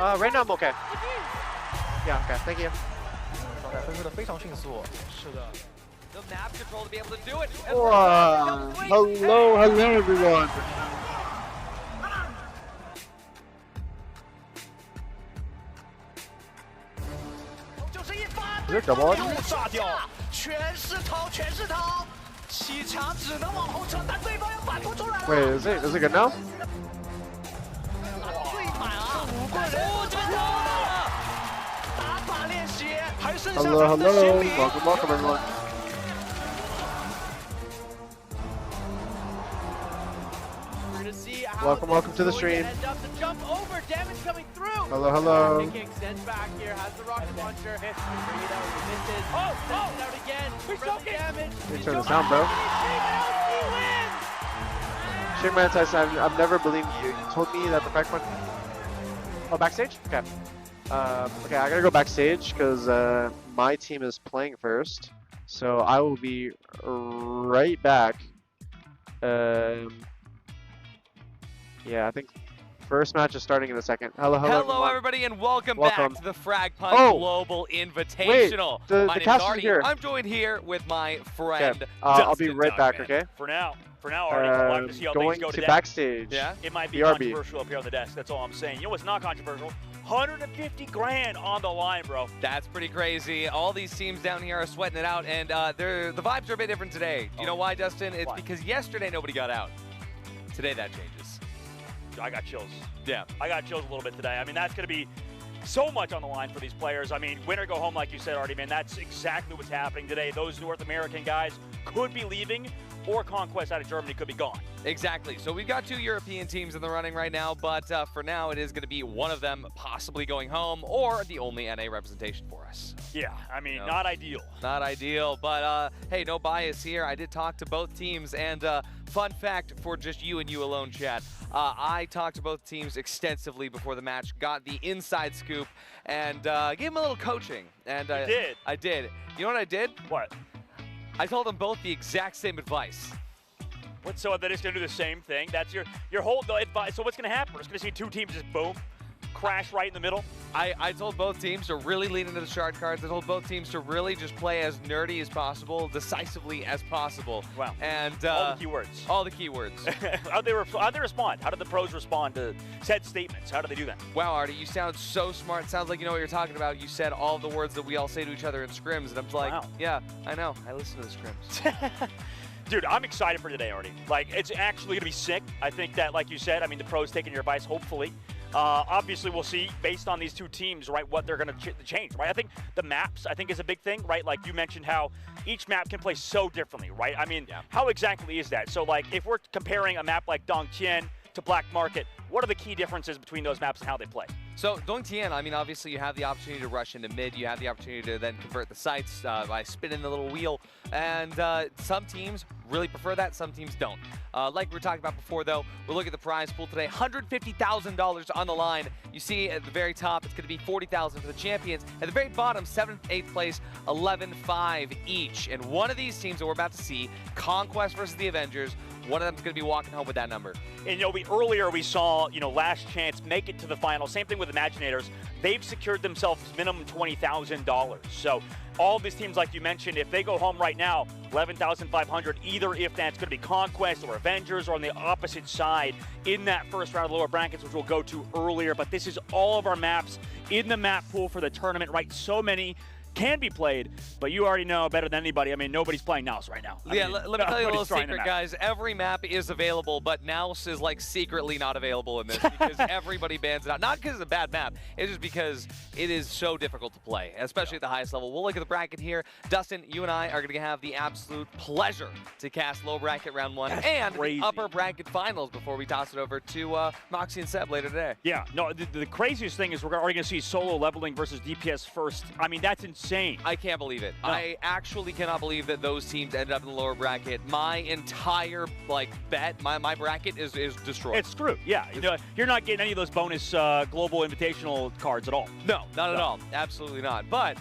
Right now I'm okay. Yeah, okay. Thank you. 状态恢复的非常迅速。是的。The map control to be able to do it. Wow. Hello, everyone. 就是一发，这怎么又炸掉，全是逃，全是逃，7强只能往后撤，但对方要反扑出来了。 Wait, is it good now? 最满啊，5棍人，这边逃了，打法练习，还剩下他们的心理。 Welcome, everyone. Welcome to the stream. Hello. Making sense back here, has the rocket launcher. Misses. Oh, out again. He's damage. Let me turn the sound, bro. Shigman Tyson, I've never believed you. You told me that the FragPunk. Oh, backstage? Okay. Okay, I gotta go backstage because my team is playing first. So I will be right back. Yeah, I think first match is starting in a second. Hello, everybody, and welcome back to the FragPunk Global Invitational. Wait, the cast is here. I'm joined here with my friend. Okay. I'll be right back. Okay. For now, Artie, we'll have to see how things go today. Backstage. Yeah. It might be BRB. controversial up here on the desk. That's all I'm saying. You know what's not controversial? 150 grand on the line, bro. That's pretty crazy. All these teams down here are sweating it out, and the vibes are a bit different today. Do you know why, Dustin? It's because yesterday nobody got out. Today that changes. I got chills. Yeah. I got chills a little bit today. I mean, that's going to be so much on the line for these players. I mean, win or go home, like you said, Artie, man, that's exactly what's happening today. Those North American guys could be leaving, or Conquest out of Germany could be gone. Exactly. So we've got 2 European teams in the running right now, but for now it is going to be one of them possibly going home, or the only NA representation for us. Yeah, I mean, not ideal. Not ideal, but hey, no bias here. I did talk to both teams, and fun fact for just you and you alone, Chad. I talked to both teams extensively before the match, got the inside scoop, and gave them a little coaching. And you did? I did. You know what I did? What? I told them both the exact same advice. What? So they're just gonna do the same thing? That's your whole advice. So what's gonna happen? We're just gonna see 2 teams just boom, crash right in the middle. I told both teams to really lean into the shard cards. I told both teams to really just play as nerdy as possible, decisively as possible. Wow. And all the keywords. All the keywords. How'd they respond? How did the pros respond to said statements? How do they do that? Wow, Artie, you sound so smart. Sounds like you know what you're talking about. You said all the words that we all say to each other in scrims, and I'm like, wow. Yeah, I know. I listen to the scrims. Dude, I'm excited for today, Artie. Like, it's actually gonna be sick. I think that, like you said, I mean, the pros taking your advice, hopefully. Obviously, we'll see based on these 2 teams, right, what they're going to change, right? I think the maps, I think, is a big thing, right? Like you mentioned how each map can play so differently, right? I mean, how exactly is that? So, like, if we're comparing a map like Dongtian to Black Market, what are the key differences between those maps and how they play? So Dongtian, I mean, obviously you have the opportunity to rush into mid. You have the opportunity to then convert the sites by spinning the little wheel. And some teams really prefer that, some teams don't. Like we were talking about before, though, we'll look at the prize pool today. $150,000 on the line. You see at the very top, it's going to be $40,000 for the champions. At the very bottom, 7th, 8th place, 11-5 each. And one of these teams that we're about to see, Conquest versus the Avengers, one of them is going to be walking home with that number. And, you know, earlier we saw, you know, Last Chance make it to the final. Same thing with Imaginators. They've secured themselves minimum $20,000. So all these teams, like you mentioned, if they go home right now, $11,500, either if that's going to be Conquest or Avengers or on the opposite side in that first round of the lower brackets, which we'll go to earlier. But this is all of our maps in the map pool for the tournament, right? So many can be played, but you already know better than anybody. I mean, nobody's playing Nous right now. Let me tell you a little secret, guys. Every map is available, but Nous is like secretly not available in this because everybody bans it out. Not because it's a bad map, it's just because it is so difficult to play, especially at the highest level. We'll look at the bracket here. Dustin, you and I are going to have the absolute pleasure to cast low bracket round 1 and upper bracket finals before we toss it over to Moxie and Seb later today. Yeah, no, the craziest thing is we're already going to see solo leveling versus DPS first. I mean, that's insane. insane. I can't believe it. No. I actually cannot believe that those teams ended up in the lower bracket. My entire bet, my bracket is destroyed. It's screwed. Yeah, you're not getting any of those bonus global invitational cards at all. No, not at all. Absolutely not. But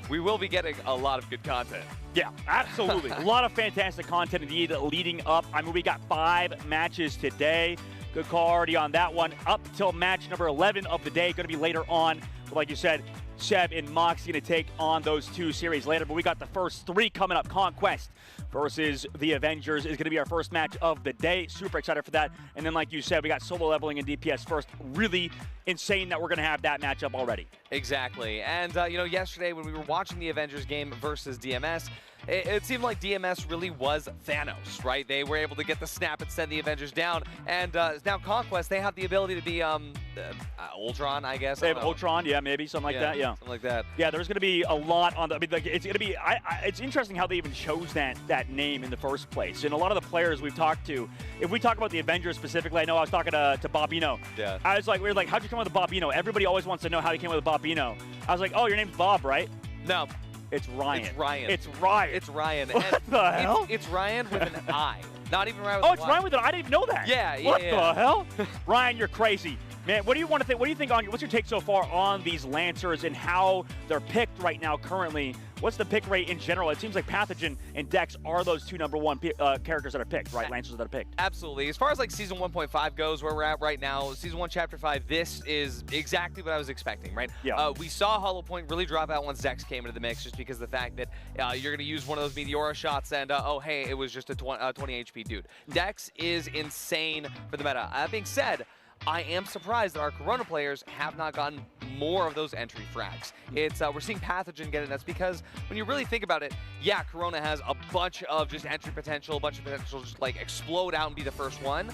we will be getting a lot of good content. Yeah, absolutely. A lot of fantastic content indeed leading up. I mean, we got 5 matches today. Good call already on that one. Up till match number 11 of the day. Going to be later on. But like you said, Seb and Mox going to take on those 2 series later. But we got the first 3 coming up. Conquest versus the Avengers is going to be our first match of the day. Super excited for that. And then like you said, we got solo leveling and DPS first. Really insane that we're going to have that matchup already. Exactly. And, yesterday when we were watching the Avengers game versus DMS, it seemed like DMS really was Thanos, right? They were able to get the snap and send the Avengers down. And now Conquest, they have the ability to be Ultron, I guess. They have Ultron, yeah, maybe, something like that, yeah. Something like that. Yeah, there's going to be a lot on the, I mean, like, it's going to be, it's interesting how they even chose that name in the first place. And a lot of the players we've talked to, if we talk about the Avengers specifically, I know I was talking to Bobino. Yeah. I was like, we were like, how'd you come up with Bobino? Everybody always wants to know how you came up with Bobino. I was like, oh, your name's Bob, right? No. It's Ryan. It's Ryan. It's Ryan. It's Ryan. What and the hell? It's Ryan with an I. Not even Ryan with Oh, a it's Y. Ryan with an I. didn't even know that. Yeah, yeah, What yeah. the hell? Ryan, you're crazy. Man, what do you want to think? What do you think what's your take so far on these Lancers and how they're picked right now currently? What's the pick rate in general? It seems like Pathogen and Dex are those 2 #1 characters that are picked, right? Lancers that are picked. Absolutely. As far as like Season 1.5 goes, where we're at right now, Season 1, Chapter 5, this is exactly what I was expecting, right? Yeah. We saw Hollow Point really drop out once Dex came into the mix just because of the fact that you're going to use one of those Meteora shots and, oh, hey, it was just a 20 HP dude. Dex is insane for the meta. That being said, I am surprised that our Corona players have not gotten more of those entry frags. It's we're seeing Pathogen get it. That's because when you really think about it, yeah, Corona has a bunch of just entry potential, a bunch of potential just like explode out and be the first one.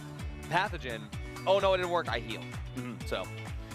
Pathogen, oh no, it didn't work, I heal. So.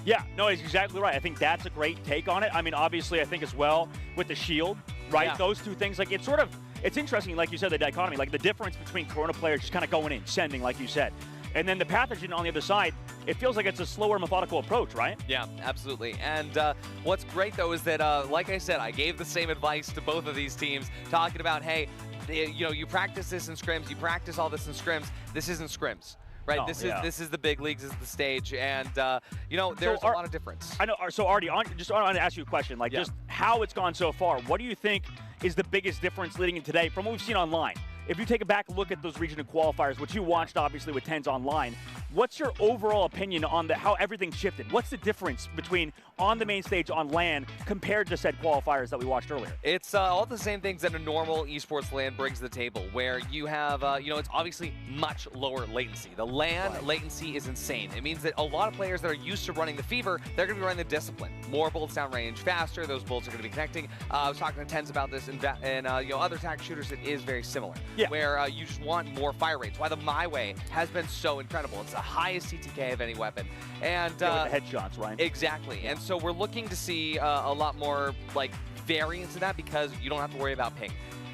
Yeah, no, he's exactly right. I think that's a great take on it. I mean, obviously, I think as well with the shield, right? Yeah. Those 2 things, like it's interesting, like you said, the dichotomy, like the difference between Corona players just kind of going in, sending, like you said. And then the Pathogen on the other side, it feels like it's a slower, methodical approach, right? Yeah, absolutely. And what's great, though, is that, like I said, I gave the same advice to both of these teams, talking about, hey, you practice this in scrims, you practice all this in scrims. This isn't scrims, right? No, this is the big leagues, this is the stage, and there's a lot of difference. I know. So, Artie, I want to ask you a question, like just how it's gone so far. What do you think is the biggest difference leading in today from what we've seen online? If you take a back look at those regional qualifiers, which you watched obviously with TenZ online, what's your overall opinion on how everything shifted? What's the difference between on the main stage on LAN compared to said qualifiers that we watched earlier? It's all the same things that a normal esports LAN brings to the table, where you have, it's obviously much lower latency. The LAN latency is insane. It means that a lot of players that are used to running the Fever, they're going to be running the Discipline. More bullets down range faster, those bullets are going to be connecting. I was talking to TenZ about this, and other tactic shooters, it is very similar. Yeah. Where you just want more fire rates. Why the My Way has been so incredible. It's the highest CTK of any weapon. And with the headshots, right? Exactly. And so we're looking to see a lot more like variance in that because you don't have to worry about ping.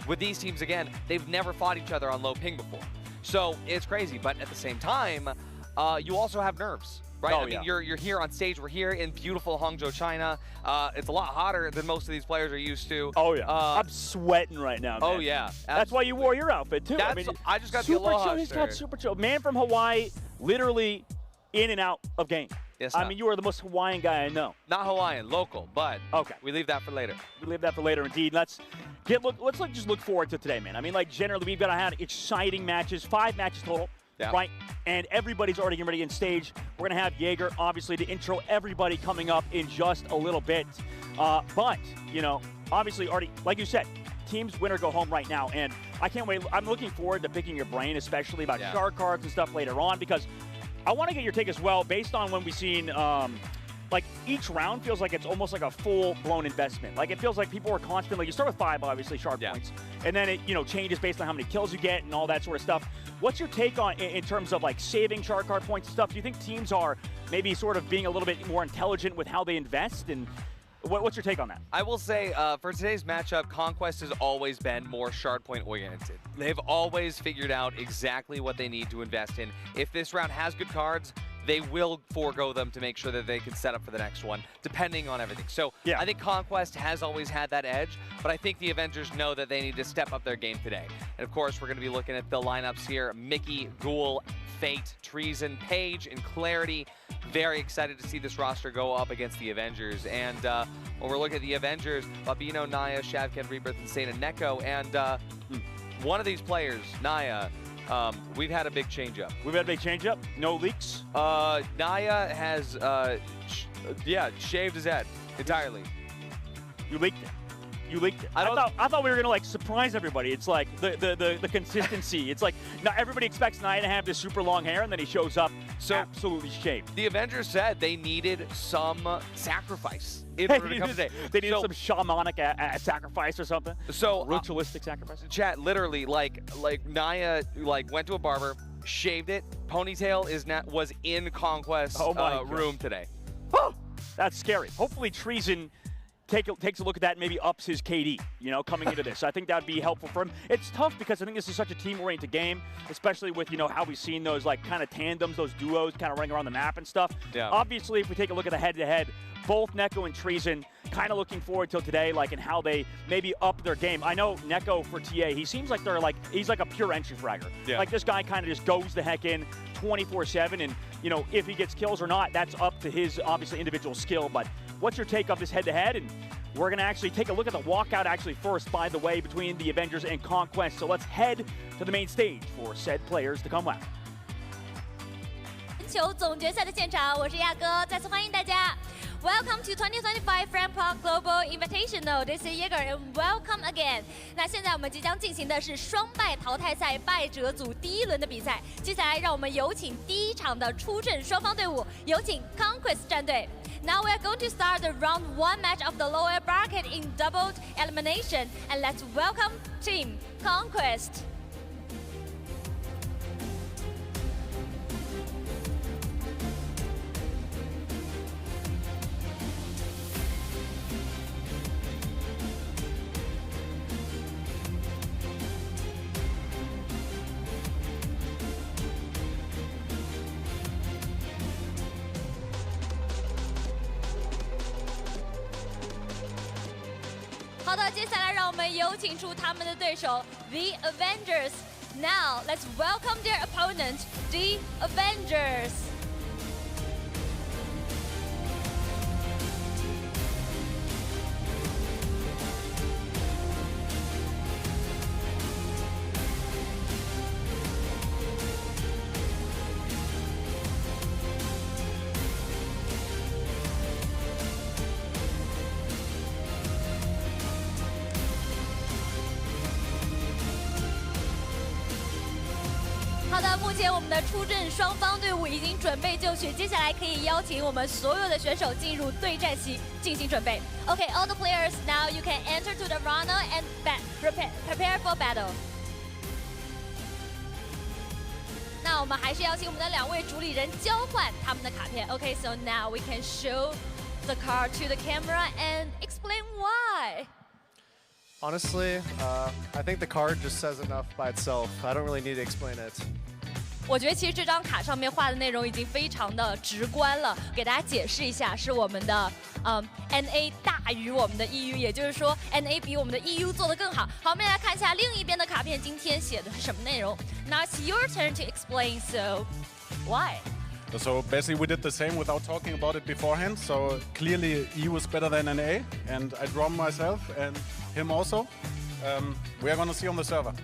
With these teams, again, they've never fought each other on low ping before. So it's crazy. But at the same time, you also have nerves. Right? Oh, I mean, you're here on stage. We're here in beautiful Hangzhou, China. It's a lot hotter than most of these players are used to. Oh, yeah. I'm sweating right now, man. Oh, yeah. That's why you wore your outfit, too. I just got the Aloha chill. He's got shirt. super chill. Man from Hawaii, literally in and out of game. Yes, I mean, you are the most Hawaiian guy I know. Not Hawaiian, local, but okay, we leave that for later. We leave that for later, indeed. Let's just look forward to today, man. I mean, like, generally, we've got to have exciting matches, 5 matches total. Yeah. Right? And everybody's already getting ready in stage. We're going to have Jaeger, obviously, to intro everybody coming up in just a little bit. But, obviously, already, like you said, teams win or go home right now. And I can't wait. I'm looking forward to picking your brain, especially about shard cards and stuff later on, because I want to get your take as well, based on when we've seen, like, each round feels like it's almost like a full-blown investment. Like, it feels like people are constantly, you start with 5, obviously, shard points, and then it, changes based on how many kills you get and all that sort of stuff. What's your take on, in terms of, like, saving shard card points and stuff? Do you think teams are maybe sort of being a little bit more intelligent with how they invest? And what's your take on that? I will say, for today's matchup, Conquest has always been more shard point oriented. They've always figured out exactly what they need to invest in. If this round has good cards, they will forego them to make sure that they can set up for the next one, depending on everything. So Yeah. I think Conquest has always had that edge, but I think the Avengers know that they need to step up their game today. And of course, we're going to be looking at the lineups here. Mickey, Ghoul, Fate, Treason, Paige, and Clarity. Very excited to see this roster go up against the Avengers. And when we're looking at the Avengers, Babino, Naya, Shavken, Rebirth, Insane, and Neko. And one of these players, Naya, we've had a big change-up. We've had a big change-up? No leaks? Naya has, shaved his head entirely. You leaked it. You leaked it. I thought we were gonna like surprise everybody. It's like the consistency. It's like now everybody expects Naya to have this super long hair, and then he shows up absolutely shaved. The Avengers said they needed some sacrifice in order to come today. They needed some shamanic sacrifice or something. So ritualistic sacrifice. Chat, literally, like Naya went to a barber, shaved it. Ponytail was in Conquest room today. Oh, that's scary. Hopefully Treason takes a look at that and maybe ups his KD, you know, coming into this. I think that would be helpful for him. It's tough because I think this is such a team-oriented game, especially with, you know, how we've seen those like kind of tandems, those duos kind of running around the map and stuff. Yeah. Obviously, if we take a look at the head-to-head, both Neko and Treason kind of looking forward till today, like in how they maybe up their game. I know Neko for TA, he seems like he's like a pure entry fragger. Yeah. Like this guy kind of just goes the heck in 24/7, and you know, if he gets kills or not, that's up to his obviously individual skill. But what's your take of this head-to-head? And we're going to actually take a look at the walkout actually first, by the way, between the Avengers and Conquest. So let's head to the main stage for said players to come out. 球总决赛的现场，我是亚哥，再次欢迎大家。Welcome to 2025 FragPunk Global Invitational. This is Jaeger and welcome again. 那现在我们即将进行的是双败淘汰赛败者组第一轮的比赛。接下来让我们有请第一场的出阵双方队伍，有请 Conquest 战队。Now we are going to start the round 1 match of the lower bracket in doubled elimination, and let's welcome Team Conquest. 好的，接下来让我们有请出他们的对手 The Avengers. Now let's welcome their opponent, The Avengers. Avengers。好的，目前我们的出阵双方队伍已经准备就绪，接下来可以邀请我们所有的选手进入对战席进行准备。Okay, all the players now you can enter to the arena and prepare for battle. 那我们还是邀请我们的两位主理人交换他们的卡片。Okay, so now we can show the card to the camera and explain why. Honestly, I think the card just says enough by itself. I don't really need to explain it. 我觉得其实这张卡上面画的内容已经非常的直观了，给大家解释一下，是我们的NA 大于我们的 EU， 也就是说 NA 比我们的 EU 做得更好。好，我们来看一下另一边的卡片，今天写的是什么内容。Now it's your turn to explain. So why? So basically we did the same without talking about it beforehand. So clearly EU is better than NA, and I draw myself and him also. We are gonna see on the server.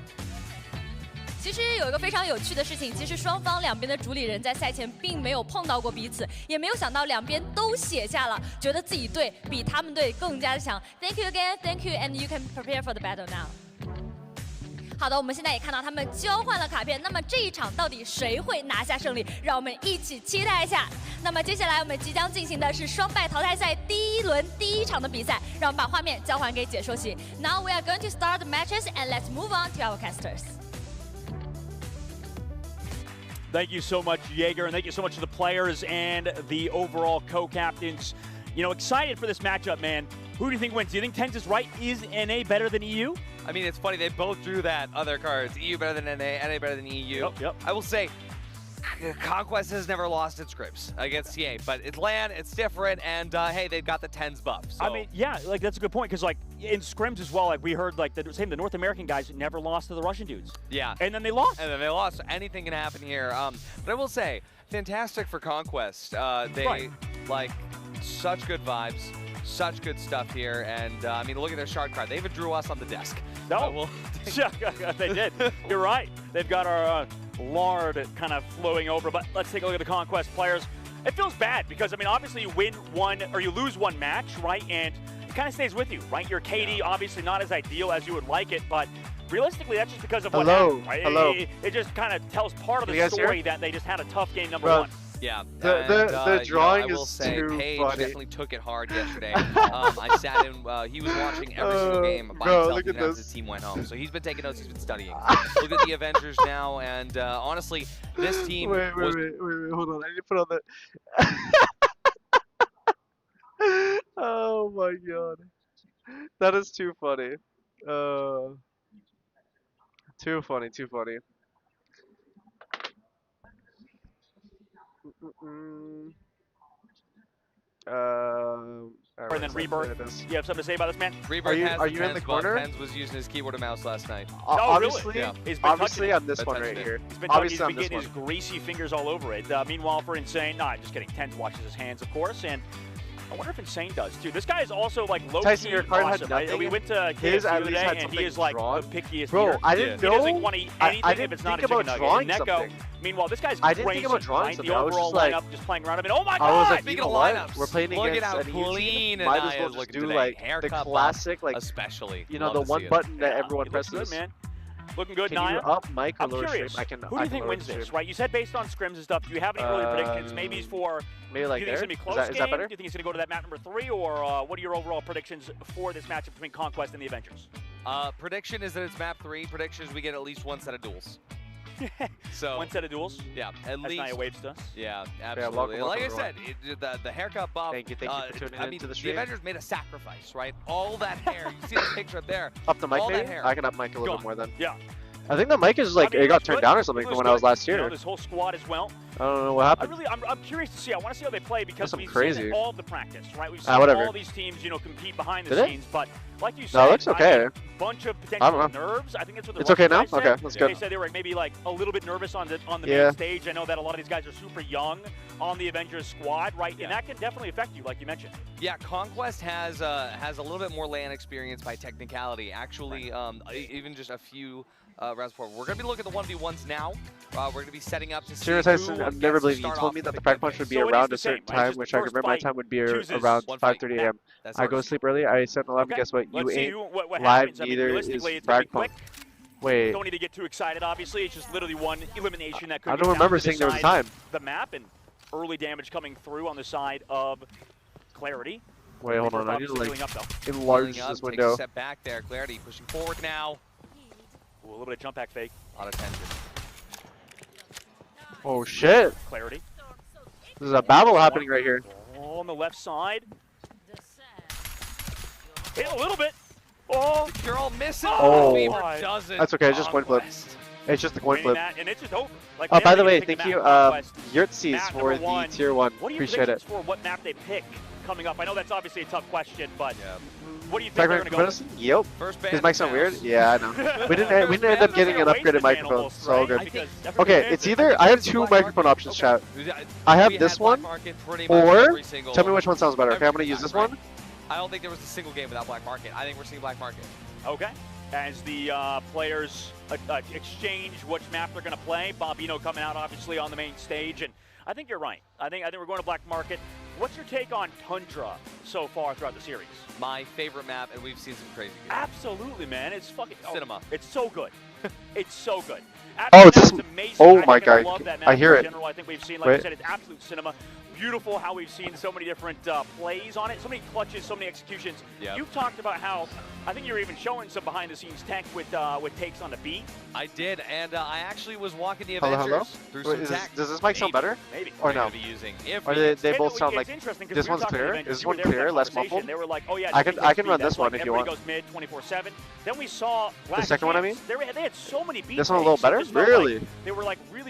其实有一个非常有趣的事情，其实双方两边的主理人在赛前并没有碰到过彼此，也没有想到两边都写下了，觉得自己队比他们队更加的强。Thank you again, thank you, and you can prepare for the battle now. 好的，我们现在也看到他们交换了卡片，那么这一场到底谁会拿下胜利？让我们一起期待一下。那么接下来我们即将进行的是双败淘汰赛第一轮第一场的比赛，让我们把画面交还给解说席。Now we are going to start the matches and let's move on to our casters. Thank you so much, Jaeger, and thank you so much to the players and the overall co-captains. You know, excited for this matchup, man. Who do you think wins? Do you think TenZ is right? Is NA better than EU? I mean, it's funny, they both drew that other cards. EU better than NA, NA better than EU. Yep. I will say, Conquest has never lost in scrims against TA, but it's LAN, it's different, and hey, they've got the TenZ buff. So. I mean, yeah, like that's a good point because like in scrims as well, like we heard like the North American guys never lost to the Russian dudes. Yeah. And then they lost. And then they lost. So anything can happen here. But I will say, fantastic for Conquest. They like such good vibes, such good stuff here, and I mean, look at their shard card. They even drew us on the desk. No, they did. You're right. They've got our lard kind of flowing over. But let's take a look at the Conquest players. It feels bad because I mean, obviously you win one or you lose one match, right? And it kind of stays with you, right? Your KD obviously not as ideal as you would like it, but realistically that's just because of what happened, right? Hello. It just kind of tells part of the story that they just had a tough game number one. Yeah, the drawing you know, I will is say, too Paige funny. definitely took it hard yesterday. I sat in, he was watching every single game by himself look at even as this. his team went home. So he's been taking notes, he's been studying. Look at the Avengers now, and honestly, this team Wait, hold on. I need to put on the. Oh my god, that is too funny. Too funny. And then Rebirth. You have something to say about this, man? Rebirth are you in the corner? TenZ was using his keyboard and mouse last night. Obviously, really? Yeah. obviously on this But one touched right it. here. He's been, Obviously he's been getting his greasy fingers all over it. Meanwhile, for Insane, nah, just kidding. TenZ washes his hands, of course, and I wonder if Insane does too. This guy is also like low Tyson, key your card had awesome. Right? nothing. We went to His KFC at the least other had day, and something he is like drawn. the pickiest Bro, eater. I didn't He know. doesn't want to eat anything I if didn't it's not a think chicken about nugget. drawing And Neko, something. meanwhile, this guy's I didn't crazy, think about drawing right? something. The I was overall just like- lineup, just playing around him, and oh my I was god! like, Speaking you know of what? lineups, We're playing look against at how an EU clean team. Might as Anaya well is just looking do today. like the Haircut buff, classic, like especially. you know, Love the to see one it. button that Yeah, everyone he looks presses. good, man. Looking good, Can Naya. you up mic or I'm lower curious. stream? Who do you think wins this, right? You said based on scrims and stuff. Do you have any early predictions? Maybe for maybe like do you think there? it's going to be close Is that game? better? Do you think it's going to go to that map number 3? Or what are your overall predictions for this matchup between Conquest and the Avengers? Prediction is that it's map 3. Prediction is we get at least one set of duels. So One set of duels. yeah, at As least. Naya waves to us. Yeah, welcome, absolutely. Like I everyone. said, the haircut buff. Thank you for tuning I in mean, to the the stream. Avengers made a sacrifice, right? All that hair. You see the picture up there. Up the mic all that maybe? hair. I can up mic a little Gone. bit more then. Yeah. I think the mic is like, I mean, it got looks turned good. down or something It from looks when I was good. last You year. know, this whole squad as well. I don't know what happened. I'm curious to see. I want to see how they play because That's we've crazy. seen all of the practice, right? We've seen whatever. all these teams, you know, compete behind the Did it? scenes. But like you said, No, it looks okay. Bunch of I don't potential nerves. I think that's what the It's okay Russian now? guys said. Okay, that's good. They said they were maybe like a little bit nervous on the Yeah. main stage. I know that a lot of these guys are super young on the Avengers squad, right? Yeah. And that can definitely affect you, like you mentioned. Yeah, Conquest has a little bit more LAN experience by technicality. Actually, even just a few rounds before. We're going to be looking at the 1v1s now. We're going to be setting up to see Serious who Tyson, I've gets never to believed you start told off me that with the a Frag good Punch pick. would be So it is around the a certain same, right? time, Just which the I first remember my fight time would be chooses around one 5:30 fight. a.m. That's I go to ours. sleep early. I set an alarm. Okay. Guess what? Let's You see ain't what live. happens. I mean, Neither is realistically, it's going to be FragPunk. quick. Wait, Don't need to get too excited, obviously. It's just literally one elimination that could I get don't down remember to seeing there was a decide time. the map, and early damage coming through on the side of Clarity. Wait, hold on. I need to Obviously like healing up, though. enlarge Healing up, this takes a window. step back there. Clarity pushing forward now. Ooh, a little bit of jump back fake. A lot of tension. Oh shit! Clarity. There's a battle happening right here. Oh, on the left side. Hit a little bit. Oh, You're all missing. Oh. Weaver doesn't. That's okay, it's just coin flip. Conquest. It's just a coin winning flip. that, and it's just over. Like, Oh, they by the haven't way, even picked thank the you, map. Conquest. Yurtsees Map for number the one. tier 1. What are your Appreciate predictions it. for what map they pick coming up? I know that's obviously a tough question, but Yeah. what do you think they're Fragment going to go with? medicine? Yep. First ban. His mic sound weird? Yeah, I know. We didn't end up getting an upgraded microphone. It's all good. Okay, it's either I have two microphone options, chat. I have this one, or tell me which one sounds better. Okay, I'm gonna use this one. I don't think there was a single game without Black Market. I think we're seeing Black Market. Okay. As the players exchange which map they're going to play, Bobino coming out obviously on the main stage, and I think you're right. I think we're going to Black Market. What's your take on Tundra so far throughout the series? My favorite map, and we've seen some crazy games. Absolutely, man. It's fucking Cinema. It's so good. It's so good. Oh, it's Absolute, just- amazing. oh I my think I God. love that map I hear in it. general. I think we've seen, like Wait. you said, it's absolute cinema. Beautiful how we've seen so many different plays on it, so many clutches, so many executions. Yep. You've talked about how I think you're even showing some behind-the-scenes tech with takes on the beat. I did, and I actually was walking the Hello, Avengers hello? through Wait, some tech. does this mic sound better? Maybe. Or We're no? gonna be using. If Or we they get- both It's sound like interesting 'cause this we were one's talking clear? Avengers, Is you were one there for clear, that less conversation. muffled? They were like, oh yeah, I can run that's this one like if you everybody want. goes mid 24/7. Then we saw last second one, I chance, they had so many beats. This one a little better? Just felt Really? like they were like really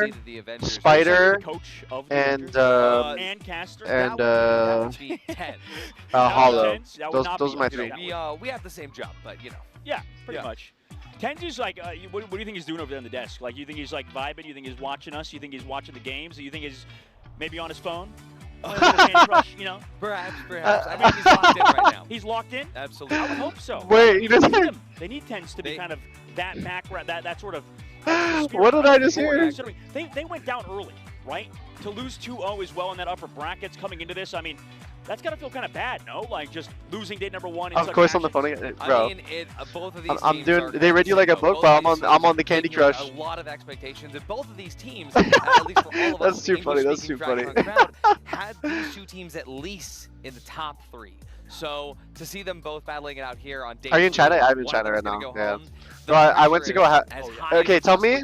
Core, see the Avengers. Spider, Coach of the and and Caster. and that would be 10. Hollow. TenZ, that would not Those be are my up there. three. That We would- we have the same job, but you know. Yeah, pretty Yeah. much. TenZ is like, what do you think he's doing over there on the desk? Like, you think he's like vibing? You think he's watching us? You think he's watching the games? You think he's maybe on his phone? Play a little Candy Crush, you know? Perhaps. I mean, he's locked in right now. He's locked in? Absolutely. I would hope so. Wait, you just They need TenZ to be kind of that background, that sort of. What did I just hear? They went down early, right? To lose 2-0 as well in that upper brackets coming into this, I mean, that's got to feel kind of bad, no? Like, just losing day number 1 in Of such course, on the fashion. phone, bro. I mean, both of these I'm teams doing. are They read you like a book, bro. I'm on the Candy Crush. A lot of expectations, and both of these teams, at least for all of us, That's too funny. That's too funny. crowd, had these two teams at least in the top 3. So to see them both battling it out here on day Are you in 2, China? I'm in one of China them's right gonna now. go Yeah. home. So I went to go. Okay, tell me.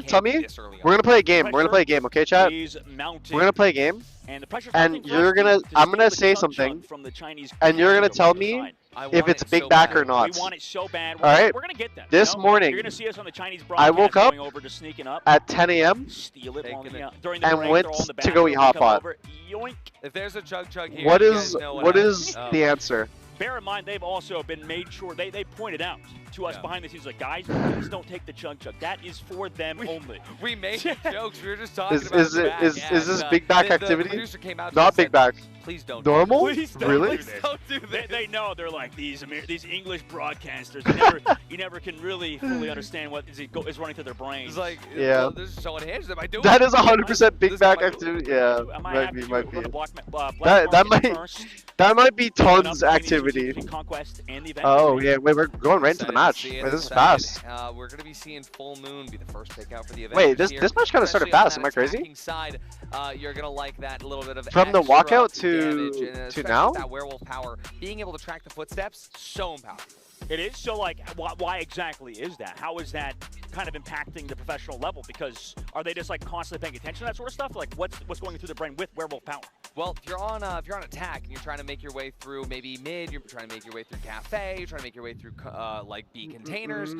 We're gonna play a game. We're gonna play a game, okay, chat? He's mounting. We're gonna play a game, And the pressure's and mounting for you're us to gonna. I'm steal gonna the say chug something, from the Chinese and you're gonna over tell the me side. if it's big back or not. We want it so bad. All right. We're gonna get them. This you know? morning, You're gonna see us on the Chinese I woke broadcast up going over to sneaking up. at 10 a.m. Steal it Taking it. during the and break, went they're all in the to back, go eat they'll hot come pot. over, yoink. If there's a chug here, What you is guys know what happens. is the answer? Bear in mind, they've also been made sure, they pointed out to us behind the scenes, like, guys, please don't take the chug. That is for them only. We made jokes. We were just talking about Is this big back the activity? producer came out Not and big said, back. Please don't. Normal? Please don't Really? do this. Don't do this. They know, they're like, these English broadcasters, you never can really fully understand what is running through their brains. It's like, Yeah. well, this is so unhinged. Am I doing That it? is 100% big This back might- activity. Yeah, I might might have be, to might go be. to black That market might first, that might be open up tons between activity. between Conquest and the event. Oh yeah, wait, we're going right into the Excited to match. see it, Wait, this is excited. fast. We're going to be seeing Full Moon be the first pick out for the event. Wait, this match kind of started fast. Am I crazy? Side, you're going to like that little bit of From the extra walkout damage, to and especially now? with that werewolf power, being able to track the footsteps, so empowering. It is. So, like, why exactly is that? How is that kind of impacting the professional level? Because are they just, like, constantly paying attention to that sort of stuff? Like, what's going through their brain with werewolf power? Well, if you're on attack and you're trying to make your way through maybe mid, you're trying to make your way through cafe, you're trying to make your way through like B containers,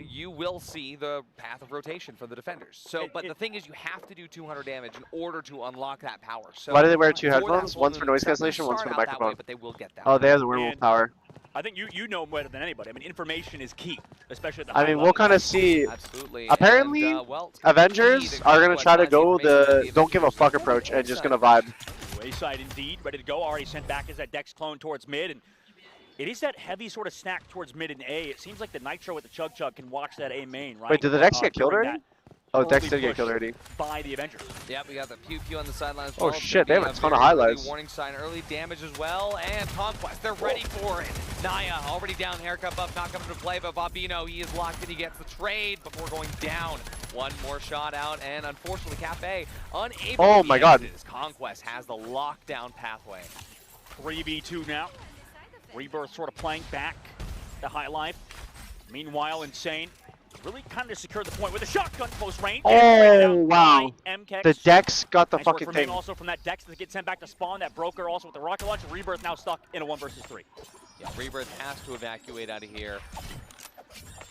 you will see the path of rotation for the defenders. So, but the thing is, you have to do 200 damage in order to unlock that power. So Why do they wear two for that headphones? full One's for moon, noise it's not gonna cancellation, one's for the start out that way, microphone. but they will get that. Oh, they have the werewolf And- power. I think you know better than anybody. I mean, information is key, especially at the I high mean, we'll level. kind of see. Absolutely. Apparently, and, well, it's gonna be Avengers key to are gonna Conquest try to finds go information the that don't give a Avengers fuck are approach and just gonna side. vibe. Wayside indeed, ready to go. Already sent back as that Dex clone towards mid, and it is that heavy sort of snack towards mid and A. It seems like the Nitro with the Chug can watch that A main, right? Wait, did the Dex get killed during already? that Oh, Dex early did get push killed already. by the Avengers. Yep, we got the pew on the sidelines. Oh, shit, they have a ton of highlights. Warning sign, early damage as well, and Conquest, they're ready for it. Naya already down, haircut buff not coming to play, but Bobino, he is locked in, he gets the trade before going down. One more shot out, and unfortunately Cafe unable Oh to my God. exit as Conquest has the lockdown pathway. 3v2 now. Rebirth sort of playing back the high life. Meanwhile, Insane really kind of secured the point with a shotgun close range. Oh, wow. MKX. The Dex got the Nice work fucking from him thing. also from that Dex to get sent back to spawn. That broker also with the rocket launch. Rebirth now stuck in a 1 versus 3. Yeah, Rebirth has to evacuate out of here.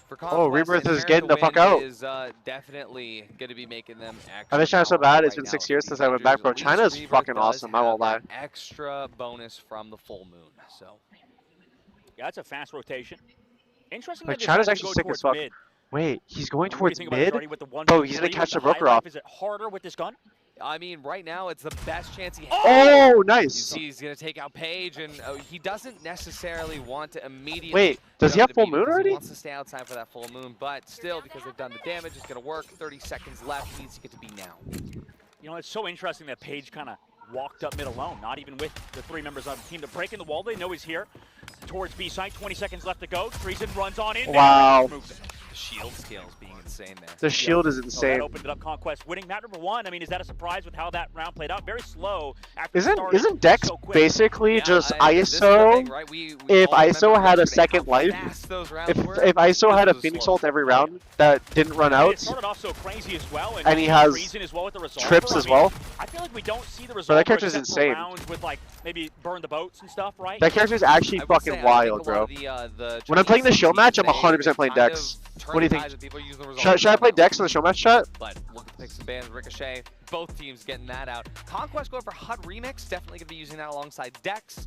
For Oh, Conquest, Rebirth and is getting America the fuck win out. Is definitely going to be making them extra. I miss China so powerful bad. It's right been now. 6 years The since I went back, bro. Avengers, at China's least fucking Rebirth does awesome, I won't have lie. that extra bonus from the full moon. So Yeah, that's a fast rotation. Interesting. Like, that they China's decided to actually go sick as towards fuck. mid. Wait, he's going What do you towards think about mid? starting with the 1v3 Bro, he's gonna catch the with high broker life? off. Is it harder with this gun? I mean, right now it's the best chance he has. Oh, You nice. see, he's going to take out Paige, and he doesn't necessarily want to immediately. Wait, does he go have to full beat moon because already? He wants to stay outside for that full moon, but still, because they've done the damage, it's going to work. 30 seconds left. He needs to get to B now. You know, it's so interesting that Paige kind of walked up mid alone, not even with the 3 members of the team to break in the wall. They know he's here. Towards B side, 20 seconds left to go. Treason runs on in. Wow. Moves it. The shield scales being insane there. The shield is So that insane. opened it up. Conquest winning map number 1. I mean, is that a surprise with how that round played out? Very slow after starting Isn't Dex so quick. basically Yeah, just this is the ISO? thing, right? We If all ISO remember had a yesterday second how life, fast those rounds If were. ISO had a This was Phoenix slow. ult every round that didn't run I mean, it out, started off so crazy as well, and he also has Treason as well with the Resolver. trips I as mean, well. I feel like we don't see the Resolver Bro, that character's except for insane. rounds with like maybe burn the boats and stuff, right? That character's actually I will say, fucking I think wild, a bro. lot of the When I'm playing the Chinese show teams match, I'm today, 100% playing kind of Dex. turn What do you the think? tides with people using the Should I play Resolver. Dex in the show match chat? But look at the picks and bans, Ricochet, both teams getting that out. Conquest going for HUD Remix, definitely going to be using that alongside Dex.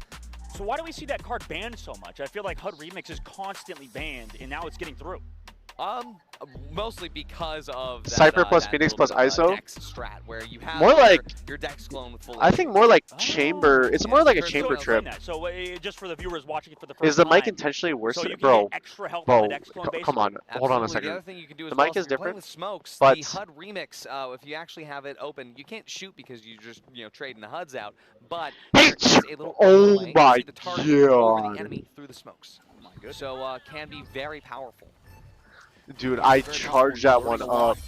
So why do we see that card banned so much? I feel like HUD Remix is constantly banned, and now it's getting through. Mostly because of that, Cypher plus that Phoenix little plus bit of, ISO? Dex strat where you have More like- your Dex clone with full I think more like chamber. It's yeah, more like a there's chamber no trip. So just for the viewers watching it for the first Is the mic time, intentionally worse? so you can Bro, get extra help on the Dex clone, come on. Hold on a Absolutely. The second. other thing you can do as The well mic is is if you're playing different, with smokes, but- the HUD remix, if you actually have it open, you can't shoot because you just, trading the HUDs out, but there is a little Oh overlay to my see the target over the God. enemy through the smokes. Oh my goodness. So can be very powerful. Dude, I charged that one up.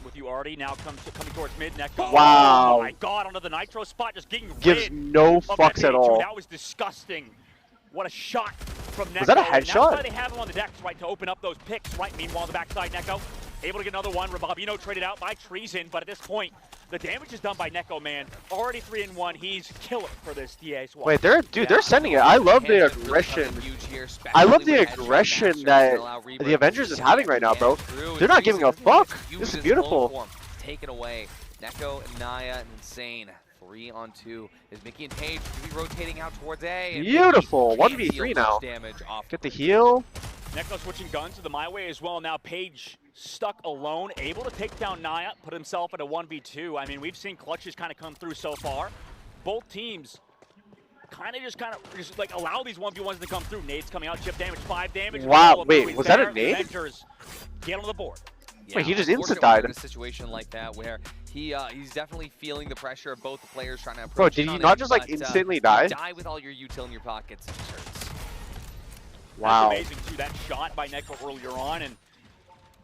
With you already now coming towards mid neck. Oh Wow. my God! Onto the nitro spot, just getting Gives rid no of that fucks at page. all. That was disgusting. What a shot from Neko. Was that a And that's headshot? why they have him on the decks, right, to open up those picks, right? Meanwhile, the backside, Neko able to get another one. Rababino traded out by Treason, but at this point, the damage is done by Neko, man. Already 3-1. He's killer for this DA swap. Wait, they're sending it. I love the aggression. I love the aggression that the Avengers is having right now, bro. They're not giving a fuck. This is beautiful. Taken away. Neko, Naya, and Insane. 3-on-2 is Mickey and Paige to be rotating out towards A. And Beautiful. can't 1v3 deal now. much damage off Get the heal. Neko switching guns to the My Way as well. Now Paige stuck alone, able to take down Naya, put himself at a 1v2. I mean, we've seen clutches kind of come through so far. Both teams kind of just like allow these 1v1s to come through. Nades coming out, chip damage, 5 damage. Wow, wait, was that a nade? Avengers get on the board. Yeah, Wait, he just unfortunately, instant died. we're in a situation like that where he's definitely feeling the pressure of both the players trying to approach. Bro, did in he on not him, just like but, instantly you die? Die with all your util in your pockets. It just hurts. Wow. That's amazing too. That shot by Neko earlier on, and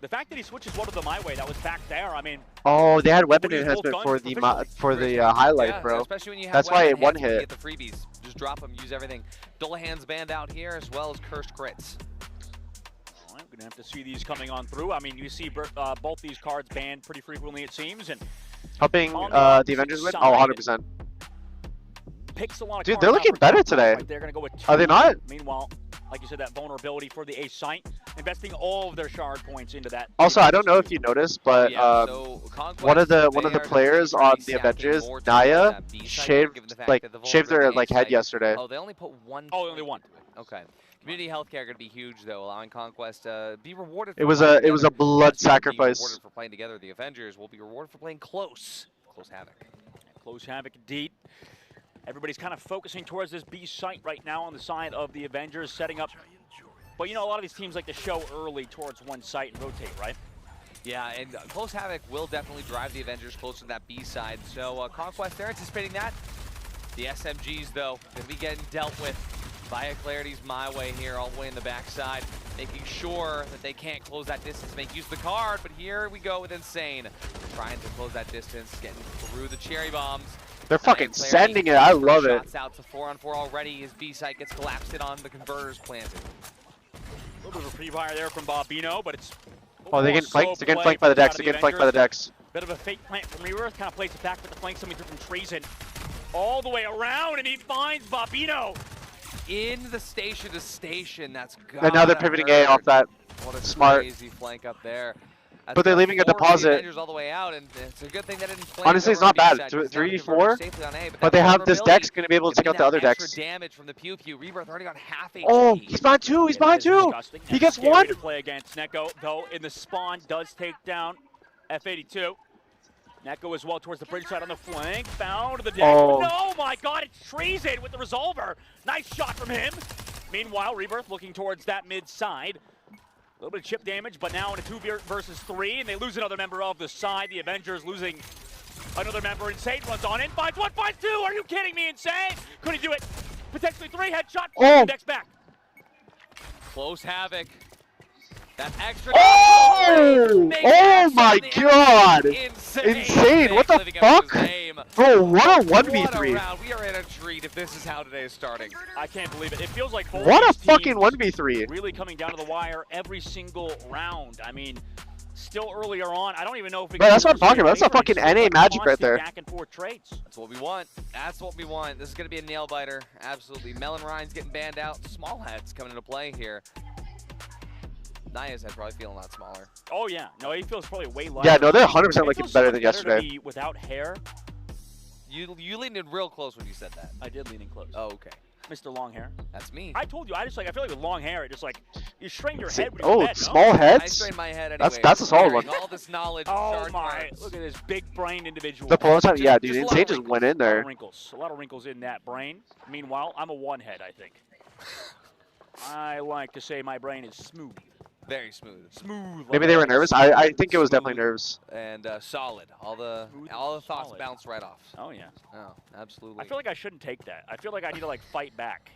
the fact that he switches one to the My Way, that was back there. I mean, Oh, they had weapon Use both enhancement guns for the highlight, Yeah, bro. especially when you have That's why weapon it one enhancement, you hit. Get the freebies. Just drop them, use everything. Dullahan's banned out here as well as cursed crits. I'm gonna have to see these coming on through. I mean, you see both these cards banned pretty frequently, it seems, and Helping on the Avengers win? side, Oh, 100%. picks a lot of Dude, cards they're out looking for better Valorant. today. Right, they're gonna go with Are they 2. not? Meanwhile, like you said, that vulnerability for the A site, investing all of their shard points into that. Also, I don't know if you noticed, but Yeah, so Conquest, one of the they are players really on the stacking Avengers, more towards Naya, that B side, shaved given the fact like that the shaved their vulnerability head side- yesterday. Oh, they only put one. Oh, only one. Okay. Community healthcare going to be huge though, allowing Conquest be rewarded. For It was playing a together. blood That's being sacrifice. Rewarded for playing together. The Avengers will be rewarded for playing close havoc. Close havoc indeed. Everybody's kind of focusing towards this B site right now on the side of the Avengers, setting up. But you know, a lot of these teams like to show early towards one site and rotate, right? Yeah, and close havoc will definitely drive the Avengers closer to that B side. So Conquest, they're anticipating that. The SMGs though, going to be getting dealt with via Clarity's My Way here, all the way in the backside, making sure that they can't close that distance, make use of the card. But here we go with Insane, trying to close that distance, getting through the cherry bombs. They're fucking sending it. I love it. Shots out to 4-on-4 already. His B site gets collapsed in on the converters planted. A little bit of a pre-fire there from Bobino, but it's. Oh, they're getting flanked. They're getting flanked by the decks. They're getting flanked by the decks. Bit of a fake plant from Rebirth, kind of plays it back with the flank coming through from Treason. All the way around, and he finds Bobino. In the station to station, that's got. And now they're pivoting A off that. What a Smart. crazy flank up there. That's But they're got leaving a 4 of the deposit. Avengers all the way out, and it's a good thing that didn't flank Honestly, it's over not on B bad. side, 'cause now 3v4, the converter's safely on A, but that they have this vulnerability deck's gonna be able to take giving out the other that extra decks. damage from the Pew Pew. Rebirth already got half HP. Oh, he's behind two. He's behind two. Disgusting. He gets Scary one. to play against Neko, though, in the spawn does take down F82. Neko as well towards the bridge side on the flank. Found the deck. Oh. No, my God, it's Treason with the resolver. Nice shot from him. Meanwhile, Rebirth looking towards that mid side. A little bit of chip damage, but now in a 2 versus 3, and they lose another member of the side. The Avengers losing another member. Insane runs on in. Finds one, finds two. Are you kidding me, Insane? Could he do it? Potentially 3 headshot. Oh. Next back. Close havoc. That extra. Oh! Big Oh action my on the God! Insane! Insane! What the Living up to fuck? his name. Bro, what a What a 1v3. round. We are in a treat if this is how today is starting. I can't believe it. It feels like both What a these fucking teams 1v3. really coming down to the wire every single round. I mean, still earlier on. I don't even know if we Bro, can that's what I'm talking about. That's a fucking NA magic right there. Back and forth trades. That's what we want. That's what we want. This is going to be a nail biter. Absolutely. Melon Ryan's getting banned out. Small heads coming into play here. Naya's head probably feeling a lot smaller. Oh yeah, no, he feels probably way lighter. Yeah, no, they're 100% It looking feels better so than much to yesterday. be without hair. You leaned in real close when you said that. I did lean in close. Oh, okay. Mr. Long Hair. That's me. I told you, I feel like with long hair, it just like, you strain your See- head when you're oh, in bed, small no? I heads. strain my head anyway. That's a solid one. All this knowledge. Oh sharp my, brains. look at this big-brained individual. The pull time, yeah, dude. just a lot Insane of just went in A lot there. of wrinkles. A lot of wrinkles in that brain. Meanwhile, I'm a one-head, I think. I like to say my brain is smooth. Very smooth. Smooth. Maybe like they were that. nervous. I think it was Smooth. definitely nerves. And solid. All the Smooth thoughts solid. bounce right off. Oh, yeah. Oh, absolutely. I feel like I shouldn't take that. I feel like I need to, like, fight back.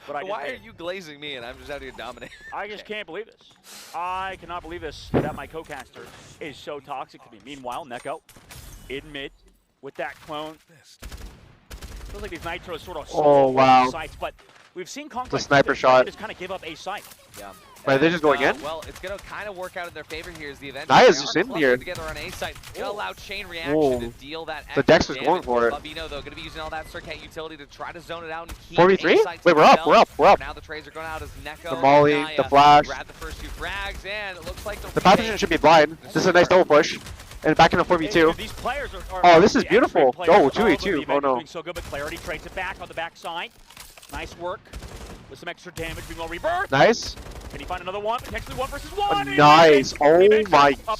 But I Why are just, you glazing me and I'm just out here dominating? I just can't believe this. I cannot believe this, that my co-caster is so toxic to me. Meanwhile, Neko in mid with that clone. Feels like these Nitros sort of Oh, wow. sites, but we've seen Conquest sniper shot. just kind of give up a site. Yeah. Wait, they just go And, again? Well, it's going to kind of work out in their favor here as the event. Naya's just in here. Together on A site. Going to allow chain reaction Whoa. to deal that The Dex was extra going damage. for it. Bambino, though, going to be using all that Circuit utility to try to zone it out and keep 4v3? A site to Wait, we're up, themselves. we're up, we're up. Now the trades are going out as Neko The molly, and Naya the flash. grab the first two frags, and it looks like The path vision should be blind. This is a nice double push. And back in a 4v2. These players are Oh, this is the beautiful. X-ray players. Oh, All 2v2. of the Oh, Avengers no. doing so good, but Clarity trades it back on the backside. Nice work. With some extra damage, being rebirth. Nice. Can he find another one? Potentially 1 versus 1. Nice. Oh Avengers my up god,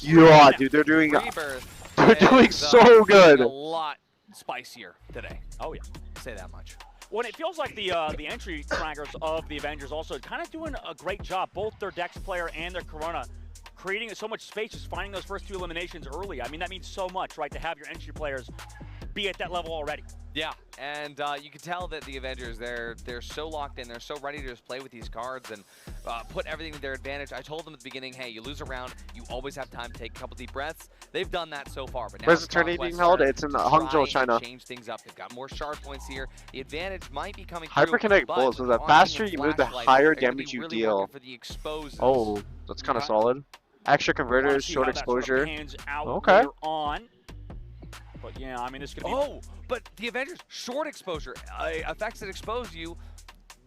3-0. dude. They're doing Rebirth. they're doing is, so good. A lot spicier today. Oh, yeah. Say that much. Well, it feels like the entry fraggers of the Avengers also kind of doing a great job. Both their Dex player and their Corona creating so much space, just finding those first 2 eliminations early. I mean, that means so much, right, to have your entry players be at that level already. Yeah, and you can tell that the Avengers, they're so locked in, they're so ready to just play with these cards and put everything to their advantage. I told them at the beginning, hey, you lose a round, you always have time to take a couple deep breaths. They've done that so far, but now Where's the it's tourney Conquest's being held? turn It's in to Hangzhou, try and China. Change things up. They've got more shard points here. The advantage might be coming Hyperkinetic through, bullets. but So the with faster Haunting you and move, the Flashlight, higher they're gonna damage be you really deal. working for the exposes. Oh, that's kind of solid. Extra converters, short exposure. Hands out Okay. later on. But yeah, I mean, it's going to be... Oh, but the Avengers, short exposure, effects that expose you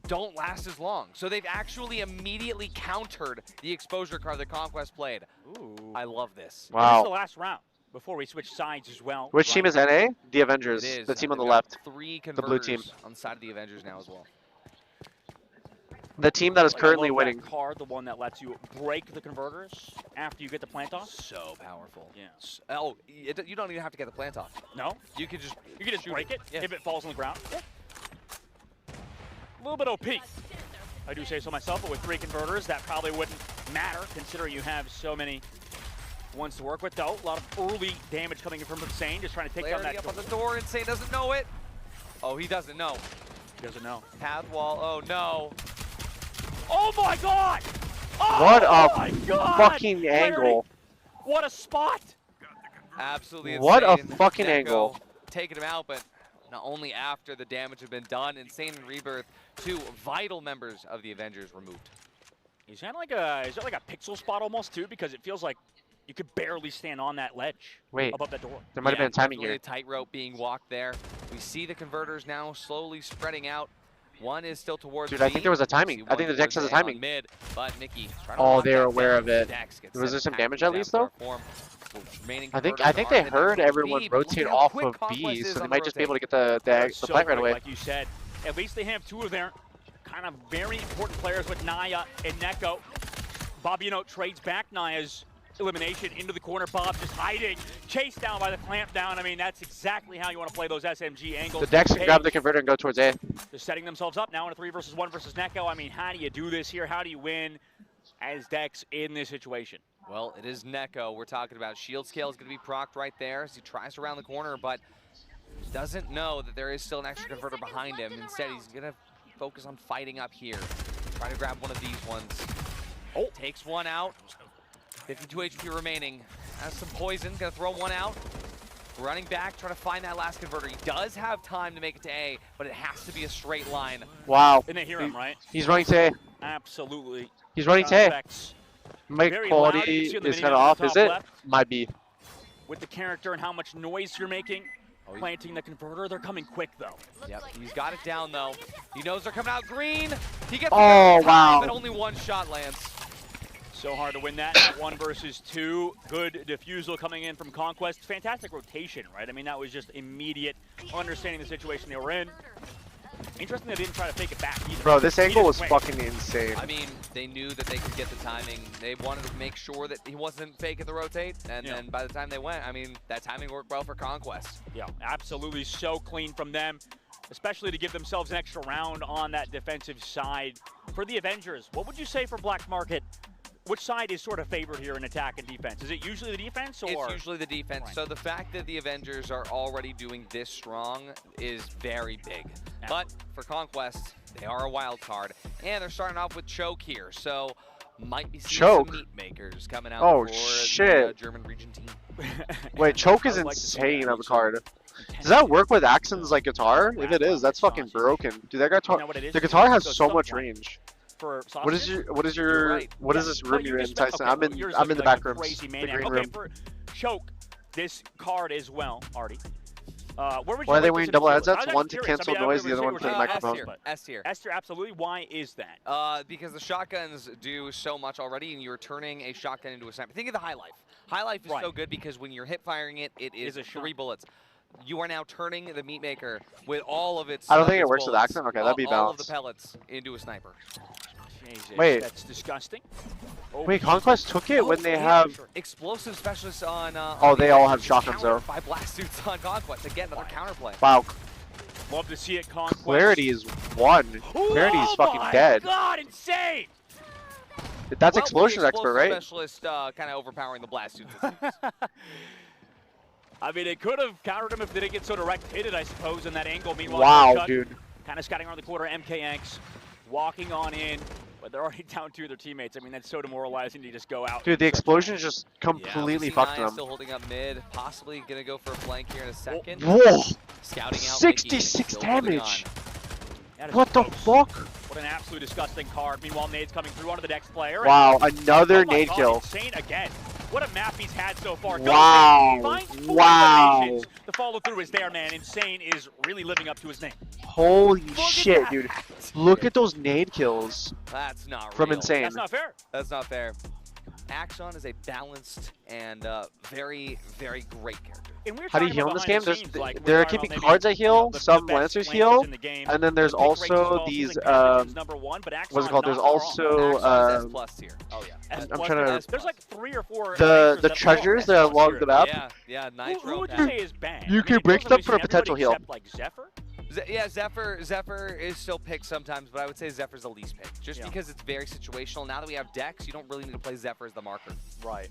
don't last as long. So they've actually immediately countered the exposure card that Conquest played. Ooh. I love this. This is the Wow. last round before we switch sides as well. Which team is NA? The Avengers. It is. The team on the They've got left. 3 The blue team. converters on the side of the Avengers now as well. The team that is Like, I currently love that winning. card, the one that lets you break the converters after you get the plant off. So powerful. Yeah. Oh, you don't even have to get the plant off. No? You can just You can just break it Yeah. if it falls on the ground. Yeah. A little bit OP. I do say so myself, but with 3 converters, that probably wouldn't matter considering you have so many ones to work with, though. A lot of early damage coming in from Insane, just trying to take down Clarity that up on the door. Insane doesn't know it. Oh, he doesn't know. He doesn't know. Path wall. Oh no. Oh my god! Oh What a my god! fucking Clarity. angle. What a spot! Absolutely insane. What a fucking Neko angle. Taking him out, but not only after the damage had been done. Insane and Rebirth, 2 vital members of the Avengers removed. Is that like a pixel spot almost too? Because it feels like you could barely stand on that ledge Wait, above that door. there might have been a timing definitely here. a tightrope being walked there. We see the converters now slowly spreading out. One is still towards Dude, I think there was a timing. See I think one the Dex has a towards A on timing. Mid, but Mickey trying to Oh, lock they were that aware down. of it. Dex gets Was sent there some packing damage at down least, for though? our form. Remaining I think converters they are heard heading everyone towards B, but look rotate at how off quick of Conquest B, is so they on might just be able to rotate. get the So plant right quick, away. Like you said, at least they have 2 of their kind of very important players with Naya and Neko. Bobino trades back Naya's elimination into the corner. Bob just hiding, chased down by the clamp down. I mean, that's exactly how you want to play those SMG angles. The Dex can grab the converter and go towards A. They're setting themselves up now in a 3 versus 1 versus Neko. I mean, how do you do this here? How do you win as Dex in this situation? Well, it is Neko we're talking about. Shield scale is going to be procced right there as he tries to round the corner, but doesn't know that there is still an extra converter behind him. Instead, he's going to focus on fighting up here. Try to grab one of these ones. Oh, takes one out. 52 HP remaining. Has some poison, going to throw one out. Running back, trying to find that last converter. He does have time to make it to A, but it has to be a straight line. Wow. And they hear him, right? He's running to A. Absolutely. He's running to A. Effects Mic very loud. You quality can see on the is mini kind of map off, on the is top it? left. Might be. With the character and how much noise you're making. Oh, Planting the converter. They're coming quick, though. Yep, he's got it down, though. He knows they're coming out green. He gets Oh, time, wow. but only one shot lands. So hard to win that. 1 versus 2. Good defusal coming in from Conquest. Fantastic rotation, right? I mean, that was just immediate understanding the situation they were in. Interesting they didn't try to fake it back either. Bro, this angle was Wait. fucking insane. I mean, they knew that they could get the timing. They wanted to make sure that he wasn't faking the rotate, and then by the time they went, I mean, that timing worked well for Conquest. Yeah, absolutely so clean from them, especially to give themselves an extra round on that defensive side. For the Avengers, what would you say for Black Market? Which side is sort of favored here in attack and defense? Is it usually the defense, or? It's usually the defense. Right. So the fact that the Avengers are already doing this strong is very big. But for Conquest, they are a wild card, and they're starting off with Choke here. So might be seeing Choke? some meat makers coming out Oh, for shit. the German region team. Wait, Choke is I would like to see insane that. of a card. Does that work with Axon's like guitar? If it is, that's fucking broken. Dude, that guitar, what it is? the guitar has So so much something range. For What is your right. what is this room you're in, Tyson? I'm in the back rooms, the green okay, room. for Choke, this card as well, Artie. Where would you Why are they like wearing this double in headsets? I'm One to curious. cancel I mean, noise, the other one we're for the saying microphone. S tier. S tier. Esther, absolutely. Why is that? Because the shotguns do so much already, and you're turning a shotgun into a sniper. Think of the High Life. High Life is so good because when you're hip firing it, it is a 3 bullets. You are now turning the meat maker with all of its. I don't think it its works with bullets, Accent. Okay, that'd be all of the balanced. pellets into a sniper. Jesus, Wait. that's disgusting. Wait, Conquest took it when they have. Explosive specialists on. Oh, they all have shotguns though. By blast suits on Conquest. Again, another counterplay. Wow, Love to see it. Conquest. Clarity is one. Clarity is fucking dead. God, insane! That's Well, explosion the expert, explosive right? Specialist kind of overpowering the blast suits. I mean, it could have countered him if they didn't get so direct hit it, I suppose, in that angle. Meanwhile, Wow, dude. kind of scouting around the corner. MKX walking on in, but they're already down 2 of their teammates. I mean, that's so demoralizing to just go out. Dude, the explosion just completely fucked Naya them. still holding up mid, possibly gonna go for a flank here in a second. Whoa! Scouting out 66 Mickey, still holding damage. That is What the gross. fuck? What an absolute disgusting card. Meanwhile, nades coming through onto the next player. Wow, another Oh my nade God, kill. Insane again. What a map he's had so far. Wow. Finds 4 Wow. eliminations. The follow through is there, man. Insane is really living up to his name. Holy at shit, that. dude. Look at those nade kills That's not from real. Insane. That's not fair. That's not fair. Axon is a balanced and very, very great character. And we're How do you talking heal about in this behind game? the There's, scenes, like, we're there are talking keeping about cards maybe, I heal, the some best Lancers Lancers heal, in the game. and then there's The pick rates as also well. these, Seems like Cassidy's number 1, but what's it Axon's called? There's not far off. also, Axon's S plus tier. Oh yeah. S I'm plus, trying to- S. There's like 3 or 4 the Lancers that treasures fall that S plus log tier. the map. Yeah, Who Nitro. would you say is banned? You I can mean, it break feels them like for a we've seen potential everybody heal. except, like Zephyr. Yeah, Zephyr is still picked sometimes, but I would say Zephyr's the least picked. Just because it's very situational. Now that we have Dex, you don't really need to play Zephyr as the marker. Right.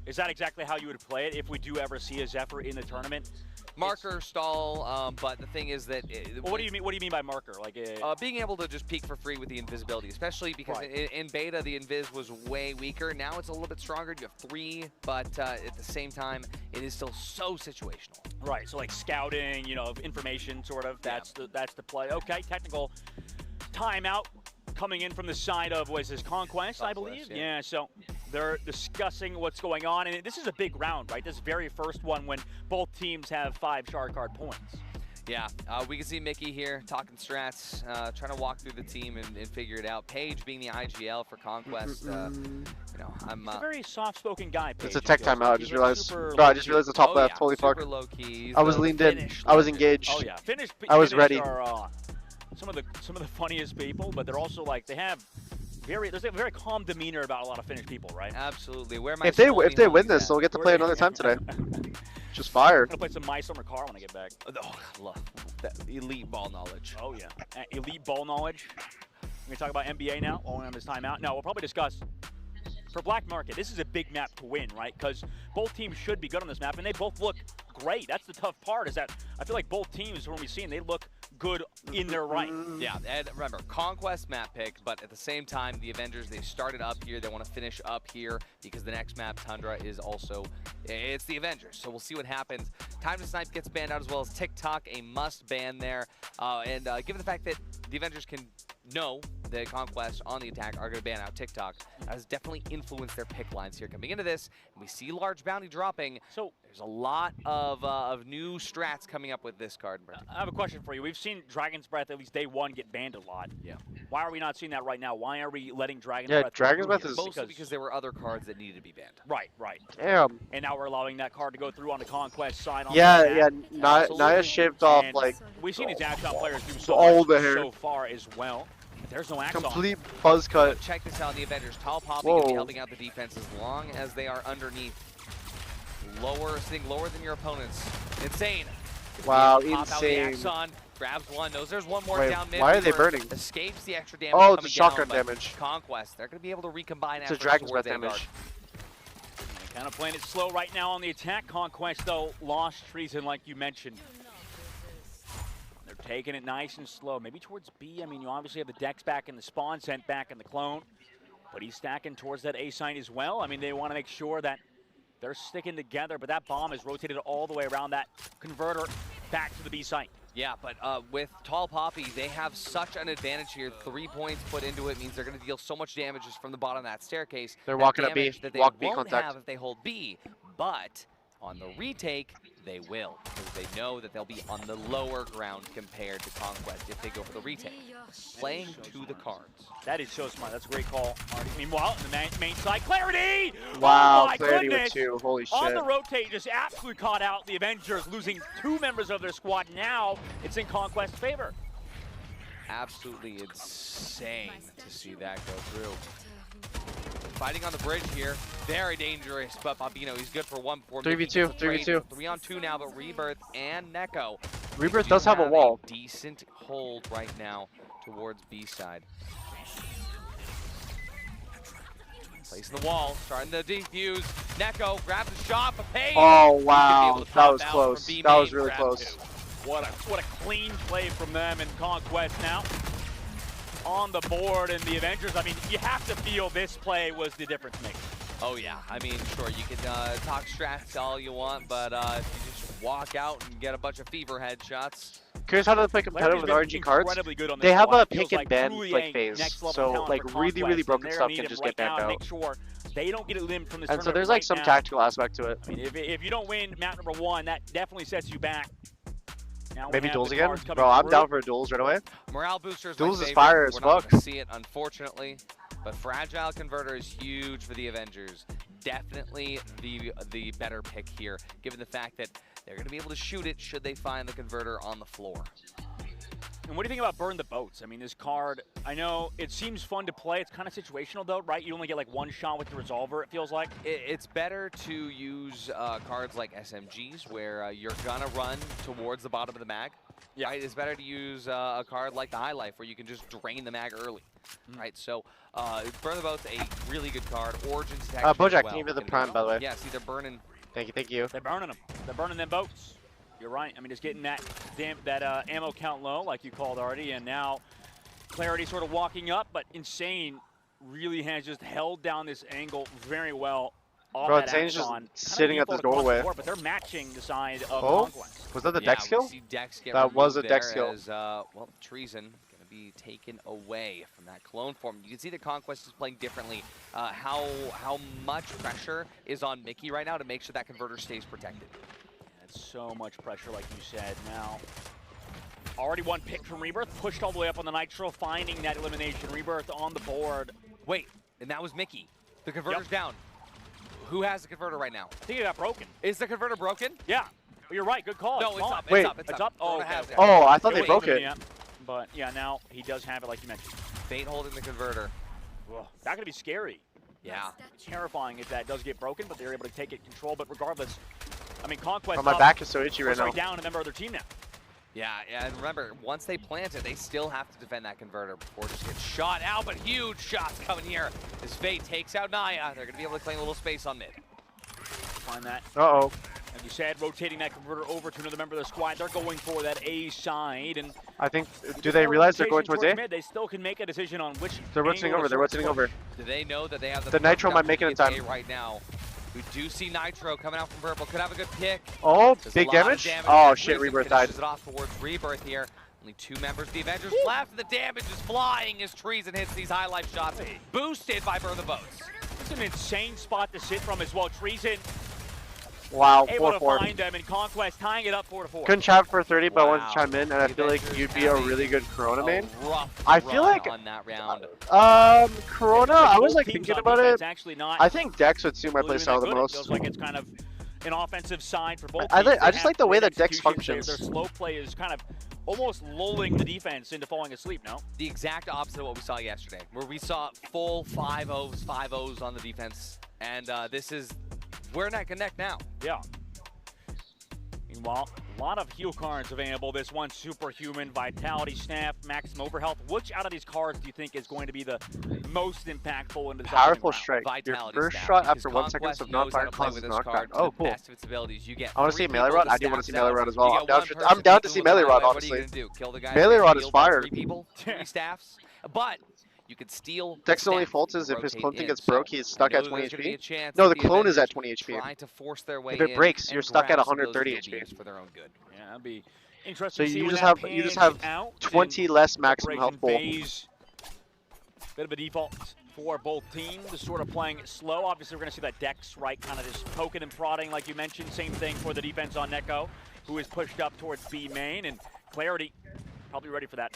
Is that exactly how you would play it if we do ever see a Zephyr in the tournament? Marker, stall, but the thing is that... Well, what do you mean? What do you mean by marker? Like being able to just peek for free with the invisibility, especially because in beta the invis was way weaker. Now it's a little bit stronger. You have 3, but at the same time, it is still so situational. Right. So like scouting, you know, information sort of. That's the play. Okay. Technical timeout coming in from the side of Conquest, I believe. Yeah. So they're discussing what's going on, and this is a big round, right? This very first one when both teams have 5 shard card points. Yeah, we can see Mickey here talking strats, trying to walk through the team and figure it out. Paige being the IGL for Conquest, you know, I'm a very soft-spoken guy. Paige, It's a tech timeout. I just realized. super Bro, I just realized the top left. Holy fuck. super low key. I was leaned in. I was engaged. Oh yeah, I was Finnish ready. Are, some of the funniest people, but they're also like there's a very calm demeanor about a lot of Finnish people, right? Absolutely. Where my If they win this, they'll get to play another time today. Just fire. I'm gonna play some My Summer Car when I get back. Oh, love that elite ball knowledge. Oh yeah, elite ball knowledge. We're gonna talk about NBA now. Only on this timeout. No, we'll probably discuss. For Black Market, this is a big map to win, right? Because both teams should be good on this map, and they both look great. That's the tough part, is that I feel like both teams, when we've seen, they look good in their right. Yeah, and remember, Conquest map pick, but at the same time, the Avengers, they started up here. They want to finish up here because the next map, Tundra, is also, it's the Avengers. So we'll see what happens. Time to Snipe gets banned out as well as TikTok, a must ban there. And given the fact that the Avengers can know that Conquest on the attack are going to ban out TikTok, that has definitely influenced their pick lines here coming into this. And we see large bounty dropping. So there's a lot of new strats coming up with this card. I have a question for you. We've seen Dragon's Breath, at least day 1, get banned a lot. Yeah. Why are we not seeing that right now? Why are we letting Dragon's Yeah, Breath Dragon's go through Breath here? is- Mostly because there were other cards that needed to be banned. Right, right. Damn. And now we're allowing that card to go through on the Conquest side. On Yeah, the yeah. map. Naya shaved off And like we've seen these Axon players do so all much the hair. so far as well. But there's no Axon. complete buzz cut. Check this out, the Avengers. Tall Poppy can be Whoa. helping out the defense as long as they are underneath. Sitting lower than your opponents. Insane. Wow, Pop out the insane. Axon, grabs one, knows there's one more Wait, down mid. why are they Reaper burning? Escapes the extra damage Oh, it's coming a shotgun down, but damage. Conquest, they're going to be able to recombine It's a efforts Dragon's towards Breath Vanguard. damage. Kind of playing it slow right now on the attack. Conquest, though, lost Treason, like you mentioned. They're taking it nice and slow. Maybe towards B. I mean, you obviously have the Dex back in the spawn, sent back in the clone. But he's stacking towards that A site as well. I mean, they want to make sure that they're sticking together, but that bomb is rotated all the way around that converter back to the B site. Yeah, but with Tall Poppy, they have such an advantage here. 3 points put into it means they're going to deal so much damage just from the bottom of that staircase. They're That walking up B. damage that they Walk B won't contact. have if they hold B, but on the retake, they will, because they know that they'll be on the lower ground compared to Conquest if they go for the retake. Playing to the cards. That is so smart. That's a great call, Marty. Meanwhile, in the main side, Clarity! Wow, Oh my Clarity goodness! with 2. Holy On shit. the rotate, just absolutely caught out the Avengers, losing 2 members of their squad. Now it's in Conquest's favor. Absolutely insane to see that go through. Fighting on the bridge here, very dangerous, but Bambino, he's good for 1 before 3v2, 3v2. 3 on 2 now, but Rebirth and Neko Rebirth do does have a wall. Decent hold right now towards B side. Placing the wall, starting to defuse. Neko grabs a shot, but Payne. Oh, He's gonna be wow. able to That pop was out close. from B That was main, really grab close. 2. What a clean play from them in Conquest now. On the board, and the Avengers, I mean, you have to feel this play was the difference maker. Oh yeah, I mean, sure, you can talk strats all you want, but if you just walk out and get a bunch of fever headshots. Curious how do they play competitive with Clarity's RNG been cards? incredibly good on this They have squad. a It feels pick and like ban truly like a phase, next-level so talent like for really Conquest, broken and stuff they're can needed just right get now banned to out. Make sure they don't get eliminated from this And so tournament there's like right some now. tactical aspect to it. I mean, if you don't win map number 1, that definitely sets you back. Now we Maybe have duels the again? cards coming Bro, I'm through. down for a duels right away. Morale boosters. Duels my is favorite. fire as We're not fuck. gonna see it, unfortunately. But Fragile Converter is huge for the Avengers. Definitely the better pick here, given the fact that they're going to be able to shoot it should they find the Converter on the floor. And what do you think about Burn the Boats? I mean, this card, I know it seems fun to play. It's kind of situational, though, right? You only get like 1 shot with the Resolver, it feels like. It's better to use cards like SMGs, where you're going to run towards the bottom of the mag. Yeah. Right? It's better to use a card like the High Life, where you can just drain the mag early. Right? So, Burn the Boat's a really good card. Origins detection as Bojack, well. thank you for the prime, by the way. Yeah, see, they're burning. Thank you, thank you. They're burning them. They're burning them boats. You're right. I mean, just getting that ammo count low, like you called already, and now Clarity sort of walking up, but Insane really has just held down this angle very well. Bro, Insane's just sitting at the doorway. But they're matching the side of Oh, Conquest. was that the Yeah, deck skill? we see Dex get That was removed a deck there skill. As, well, Treason gonna be taken away from that clone form. You can see that Conquest is playing differently. How much pressure is on Mickey right now to make sure that Converter stays protected. That's so much pressure, like you said. Now, already 1 pick from Rebirth, pushed all the way up on the Nitro, finding that elimination. Rebirth on the board. Wait, and that was Mickey. The Converter's down. Who has the Converter right now? I think it got broken. Is the Converter broken? Yeah, well, you're right. Good call. No, it's on. up. Wait. It's up. Oh, Don't okay. have that. Oh, I thought they was broke open, it. yeah. But yeah, now he does have it, like you mentioned. Fate holding the Converter. Ugh, that could be scary. Yeah. Terrifying if that does get broken, but they're able to take it control. But regardless, I mean, Conquest. Oh, my up, back is so itchy right now. down a member of their team now. Yeah, and remember, once they plant it, they still have to defend that Converter before it just gets shot out, but huge shots coming here as Fate takes out Naya. They're going to be able to claim a little space on mid. Find that. Uh-oh. Like you said, rotating that Converter over to another member of the squad. They're going for that A side. And I think, do they realize they're going towards A? mid, they still can make a decision on which They're rotating over, they're rotating over. Do they know that they have The Nitro might make it in time. right now? We do see Nitro coming out from Purple. Could have a good pick. Oh, There's big a lot of damage? damage. Oh shit, Treason Rebirth died. finishes it off towards Rebirth here. Only 2 members of the Avengers left. The damage is flying as Treason hits these high life shots. Boosted by Burn the Boats. It's an insane spot to sit from as well. Treason Wow, able to 4-4. find them, and Conquest tying it up 4-4. Couldn't chat for 30, but I wanted to Wow. chime in, and I The feel like Avengers you'd be a having really good Corona main. Rough I feel run like on that round. Corona, I was Both like teams thinking on about defense it. actually not I think Dex would suit my really playstyle that the good. It feels most. like it's kind of an offensive side for both I teams. They just have like the way great that Dex execution. functions. Their slow play is kind of almost lulling the defense into falling asleep, no? The exact opposite of what we saw yesterday, where we saw full 5-0s on the defense, and this is, we're neck and neck now. Yeah. Meanwhile, a lot of heal cards available. This one, Superhuman, Vitality Snap, Maximum Overhealth. Which out of these cards do you think is going to be the most impactful in the Powerful round? strike. Your Vitality first Snap, shot because after 1 second Conquest of knows non-fire how to play causes with this knockdown. card to Oh, the cool. best of its abilities. You get I want to see three Melee people Rod. to I do want to staff see Melee down. Rod as well. You I'm get down, one for, person I'm down to keeping see with the Melee Rod, What are you honestly. gonna do? Kill the guy Melee who Rod healed is by fire. 3 people, 3 staffs, but you could steal. Dex only staff fault is if his rotate clone thing in. gets So broke, he's stuck I at know 20 there's gonna be a HP. chance No, that the clone is at Avengers 20 HP. try to force their way If it in breaks, and you're stuck at grab some of those 130 heal HP. beams for their own good. Yeah, that'd be So interesting to see you where just that have pans out. 20 And less maximum health Operation pool. Phase, bit of a default for both teams, sort of playing it slow. Obviously, we're going to see that Dex, right, kind of just poking and prodding, like you mentioned. Same thing for the defense on Neko, who is pushed up towards B main, and Clarity probably ready for that.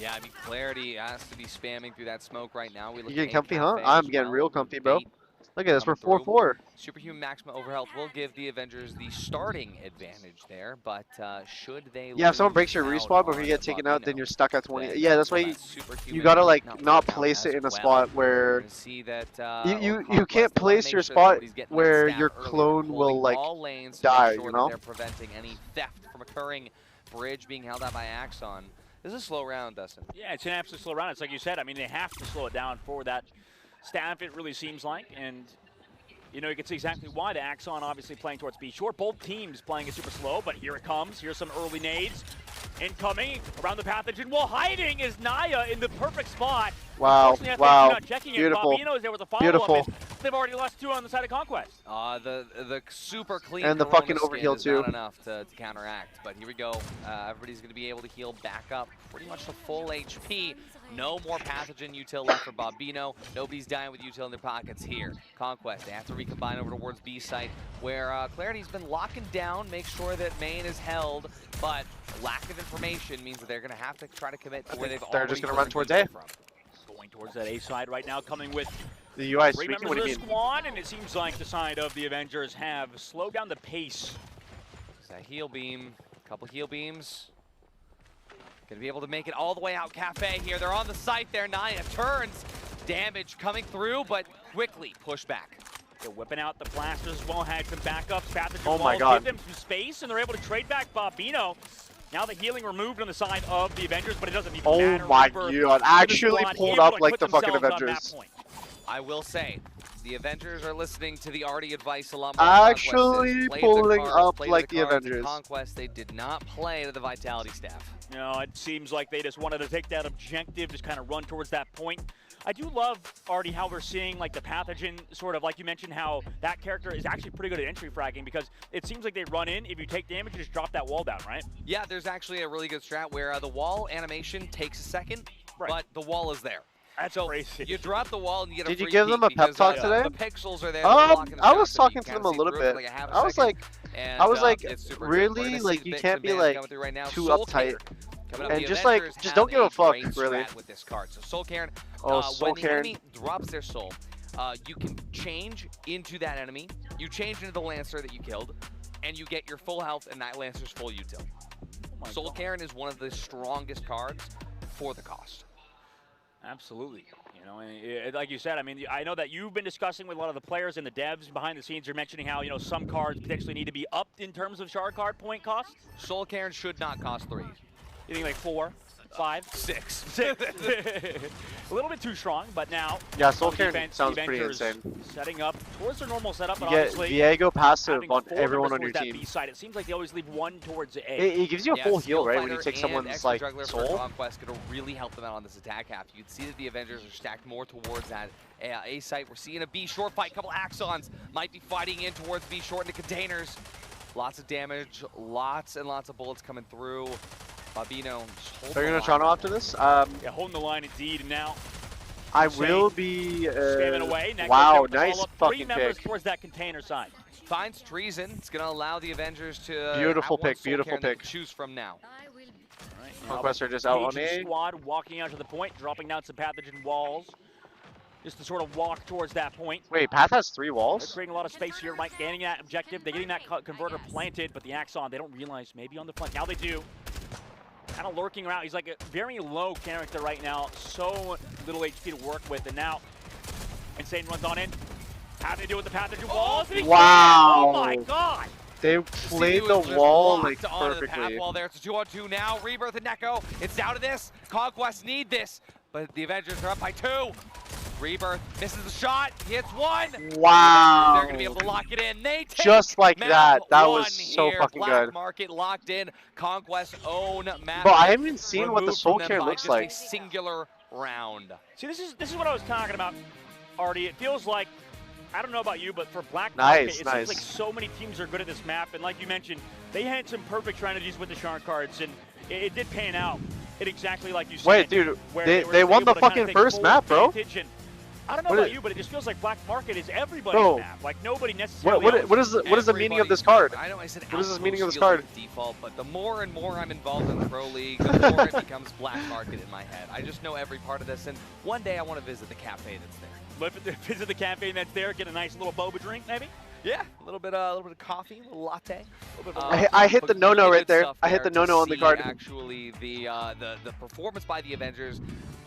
Yeah, I mean, Clarity has to be spamming through that smoke right now. We look You getting at comfy, huh? Cafe I'm as getting well. real comfy, bro. Bait Look at this, we're coming through. 4-4. Superhuman maximum overhealth will give the Avengers the starting advantage there, but should they Yeah, if someone lose breaks your out respawn before on you get taken out, then Bobino, you're stuck at 20. then Yeah, that's why will you that Superhuman you gotta like not not work out place it as in a well? spot We're where gonna see that you Conquest can't will wanna place make your sure spot nobody's getting that where staff your early. They're clone will holding like all lanes to die, make sure you that know? they're preventing any theft from occurring. Bridge being held out by Axon. This is a slow round, Dustin. Yeah, it's an absolute slow round. It's like you said. I mean, they have to slow it down for that staff, it really seems like. And, you know, you can see exactly why. The Axon obviously playing towards B short. Both teams playing it super slow, but here it comes. Here's some early nades. Incoming around the pathogen. While hiding is Naya in the perfect spot. Wow, Unfortunately, wow, not checking it. beautiful, Bobino is there with a follow-up. beautiful. They've already lost 2 on the side of Conquest. The super clean And the Corona fucking skin overheal is too. not enough to counteract. But here we go. Everybody's going to be able to heal back up pretty much to full HP. No more pathogen util left for Bobino. Nobody's dying with util in their pockets here. Conquest, they have to recombine over towards B site, where Clarity's been locking down, make sure that main is held, but lack of information means that they're going to have to try to commit to where they've They're already just gonna run taken towards util A. from. Going towards that A side right now, coming with the UI is great speaking. members What of do the you mean? squad, and it seems like the side of the Avengers have slowed down the pace. It's that heal beam, a couple heal beams. Gonna be able to make it all the way out Cafe here. They're on the site there. Naya turns. Damage coming through, but quickly push back. They're whipping out the blasters as well, had some backups. Pathogen Oh my walls God. give them some space, and they're able to trade back Bobino. Now the healing removed on the side of the Avengers, but it doesn't even matter. Oh my Reaper god, to the actually squad, pulled able up to like put the fucking themselves on map Avengers. point. I will say, the Avengers are listening to the Artie advice a lot more. than Conquest Actually is. Play to pulling cards, up play to like the cards. In Avengers. Conquest, they did not play to the Vitality staff. You know, it seems like they just wanted to take that objective, just kind of run towards that point. I do love, Artie, how we're seeing like the pathogen, sort of like you mentioned, how that character is actually pretty good at entry fragging, because it seems like they run in, if you take damage, you just drop that wall down, right? Yeah, there's actually a really good strat where the wall animation takes a second, Right. but the wall is there. That's So crazy. you drop the wall and you get a Did you free give them peek a pep because, talk today? The pixels are there. blocking the I was shot, so you talking to kinda them a see little through it for bit. like a half a I was second, like, and, I was like, it's super good. really? We're gonna see Like, the you bits can't and be bans like coming through right now. too Soul uptight. Cairn coming up. And The just, like, Avengers just don't have give a fuck, great really. strat with this card. So Soul Cairn, Oh, Soul when the Cairn. enemy drops their soul, you can change into that enemy. You change into the Lancer that you killed, and you get your full health and that Lancer's full util. my Soul God. Cairn is one of the strongest cards for the cost. Absolutely. You know, and like you said, I mean, I know that you've been discussing with a lot of the players and the devs behind the scenes. You're mentioning how, you know, some cards potentially need to be upped in terms of shard card point cost. Soul Cairn should not cost 3. You think like 4, 5, 6. 6? A little bit too strong, but now. Yeah, Soul on Cairn defense, sounds the pretty Avengers insane. Setting up towards their normal setup, You but get obviously Viego passive having on 4 everyone members on your towards that team. B side. It seems like they always leave one towards the A. It gives you a Yeah, full Steel heal, right? When you Fighter take and someone's Extra like Juggler for soul. Conquest gonna really help them out on this attack half. You can see that the Avengers are stacked more towards that A site. We're seeing a B short fight. Couple Axons might be fighting in towards B short into containers. Lots of damage, lots and lots of bullets coming through. Bobino just holding They're the gonna line. Toronto after this. Yeah, holding the line indeed, and now I will be. Spamming away. Next Wow, goes there with the nice follow-up. fucking 3 members pick. towards that container side. Finds Treason. It's going to allow the Avengers to Beautiful have one pick, soul beautiful Karen they pick. can choose from now. All right, Conquest are just out on Cajun A. squad walking out to the point, dropping down some pathogen walls. Just to sort of walk towards that point. Wait, Path has 3 They're walls? creating a lot of space here, Mike, gaining that objective. They're getting that converter planted, but the Axon, they don't realize maybe on the flank. Now they do. Kind of lurking around. He's like a very low character right now. So little HP to work with, and now Insane runs on in. How do they do with the pathogen walls? Wow. Oh my god! They played the wall like onto the path perfectly. wall there. It's a 2-on-2 now. Rebirth and Neko. It's down to this. Conquest need this, but the Avengers are up by 2. Rebirth misses the shot. He hits 1. Wow. They're gonna be able to lock it in. They take Just like map that. That 1 was so here. fucking Black good. Market locked in. Conquest own map. Bro, I haven't even seen what the removed soul from them care by looks just like. A singular round. See, this is what I was talking about, Artie. It feels like, I don't know about you, but for Black Nice, Market, it nice. seems like so many teams are good at this map. And like you mentioned, they had some perfect strategies with the Shark cards, and it did pan out. It exactly like you said. Wait, dude, where they were won able the to kinda fucking take first full map, bro. advantage. And I don't know What about is- you, but it just feels like Black Market is everybody's Bro. map. Like nobody necessarily. What is the meaning of this card? I know I said What is this meaning of this Outpost card? feels like default, but the more and more I'm involved in the pro league, the more it becomes Black Market in my head. I just know every part of this, and one day I want to visit the cafe that's there. Visit the cafe that's there, get a nice little boba drink, maybe. Yeah, a little bit of coffee, a little latte. A little bit of I hit But the no-no really right good there. stuff I hit the there to no-no on the see card. Actually, the performance by the Avengers,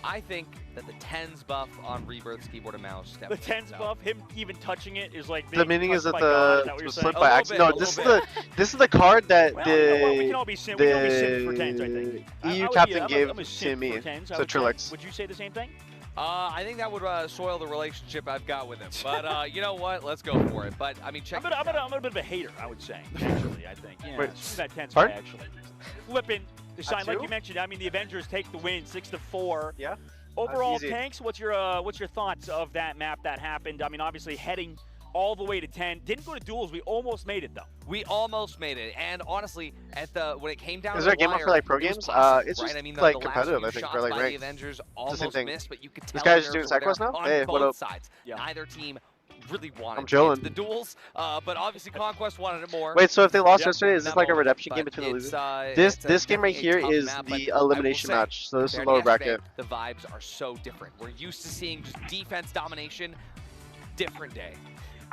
I think that the TenZ buff on Rebirth's keyboard and mouse. The TenZ buff, him even touching it is like. The being meaning is touched that by God. Is the that what you're was saying? slipped A by little accident. bit, No, a this is the card that Well, you know what? We can all be we can all be simps for TenZ, I the think. EU would- captain I'm gave a to simp me. for TenZ, I So would say. Trilix. Would you say the same thing? I think that would soil the relationship I've got with him. But you know what? Let's go for it. But I mean, check. I'm a bit of a hater, I would say. Actually, I think. Yeah, Wait, it's that TenZ pardon? guy, actually. Flipping the sign, like two? you mentioned. I mean, the Avengers take the win, 6-4. Yeah. Overall, easy. Tanks, what's your thoughts of that map that happened? I mean, obviously heading all the way to 10. Didn't go to duels. We almost made it though. We almost made it, and honestly, when it came down Is to there a the game wire, for like pro it was games? possible, It's right? just I mean, like the last competitive, few I think, shots for like by the ranked. Avengers same almost thing. missed, but you could tell This guy's the doing nerves side were quests there now? on Hey, what both up? sides. Yeah. Neither team really wanted I'm chilling. the duels, but obviously Conquest wanted it more. Wait, so if they lost Yep. yesterday, is this like a redemption game But between the it's, losers? it's This game right definitely a here tough is map, but the I will elimination say, match, so this is compared lower to yesterday, bracket. The vibes are so different. We're used to seeing just defense domination. Different day.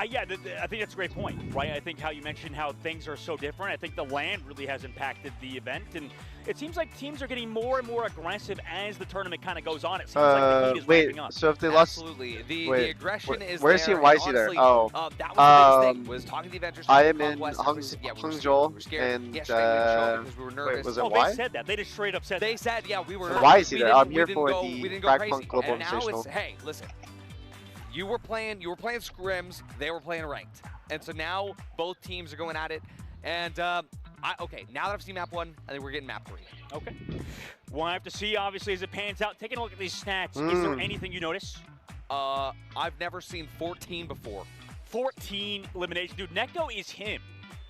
Yeah, I think that's a great point, right? I think how you mentioned how things are so different. I think the land really has impacted the event, and it seems like teams are getting more and more aggressive as the tournament kind of goes on. It seems like the heat is Wait, ramping up. so if they lost, Absolutely. The wait, aggression is where's he there. and why and is he there? honestly, Oh. that was the biggest thing, was talking to the Avengers. I am in Conquest, Hung- we said, yeah, we Hung were Joel scared. We were scared. and, Yesterday we didn't show up because we were nervous. was it Oh, why? they said that. They just straight up said They that. said, yeah, we were So nervous. why is he We there? didn't- I'm here we didn't for go- the we didn't go FragPunk crazy. Global And now Invitational. it's, hey, listen. You were playing scrims, they were playing ranked. And so now both teams are going at it. And okay, now that I've seen map 1, I think we're getting map 3. Okay. We'll have to see, obviously, as it pans out. Taking a look at these stats, is there anything you notice? I've never seen 14 before. 14 elimination. Dude, Neko is him.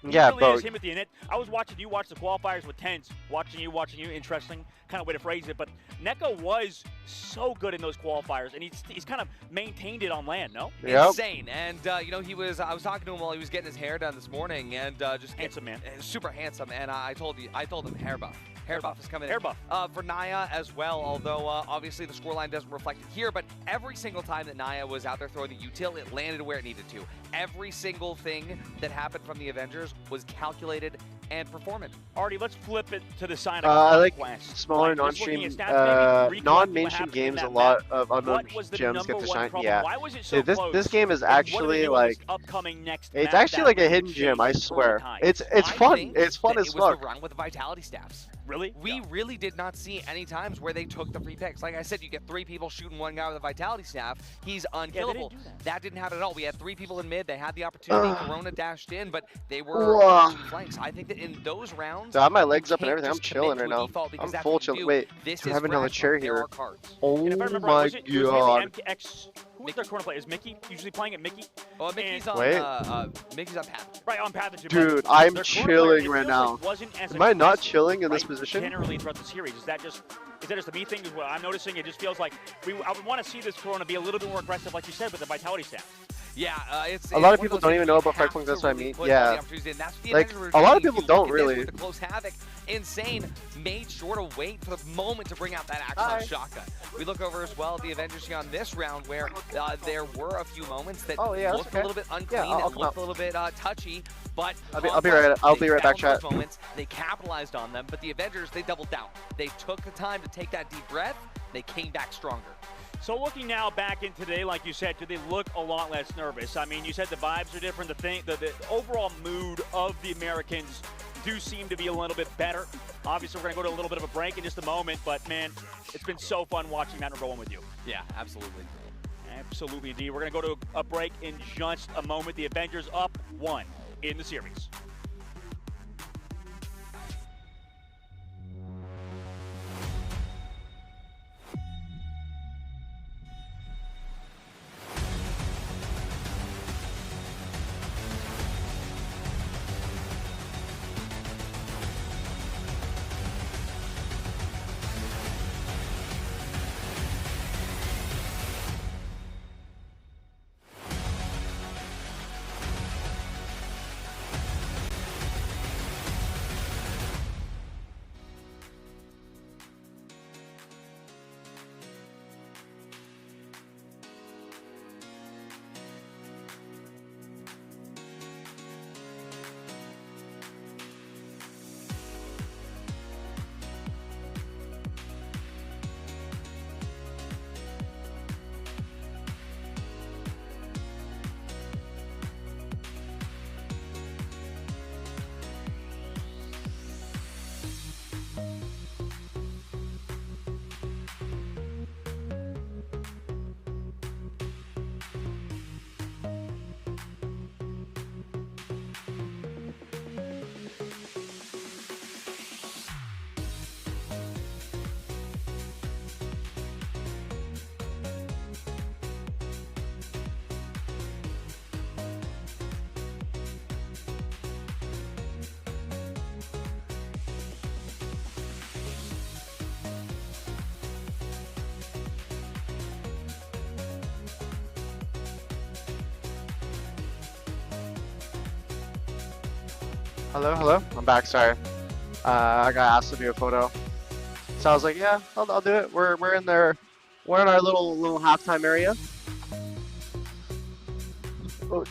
He Yeah, really bro. is him at the end. I was watching you watch the qualifiers with TenZ. Watching you. Interesting kind of way to phrase it. But Neko was so good in those qualifiers, and he's kind of maintained it on land, no? Yep. Insane. And, you know, I was talking to him while he was getting his hair done this morning, and just Handsome man. super handsome. And I told him hair buff. Hair buff is coming Hair in. buff. For Naya as well, although obviously the scoreline doesn't reflect it here, but every single time that Naya was out there throwing the util, it landed where it needed to. Every single thing that happened from the Avengers was calculated and performant. Artie, let's flip it to the side I of like Conquest. smaller Like, just looking non-stream, at stats, maybe recollecting what non-mainstream happened in games. A that lot map. of unknown What was the gems get number to one shine. problem? Yeah. Why was it so Dude, close? this game is And what are they actually doing like, this upcoming next it's map actually that like a really hidden gem. I changed swear. early times? It's I fun. think It's fun that as it was fuck. the round with the vitality staffs. Really? We really did not see any times where they took the free picks. Like I said, you get 3 people shooting 1 guy with a vitality staff. He's unkillable. do that. That didn't happen at all. We had 3 people in mid. They had the opportunity. Corona dashed in, but they were Whoa. pushing flanks. I think that in those rounds, So I have my you legs up and can't everything. I'm just chilling commit right to a now. default because I'm that's full what you chill. do. Wait, This I is have another FragPunk. chair There here. are cards. Oh And if I remember, my was it maybe god. MKX? Who was their corner player? Is Mickey usually playing at Mickey? Well, Mickey's And- on. Wait. Mickey's on Pathogen. Right, on Pathogen. Dude, but I'm their corner player, chilling it right feels now. like wasn't as Am I not aggressive, chilling in this right, position? Generally throughout the series, is Is that just the me thing? Is what I'm noticing? It just feels like I would want to see this Corona be a little bit more aggressive, like you said, with the vitality stat. Yeah, it's a lot of one people those don't things even know you about have FragPunk, to that's what I really mean. put all the Yeah. opportunities in. That's what the Like, Avengers were a lot of doing. people If you don't look at this really. with the close havoc, Insane made sure to wait for the moment to bring out that Axon shotgun. We look over as well at the Avengers here on this round where there were a few moments that looked a little bit unclean and looked a little bit touchy, but I'll be right back, chat. Moments, they capitalized on them, but the Avengers, they doubled down. They took the time to take that deep breath. They came back stronger. So looking now back in today, like you said, do they look a lot less nervous? I mean, you said the vibes are different. The overall mood of the Americans do seem to be a little bit better. Obviously, we're going to go to a little bit of a break in just a moment, but man, it's been so fun watching that number one with you. Yeah, absolutely. Absolutely, indeed. We're going to go to a break in just a moment. The Avengers up 1 in the series. Hello? I'm back, sorry. I got asked to do a photo. So I was like, yeah, I'll do it. We're in our little halftime area. Oh,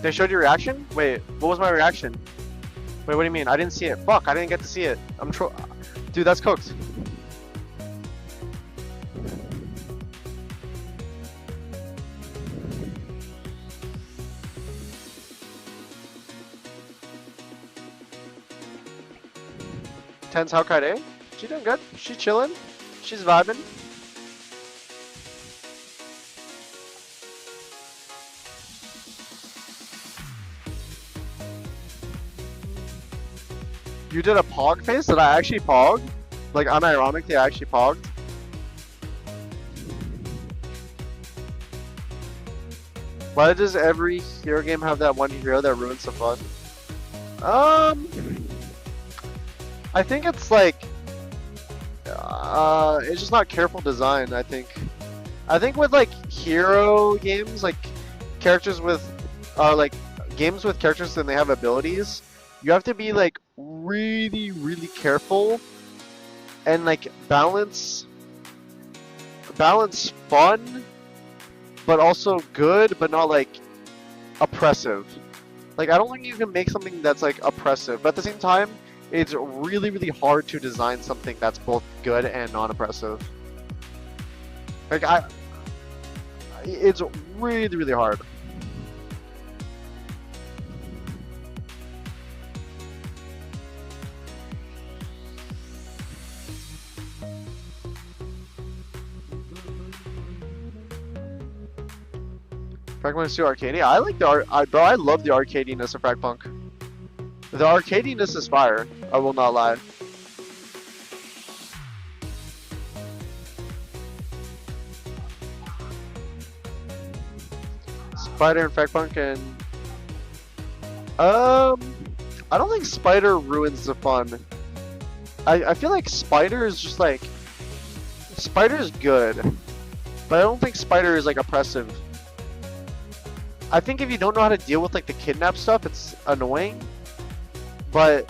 They showed your reaction? Wait, what was my reaction? Wait, what do you mean? I didn't see it. Fuck, I didn't get to see it. Dude, that's cooked. TenZ, how Kaide? She doing good. She chilling. She's vibing. You did a pog face? Did I actually pog? Like, unironically, I actually pogged? Why does every hero game have that one hero that ruins the fun? I think it's like, it's just not careful design, I think. I think with like hero games, like characters with, like games with characters and they have abilities, you have to be like really careful and like balance fun, but also good, but not like oppressive. Like, I don't think you can make something that's like oppressive, but at the same time, it's really hard to design something that's both good and non-oppressive. Like, it's really hard. FragPunk's too arcadey. I like the bro. I love the arcadiness of FragPunk. The arcadiness is fire. I will not lie. Spider and FragPunk and I don't think Spider ruins the fun. I feel like Spider is just like Spider is good, but I don't think Spider is like oppressive. I think if you don't know how to deal with like the kidnap stuff, it's annoying. But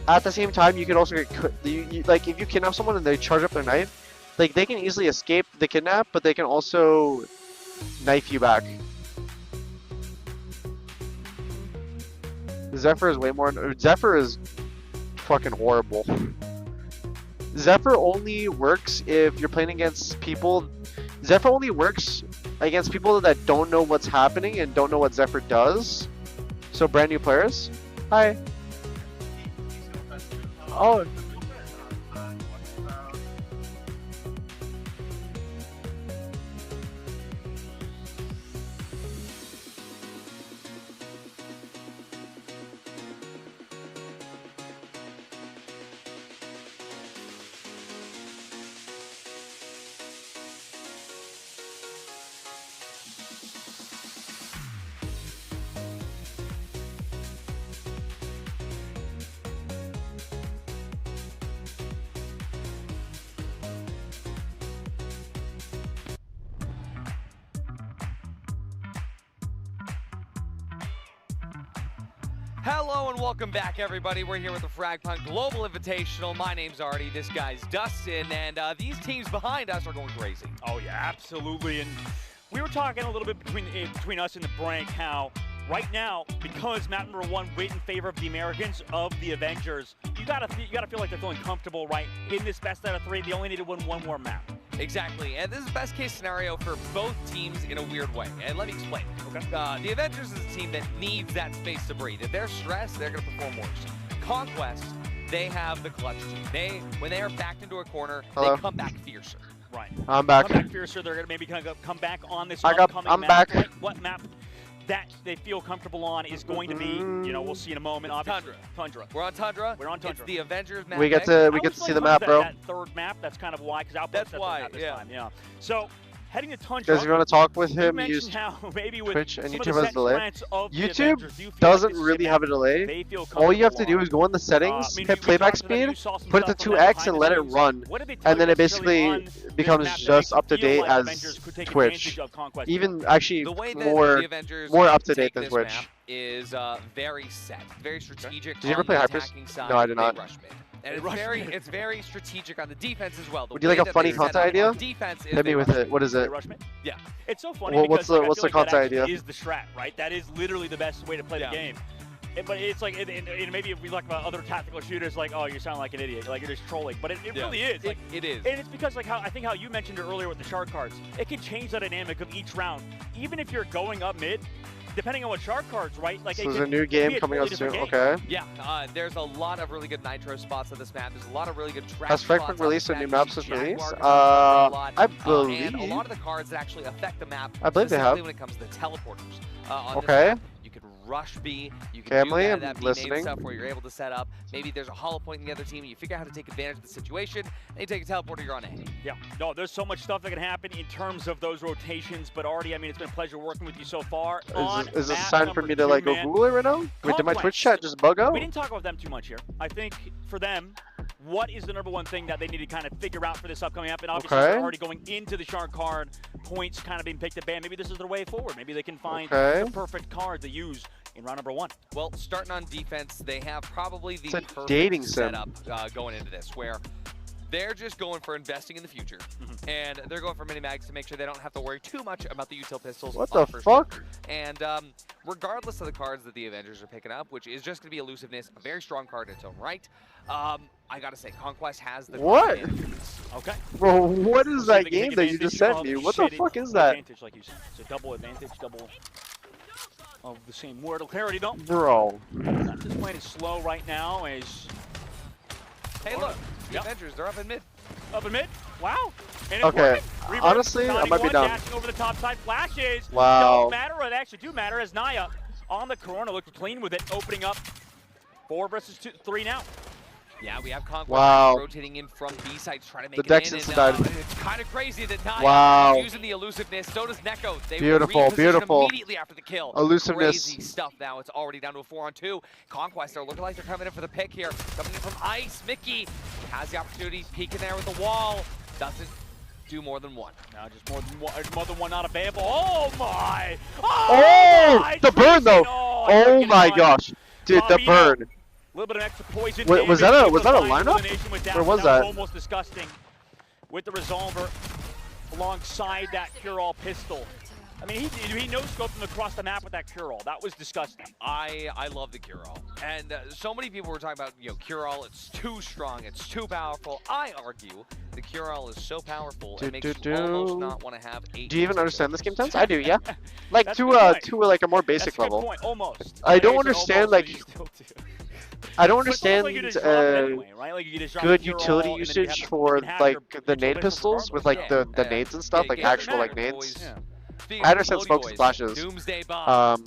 at the same time, you can also get like if you kidnap someone and they charge up their knife, like they can easily escape the kidnap, but they can also knife you back. Zephyr is way more. Zephyr is fucking horrible. Zephyr only works if you're playing against people. Zephyr only works against people that don't know what's happening and don't know what Zephyr does. So brand new players. Hi. Oh. Hello and welcome back, everybody. We're here with the FragPunk Global Invitational. My name's Artie. This guy's Dustin, and these teams behind us are going crazy. Oh yeah, absolutely. And we were talking a little bit between us and the break how right now, because map number 1 went in favor of the Americans of the Avengers, you gotta feel like they're feeling comfortable, right? In this best out of 3, they only need to win one more map. Exactly, and this is best case scenario for both teams in a weird way, and let me explain. Okay. The Avengers is a team that needs that space to breathe. If they're stressed, they're going to perform worse. Conquest, they have the clutch team. When they are backed into a corner, Hello. they come back fiercer. Right. I'm back. Come back fiercer. They're going to maybe kind of come back on this I'm upcoming map. back. What map that they feel comfortable on is going to be, we'll see in a moment. Obviously. Tundra. We're on Tundra. We're on Tundra. It's the Avengers map. We get to see the map, bro. That third map, that's kind of why, because That's why, this yeah. time. Yeah. So, heading to Tundra. Guys, if you want to talk with you him, mentioned use how maybe with Twitch and some of YouTube the has a delay. sets of the YouTube Avengers, do you feel doesn't like this really is have a delay. they feel All you have to comfortable do is go in the settings, I mean, hit we playback talked to them, speed, you saw some put it stuff to from them 2x behind and the let it scenes. run. What did they tell And then you it necessarily on basically this becomes map that just makes you up to feel date like as Avengers could take Twitch. advantage of Conquest? Even actually The way that more the Avengers up to date take than this Twitch. map is very set, very strategic. Did you ever on play the Hypers? attacking side, No, I did not. they rush mid. And They it's rush very, mid. it's very strategic on the defense as well. The Would you way like a that funny they set content up idea? on defense is Hit me they with rush it. What is They it? rush mid? Yeah. It's so funny Well, because what's the- like, I what's feel the like that content actually idea? is the strat, right? That is literally the best way to play Yeah. the game. But it's like, and maybe if we talk about other tactical shooters, like, oh, you sound like an idiot, like you're just trolling. But it really is. Like, it is. and it's because, like, I think how you mentioned it earlier with the shark cards, it can change the dynamic of each round. Even if you're going up mid, depending on what shark cards, right? Like, So it there's can a new be game a coming out totally soon. different game. Okay. Yeah, there's a lot of really good nitro spots on this map. There's a lot of really good trap Has spots FragPunk on released this a new map. map You see since Jaguar release? comes up a lot. I And a believe. lot of the cards that actually affect the map, I believe they specifically have. when it comes to the teleporters. On this Okay. map, you can rush B, you can Family, do I'm that B main listening. stuff where you're able to set up. Maybe there's a hollow point in the other team, and you figure out how to take advantage of the situation, and you take a teleporter, you're on A. Yeah, no, there's so much stuff that can happen in terms of those rotations. But Artie, I mean, it's been a pleasure working with you so far. Is this a sign for me to like go Google it right now? Wait, did my Twitch chat just bug out? We didn't talk about them too much here. I think for them, what is the #1 thing that they need to kind of figure out for this upcoming map? And obviously, Okay. they're already going into the shark card, points kind of being picked at band. Maybe this is their way forward. Maybe they can find Okay. the perfect card to use in round #1. Well, starting on defense, they have probably the It's a perfect dating sim. setup going into this, where they're just going for investing in the future, and they're going for mini-mags to make sure they don't have to worry too much about the util pistols. What on the first fuck? round. And regardless of the cards that the Avengers are picking up, which is just going to be elusiveness, a very strong card in its own right, I gotta say, Conquest has the What? Okay. Bro, what is So that they can game take that you just advantage sent me? of What the shaded fuck is that? Advantage, like you said. It's a double advantage, double of the same word. Clarity, though. Bro. Not just playing it slow right now as Hey, look, the Yep. Avengers, they're up in mid. up in mid. Wow. And it's Okay, working. Reverse, honestly, I finding might be one, down. dashing over the top side. Flashes Wow. don't matter, or they actually do matter as Naya on the Corona looked clean with it, opening up 4 versus 3 now. Yeah, we have Conquest Wow. rotating in from B side to try to make The it Dex in. instant And, died. it's kind of crazy that Naya Wow. is using the elusiveness. So does Neko. They Beautiful, reposition beautiful. immediately after the kill. Elusiveness. Crazy stuff now. It's already down to a 4-on-2. Conquest are looking like they're coming in for the pick here. Coming in from Ice. Mickey has the opportunity, peeking there with the wall. Doesn't do more than one. Now just more than one not available. Oh my! Oh, my! the burn though. Oh, Oh my gosh, dude, the burn. A little bit of extra poison. Was that a lineup? Or was that? Almost disgusting. With the resolver alongside that cure-all pistol. I mean, he no-scoped him across the map with that cure-all. That was disgusting. I love the cure-all. And so many people were talking about, cure-all, it's too strong, it's too powerful. I argue the cure-all is so powerful, it makes you almost not want to have 8. Do you even understand this game, TenZ? I do, yeah. Like That's to a good point. like a more basic That's a good level. point. Almost. I don't Players are understand, almost, like, but you still do. I don't But it's almost understand like you just drop it anyway, right? Like you just drop good the cure-all, utility and then you usage have- for you can have like your the nade pistols pistols with regardless. like the nades and stuff, like Yeah, actual like boys. nades. Yeah. Speaking I of understand floaty smokes and boys, splashes. Doomsday bomb.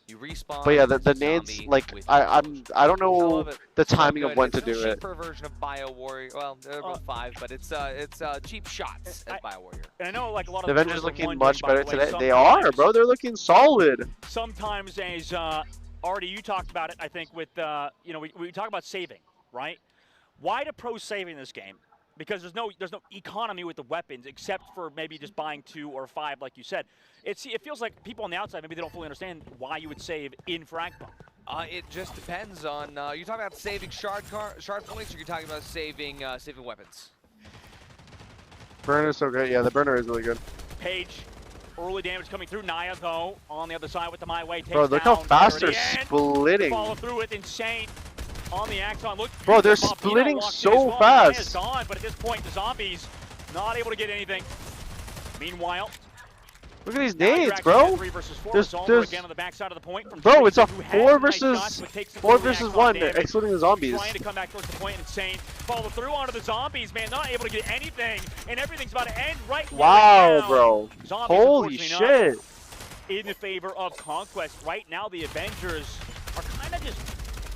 You respawn. But yeah, the versus nades, zombie like with I your don't I know love it. the So timing of good. when It's to do a it. cheaper version of Bio Warrior. Well, they're both 5, but it's cheap shots as Bio Warrior. And I know like a lot of The Avengers viewers are looking wondering, much by the better way, today. They are, sometimes- bro. They're looking solid. Sometimes, as already you talked about it, I think with we talk about saving, right? Why do pros saving this game? Because there's no economy with the weapons except for maybe just buying 2 or 5, like you said. It feels like people on the outside maybe they don't fully understand why you would save in FragPunk. It just depends on you're talking about saving shard points, or you're talking about saving weapons. Burner is so good. Yeah, the burner is really good. Page, early damage coming through. Naya though on the other side with the My Way takes Bro, look how down fast Dirty they're and splitting. Follow through with Insane on the Axon. Look, Bro, they're Bobino splitting walked in so as well. fast. Naya's gone, but at this point the zombies not able to get anything. Meanwhile, Look at these now you're nades, actually bro. at 3 versus 4. There's- Resolver again on the backside of the point from Bro, it's a Tristan, who has 4 some nice versus shots, but takes some 4 early versus Axon 1, damage. excluding the zombies. Trying to come back towards the point, Insane. Follow through onto the zombies, man. Not able to get anything, and everything's about to end right here Wow, now. bro. Zombies, Holy unfortunately, not shit. in favor of Conquest. Right now, the Avengers are kind of just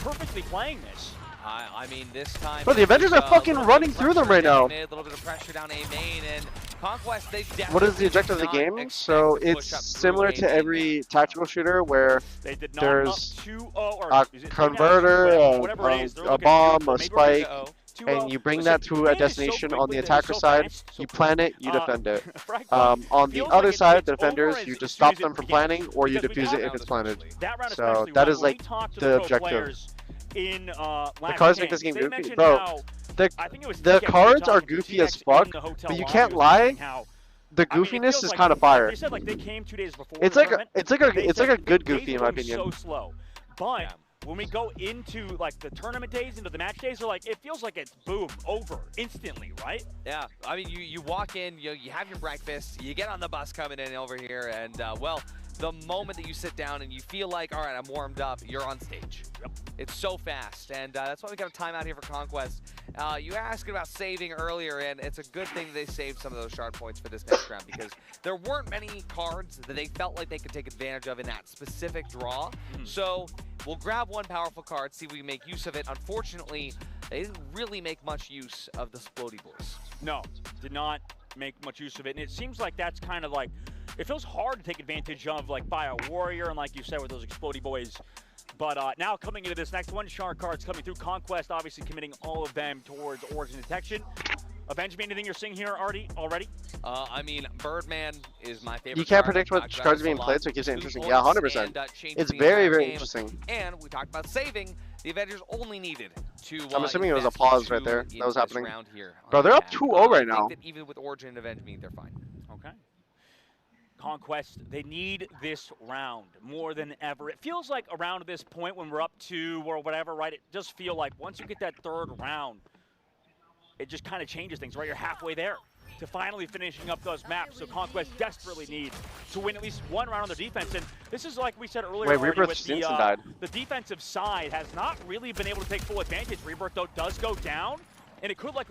perfectly playing this. I mean, this time. Bro, the Avengers are a fucking little bit running of through them pressure right now. down mid, a little bit of pressure down A main, and Conquest, they definitely What is the objective of the did game? not So expect to it's push up through similar A to main. every tactical shooter where They did not There's up 2-0, or a is it 3-0, converter, whatever it is, they're a looking bomb, beautiful. a Maybe we're spike, 2-0. and you bring Listen, that to the a game is so destination on quickly, the they're attacker so side. fast, so You plan it, you quick. defend it. FragPunk On the feels other like side, it's the over defenders, as you just soon as stop it them from begins. planning, or you Because we defuse it talked if it's planted. that round So especially, that right, is when we like talked to the pro objective. players in last cards game, make this game they goofy. mentioned Bro, how- The I think it was the TX cards are talking to goofy as TX fuck, in the hotel but you lobby can't was lie. mentioning how- The I mean, it goofiness feels is like- kind of fire. They said like they came 2 days before. It's the like a tournament. it's like They a said good the days goofy in were my going opinion. So slow, but Yeah. when we go into like the tournament days, into the match days, they're like it feels like it's boom over instantly, right? Yeah, I mean, you walk in, you have your breakfast, you get on the bus coming in over here, and well, the moment that you sit down and you feel like, all right, I'm warmed up, you're on stage. Yep. It's so fast, and that's why we got a timeout here for Conquest. You asked about saving earlier, and it's a good thing that they saved some of those shard points for this next round, because there weren't many cards that they felt like they could take advantage of in that specific draw. So we'll grab one powerful card, see if we can make use of it. Unfortunately, they didn't really make much use of the Splody Boys. No, did not make much use of it, and it seems like that's kind of like it feels hard to take advantage of, like by a warrior, and like you said with those Explodey Boys. But now coming into this next one, shard cards coming through. Conquest obviously committing all of them towards origin detection. Avenge me, anything you're seeing here already? I mean, Birdman is my favorite. You can't card. predict I've what talked about cards this are being a lot. played, so it keeps it 2 interesting. points Yeah, 100%. and, changes It's the very, entire very game. interesting. And we talked about saving. The Avengers only needed to. I'm assuming it was a invest pause right into there. That was this happening. round here Bro, on they're up attack. 2-0 right I now. think that even with Origin and Avenge Me, they're fine. Okay. Conquest, they need this round more than ever. It feels like around this point when we're up 2 or whatever, right? It does feel like once you get that 3rd round, it just kind of changes things, right? You're halfway there to finally finishing up those maps. So Conquest desperately need to win at least one round on their defense. And this is like we said earlier. Wait, already Rebirth with Stinson died. the defensive side has not really been able to take full advantage. Rebirth, though, does go down. And it could like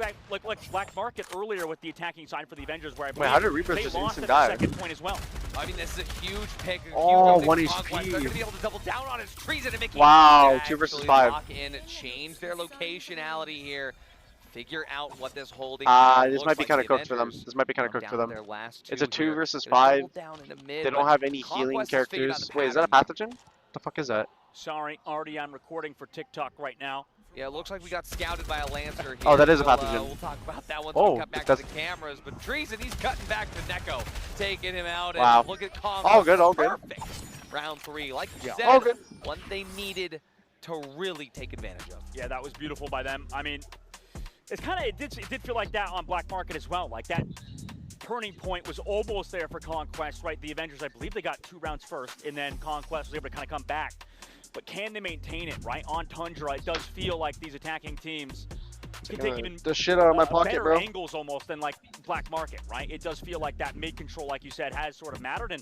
Black Market earlier with the attacking side for the Avengers, where I Wait, how did believe Reaper they just lost instant at die? the second point as well. I mean, this is a huge pick. A huge Oh, update 1 for HP. Conquest. They're going to be able to double down on his treason and make Wow, 2 versus actually 5. lock in, change their locationality here. Figure out what this holding This looks might be like. kind The of cooked for them. Avengers This might be kind of cooked for them. their last It's a 2 here. versus They're 5. doubled down in the mid, They don't but have any healing Conquest has figured out characters. the Wait, is that a pattern. pathogen? What the fuck is that? Sorry, already I'm recording for TikTok right now. Yeah, it looks like we got scouted by a Lancer here. Oh, that is a We'll, pathogen. we'll talk about that once Oh, we cut back to that's- the cameras. But Treason, he's cutting back to Neko, taking him out. Wow. And look at Kong. All good, all good. Perfect. Round 3. Like you said, all good. one they needed to really take advantage of. Yeah, that was beautiful by them. I mean, it's kind of, it did feel like that on Black Market as well. Like that turning point was almost there for Conquest, right? The Avengers, I believe they got 2 rounds first, and then Conquest was able to kind of come back. But can they maintain it, right? On Tundra, it does feel like these attacking teams can take even the shit out of my pocket, better bro. angles almost than like Black Market, right? It does feel like that mid control, like you said, has sort of mattered. And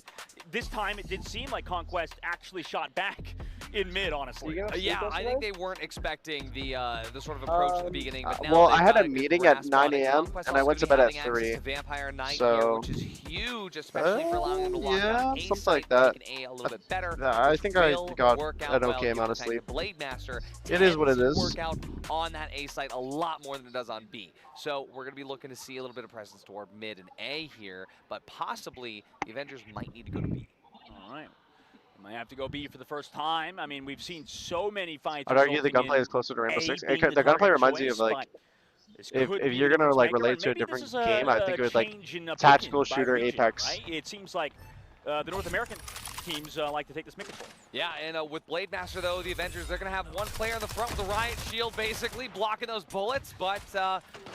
this time it did seem like Conquest actually shot back in mid, honestly. Yeah, I think they weren't expecting the sort of approach at the beginning. But now well, they've I had got a good meeting at grasp 9 on it. a.m. Conquest and I also went to gonna bed be at having 3. access to Vampire Knight here, So- which is huge, especially for allowing them to lock yeah, down A something site, like that. making A a little bit better. Yeah, I which think I will got work out an well, okay given amount the of fact sleep. that Blade Master It is what it tends to is. work out on that A site a lot more than it does on B. So we're going to be looking to see a little bit of presence toward mid and A here, but possibly the Avengers might need to go to B. All right. Might have to go B for the first time. I mean, we've seen so many fights. I'd argue the resulting gunplay in is closer to Rainbow A Six. being The gunplay target reminds me of choice, like but this if could you're be the gonna difference like maker, relate and to a maybe different this is game, I think it would like change in tactical opinion by shooter region, Apex. right? It seems like the North American teams like to take this mid control. Yeah, and with Blade Master, though, the Avengers, they're going to have one player in the front with the Riot Shield, basically, blocking those bullets, but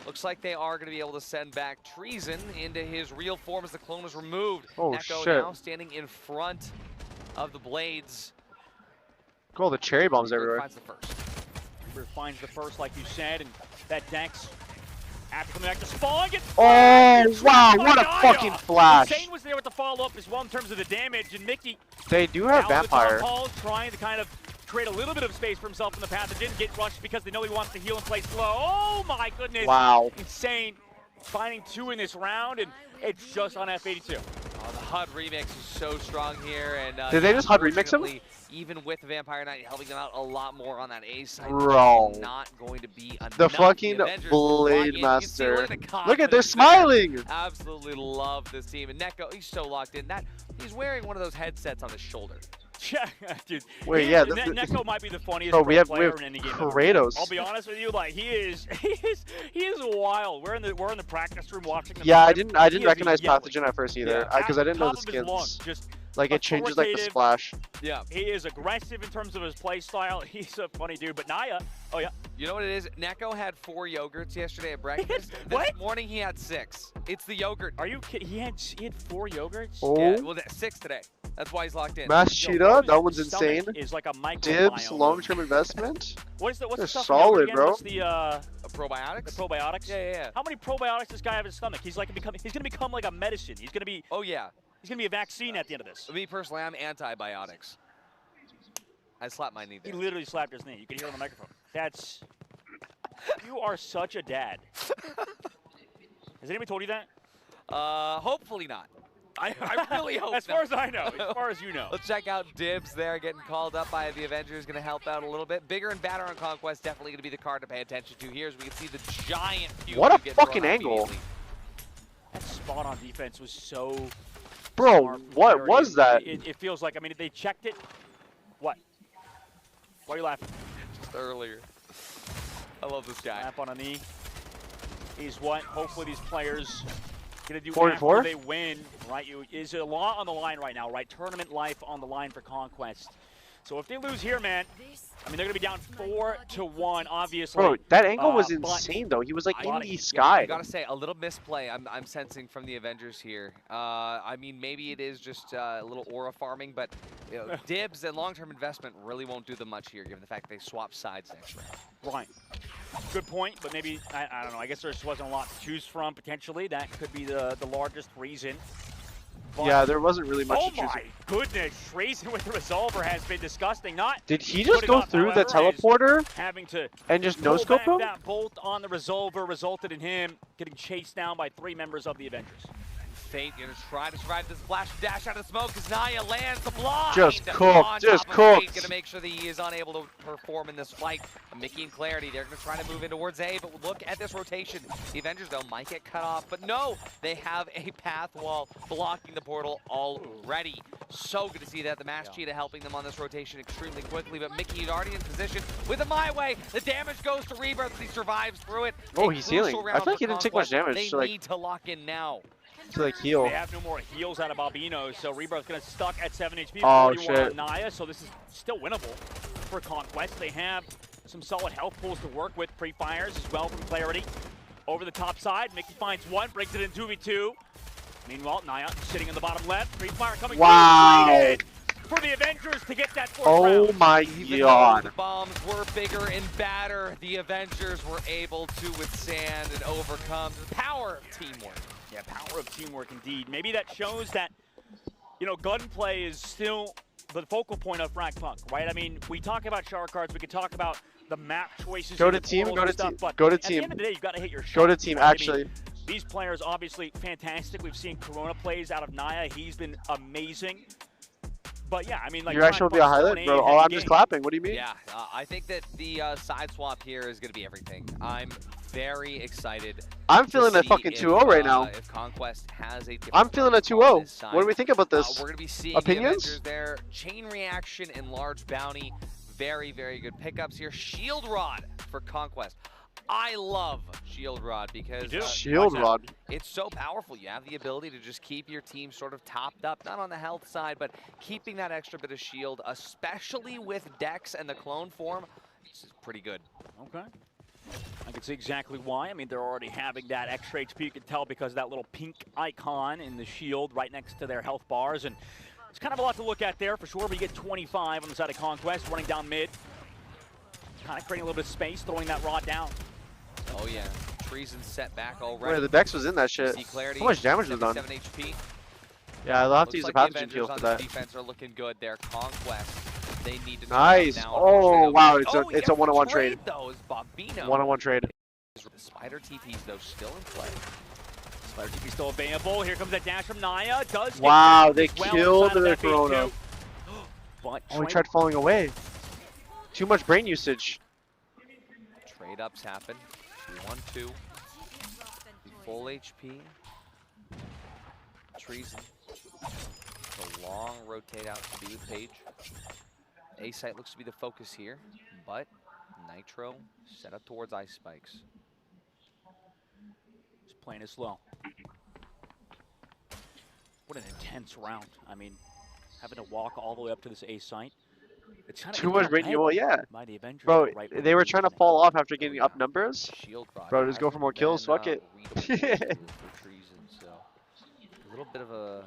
looks like they are going to be able to send back Treason into his real form as the clone was removed. Oh, Neko shit. now standing in front of the Blades. Cool, the cherry bombs Reaper everywhere. finds the first. Reaper finds the first, like you said, and that Dex after coming back to spawn gets Oh, gets wow, ripped by what a Gaia. fucking flash. Insane was there with the follow-up as well in terms of the damage, and Mickey They do have down the top Vampire. halls, trying to kind of create a little bit of space for himself in the path. It didn't get rushed because they know he wants to heal and play slow. Oh my goodness. Wow. Insane. Finding 2 in this round, and it's just on F82. Oh, the HUD remix is so strong here, and Did they just HUD remix him? unfortunately, even with Vampire Knight helping them out a lot more on that A side, Bro. it's not going to be enough. The fucking Avengers Blade lock in. You can see, look Master. at the Look at, they're confidence there. smiling. Absolutely love this team, and Neko, he's so locked in. That he's wearing one of those headsets on his shoulder. Yeah, dude. Wait, yeah, Neko might be the funniest Bro, we have player in any game. Kratos. I'll be honest with you, like he is wild. We're in the practice room watching them. Yeah, I play. didn't He is recognize yelling. Pathogen at first either, Yeah, because I didn't know the top of his lungs, skins. just Like it changes like the authoritative. splash. Yeah. he is aggressive in terms of his play style. He's a funny dude. But Naya, oh yeah, You know what it is? Neko had 4 yogurts yesterday at breakfast. What? This morning he had 6. It's the yogurt. are you kidding? He had 4 yogurts. Oh, Yeah, well, 6 today. That's why he's locked in. Mass Yo, Cheetah, Rose's that one's stomach insane. Is like a microbiome. Dibs, long-term investment. What's the They're stuff solid, again? bro. What's the Probiotics? probiotics? Yeah. How many probiotics does this guy have in his stomach? He's gonna become like a medicine. He's gonna be Oh, yeah. a vaccine at the end of this. Me personally, I'm antibiotics. I slapped my knee He there. literally slapped his knee. You can hear it on the microphone. That's you are such a dad. Has anybody told you that? Hopefully not. I really hope As far not. as I know, as far as you know. Let's check out Dibs there, getting called up by the Avengers, going to help out a little bit. Bigger and badder on Conquest, definitely going to be the card to pay attention to here, as we can see the giant feud What a get thrown fucking out angle. immediately. That spot on defense was so Bro, smart from what Terry. was that? It feels like, I mean, they checked it. What? Why are you laughing? Just earlier. I love this guy. Slap on a knee. Is what hopefully these players gonna do 4-4? after they win, right? Is a lot on the line right now, right? Tournament life on the line for Conquest. So if they lose here, man, I mean, they're gonna be down 4-1, obviously. Bro, that angle was but insane though. He was like I in gotta- the I sky. gotta say, a little misplay I'm sensing from the Avengers here. I mean, maybe it is just a little aura farming, but you know, Dibs and long-term investment really won't do them much here, given the fact they swap sides next round. Right. Good point, but maybe, I don't know, I guess there just wasn't a lot to choose from, potentially. That could be the largest reason. but Yeah, there wasn't really much oh to choose. my goodness, Trazen with the resolver has been disgusting. Not Did he just good go enough, through the however, as teleporter having to and just pull no-scope back him? that bolt on the resolver resulted in him getting chased down by 3 members of the Avengers. Fate gonna try to survive this flash dash out of the smoke as Naya lands the blind. Just on cooked, just top of Fate, cooked. gonna make sure that he is unable to perform in this fight. Mickey and Clarity, they're gonna try to move in towards A, but look at this rotation. The Avengers, though, might get cut off, but no, they have a path wall blocking the portal already. So good to see that. The Mass Cheetah helping them on this rotation extremely quickly, but Mickey is already in position with a My Way. The damage goes to Rebirth, but he survives through it. Oh, A he's crucial healing. I round feel like for he didn't take much Conquest. damage They to, like- need to lock in now. To like heal. They have no more heals out of Albino, so Rebirth's gonna stuck at 7 HP, Oh, 41 shit. on Naya, so this is still winnable for Conquest. They have some solid health pools to work with, pre-fires as well from Clarity. Over the top side, Mickey finds one, brings it in 2v2. Meanwhile, Naya sitting in the bottom left, pre-fire coming Wow. through for the Avengers to get that 4th Oh round. my Even though god. the bombs were bigger and badder, the Avengers were able to withstand and overcome the power of teamwork. Yeah, power of teamwork indeed. Maybe that shows that, you know, gunplay is still the focal point of FragPunk, right? I mean, we talk about shark cards, we could talk about the map choices. Go in to the team, portals go and to stuff, team, but go to at the team. end of the day, you've got to hit your shot. Go to team, right? I mean, actually. these players obviously fantastic. We've seen Corona plays out of Naya. He's been amazing. But yeah, I mean, like, Your actual will be a FragPunk's still highlight, an bro. A Oh, heavy I'm just game. clapping. What do you mean? Yeah, I think that the side swap here is going to be everything. I'm very excited. I'm feeling to a see fucking if, 2-0 right now. If Conquest has a different I'm feeling a target on this 2-0. side. What do we think about this? We're going to be seeing Opinions? the Avengers there. Chain reaction and large bounty. Very, very good pickups here. Shield Rod for Conquest. I love Shield Rod because You do? Shield Why's that? Rod. it's so powerful. You have the ability to just keep your team sort of topped up, not on the health side, but keeping that extra bit of shield, especially with Dex and the clone form, this is pretty good. Okay. I can see exactly why. I mean, they're already having that extra HP. You can tell because of that little pink icon in the shield right next to their health bars. And it's kind of a lot to look at there for sure. We get 25 on the side of Conquest, running down mid. Kind of creating a little bit of space, throwing that rod down. Oh yeah, Treason set back already. Wait, the Dex was in that shit. See Clarity, How much damage was done? 77 HP. Yeah, they'll have to Looks use the like pathogen Avengers heal for on that. the defense are looking good there. Conquest, they need to turn Nice. up now. Oh, Unfortunately, wow, they'll- it's a one-on-one trade. Though is Bobino. One-on-one trade. The Spider TPs though still in play. Spider TP still available. Here comes that dash from Naya. Does get Wow, back they as well killed inside of the that phase Corona. two. But Oh, he tried falling away. Too much brain usage. Trade ups happen. 1-2. Full HP. Treason. The long rotate out to be with Page. A site looks to be the focus here, but Nitro set up towards Ice Spikes. Just playing it slow. What an intense round. I mean, having to walk all the way up to this A site. It's kind of Too much brain. Well, yeah. by the Avengers, Bro, but right they were trying to positioning. fall off after getting up numbers. Shield rod Bro, just go has for more kills, been, fuck it. readable for Treason, so a little bit of a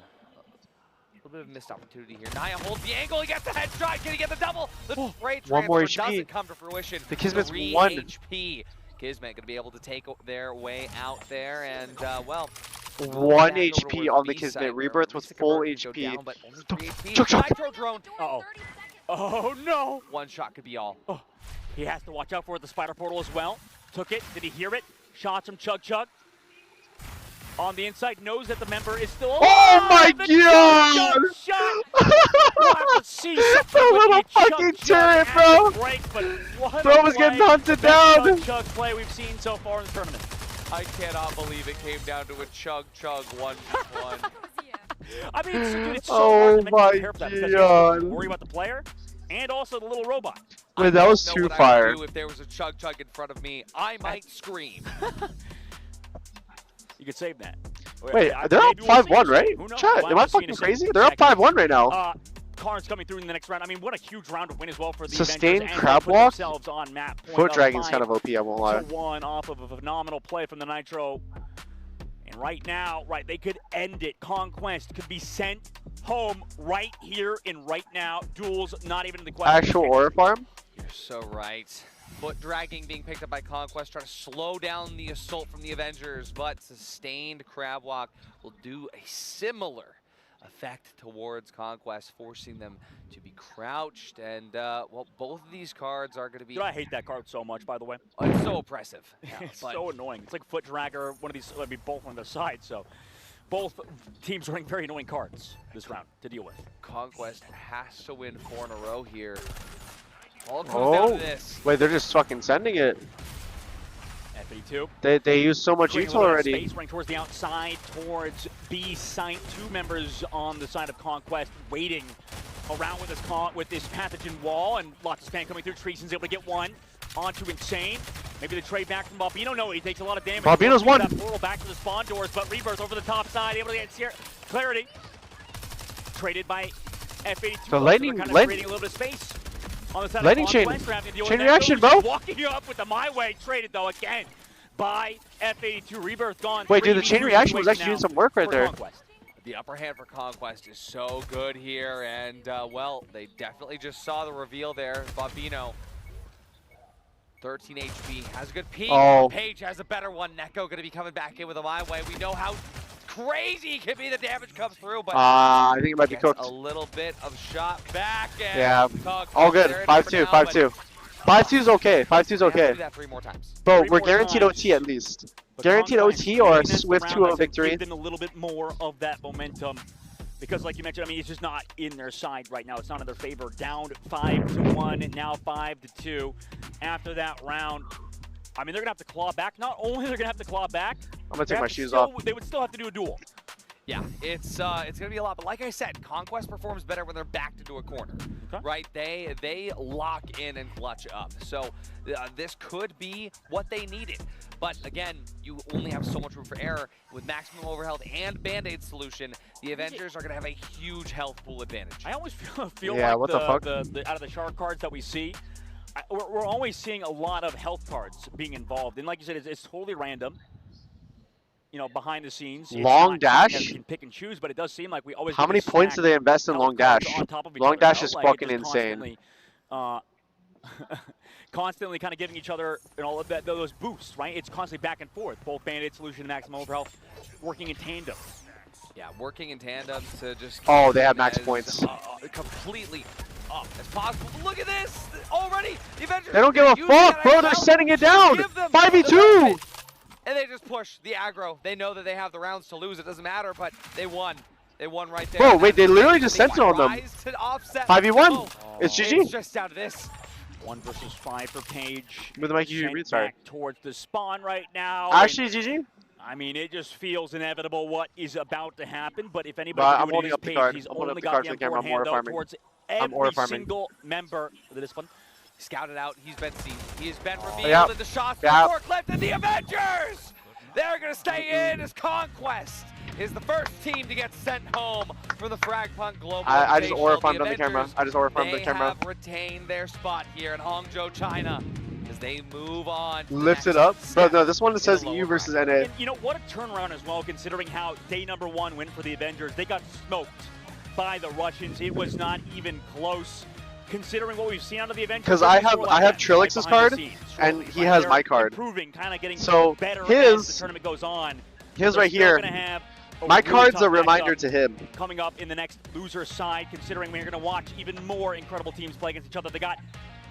missed opportunity here. Naya holds the angle, he gets the headshot, can he get the double? The great One more transfer HP. doesn't come to fruition. The Kismet's 3 1. HP. Kismet gonna be able to take their way out there, and well, 1 back over HP towards on the B Kismet. site, where Rebirth with Mr. full Convert can go HP. down, but only 3 HP. Chug, chug. Nitro drone. Uh-oh. Oh, no. One shot could be all. Oh, he has to watch out for the spider portal as well. Took it. Did he hear it? Shots from Chug Chug. On the inside, knows that the member is still alive. Oh my The god! Chug Chug shot. We'll have to see something The with little the Chug fucking Chug turret, as bro. it breaks, but what Bro a was getting play. hunted Best down. Chug Chug play we've seen so far in the tournament. I cannot believe it came down to a chug 1-1. I mean, dude, it's so Oh hard to my prepare for that because you have god. to worry about the player and also the little robot. Wait, that was know too what I would fire. do if there was a chug in front of me, I might scream. You could save that. Wait, I- they're up maybe we'll 5-1, see. right? Who knows? Chat, We'll am I have to see in fucking a second. crazy? They're up 5-1 right now. Karn's coming through in the next round. I mean, what a huge round to win as well for the Sustained Avengers, and crab they put walk? themselves on map. Foot dragging's kind of OP, I won't lie. 1 off of a phenomenal play from the Nitro. And right now, they could end it. Conquest could be sent home right here and right now. Duels not even in the question. Actual Aura Farm? You're so right. Foot dragging being picked up by Conquest, trying to slow down the assault from the Avengers, but sustained crab walk will do a similar effect towards Conquest, forcing them to be crouched. And, well, both of these cards are going to be... Dude, I hate that card so much, by the way. Oh, it's so oppressive. Yeah, It's so annoying. It's like Foot Dragger, one of these, I mean, both on their side, so both teams running very annoying cards this round to deal with. Conquest has to win 4 in a row here. All comes down to this. Wait, they're just fucking sending it. F82. They use so much Creating util a little bit of already. Space running towards the outside, towards B site. 2 members on the side of Conquest waiting around with this pathogen wall, and lots of spam coming through. Treason's able to get one onto Insane. Maybe the trade back from Balbino. No, he takes a lot of damage. Balbino's one. That portal back to the spawn doors, but Rebirth over the top side, able to get clarity. Traded by F82. So lightning, kind of creating a little bit of space on the side lightning of chain. Chain reaction, bro. Walking up with the My Way, traded though again by F82. Rebirth gone. Wait, dude, the chain reaction was actually doing some work right there. Conquest. The upper hand for Conquest is so good here, and well, they definitely just saw the reveal there. Bambino, 13 HP, has a good peek. Oh. Page has a better one. Neko going to be coming back in with a My Way. We know how crazy can be the damage comes through, but I think it might be gets cooked. a little bit of shot back. And Yeah, Conquest all good. there 5-2, for now, 5-2. 5-2's okay. 5-2's but they have to okay. do that 3 more times. Bro, 3 we're more guaranteed times. OT at least. But Guaranteed Conquest OT or a winning this swift round, 2-0 I think, victory. give them a little bit more of that momentum. Because like you mentioned, I mean, it's just not in their side right now. It's not in their favor. Down 5-1, and now 5-2. After that round, I mean, they're going to have to claw back. Not only they're going to have to claw back, I'm gonna take my shoes still, off. they would still have to do a duel. Yeah, it's gonna be a lot, but like I said, Conquest performs better when they're backed into a corner, right? They lock in and clutch up. So this could be what they needed. But again, you only have so much room for error. With maximum overhealth and Band-Aid solution, the Avengers are gonna have a huge health pool advantage. I always feel Yeah, like what the fuck? the out of the shark cards that we see, we're always seeing a lot of health cards being involved. And like you said, it's totally random. You know, behind the scenes. It's Long not dash? something that we can pick and choose, but it does seem like we always How get many to points do stack they invest in health long cards dash? on top of each Long other, dash you know? is Like, it fucking just insane. Constantly kind of giving each other all of that, those boosts, right? It's constantly back and forth. Both Band-Aid solution and maximum overhealth working in tandem. Yeah, working in tandem to just Oh, keep they have them max as, points. completely up as possible. Look at this already. The Avengers They don't give a using fuck, that bro. They're health setting it to down. give them 5v2. the benefit. And they just push the aggro. They know that they have the rounds to lose. It doesn't matter, but they won. They won right there. Bro, wait, they literally just They Sentinel on them. rise to offset. 5v1. Oh, It's It's GG. just out of this. 1 versus 5 for Page. With the mic, you Sent read, sorry. back towards the spawn right now. Actually, GG. I mean, it just feels inevitable what is about to happen. But if anybody But can I'm do it, holding it is up the Page. card. He's I'm holding up only the got card the to the camera. M4 I'm aura hand out farming. towards I'm every aura farming. single member of this one. Scouted out. He's been seen. He has been revealed. Yeah. And the shots Yeah. for forklift, and the Avengers! They're going to stay in as Conquest is the first team to get sent home from the FragPunk Global I just aura Invitational. farmed The on the camera. Avengers, I just aura farmed on the they camera. have retained their spot here in Hangzhou, China, as they move on. To the Lift it next up. Bro, step no, this one in says the lower EU versus bracket. NA. And you know, what a turnaround as well, considering how day number 1 went for the Avengers. They got smoked by the Russians. It was not even close, considering what we've seen out of the Avengers. 'Cause I have- Like I have that, Trillix's behind the card, scenes. and Trillix, he right has there, my card. Improving, kind of getting So better as his- the tournament goes on. His They're right still here. gonna have a My really card's tough a reminder matchup to him. coming up in the next loser side, considering we're going to watch even more incredible teams play against each other. They got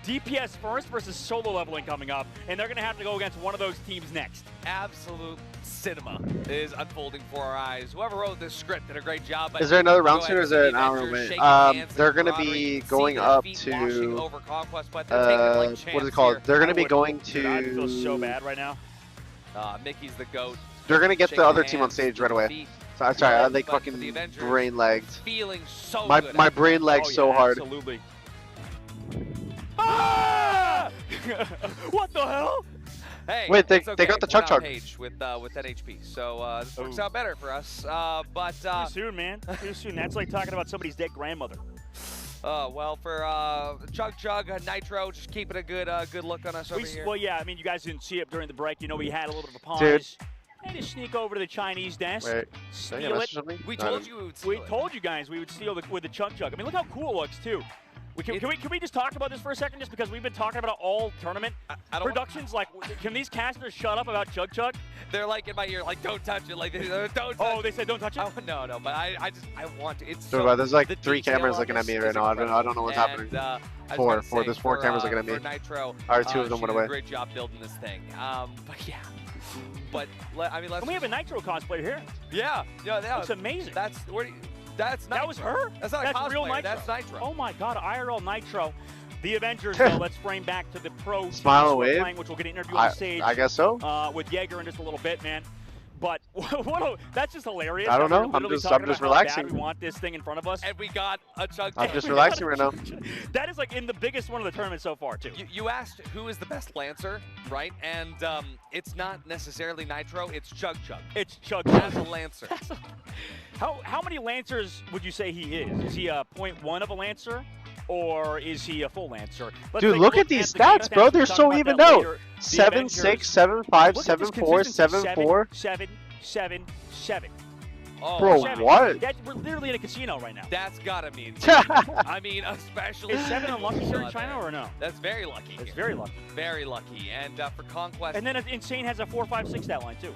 DPS first versus solo leveling coming up, and they're going to have to go against one of those teams next. Absolute cinema is unfolding for our eyes. Whoever wrote this script did a great job. But Is there another we'll round go soon or ahead is and it see an the hour Avengers away? shaking hands They're and gonna camaraderie. be You can see going their up feet washing to over Conquest, but they're taking it like what is champs it called? here. They're gonna I be would- going Dude, I feel so to. bad right now. Mickey's the GOAT. They're gonna get the Shaking other team on hands, stage right away. feet So, I'm sorry, I like But for the fucking Avengers, brain lagged. Feeling so My good. brain lagged Oh, so yeah, hard. Absolutely. Ah! What the hell? Hey, Wait, they it's okay. got the We're chug not chug. Page with 10 HP, so this works Ooh. out better for us. But Too soon, man. Too soon. That's like talking about somebody's dead grandmother. well, for Chug Nitro, just keeping a good look on us over here. Well, yeah, I mean, you guys didn't see it during the break. You know, we had a little bit of a pause. Dude. And to sneak over to the Chinese desk, Wait, did I steal get a it. message something? We No, I told didn't. you we would We steal it. told you guys we would steal with the chug chug. I mean, look how cool it looks too. Can we just talk about this for a second, just because we've been talking about all tournament productions? Like, can these casters shut up about Chug Chug? They're like in my ear, like, don't touch it. Like, don't touch Oh, they said don't touch it? No, but I want to. It's So, there's like 3 cameras looking at me right now. I don't know what's happening. There's 4 cameras looking at me. For Nitro, Alright, 2 of them she went did away. a great job building this thing. But yeah. But I mean, let's. And we have a Nitro cosplayer here. Yeah. That's amazing. That's Nitro. That was her? That's not a real cosplayer, Nitro. That's Nitro. Oh my God, IRL Nitro. The Avengers, though, let's frame back to the pro Smile teams away. playing, which we'll get an interview on stage. I guess so. With Jaeger in just a little bit, man. But that's just hilarious. I don't know. We're literally I'm talking just about how relaxing. bad we want this thing in front of us. And we got a Chug. I'm just relaxing right now. That is like in the biggest one of the tournaments so far, too. You asked who is the best Lancer, right? And it's not necessarily Nitro, it's Chug Chug. It's Chug As Chug. a Lancer. How many Lancers would you say he is? Is he a 0.1 of a Lancer? Or is he a full Lancer? Let's Dude, take a look at these the game stats, bro. We'll They're talk so about evened that out. later. The 7, Avengers. 6, 7, 5, Look at 7, this 4, consistency. 7, 4. 7, 7, 7. Oh, Bro, seven. what? We're literally in a casino right now. That's gotta mean. I mean, especially. Is 7 unlucky here in China or no? That's very lucky. It's very lucky. Very lucky. And for Conquest. And then Insane has a 4, 5, 6 stat line too.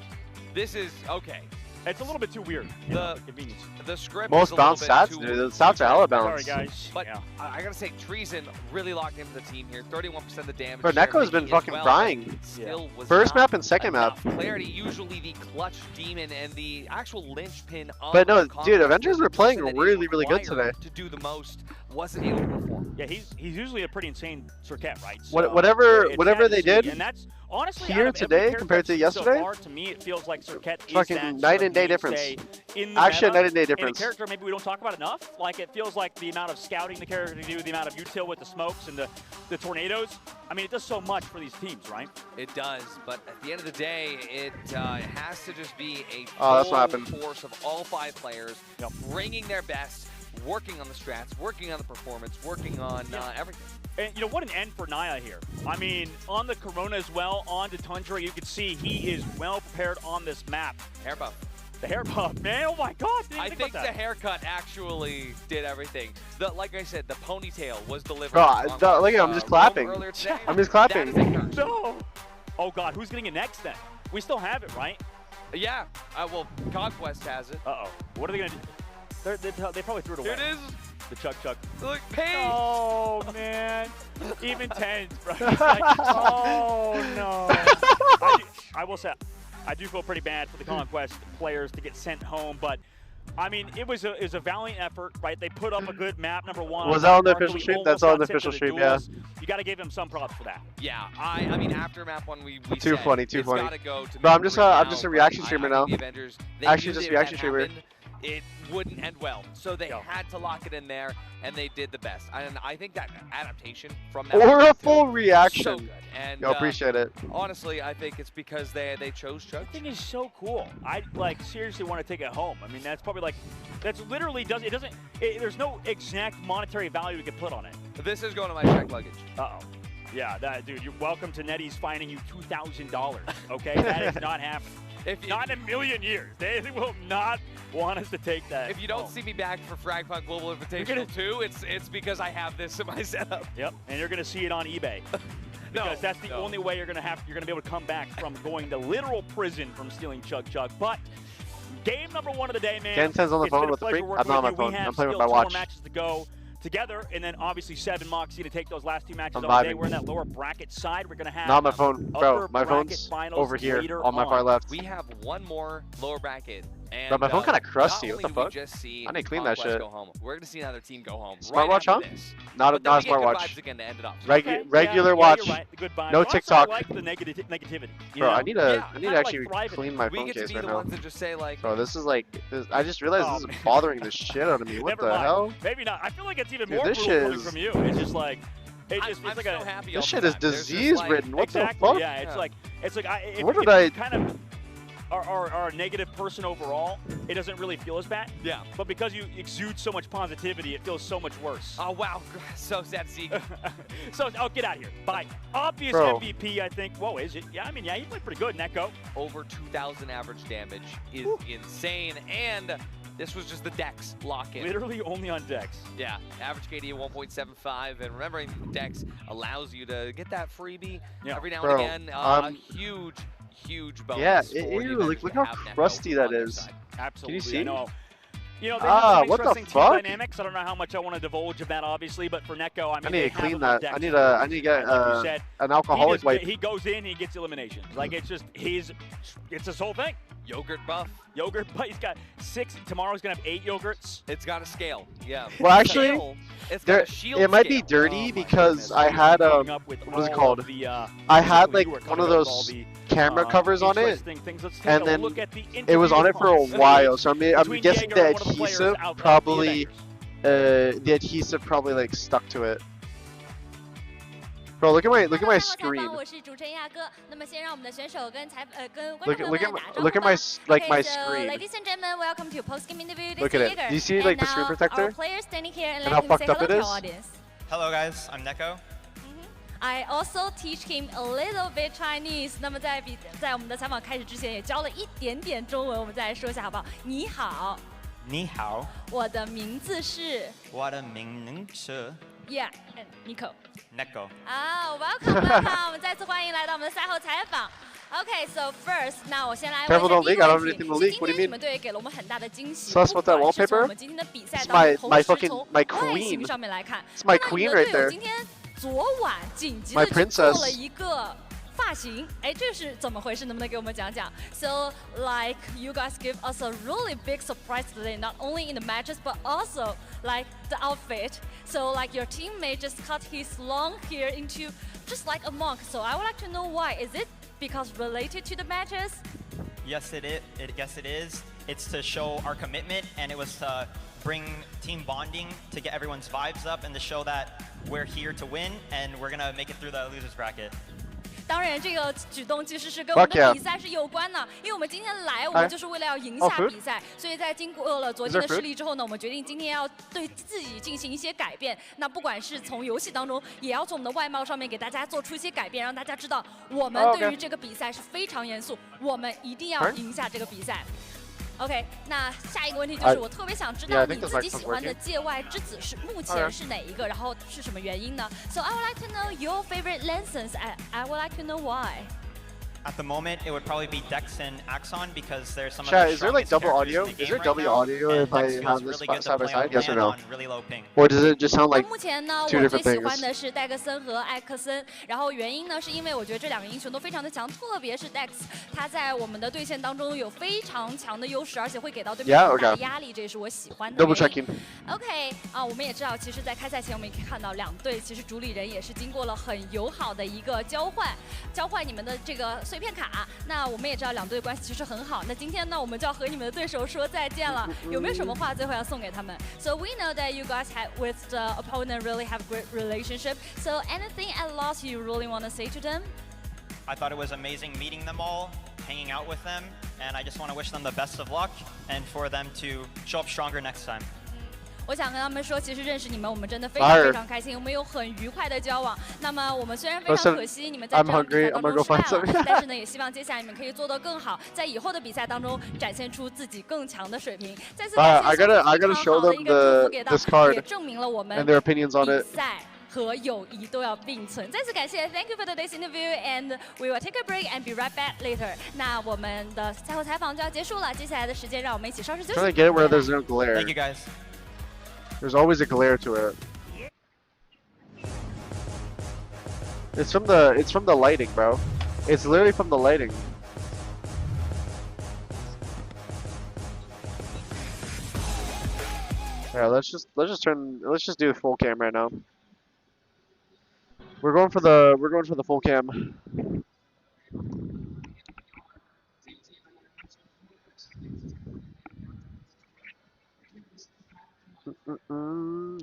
This is okay. It's a little bit too weird. The convenience. The script. Most is a little bounce bit stats, too- dude. The stats are hella Sorry, balanced. guys. But Yeah. I gotta say, Treason really locked into the team here. 31% of the damage. Bro, share Neko's been making as fucking well, frying. but still was First not map and second map. enough clarity, usually the clutch demon and the actual linchpin of But no, the dude, Conquest Avengers were playing person that is really, really good required today. To do the most, wasn't able to perform. Yeah, he's usually a pretty insane Circuit, right? Whatever it's whatever sad they to see, did and that's honestly here out of every today character compared to I've seen yesterday, So far, to me, it feels like Circuit is fucking that night and day sort of difference. mainstay in the Actually, meta, night and day in a difference. character maybe we don't talk about enough. Like it feels like the amount of scouting the character can do, the amount of util with the smokes and the tornadoes. I mean, it does so much for these teams, right? It does, but at the end of the day, it has to just be a Oh, that's full what happened. force of all 5 players, bringing their best, working on the strats, working on the performance, working on everything. And you know, what an end for Naya here. I mean, on the Corona as well, on to Tundra, you can see he is well prepared on this map. Hair buff. The hair buff, man, oh my God. I think the haircut actually did everything. Like I said, the ponytail was delivered. Bro, look at him, I'm just clapping. Earlier today. I'm just clapping. That is a curse. No. Oh God, who's getting it next then? We still have it, right? Yeah, well, Conquest has it. Uh-oh. What are they gonna do? They probably threw it away. Here it is. The Chug Chug. Look, Paige. Oh man, even TenZ, bro. It's like, oh no. I will say, I do feel pretty bad for the Conquest players to get sent home, but I mean, it was a valiant effort, right? They put up a good map, number 1. Was that on the Marco, official we stream? almost That's on got the sent to official the stream, yeah. duels. You got to give him some props for that. Yeah, I mean, after map 1, we Too said funny, too it's funny. gotta go to Bro, I'm map just 3 I'm now, just a but reaction I streamer think now. The Avengers, they Actually, knew just that if reaction that streamer. happened, it wouldn't end well, so they had to lock it in there, and they did the best. And I think that adaptation from that Or a was full so reaction. good. And Yo, appreciate it. honestly, I think it's because they chose Chug. That thing is so cool. I like seriously want to take it home. I mean, that's probably like, that's literally there's no exact monetary value we could put on it. This is going to my check luggage. Uh-oh. Yeah, dude, you're welcome to Nettie's finding you $2,000, okay? That is not happening. Not in a million years. They will not want us to take that. If you don't home. see me back for FragPunk Global Invitational 2, it's because I have this in my setup. Yep, and you're going to see it on eBay. Because that's the only way you're going to be able to come back from going to literal prison from stealing Chug Chug. But game number 1 of the day, man. TenZ on the It's phone been a with the pleasure freak. working I'm not on my with you. phone. We have I'm playing with still my 2 watch. more matches to go together, and then obviously 7 Moxie to take those last 2 matches I'm all day. vibing. We're in that lower bracket side. We're going to have Not on my phone, bro. upper My bracket phone's finals over here later on my far left. We have one more lower bracket. And, Bro, my phone kinda crusty. not What the only fuck? we just see I need to clean that Conquest shit. Go home, we're going to see another team go home. Smartwatch, right huh? after this. Not a But then we get good smartwatch. vibes again to end it off. Regular yeah, watch. You're right. The good vibes. No Honestly, TikTok. I like the negativity. you Bro, know? I need Yeah, to kinda actually like thriving. clean my We phone get to case be right the now. ones that just say, like, Bro, this is like, I just realized this is bothering the shit out of me. What Never the mind. hell? Maybe not. I feel like it's even Dude, more this brutal shit coming is- from you. It's just like, it's I'm like so a. happy This all shit the is time. There's just, disease like- ridden. What Exactly. the fuck? Yeah, it's like if, What if did I- you kind of are a negative person overall, it doesn't really feel as bad. Yeah. But because you exude so much positivity, it feels so much worse. Oh, wow. So sad to see. So, get out of here. Bye. Obvious Bro. MVP, I think. Whoa, is it? Yeah, I mean, yeah, you played pretty good, Neko. Over 2,000 average damage is insane. And This was just the Dex lock-in. Literally only on Dex. Yeah, average KD of 1.75, and remembering Dex allows you to get that freebie every now Bro, and again. Huge bonus. Yeah, for the ew, advantage look to how have Neko crusty that on their is. side. Absolutely. see? I know. You know, they have some what the interesting team fuck? dynamics. I don't know how much I want to divulge of that, obviously, but for Neko, I mean, I need they to have clean him that. on I Dex. need to get Like you said, an alcoholic wipe. he goes in, he gets eliminations. Like, it's just, it's his whole thing. Yogurt buff. Yogurt, but he's got 6. Tomorrow's going to have 8 yogurts. It's got a scale. Yeah. Well, actually, Scale, it's got a shield it might be scale. dirty Oh my because goodness. I had Coming up with what is it all called? of the, I had basically, like you were one talking of about those all the, camera covers on it, interesting things. Let's take and a then look at the it was on it for a interview while. So I'm between guessing Jaeger the and one of the players adhesive out of the probably Avengers. the adhesive probably like stuck to it. Bro, look at my screen. 我是主持人亚哥。那么先让我们的选手跟观 Look 众 at 朋友们打招呼吧。 look at my Okay, so, screen. ladies and gentlemen, welcome to post game interview. This Look is at it. Jaeger. Do you see, And like, the screen now protector? Our player standing here and And let how him say fucked up hello it to is? our audience. Hello guys, I'm Neko. I also teach him a little bit Chinese. 那么在我们的采访开始之前，也教了一点点中文，我们再来说一下好不好？你好，你好，我的名字是我的名是 Yeah and Nico。 Neko. 啊 ，welcome，我们再次欢迎来到我们的赛后采访。Okay, so first，那我先来问 Careful, 一下 don't 第一 leak. I 个 don't 问 have 题。 anything to 是 leak. 今 What do 天 you 你 mean? 们队给了我们很大的惊喜， Sus 不 with that 管是从 wallpaper? 我们今天的比赛 It's 当 my 中， my 同时 fucking 从 my 外形 queen. 上面来看， It's my 那你 queen 们的 right 队友 there. 今天昨晚紧急 My 的去做 princess. 了一个发型，哎，这是怎么回事？能不能给我们讲讲 ？So like you guys give us a really big surprise today, not only in the matches but also like the outfit. So like your teammate just cut his long hair into just like a monk. So I would like to know why. Is it because related to the matches? Yes, it is. Yes, it is. It's to show our commitment, and it was to bring team bonding to get everyone's vibes up, and to show that we're here to win, and we're gonna make it through the losers bracket. 当然，这个举动其实是跟我们 Fuck yeah. 的比赛是有关的，因为我们今天来，我们就是为了要赢下 food? 比赛，所以在经过了昨天的 Is there 失利之后呢，我们决定今天要对自己进行一些改变。那不管是从游戏当中，也要从我们的外貌上面给大家做出一些改变，让大家知道我们 Oh, 对于 okay. 这个比赛是非常严肃，我们一定要 Turn? 赢下这个比赛。OK， 那下一个问题就是我特别想知道 Yeah, I 你 think 自 there's 己 like 喜欢的 some 界外之子是目 Okay. 前是哪一个，然后是什么原因呢 ？So I would like to know your favorite lessons. I would like to know why. At the moment, it would probably be Dex and Axon because there's some Chat, of the is there, like, strongest double characters audio? in the Is there game double right now, audio and if I Dex have feels this really good to side by play side? on Yes or LAN no? on really low ping. Or does it just sound 那 like 目前呢， two 我最 different 喜欢 things? 的是戴克森和艾克森，然后原因呢是因为我觉得这两个英雄都非常的强，特别是 Dex，他在我们的对线当中有非常强的优势，而且会给到对面 Yeah, 很大的 okay. 压力，这也是我喜欢的 double 原因。 checking? OK 啊，我们也知道，其实，在开赛前我们也可以看到两队其实主理人也是经过了很友好的一个交换你们的这个碎片卡。那我们也知道两队关系其实很好。那今天呢，我们就要和你们的对手说再见了。有没有什么话最后要送给他们 ？So we know that you guys had with the opponent really have great relationship. So anything at loss you really want to say to them? I thought it was amazing meeting them all, hanging out with them, and I just want to wish them the best of luck and for them to show up stronger next time. 我想跟他们说，其实认识你们，我们真的非 Fire. 常非常开心，我们有很愉快的交往。那么我们虽然非常 Listen, 可惜你们在 I'm 这场比赛 hungry. 当 I'm gonna 中 go 失败 find 了 some. 但是呢，也希望接下来你们可以做得更好，在以后的比赛当中展现出自己更强的水平。再次感 I 谢 gotta 非常 show 好的 them 一个祝福给到 this card 也证明了我们 and their opinions on 比 it. 赛和友谊都要并存。再次感谢 ，Thank you for today's interview, and we will take a break and be right back later. 那我们的赛后采访就要结束了，接下来的时间让我们一起稍事休息。 Trying to get it where there's no glare. Thank you guys. There's always a glare to it. It's from the lighting, bro. It's literally from the lighting. Yeah, let's just do the full cam right now. We're going for the full cam.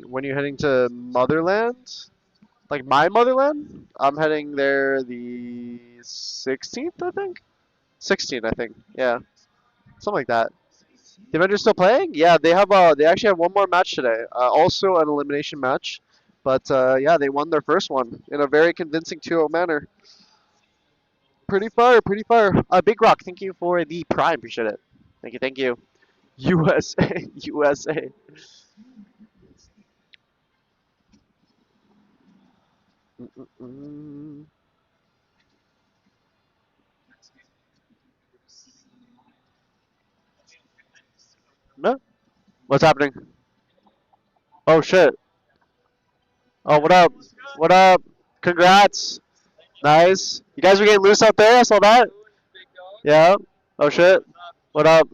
When you're heading to Motherland? Like my motherland? I'm heading there the 16th, I think? 16th, I think. Yeah. Something like that. The Avengers still playing? Yeah, they actually have one more match today. Also an elimination match. But yeah, they won their first one in a very convincing 2-0 manner. Pretty fire, pretty fire. Big Rock, thank you for the prime. Appreciate it. Thank you, thank you. USA, USA. Mm-mm-mm. No? What's happening? Oh shit. Oh, what up? What up? Congrats. Nice. You guys were getting loose out there. I saw that. Yeah. Oh shit. What up?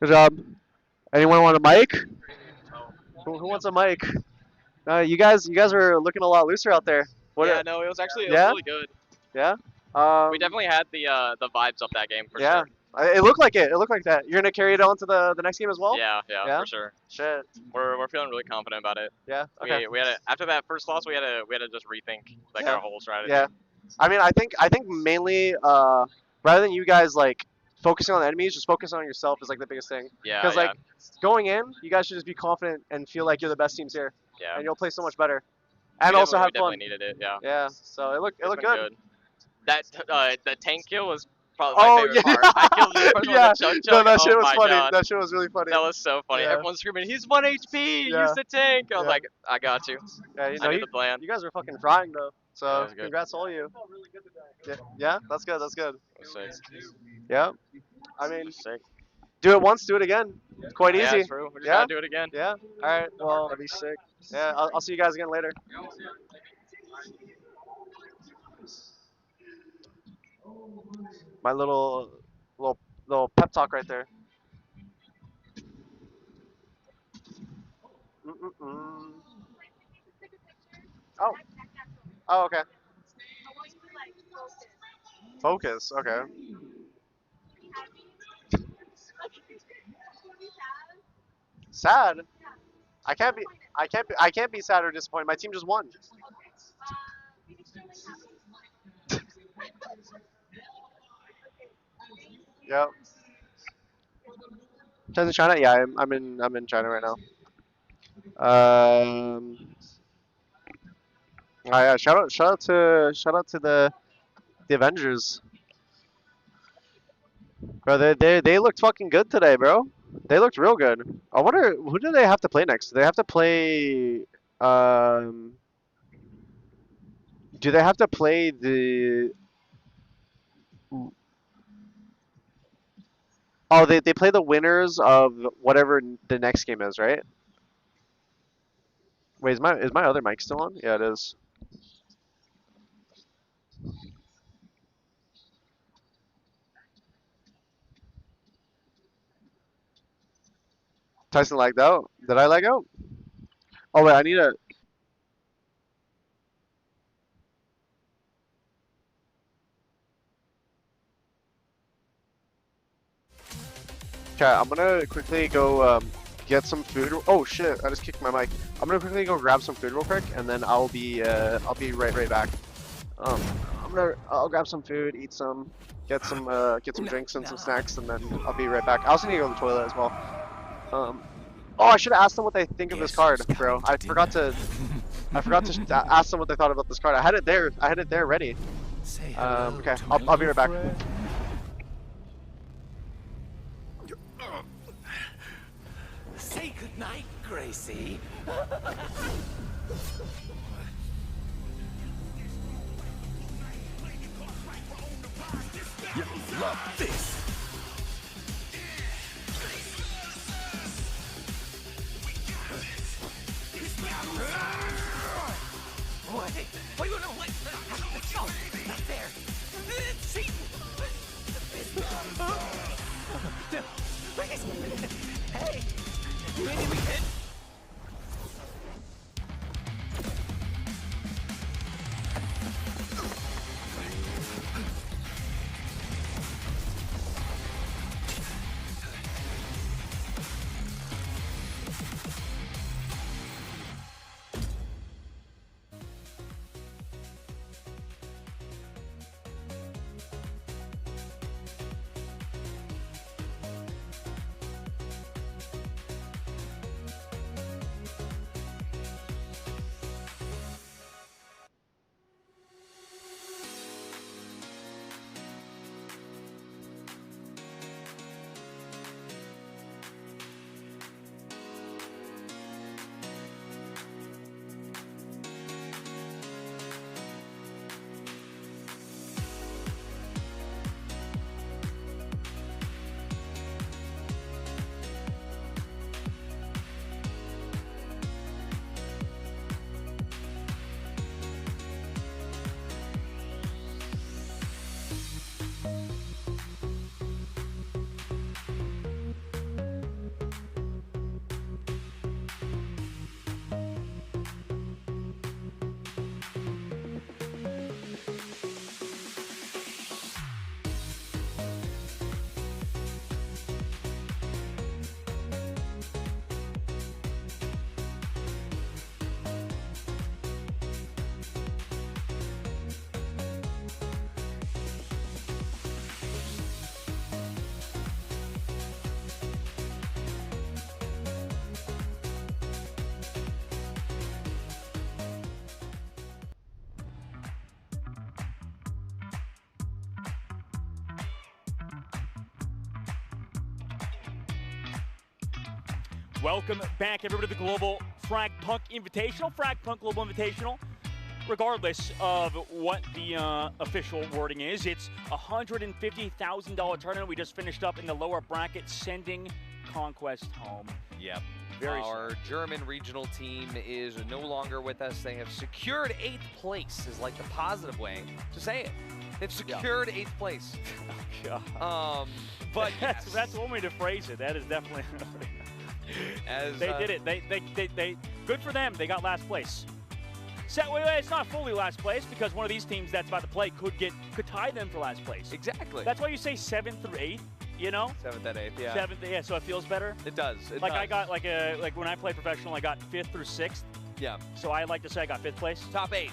Good job. Anyone want a mic? Who wants a mic? You guys were looking a lot looser out there. What? Yeah, no, it was Yeah? really good. Yeah. We definitely had the vibes up that game for Yeah. sure. It looked like it. It looked like that. You're gonna carry it on to the next game as well. Yeah, Yeah? for sure. Shit. We're feeling really confident about it. Yeah. Okay. We had after that first loss, we had to just rethink like Yeah. our whole strategy. Yeah. I mean, I think mainly rather than you guys like focusing on the enemies, just focusing on yourself is like the biggest thing. Yeah. Because yeah. like going in, you guys should just be confident and feel like you're the best teams here, yeah. and you'll play so much better, and We also have definitely fun. needed it. Yeah. Yeah. So it looked It's looked been good. That the tank kill was probably my favorite part. I killed the first Yeah. one with Chug No, Chug. that shit Oh was my funny. God. That shit was really funny. That was so funny. Yeah. Everyone's screaming, "He's 1 HP! Yeah. Use the tank!" I was Yeah. like, "I got you. Yeah, you I know, knew the plan." you guys were fucking frying though. Yeah, So it was good. congrats to all of you. Yeah, that's good. That's good. It was sick. Yeah. I It mean, was sick. do it once, do it again. It's quite Yeah, easy. it's true. We just Yeah? gotta do it again. Yeah. All right. Well, That'd be sick. yeah. I'll see you guys again later. My little pep talk right there. Mm-mm-mm. Oh. Oh, okay. Focus. Okay. Sad. I can't be sad or disappointed. My team just won. Yep. TenZ in China? Yeah, I'm in China right now. Yeah, shout out to the Avengers. Bro, they looked fucking good today, bro. They looked real good. I wonder who do they have to play next? Do they have to play do they have to play the Oh, they play the winners of whatever the next game is, right? Wait, is my other mic still on? Yeah, it is. Tyson lagged out. Did I lag out? Oh wait, I need a. Okay, I'm gonna quickly go get some food. Oh shit! I just kicked my mic. I'm gonna quickly go grab some food real quick, and then I'll be right back. I'll grab some food, eat some, get some drinks and some snacks, and then I'll be right back. I also need to go to the toilet as well. Oh, I should have asked them what they think of this card, bro. I forgot to ask them what they thought about this card. I had it there ready. Okay, I'll be right back. Say goodnight, Gracie. You love this. Wait, no, wait. No, not there. See? Hey, you made me hit. Welcome back, everybody, to the Global FragPunk Invitational. FragPunk Global Invitational, regardless of what the official wording is, it's a $150,000 tournament. We just finished up in the lower bracket, sending Conquest home. Yep. Our German regional team is no longer with us. They have secured 8th place, is like the positive way to say it. They've secured 8th place. But that's one way to phrase it. That is definitely. They did it. They good for them. They got last place. Wait, it's not fully last place because one of these teams that's about to play could tie them for last place. Exactly. That's why you say 7th through 8th. You know, 7th and 8th, yeah. 7th, yeah. So it feels better. It does. I got like when I played professional, I got 5th through 6th. Yeah. So I like to say I got 5th place. Top 8.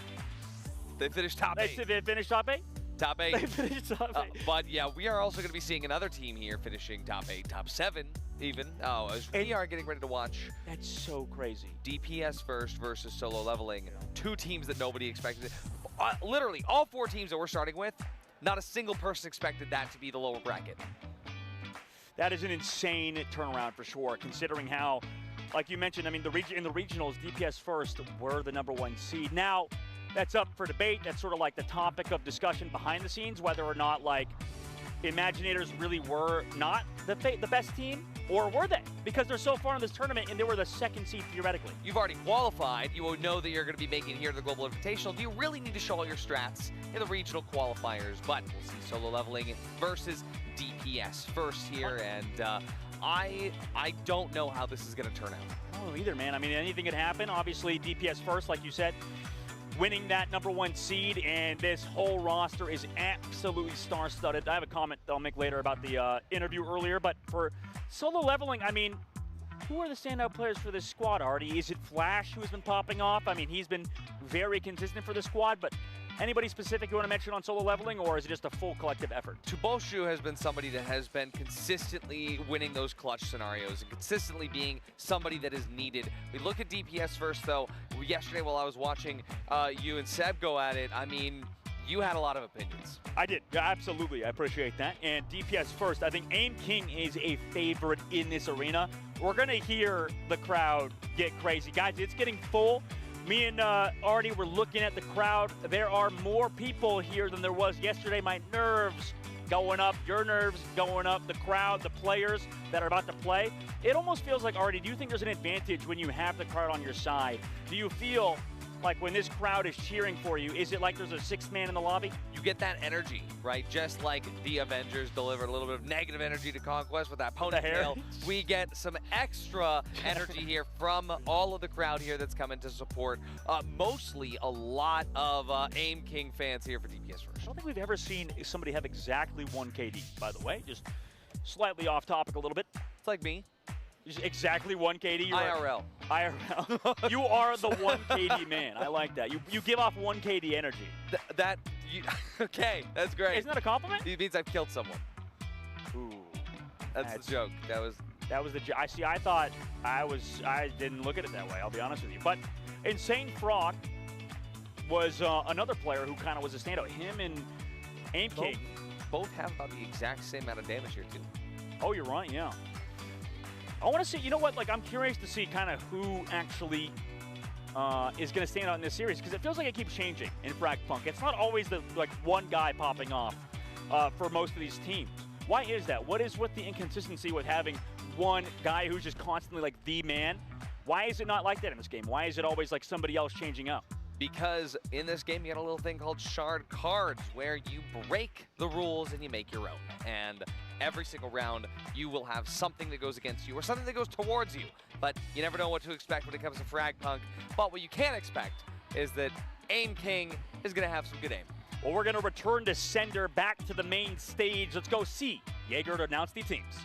They finished top 8. They finished top 8. Top 8. They finished top 8. But yeah, we are also going to be seeing another team here finishing top 8, top 7 even. As we are getting ready to watch. That's so crazy. DPS first versus solo leveling. 2 teams that nobody expected. Literally, all 4 teams that we're starting with, not a single person expected that to be the lower bracket. That is an insane turnaround for sure, considering how, like you mentioned, I mean, in the regionals, DPS first were the #1 seed. Now, that's up for debate. That's sort of like the topic of discussion behind the scenes, whether or not, like, Imaginators really were not the best team, or were they? Because they're so far in this tournament, and they were the 2nd seed theoretically. You've already qualified. You will know that you're going to be making it here to the Global Invitational. Do you really need to show all your strats in the regional qualifiers? But we'll see solo leveling versus DPS first here, and I don't know how this is going to turn out. I don't know either, man. I mean, anything could happen. Obviously, DPS first, like you said, winning that #1 seed, and this whole roster is absolutely star-studded. I have a comment that I'll make later about the interview earlier, but for solo leveling, I mean, who are the standout players for this squad, Artie? Is it Flash who's been popping off? I mean, he's been very consistent for the squad, but anybody specific you want to mention on solo leveling, or is it just a full collective effort? Tuboshu has been somebody that has been consistently winning those clutch scenarios and consistently being somebody that is needed. We look at DPS first, though. Yesterday, while I was watching you and Seb go at it, I mean, you had a lot of opinions. I did, absolutely. I appreciate that. And DPS first, I think Aim King is a favorite in this arena. We're going to hear the crowd get crazy. Guys, it's getting full. Me and Artie were looking at the crowd. There are more people here than there was yesterday. My nerves going up, your nerves going up, the crowd, the players that are about to play. It almost feels like, Artie, do you think there's an advantage when you have the crowd on your side? Do you feel like when this crowd is cheering for you, is it like there's a 6th man in the lobby? You get that energy, right? Just like the Avengers delivered a little bit of negative energy to Conquest with that ponytail. We get some extra energy here from all of the crowd here that's coming to support. Mostly a lot of Aim King fans here for DPS first. I don't think we've ever seen somebody have exactly 1 KD, by the way. Just slightly off topic a little bit. It's like me. Just exactly 1 KD. You're IRL. IRL. You are the 1 KD man. I like that. You give off 1 KD energy. Okay, that's great. Isn't that a compliment? It means I've killed someone. Ooh. That's the joke. That was the joke. I thought I didn't look at it that way, I'll be honest with you. But Insane Frog was another player who kind of was a standout. Him and Aim King. Both have about the exact same amount of damage here, too. Oh, you're right, yeah. I want to see, you know what, like, I'm curious to see kind of who actually is going to stand out in this series, because it feels like it keeps changing in FragPunk. It's not always the, like, 1 guy popping off for most of these teams. Why is that? What is with the inconsistency with having 1 guy who's just constantly, like, the man? Why is it not like that in this game? Why is it always, like, somebody else changing up? Because in this game, you got a little thing called shard cards, where you break the rules and you make your own. And every single round, you will have something that goes against you or something that goes towards you. But you never know what to expect when it comes to FragPunk. But what you can expect is that Aim King is going to have some good aim. Well, we're going to return to Sender back to the main stage. Let's go see Jaeger to announce the teams.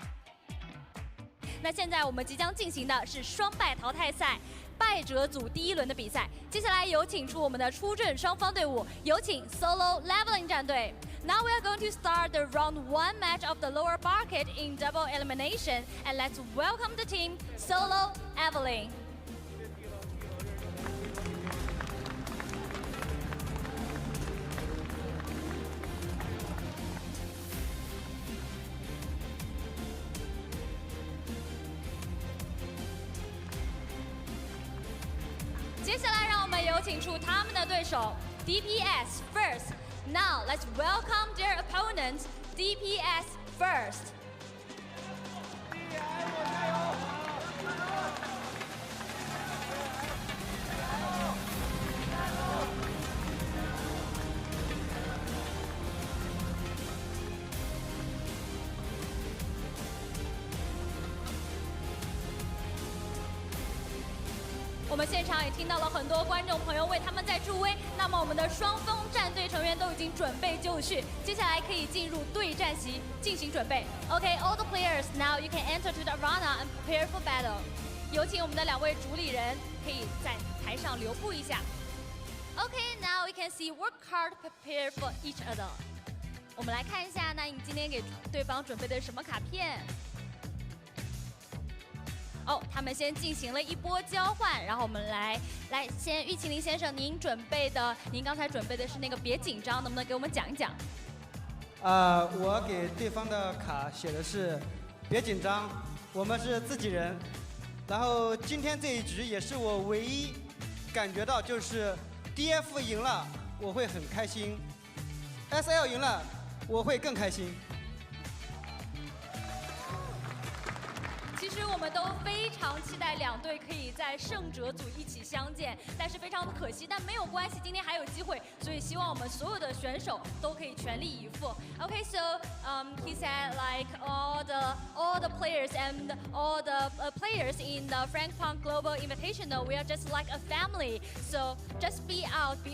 那现在我们即将进行的是双败淘汰赛。败者组第1轮的比赛，接下来有请出我们的出阵双方队伍，有请 Solo Leveling 战队。Now we are going to start the round 1 match of the lower bracket in double elimination, and let's welcome the team Solo Leveling. 有请出他们的对手 DPS first. Now let's welcome their opponents, DPS first. 我们现场也听到了很多观众朋友为他们在助威，那么我们的双方战队成员都已经准备就绪，接下来可以进入对战席进行准备。Okay, all the players now you can enter to the arena and prepare for battle. 有请我们的2位主理人可以在台上留步一下。Okay, now we can see work hard, prepare for each other. 我们来看一下，那你今天给对方准备的什么卡片？哦，他们先进行了一波交换，然后我们来先玉麒麟先生，您刚才准备的是那个别紧张，能不能给我们讲一讲？我给对方的卡写的是别紧张，我们是自己人。然后今天这一局也是我唯一感觉到就是 DF 赢了我会很开心 ，SL 赢了我会更开心。其实我们都非常期待2队可以在胜者组一起相见，但是非常的可惜，但没有关系，今天还有机会，所以希望我们所有的选手都可以全力以赴。Okay, so he said like all the players and all the players in the FragPunk Global Invitational, we are just like a family. So just be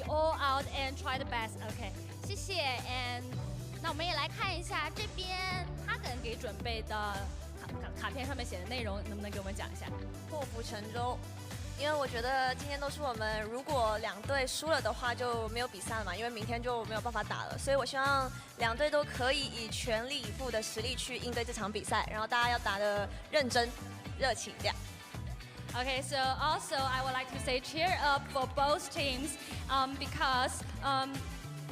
all out and try the best. Okay, 谢谢。And 那我们也来看一下这边他可能给准备的。卡片上面写的内容，能不能给我们讲一下？破釜沉舟，因为我觉得今天都是我们，如果2队输了的话就没有比赛了嘛，因为明天就没有办法打了，所以我希望2队都可以以全力以赴的实力去应对这场比赛，然后大家要打得认真、热情这样。Okay, so also I would like to say cheer up for both teams, because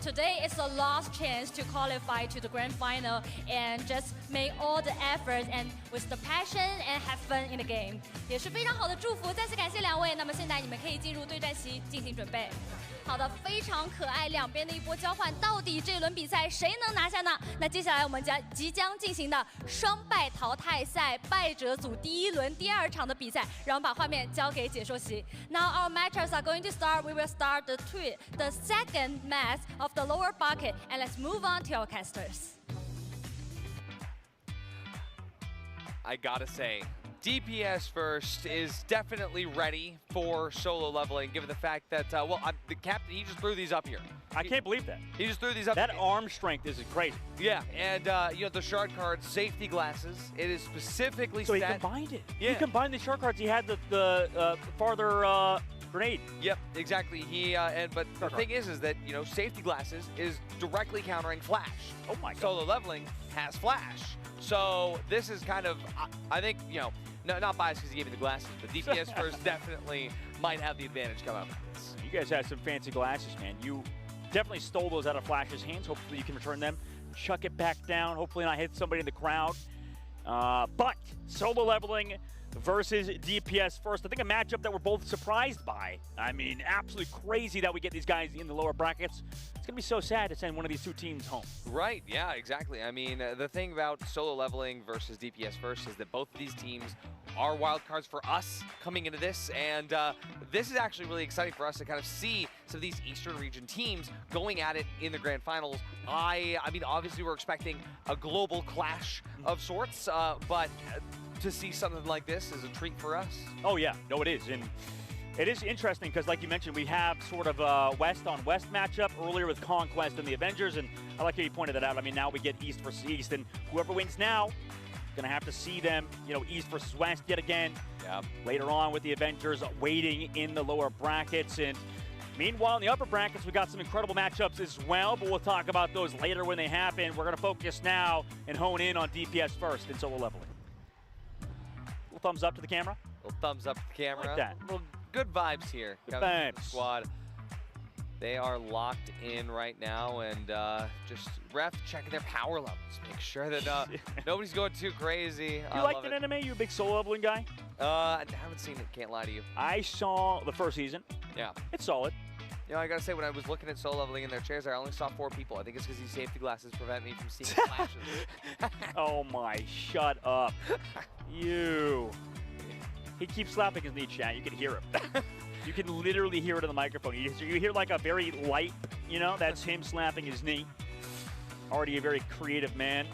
today is the last chance to qualify to the grand final and just make all the efforts and with the passion and have fun in the game. 也是非常好的祝福，再次感谢2位。那么现在你们可以进入对战席进行准备。好的，非常可爱，两边的一波交换，到底这轮比赛谁能拿下呢？那接下来我们即将进行的双败淘汰赛败者组第1轮第2场的比赛，让我们把画面交给解说席。Now our matches are going to start. We will start the second match of the lower bucket, and let's move on to our casters. I gotta say, DPS first is definitely ready for solo leveling, given the fact that, the captain, he just threw these up here. I can't believe that. He just threw these up. That arm strength is crazy. Yeah, and you know, the shard cards, safety glasses, it is specifically So he stat. combined it. Yeah. He combined the shard cards. He had the farther grenade. Yep, exactly. But the thing is that, you know, safety glasses is directly countering flash. Oh my god. Solo leveling has flash. So this is kind of, I think, you know, not biased because he gave me the glasses, but DPS first definitely might have the advantage come out of this. You guys had some fancy glasses, man. You definitely stole those out of Flash's hands. Hopefully you can return them, chuck it back down, hopefully not hit somebody in the crowd. But solo leveling versus DPS first. I think a matchup that we're both surprised by. I mean, absolutely crazy that we get these guys in the lower brackets. It's going to be so sad to send one of these two teams home. Right, yeah, exactly. I mean, the thing about solo leveling versus DPS first is that both of these teams are wild cards for us coming into this, and this is actually really exciting for us to kind of see some of these Eastern region teams going at it in the grand finals. I mean, obviously we're expecting a global clash of sorts, but to see something like this is a treat for us. Oh yeah, no it is. And it is interesting because, like you mentioned, we have sort of a West on West matchup earlier with Conquest and the Avengers, and I like how you pointed that out. I mean, now we get East versus East, and whoever wins now, gonna have to see them, you know, East versus West yet again. Yep. Later on with the Avengers waiting in the lower brackets, and meanwhile in the upper brackets, we got some incredible matchups as well, but we'll talk about those later when they happen. We're gonna focus now and hone in on DPS first in solo leveling. Little thumbs up to the camera. Little thumbs up to the camera. Like that. Little good vibes here. Good coming from the vibes. squad. They are locked in right now, and just ref checking their power levels. Make sure that nobody's going too crazy. You like that anime? You a big solo leveling guy? I haven't seen it, can't lie to you. I saw the first season. Yeah. It's solid. You know, I gotta say, when I was looking at solo leveling in their chairs, I only saw 4 people. I think it's because these safety glasses prevent me from seeing flashes. Oh my, shut up. You. He keeps slapping his knee, chat. You can hear him. You can literally hear it in the microphone. You hear like a very light, you know, that's him slapping his knee. Already a very creative man.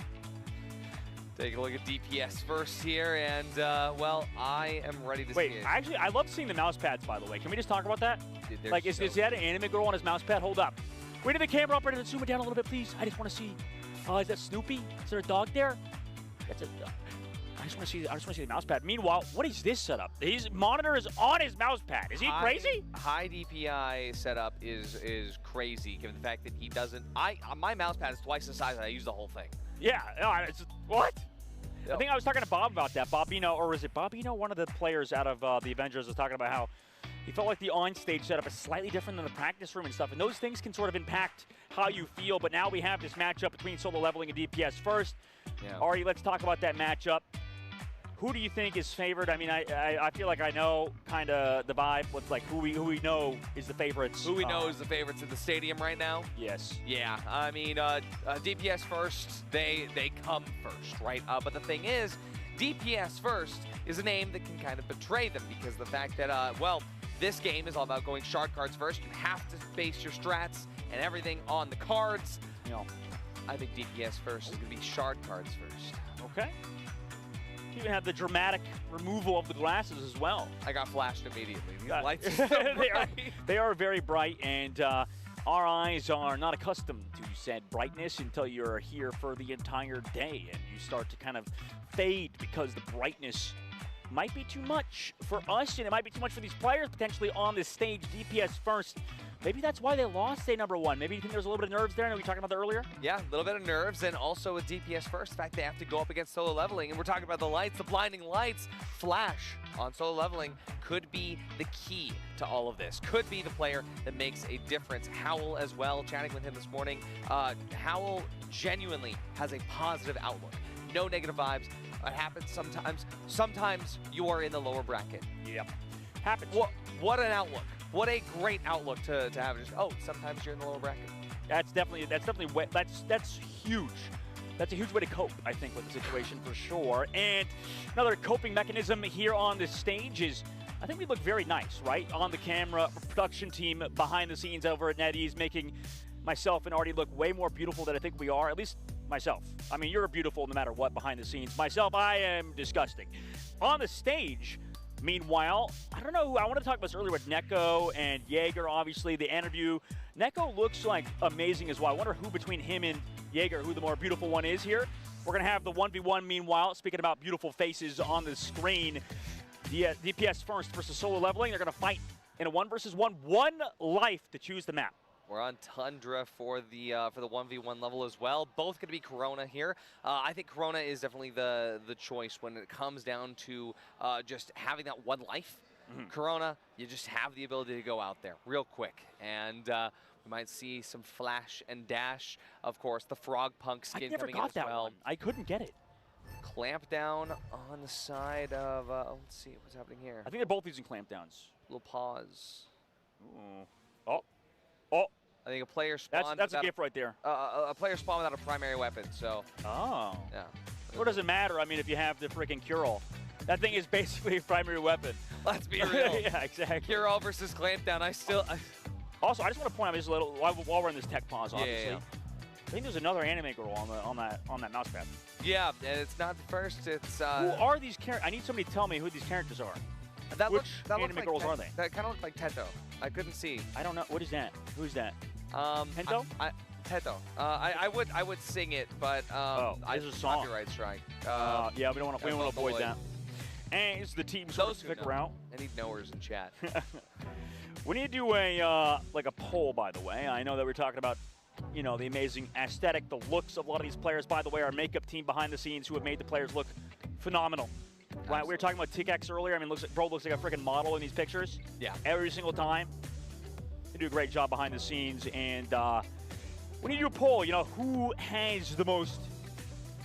Take a look at DPS first here, and, well, I am ready to see it. Wait, actually, I love seeing the mouse pads, by the way. Can we just talk about that? Dude, like, is that an anime girl on his mouse pad? Hold up. Wait to the camera operator, zoom it down a little bit, please. I just want to see. Is that Snoopy? Is there a dog there? That's a. I just want to see the mouse pad. Meanwhile, what is this setup? His monitor is on his mouse pad. Is he crazy? High DPI setup is crazy, given the fact that he doesn't. My mouse pad is twice the size, and I use the whole thing. Yeah. It's, what? Yep. I think I was talking to Bob about that. Bobino, or is it Bobino? One of the players out of the Avengers was talking about how he felt like the on-stage setup is slightly different than the practice room and stuff, and those things can sort of impact how you feel. But now we have this matchup between solo leveling and DPS first. Yeah. Ari, let's talk about that matchup. Who do you think is favored? I mean, I feel like I know kind of the vibe with like who we know is the favorites. Who we know is the favorites in the stadium right now? Yes. Yeah, I mean, DPS first, they come first, right? But the thing is, DPS first is a name that can kind of betray them because the fact that, well, this game is all about going shard cards first. You have to base your strats and everything on the cards. You know, I think DPS first is going to be shard cards first. Okay. You even have the dramatic removal of the glasses as well. I got flashed immediately. These lights are so they are very bright, and our eyes are not accustomed to said brightness until you're here for the entire day, and you start to kind of fade because the brightness might be too much for us, and it might be too much for these players potentially on this stage. DPS first. Maybe that's why they lost day number 1. Maybe you think there's a little bit of nerves there, and we talked about that earlier? Yeah, a little bit of nerves, and also with DPS first, the fact they have to go up against solo leveling, and we're talking about the lights, the blinding lights. Flash on solo leveling could be the key to all of this. Could be the player that makes a difference. Howl as well, chatting with him this morning. Howl genuinely has a positive outlook. No negative vibes. It happens sometimes. Sometimes you are in the lower bracket. Yep. Happens. What an outlook. What a great outlook to have. Just, oh, sometimes you're in the lower bracket. That's definitely that's huge. That's a huge way to cope, I think, with the situation for sure. And another coping mechanism here on this stage is, I think we look very nice, right? On the camera, production team behind the scenes over at NetEase, making myself and Artie look way more beautiful than I think we are, at least myself. I mean, you're beautiful no matter what behind the scenes. Myself, I am disgusting. On the stage, meanwhile, I don't know, I wanted to talk about this earlier with Neko and Jaeger, obviously, the interview. Neko looks like amazing as well. I wonder who between him and Jaeger, who the more beautiful one is here. We're going to have the 1v1 meanwhile. Speaking about beautiful faces on the screen, the DPS first versus solo leveling. They're going to fight in a 1 versus 1. 1 life to choose the map. We're on Tundra for the 1v1 level as well. Both going to be Corona here. I think Corona is definitely the choice when it comes down to just having that 1 life. Corona, you just have the ability to go out there real quick. And we might see some flash and dash. Of course, the FragPunk skin coming in as well. One. I couldn't get it. Clamp down on the side of, let's see what's happening here. I think they're both using clamp downs. Little pause. Ooh. Oh. I think a player spawned. That's a gift right there. A player spawned without a primary weapon, so. Oh. Yeah. What does it matter? I mean, if you have the freaking cure-all. That thing is basically a primary weapon. Let's be real. Yeah, exactly. Cure-all versus clamp down. Also, I just want to point out just a little while we're in this tech pause, obviously. Yeah. I think there's another anime girl on that mouse pad. Yeah, and it's not the first. It's. Who are these characters? I need somebody to tell me who these characters are. Which anime like girls are they? That kind of look like Teto. I couldn't see. I don't know. What is that? Who's that? Hento? Teto. I would sing it, but there's a song. Copyright strike. Yeah, we don't want to avoid that. And it's the team sort of figure out. I need knowers in chat. We need to do a like a poll, by the way. I know that we're talking about, you know, the amazing aesthetic, the looks of a lot of these players. By the way, our makeup team behind the scenes who have made the players look phenomenal. Right, we were talking about TikX earlier. I mean, bro looks like a freaking model in these pictures. Yeah. Every single time. They do a great job behind the scenes, and we need to do a poll. You know, who has the most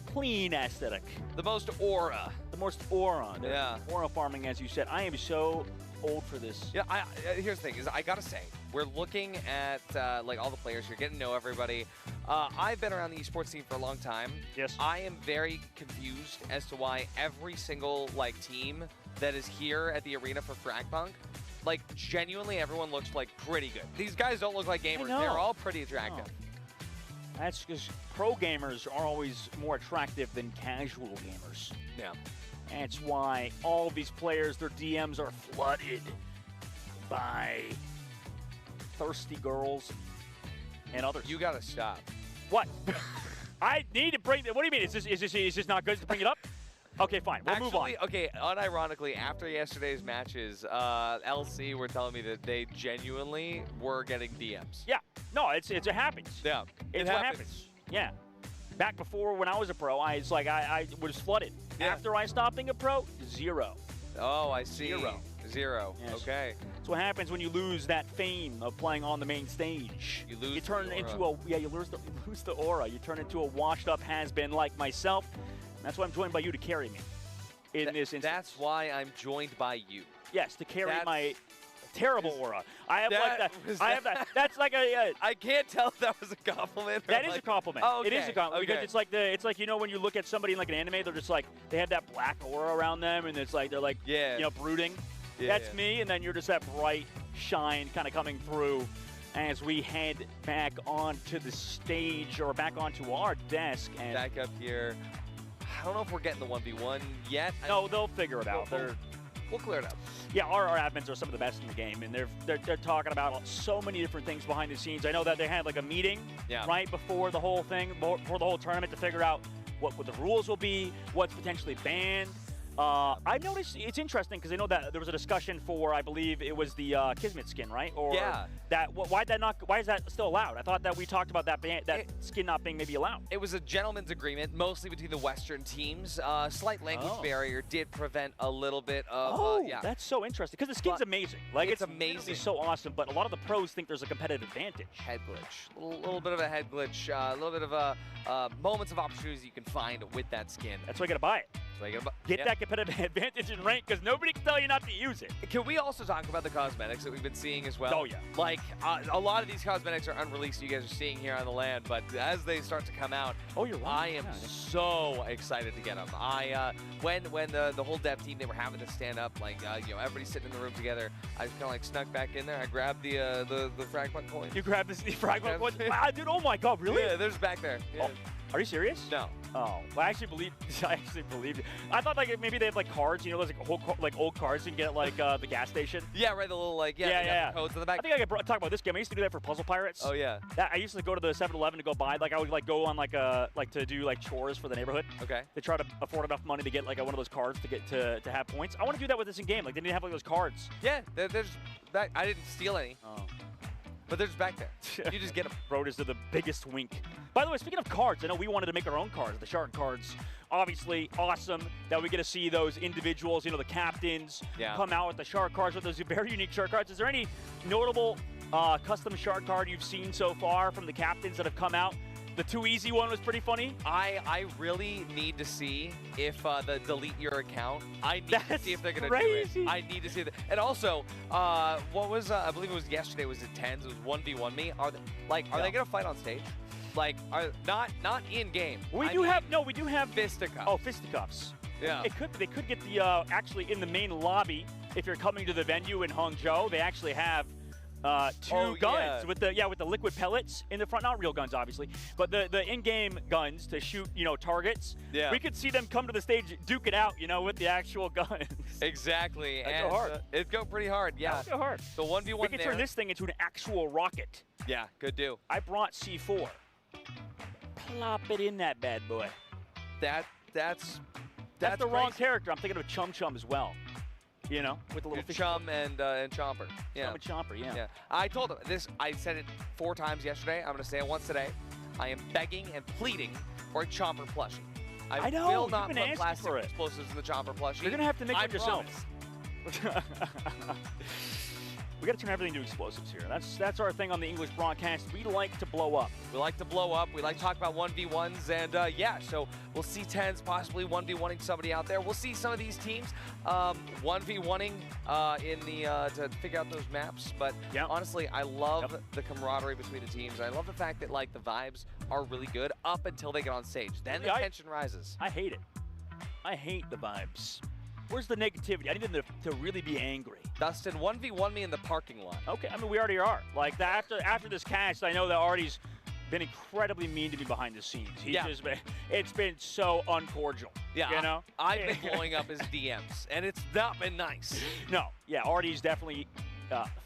clean aesthetic? The most aura. The most aura. Yeah. Aura farming, as you said. I am so old for this. Yeah, here's the thing: is I gotta say, we're looking at like all the players here, getting to know everybody. I've been around the esports scene for a long time. Yes. I am very confused as to why every single like team that is here at the arena for FragPunk, like genuinely everyone looks like pretty good. These guys don't look like gamers. They're all pretty attractive. That's because pro gamers are always more attractive than casual gamers. Yeah. That's why all of these players, their DMs are flooded by thirsty girls and others. You gotta stop. What? I need to bring. What do you mean? Is this not good to bring it up? Okay, fine. We'll move on. Okay, unironically, after yesterday's matches, LC were telling me that they genuinely were getting DMs. Yeah. No, it happens. Yeah. It's what happens. Yeah. Back before when I was a pro, I was flooded. Yeah. After I stopped being a pro, 0. Oh, I see. Zero. Yes. Okay. That's what happens when you lose that fame of playing on the main stage. You lose. You turn the into aura. you lose the aura. You turn into a washed-up has-been like myself. And that's why I'm joined by you to carry me in this instance. That's why I'm joined by you. Yes, to carry my terrible aura. I have like that. I have that. That's like a. I can't tell if that was a compliment. That is a compliment. Oh, okay. It is a compliment because it's like you know when you look at somebody in like an anime, they're just like they have that black aura around them, and it's like they're like brooding. Yeah, That's me, and then you're just that bright shine kind of coming through as we head back onto the stage or back onto our desk. And back up here. I don't know if we're getting the 1v1 yet. No, they'll figure it out. We'll clear it up. Yeah, our admins are some of the best in the game, and they're talking about so many different things behind the scenes. I know that they had like a meeting right before the whole thing, before the whole tournament to figure out what the rules will be, what's potentially banned. I noticed it's interesting because I know that there was a discussion for, I believe it was the Kismet skin, right? Or why is that still allowed? I thought that we talked about that skin not being maybe allowed. It was a gentleman's agreement, mostly between the Western teams. Slight language barrier did prevent a little bit of. That's so interesting because the skin's amazing. Like it's amazing, it's so awesome. But a lot of the pros think there's a competitive advantage. Head glitch, a little bit of a head glitch, a little bit of moments of opportunities you can find with that skin. That's why you gotta buy it. Get that competitive advantage in rank because nobody can tell you not to use it. Can we also talk about the cosmetics that we've been seeing as well? Oh, yeah. Like, a lot of these cosmetics are unreleased, you guys are seeing here on the land, but as they start to come out, you're right. I am so excited to get them. When the whole dev team, they were having to stand up, like, everybody sitting in the room together, I just kind of like snuck back in there. I grabbed the FragPunk coin. You grabbed the FragPunk coin? Wow, dude, oh my God, really? Yeah, there's back there. Yeah. Oh, are you serious? No. Oh, well, I actually believed it. I thought like maybe they have like cards, those like old cards you can get at like the gas station. Yeah, right. The little like codes in the back. I think I could talk about this game. I used to do that for Puzzle Pirates. Oh yeah. I used to go to the 7-Eleven to go buy. Like I would like go on like to do like chores for the neighborhood. Okay. To try to afford enough money to get like one of those cards to get to have points. I want to do that with this in game. Like they didn't have like those cards. Yeah, there's that. I didn't steal any. Oh. But they're just back there. You just get them. Brothers are the biggest wink. By the way, speaking of cards, I know we wanted to make our own cards, the Shark cards. Obviously, awesome that we get to see those individuals, the captains, come out with the Shark cards with those very unique Shark cards. Is there any notable custom Shark card you've seen so far from the captains that have come out? The Too Easy one was pretty funny. I really need to see if the delete your account. I need to see if they're gonna do it. I need to see that. And also, what was I believe it was yesterday? Was it TenZ? It was 1v1 me. Are they gonna fight on stage? Like, are not in game? We do have fisticuffs. Oh, fisticuffs. Yeah. They could get the actually in the main lobby if you're coming to the venue in Hangzhou. They actually have. Two guns with the liquid pellets in the front, not real guns obviously, but the in-game guns to shoot targets. Yeah, we could see them come to the stage, duke it out, with the actual guns. Exactly, and go hard. It'd go pretty hard. Yeah, go hard. The 1v1 we could turn this thing into an actual rocket. Yeah, could do. I brought C4. Plop it in that bad boy. That's the wrong character. I'm thinking of Chum Chum as well. With a little Chum and Chomper. Yeah. Chum and Chomper, yeah. I told him this. I said it 4 times yesterday. I'm going to say it once today. I am begging and pleading for a Chomper plushie. I know. Will not put plastic explosives in the Chomper plushie. You're going to have to make it yourself. We got to turn everything to explosives here. That's our thing on the English broadcast. We like to blow up. We like to blow up. We like to talk about 1v1s, and yeah, so we'll see TenZ possibly 1v1ing somebody out there. We'll see some of these teams 1v1ing in the to figure out those maps. But honestly, I love the camaraderie between the teams. I love the fact that like the vibes are really good up until they get on stage. Then the tension rises. I hate it. I hate the vibes. Where's the negativity? I need them to really be angry. Dustin, 1v1 me in the parking lot. Okay, I mean, we already are. Like, after this cast, I know that Artie's been incredibly mean to me behind the scenes. It's been so uncordial. Yeah, you know? I've been blowing up his DMs, and it's not been nice. No, yeah, Artie's definitely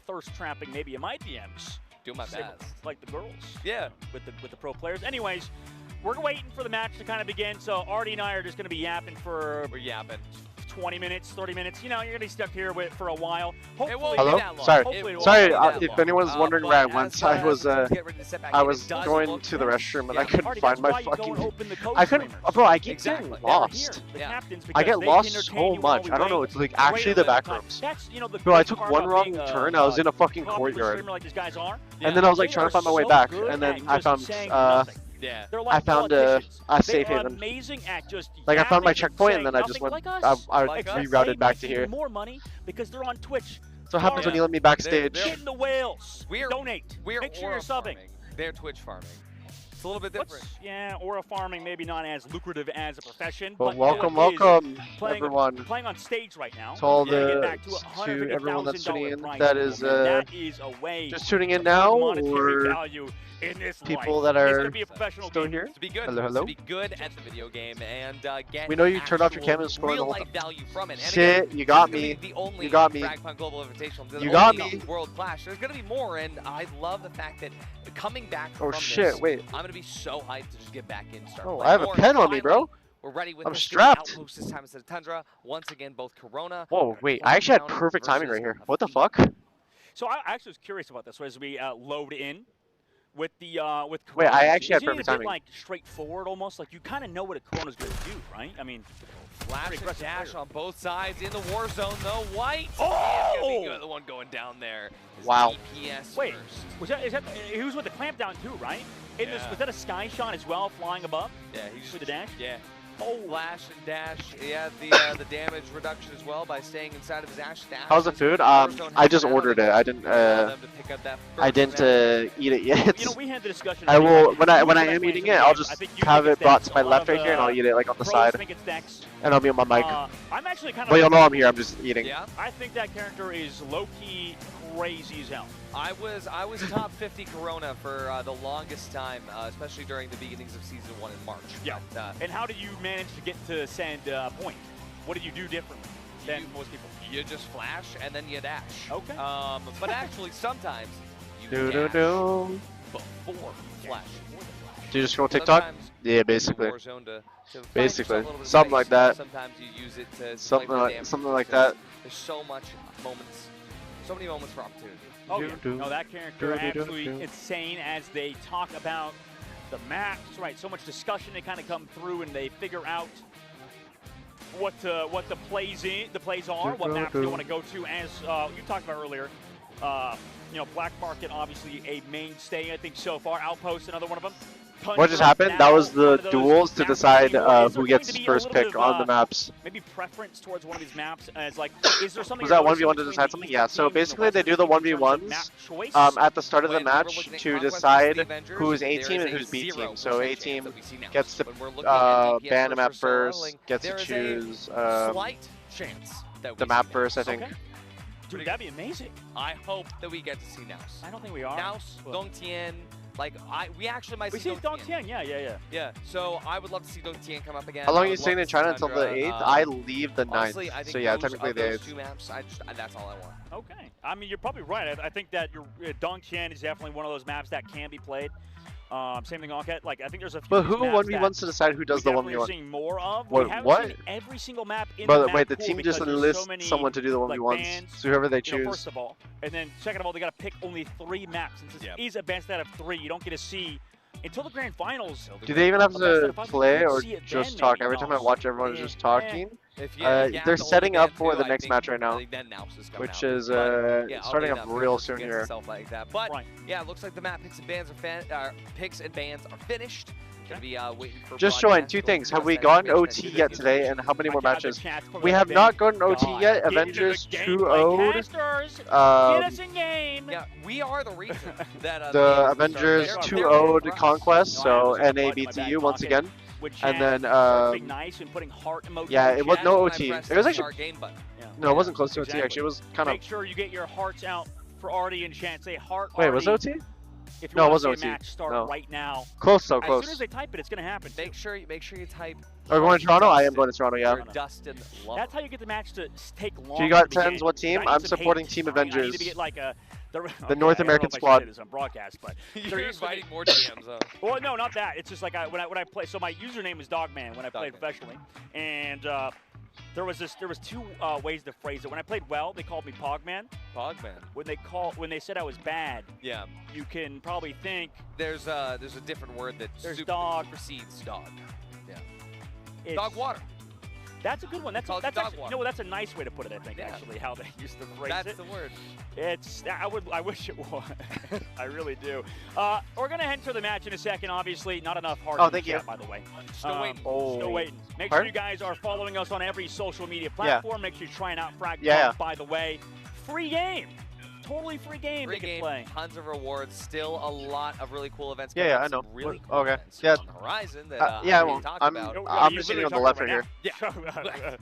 thirst trapping maybe in my DMs. Do my best. Like the girls. Yeah. With the pro players. Anyways, we're waiting for the match to kind of begin, so Artie and I are just going to be yapping for... We're yapping. 20 minutes, 30 minutes. You know, you're going to be stuck here for a while. Hopefully, hello? Sorry. If anyone's wondering where I went, I was going to the restroom and I couldn't find my fucking... I couldn't... Bro, I keep getting lost. I get lost so much. I don't know. It's like actually the back rooms. Bro, I took one wrong turn. I was in a fucking courtyard. And then I was like trying to find my way back. And then I found... I found a safe haven. Amazing at just like I found my checkpoint and then I just went. I rerouted back to here. More money because they're on Twitch. So what happens when you let me backstage? Hit the whales. Donate. Make sure you're subbing. They're Twitch farming. It's a little bit different. Yeah, aura farming maybe not as lucrative as a profession. Well, but welcome, everyone. Playing on stage right now. To all to everyone that's tuning in. That is a way just tuning in now, or people that are still here. To be good. Hello. To be good at the video game and get. We know you turned off your camera and scored real life value from it. And shit, again, you got me. You got me. FragPunk Global Invitational. You got me. World Clash. There's gonna be more, and I love the fact that coming back. Oh from shit! this, wait. I'm gonna be so hyped to just get back in. Start I have a pen on me, bro. We're ready with I'm strapped. Outpost this time instead of Tundra. Once again, both Corona. Whoa, wait! I actually had perfect timing right here. What the fuck? So I actually was curious about this as we load in with the with Corona. Wait, I actually had Isn't perfect it a bit, timing. like straightforward almost, like you kind of know what a Corona's going to do, right? I mean, flash and dash on both sides in the war zone though. White. The one going down there. Wow. DPS Wait, first. is that he was with the clamp down too, right? Was that a sky shot as well, flying above? Yeah, he just with the dash. Yeah. Flash and dash. Yeah, the damage reduction as well by staying inside of his dash. How's the food? I just ordered it. I didn't eat it yet. You know, we had the discussion. I will when I am eating it. I'll just have it brought to my left right here, and I'll eat it like on the side. And I'll be on my mic. I'm actually kind of. Well, you'll know I'm here. I'm just eating. Yeah. I think that character is low-key crazy as hell. I was top 50 Corona for the longest time, especially during the beginnings of Season 1 in March. Yeah. And how did you manage to get to send point? What did you do differently than most people? You just flash and then you dash. Okay. But actually, sometimes you dash before flash. Do you just scroll TikTok? Yeah, basically. Basically, something like that. Sometimes you use it to something like that. There's so many moments for opportunity. Oh yeah, no, that character absolutely insane as they talk about the maps, right? So much discussion, they kind of come through and they figure out what the plays are, what maps they want to go to. As you talked about earlier, you know, Black Market obviously a mainstay, I think so far. Outpost, another one of them. What just happened? That was the duels to decide who gets first pick on the maps. Maybe preference towards one of these maps as like, is there something? Was that 1v1 to decide something? Yeah. So basically, they do the 1v1s at the start of the match to decide who's A team and who's B team. So A team gets to ban a map first, gets to choose the map first, I think. Dude, that'd be amazing. I hope that we get to see Naus. I don't think we are. Naus, Dongtian. Like, we actually might see Dongtian. Yeah. So I would love to see Dongtian come up again. How long are you staying in China until the 8th? I leave the 9th. Honestly, I think so yeah, technically the 8th. Two maps, that's all I want. Okay. I mean, you're probably right. I think that Dongtian is definitely one of those maps that can be played. Same thing, Walkout. Like, I think there's a few. But who 1v1s to decide who does the 1v1? Seeing more of. What? Every single map in but the wait, the team just lists someone to do the 1v1s. So whoever they choose. First of all, and then second of all, they got to pick only 3 maps. Since this is a best out of 3, you don't get to see until the grand finals. Do they even have to play or just talk? Every time I watch, everyone is just talking. They're setting up for the next match right now, which is starting up real soon here. Like that. But yeah, it looks like the map picks and bans are finished. Gonna be waiting for just showing two things. Have we gotten OT yet today, and how many more matches? We have not gotten OT yet. Avengers 2-0'd. Yeah, we are the reason that the Avengers 2-0'd Conquest, so NABTU once again. And then yeah, it was no OT. It was actually no, it wasn't close to OT actually. It was kind of. Make sure you get your hearts out for Artie and Chance. Say heart. Wait, was it OT? If you no, it want to wasn't see a OT. match start No. right now. Close though, close. As soon as they type it, it's going to happen. Make sure you type. Are we going to Toronto? I am going to Toronto, yeah. Dustin Love. That's how you get the match to take long. So you got TenZ, what team? I'm supporting Team Avengers. I need to get like the North American squad. This on broadcast, but you're inviting more DMs. Well, no, not that. It's just like when I play. So my username is Dogman when I played professionally, and there was two ways to phrase it. When I played well, they called me Pogman. Pogman. When they said I was bad, yeah, you can probably think there's a different word that dog precedes dog. Yeah. It's, dog water. That's a good one. That's actually, you know, that's a nice way to put it. I think actually how they used to phrase it. That's the word. It's I wish it was. I really do. We're gonna enter the match in a second. Obviously, not enough hearts. Oh, thank you. By the way, still waiting. Still waiting. Make sure you guys are following us on every social media platform. Make sure you're trying out FragPunk. By the way, free game. Totally free game they can play. Tons of rewards. Still a lot of really cool events. Yeah, I know. Really cool events on the horizon that I'm just sitting on the left right here. Yeah.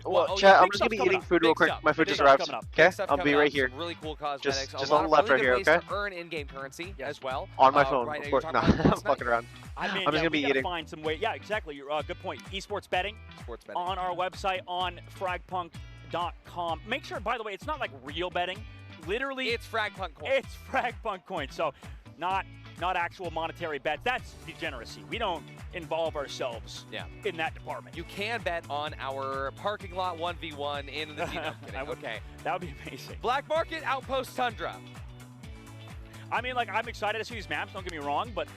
Well, chat, I'm just gonna be eating food real quick. My food just arrived. Okay, I'll be right here. Really cool cosmetics. Just on the left right here. Okay. Earn in-game currency as well. On my phone, of course. No, I'm fucking around. I mean, I'm just gonna be eating. Find some way. Yeah, exactly. Good point. Esports betting. On our website on fragpunk.com. Make sure, by the way, it's not like real betting. Literally, it's FragPunk coins. It's FragPunk coins. So, not actual monetary bets. That's degeneracy. We don't involve ourselves in that department. You can bet on our parking lot 1v1 in the team. Okay, that would be amazing. Black Market Outpost Tundra. I mean, like, I'm excited to see these maps. Don't get me wrong, but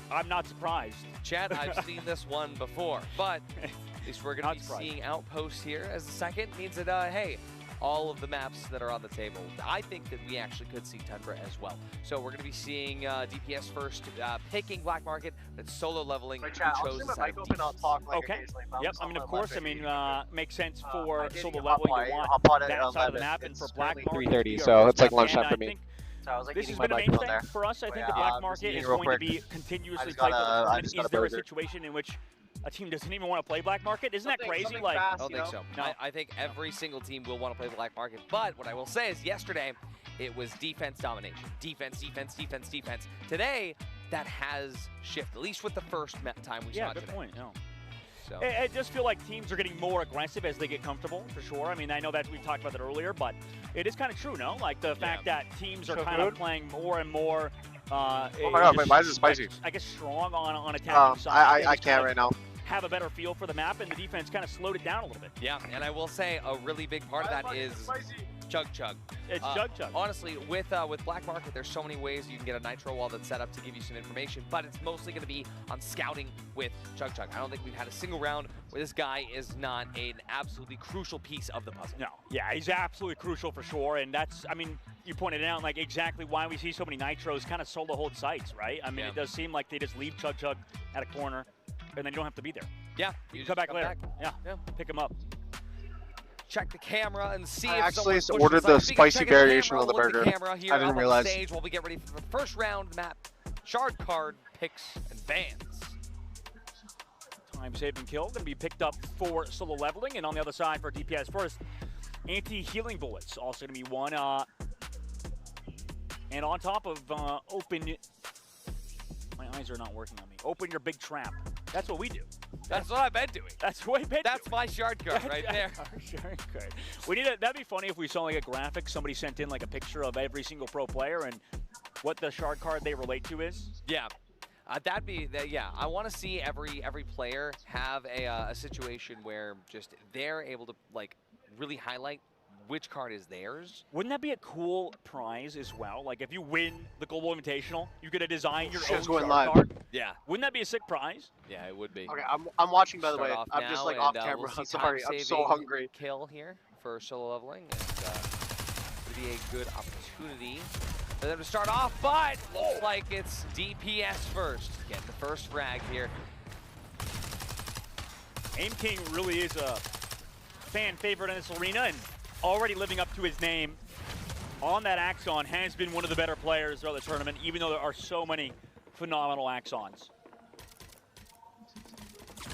I'm not surprised. Chad, I've seen this one before, but at least we're going to be seeing Outposts here as the second. Means that, hey, all of the maps that are on the table. I think that we actually could see Tundra as well. So we're going to be seeing DPS first, picking Black Market, but solo leveling. Who chose the side of okay. Yep. I mean, of course. I mean, makes sense for solo leveling to want that side of the map, and for Black Market. 3:30, so it's like lunchtime for me. So I was like, this has been a main thing for us. I think the Black Market is going to be continuously tight. Is there a situation in which a team doesn't even want to play Black Market? Isn't that crazy? Like, I don't think so. No. I think every single team will want to play Black Market. But what I will say is yesterday, it was defense domination. Defense, defense, defense, defense. Today, that has shifted, at least with the first time we saw it today. Yeah, good point. No. So. I just feel like teams are getting more aggressive as they get comfortable, for sure. I mean, I know that we talked about that earlier, but it is kind of true, no? Like the fact that teams are kind of playing more and more. Oh my god, wait, why is it spicy? I guess strong on attacking side. I can't right now. Have a better feel for the map, and the defense kind of slowed it down a little bit. Yeah, and I will say a really big part of that is Chug Chug. It's Chug Chug. Honestly, with Black Market, there's so many ways you can get a nitro wall that's set up to give you some information, but it's mostly going to be on scouting with Chug Chug. I don't think we've had a single round where this guy is not an absolutely crucial piece of the puzzle. No, yeah, he's absolutely crucial for sure, and that's, I mean, you pointed out like exactly why we see so many nitros kind of solo hold sites, right? I mean, it does seem like they just leave Chug Chug at a corner, and then you don't have to be there. Yeah, you can come back later. Yeah, pick him up. Check the camera and see. I actually ordered the spicy variation of the burger. I didn't realize. Stage while we get ready for the first round map, shard card picks and bans. Time save and kill going to be picked up for solo leveling, and on the other side for DPS first, anti-healing bullets also going to be one. And on top of open. My eyes are not working on me. Open your big trap. That's what we do. That's what I've been doing. That's what we've been That's my shard card right there. Our shard card. We need that'd be funny if we saw like a graphic, somebody sent in like a picture of every single pro player and what the shard card they relate to is. Yeah. That'd be, yeah, I want to see every player have a situation where just they're able to like really highlight which card is theirs. Wouldn't that be a cool prize as well? Like if you win the Global Invitational, you get to design your own going star live. card. Yeah. Wouldn't that be a sick prize? Yeah, it would be. Okay, I'm watching, by the Start way. off I'm just now, like and, off we'll camera. see Sorry, I'm so time-saving hungry. Kill here for solo leveling, and it'd be a good opportunity for them to start off, but looks like it's DPS first. Getting the first frag here. Aim King really is a fan favorite in this arena and already living up to his name. On that Axon, has been one of the better players throughout the tournament, even though there are so many phenomenal Axons.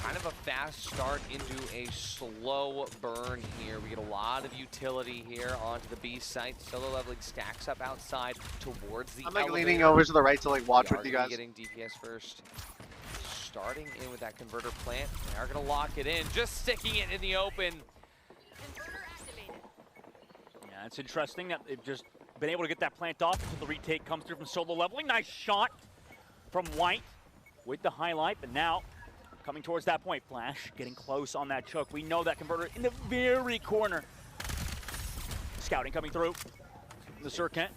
Kind of a fast start into a slow burn here. We get a lot of utility here onto the B site. Solo leveling stacks up outside towards the I'm like elevator. leaning over to the right to like watch We with are you gonna guys. be getting DPS first. Starting in with that converter plant. They are gonna lock it in, just sticking it in the open. Yeah, it's interesting that they've just been able to get that plant off until the retake comes through from solo leveling. Nice shot from White with the highlight, but now coming towards that point. Flash getting close on that choke. We know that converter in the very corner. Scouting coming through. The circuit.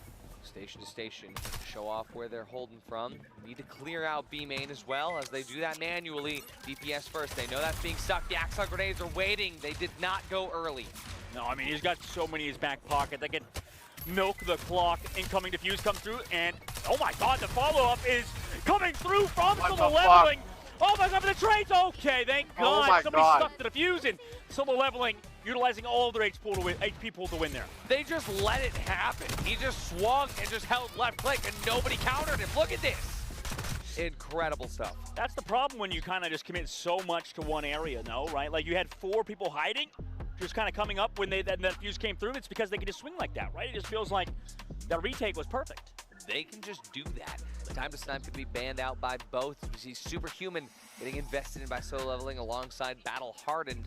Station to station, show off where they're holding from. Need to clear out B main as well as they do that manually. DPS first, they know that's being stuck. The Axon grenades are waiting. They did not go early. No, I mean, he's got so many in his back pocket. They can milk the clock. Incoming defuse comes through, and oh my god, the follow-up is coming through from solo leveling. Oh my god, the trades! Okay, thank god. Somebody stuck the defuse in. Solo leveling, utilizing all of their HP pool to win there. They just let it happen. He just swung and just held left click and nobody countered him. Look at this. Incredible stuff. That's the problem when you kind of just commit so much to one area, no, right? Like you had 4 people hiding, just kind of coming up when that fuse came through. It's because they could just swing like that, right? It just feels like that retake was perfect. They can just do that. Time to snipe could be banned out by both. You see Superhuman getting invested in by solo leveling alongside Battle Hardened.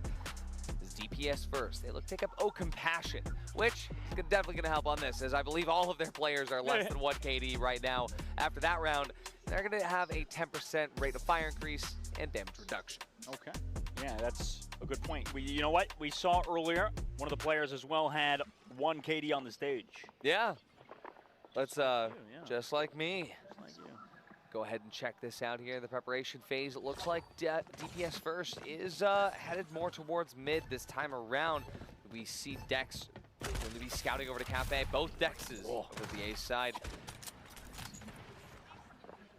Is DPS first. They look take up Compassion, which is definitely going to help on this, as I believe all of their players are less than 1 KD right now. After that round, they're going to have a 10% rate of fire increase and damage reduction. Okay. Yeah, that's a good point. You know what? We saw earlier, one of the players as well had 1 KD on the stage. Yeah. Let's, just like me. Go ahead and check this out here in the preparation phase. It looks like DPS first is headed more towards mid this time around. We see Dex going to be scouting over to Cafe. Both Dexes over the A side.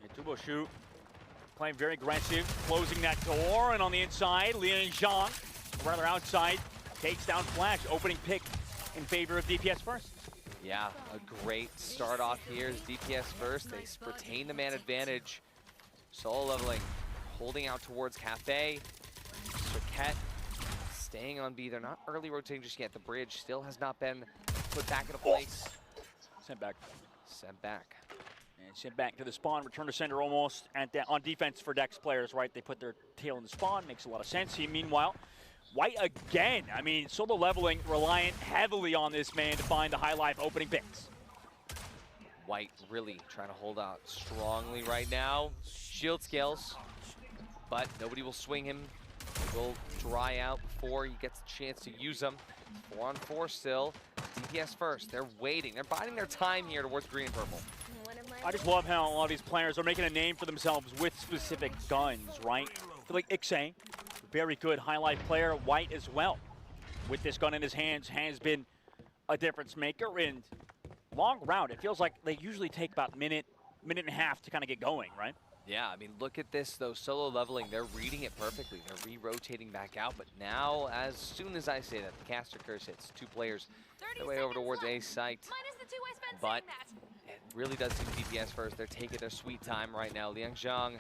Yeah, Tubo shoot, playing very aggressive, closing that door, and on the inside, Lian Zhang, rather outside, takes down Flash, opening pick in favor of DPS first. Yeah, a great start off here is DPS first. They retain the man advantage. Solo leveling, holding out towards Cafe. Cirquette staying on B. They're not early rotating just yet. The bridge still has not been put back into place. Sent back. Sent back. And sent back to the spawn. Return to sender almost on defense for Dex players, right? They put their tail in the spawn. Makes a lot of sense. Meanwhile, White again. I mean, solo leveling, reliant heavily on this man to find the high life opening picks. White really trying to hold out strongly right now. Shield scales, but nobody will swing him. He will dry out before he gets a chance to use them. 4-on-4 still. DPS first. They're waiting. They're biding their time here towards green and purple. I just love how a lot of these players are making a name for themselves with specific guns, right? I feel like Ixay, very good highlight player. White as well, with this gun in his hands, has been a difference maker. And long round, it feels like they usually take about minute and a half to kind of get going, right? Yeah, I mean, look at this, though. Solo leveling, they're reading it perfectly. They're re-rotating back out, but now, as soon as I say that, the caster curse hits. 2 players their way over towards A site. But it really does seem DPS first. They're taking their sweet time right now. Liang Zhang.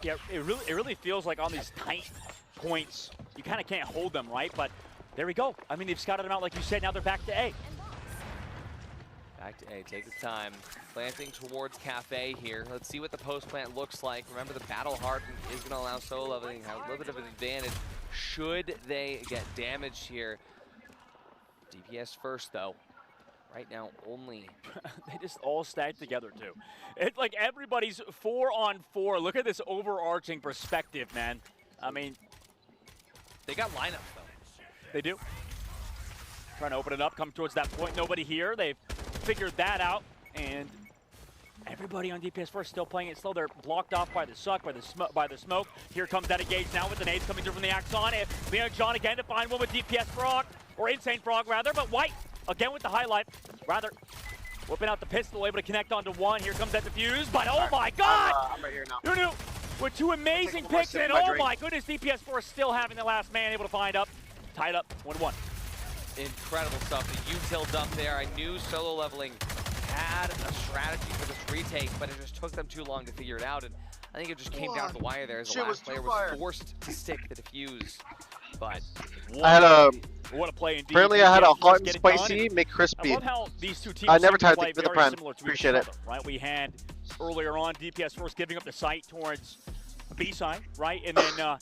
Yeah, it really feels like on these tight points, you kind of can't hold them, right? But there we go. I mean, they've scouted them out, like you said. Now they're back to A. Back to A, take the time. Planting towards Cafe here. Let's see what the post plant looks like. Remember, the battle hardened is going to allow solo leveling to have a little bit of an advantage should they get damaged here. DPS first, though. Right now, only. They just all stacked together, too. It's like everybody's 4-on-4. Look at this overarching perspective, man. I mean, they got lineups, though. They do. Trying to open it up, come towards that point. Nobody here. They've figured that out, and everybody on DPS first still playing it slow. They're blocked off by the suck, by the smoke. Here comes that engage now with the nades coming through from the Axon. Leon John again to find one with DPS Frog, or Insane Frog rather, but White again with the highlight. Rather, whipping out the pistol, able to connect onto one. Here comes that defuse, but oh my god! I'm right here now. Nunu with two amazing picks, and oh my goodness, DPS Force still having the last man, able to find up. Tied up, 1-1. Incredible stuff. The util dump there. I knew solo leveling had a strategy for this retake, but it just took them too long to figure it out. And I think it just came down to the wire there as the last player was forced to stick the defuse. But I had a. What a play indeed. Apparently, I had a hot and spicy McCrispy. I love how these two teams I never tried play the very brand. similar to Appreciate each it. other, right? We had earlier on DPS Force giving up the site towards B side, right? And then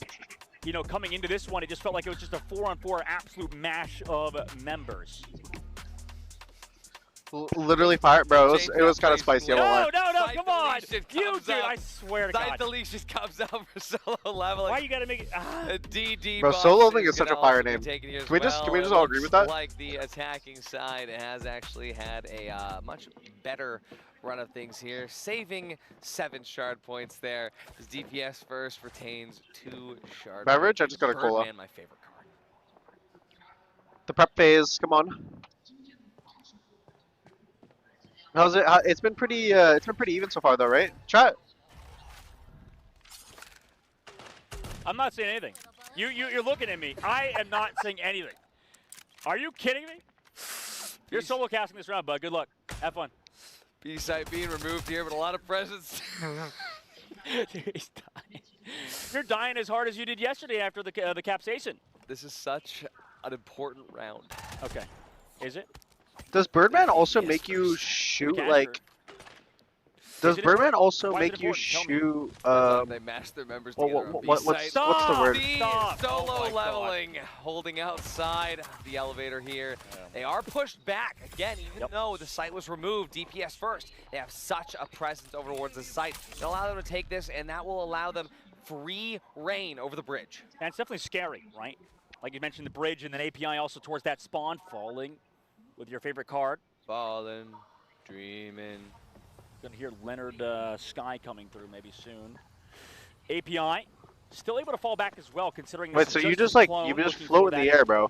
you know, coming into this one, it just felt like it was just a 4-on-4 absolute mash of members. Literally fire, bro. It was kind of spicy. No, come on! You dude, I swear to God. Side deletion comes out for solo leveling. Why you gotta make it? DD bro, solo leveling is such a fire name. Can we just all agree with that? Like the attacking side has actually had a much better run of things here, saving 7 shard points there. As DPS first retains 2 shard. Beverage? I just got a cola. Birdman, my favorite card. The prep phase, come on. How's it? It's been pretty even so far, though, right? Chat. I'm not saying anything. You're looking at me. I am not saying anything. Are you kidding me? You're solo casting this round, bud. Good luck. Have fun. B-side being removed here, but a lot of presence. Dude, he's dying. You're dying as hard as you did yesterday after the capsation. This is such an important round. Okay. Is it? Does Birdman also make you shoot like? Does Birdman also make you shoot? They mash their members what's the word? Solo leveling, holding outside the elevator here. Yeah. They are pushed back again, even though the site was removed. DPS first. They have such a presence over towards the site. It'll allow them to take this, and that will allow them free reign over the bridge. And it's definitely scary, right? Like you mentioned, the bridge, and then API also towards that spawn, falling with your favorite card. Falling, dreaming. Gonna hear Leonard Sky coming through maybe soon. API still able to fall back as well, considering. Wait, so you just float in the air, bro?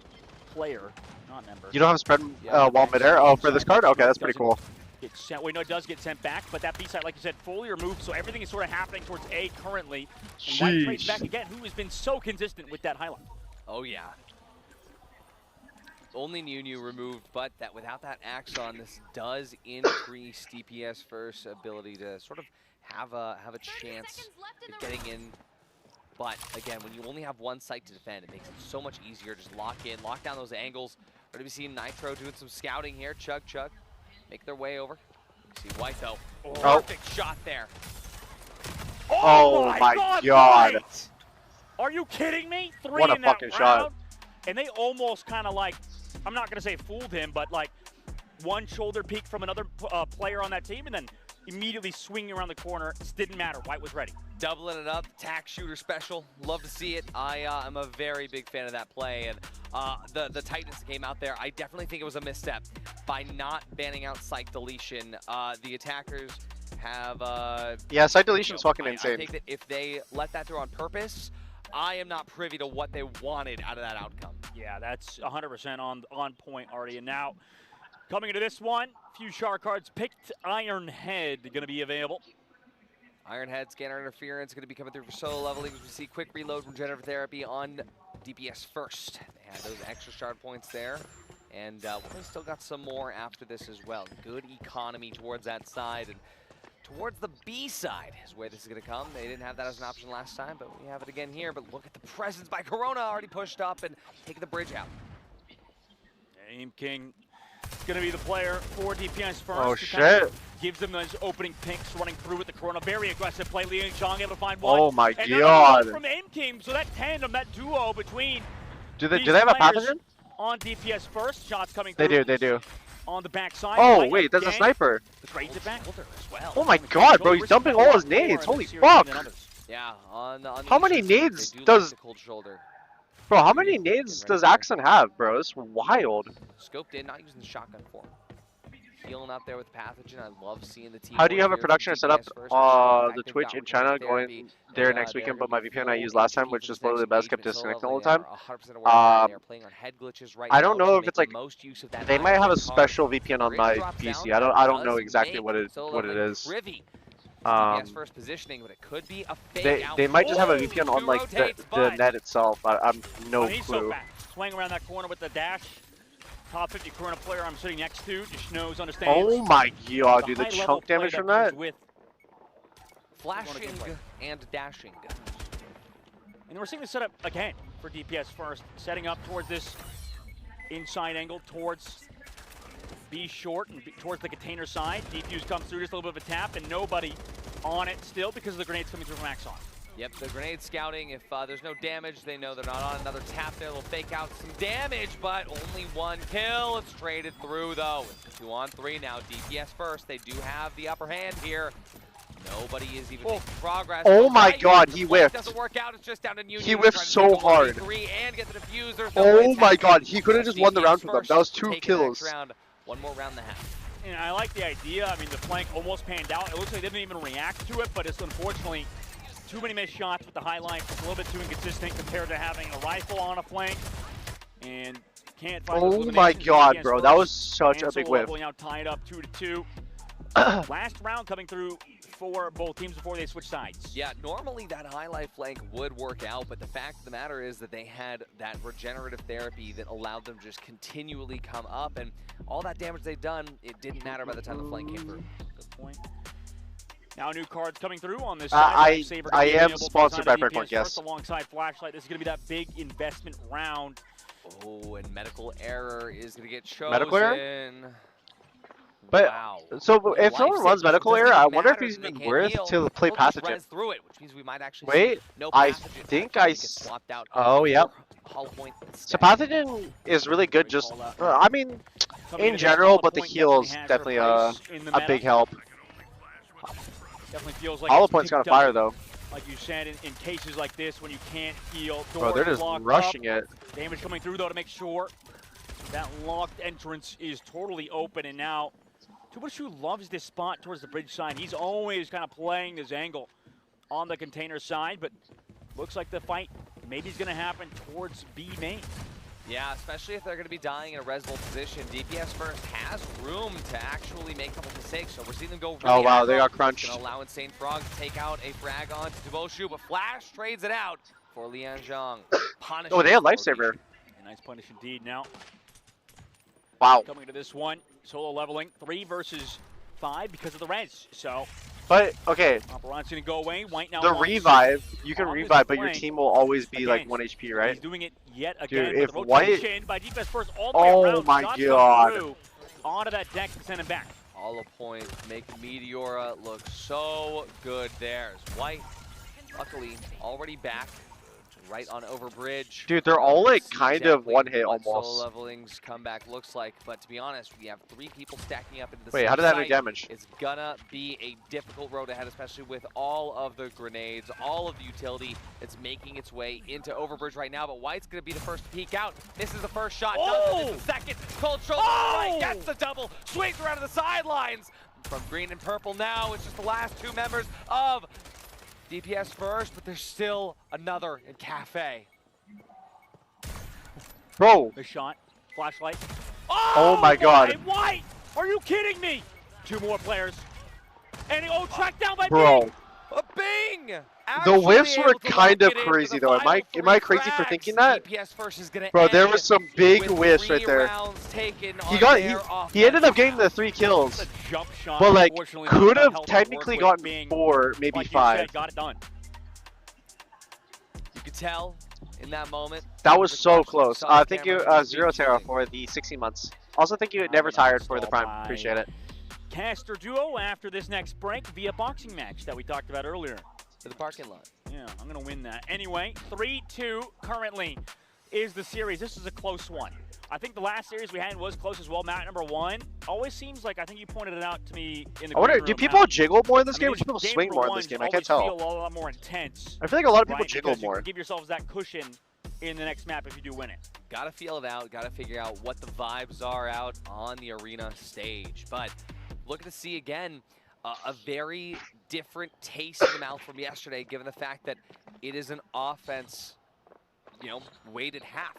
Player, not member. You don't have spread wall midair? Oh, for this card? Okay, that's pretty cool. Wait, no, it does get sent back, but that B side, like you said, fully removed, so everything is sort of happening towards A currently. And White trades back again, who has been so consistent with that highlight. Oh yeah. Only Nunu removed, but that without that Axon, this does increase DPS first ability to sort of have a chance at getting in. But again, when you only have one site to defend, it makes it so much easier. Just lock in, lock down those angles. We're gonna be seeing Nitro doing some scouting here. Chug, make their way over. See White though. Perfect shot there. Oh my God! White. Are you kidding me? 3 what a in that fucking round, shot! And they almost kind of like, I'm not gonna say fooled him, but like one shoulder peek from another player on that team, and then immediately swinging around the corner. It didn't matter. White was ready. Doubling it up, tack shooter special. Love to see it. I'm a very big fan of that play, and the tightness that came out there. I definitely think it was a misstep by not banning out site deletion. The attackers have yeah, site deletion is fucking insane. I think that if they let that through on purpose, I am not privy to what they wanted out of that outcome. Yeah, that's 100% on point already. And now, coming into this one, few shard cards picked. Ironhead going to be available. Ironhead, scanner interference, going to be coming through for solo leveling. We see quick reload from regenerative therapy on DPS first. They had those extra shard points there. And we still got some more after this as well. Good economy towards that side. And towards the B side is where this is going to come. They didn't have that as an option last time, but we have it again here. But look at the presence by Corona, already pushed up and taking the bridge out. Aim King going to be the player for DPS first. Oh, shit. Gives them those opening pinks running through with the Corona. Very aggressive play. Liang Zhang able to find one. Oh, my and God. From Aim King, so that tandem, that duo between Do they have a pathogen? On DPS first. Shots coming through. They do. On the backside. Oh, wait, that's a sniper. Trades it back. Oh my God, bro, he's dumping all his nades. Holy fuck. Yeah, on how many nades does... the cold shoulder. Bro, how many nades does Axon have, bro? It's wild. Scoped in, not using the shotgun for him. Healing out there with Pathogen. I love seeing the team. How do you have a production set up? The Twitch in China going there next weekend, but my VPN I used last time, which is literally the best, kept disconnected all the time. I don't know if it's like they might have a special VPN on my PC. I don't know exactly what it is. First positioning, but it could be a fake they might just have a VPN on like the net itself. I'm no clue. Swing around that corner with the dash. Top 50 Corona player I'm sitting next to just knows, understands. Oh my god, dude, the chunk damage from that. Flashing and dashing. And we're seeing the setup again for DPS first, setting up towards this inside angle, towards B short and towards the container side. Defuse comes through, just a little bit of a tap, and nobody on it still because of the grenades coming through from Axon. Yep, the grenade scouting, if there's no damage, they know they're not on. Another tap there, they'll fake out some damage, but only one kill. It's traded through, though. It's 2-on-3 now. DPS first. They do have the upper hand here. Nobody is even making progress. Oh my god, he whiffed. Doesn't work out. It's just down to Union. He whiffed so hard. And get the diffuser. Oh my god, he could have just won the round for them. That was 2 kills. One more round and a half. And I like the idea. I mean, the flank almost panned out. It looks like they didn't even react to it, but it's unfortunately too many missed shots with the highlight. It's a little bit too inconsistent compared to having a rifle on a flank. And can't find those oh my god, bro. That was such a big whiff. Now tied up 2-2. Last round coming through for both teams before they switch sides. Yeah, normally that highlight flank would work out, but the fact of the matter is that they had that regenerative therapy that allowed them to just continually come up, and all that damage they've done, it didn't matter by the time the flank came through. Good point. Now new cards coming through on this side. I am sponsored by FragPunk, yes. First alongside Flashlight, this is going to be that big investment round. Oh, and Medical Error is going to get chosen. Medical Error? But, wow. So if someone runs Medical Error, I wonder if he's even worth to play Pathogen. Through it, which means we might actually wait, I think oh, yep. So Pathogen is really good just, I mean, in general, but the heal is definitely a big help. Definitely feels like Hollow Point's got a fire though. Like you said, in cases like this, when you can't heal, bro, they're just rushing it. Damage coming through though to make sure that locked entrance is totally open, and now Tubashu loves this spot towards the bridge side. He's always kind of playing this angle on the container side, but looks like the fight maybe is going to happen towards B main. Yeah, especially if they're going to be dying in a resable position. DPS first has room to actually make a couple mistakes, so we're seeing them go really oh wow, they got crunched. Going to allow Insane Frog to take out a frag on to Tubashu, but Flash trades it out for Lian Zhang. Oh, they have Lifesaver. Nice punish indeed now. Wow. Coming to this one, solo leveling, 3 versus 5 because of the res. So, but okay. Operon's gonna go away. White now. The revive, you can revive, but your team will always be like 1 HP, right? He's doing it yet again. Dude, if the White, by DPS first, all the way around. My god. Onto that deck and send him back. Hollow Point making Meteora look so good there. White, luckily, already back. Right on Overbridge. Dude, they're all like kind of one hit almost. Solo leveling's comeback looks like, but to be honest, we have 3 people stacking up into the Wait, how did that do damage? It's gonna be a difficult road ahead, especially with all of the grenades, all of the utility. It's making its way into Overbridge right now, but White's gonna be the first to peek out. Misses the first shot, doesn't miss the second. Cold shoulder, right, gets the double, swings around to the sidelines. From green and purple now, it's just the last 2 members of DPS first, but there's still another in Cafe. Bro. The shot. Flashlight. Oh my god. White! Are you kidding me? 2 more players. And tracked down by bro. Bing! A Bing! The whiffs were kind of crazy though. Am I crazy for thinking that? Bro, there was some big whiffs right there. He ended up getting the 3 kills. But like could have technically gotten 4, maybe 5. Got it done. You could tell in that moment. That was so close. Thank you Zero Terra for the 16 months. Also thank you Never Tired for the Prime. Appreciate it. Caster duo after this next break via boxing match that we talked about earlier. To the parking lot. Yeah, I'm going to win that. Anyway, 3-2 currently is the series. This is a close one. I think the last series we had was close as well. Map number 1 always seems like, I think you pointed it out to me in the I wonder, do people jiggle more in this game or do people swing more in this game? I can't tell. Feel a lot more intense. I feel like a lot of people jiggle more. Give yourselves that cushion in the next map if you do win it. Gotta feel it out, gotta figure out what the vibes are out on the arena stage. But looking to see again a very different taste in the mouth from yesterday, given the fact that it is an offense, you know, weighted half.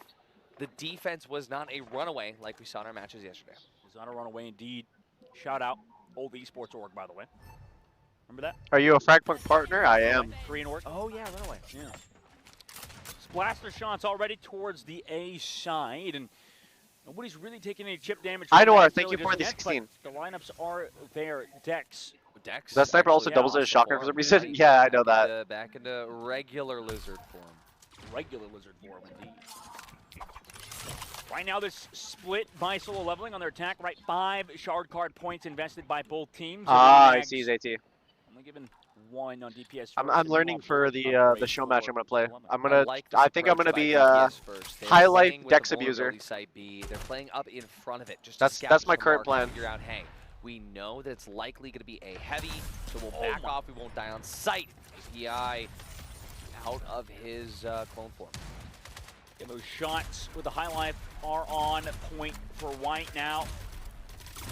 The defense was not a runaway like we saw in our matches yesterday. It was not a runaway indeed. Shout out old esports org, by the way. Remember that? Are you a FragPunk partner? I am. Korean org. Oh yeah, runaway. Yeah. Blaster shots already towards the A side, and nobody's really taking any chip damage. I know, from thank you for the yet, 16. The lineups are there. Dex. Dex. That sniper also yeah, doubles as a shotgun for form. some reason. Yeah, I know that. Back into regular lizard form. Regular lizard form, indeed. Right now, this split by solo leveling on their attack. Right, 5 shard card points invested by both teams. I see, ZT. Only given 1 on DPS. I'm learning for the show match I'm gonna play. I think I'm gonna be highlight Dex abuser. They're playing up in front of it. Just that's my current plan. Figure out, hey, we know that it's likely going to be a heavy, so we'll back off. We won't die on sight. PI out of his clone form. And those shots with the high life are on point for White now.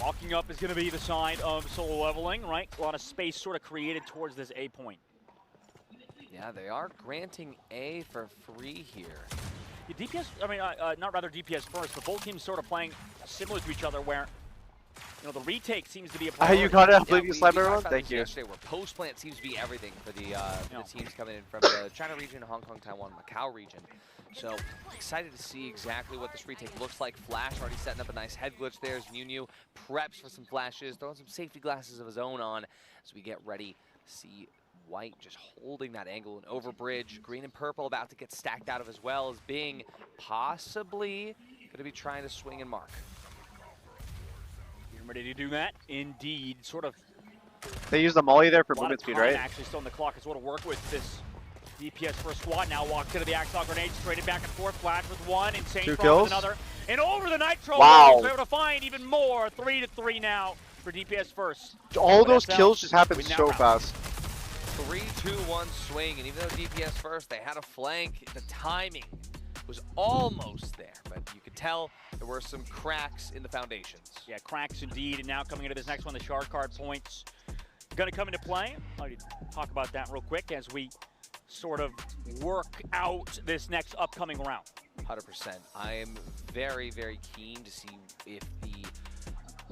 Walking up is going to be the side of solo leveling, right? A lot of space sort of created towards this A point. Yeah, they are granting A for free here. Yeah, DPS, I mean, not rather DPS first, but both teams sort of playing similar to each other where, you know, the retake seems to be a priority. You got it. I believe you slammed everyone. Thank you. Yesterday, where post plant seems to be everything for the teams coming in from the China region, Hong Kong, Taiwan, Macau region. So excited to see exactly what this retake looks like. Flash already setting up a nice head glitch there as Nunu preps for some flashes, throwing some safety glasses of his own on as we get ready to see White just holding that angle and over bridge. Green and purple about to get stacked out of as well as Bing possibly going to be trying to swing and mark. You're ready to do that? Indeed. Sort of. They use the molly there for movement speed, right? Actually still on the clock is what to work with. This DPS first squad now walks into the Axel grenade, traded back and forth. Flash with 1, Insane 2 with kills. another. And over the Nitro. Wow. So able to find even more. 3-3 now for DPS first. All those kills just happened so fast. 3-2-1 swing, and even though DPS first, they had a flank, the timing was almost there, but you could tell there were some cracks in the foundations. Yeah, cracks indeed, and now coming into this next one, the shard card points gonna come into play. I'll talk about that real quick as we sort of work out this next upcoming round. 100%. I am very, very keen to see if the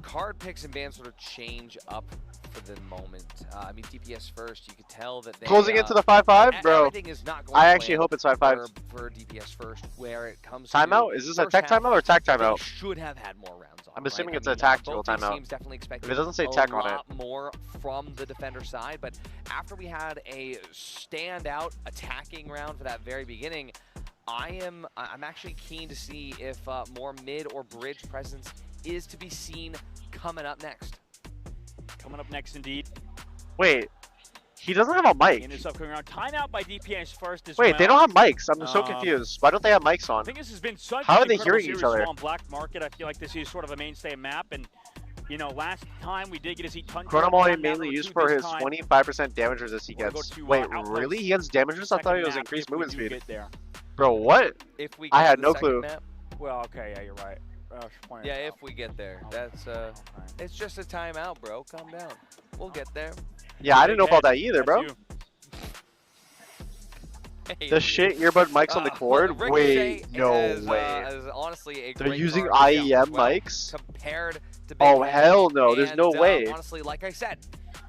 card picks and bans sort of change up for the moment. I mean, DPS first, you could tell that they closing into the 5-5, bro. Everything is not going I actually hope it's 5-5 for DPS first. Where it comes timeout. Is this a tech timeout or tac timeout? Should have had more rounds on. I'm assuming right? it's a tactical timeout. Teams definitely expect if it doesn't say tech on it, a lot more from the defender side. But after we had a standout attacking round for that very beginning, I'm actually keen to see if more mid or bridge presence is to be seen coming up next. Coming up next, indeed. Wait, he doesn't have a mic. In this upcoming round, timeout by DPS first as Wait, well. they don't have mics. I'm so confused. Why don't they have mics on? I think this has been such How an are they incredible hearing each series other? on Black Market. I feel like this is sort of a mainstay map, and you know, last time we did get to see Tundra. Chronomoly mainly used for his 25% damage resist he gets. To, Wait, really? He gets damage resist? I thought it was increased movement speed. Get there. Bro, what? If we I get had to no the second clue. map, well, okay, yeah, you're right. Yeah, if we get there. That's it's just a timeout, bro. Calm down. We'll get there. Yeah, I didn't know about that either, bro. Hey, the shit earbud mics on the cord? Wait, no way. Is honestly a They're great using card IEM well, mics? compared to Oh, Big hell no. There's and, no way. Honestly, like I said,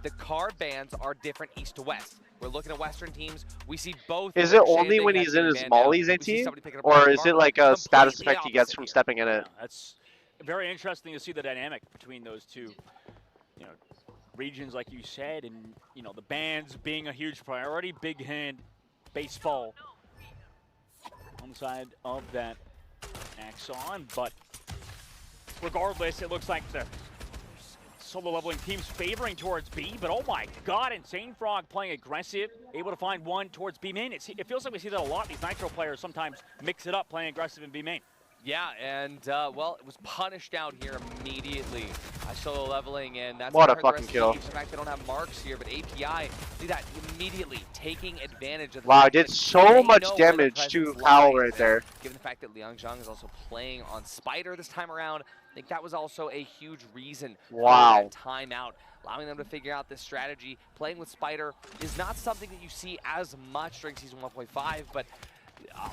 the card bands are different east to west. We're looking at Western teams. We see both. Is it Ricochet only and when Big he's Head in his being banned mollies, down. AT? We see somebody picking up Or Rocket is it Mark. like a status Completely effect he gets opposite from here. stepping in it? That's very interesting to see the dynamic between those two, you know, regions, like you said, and you know the bands being a huge priority. Big hand baseball on the side of that Axon, but regardless, it looks like the solo leveling teams favoring towards B, but oh my god, Insane Frog playing aggressive, able to find 1 towards B main. It feels like we see that a lot. These Nitro players sometimes mix it up, playing aggressive in B main. Yeah, and well, it was punished out here immediately. Solo leveling, and that's What gonna a hurt the fucking rest of kill. the team. In fact, they don't have marks here, but API, see that immediately taking advantage of the Wow, fact did that so they much know where the damage to presence Powell lies, right there. and given the fact that Liang Zhang is also playing on Spider this time around, I think that was also a huge reason Wow. for that timeout. Allowing them to figure out this strategy. Playing with Spider is not something that you see as much during Season 1.5, but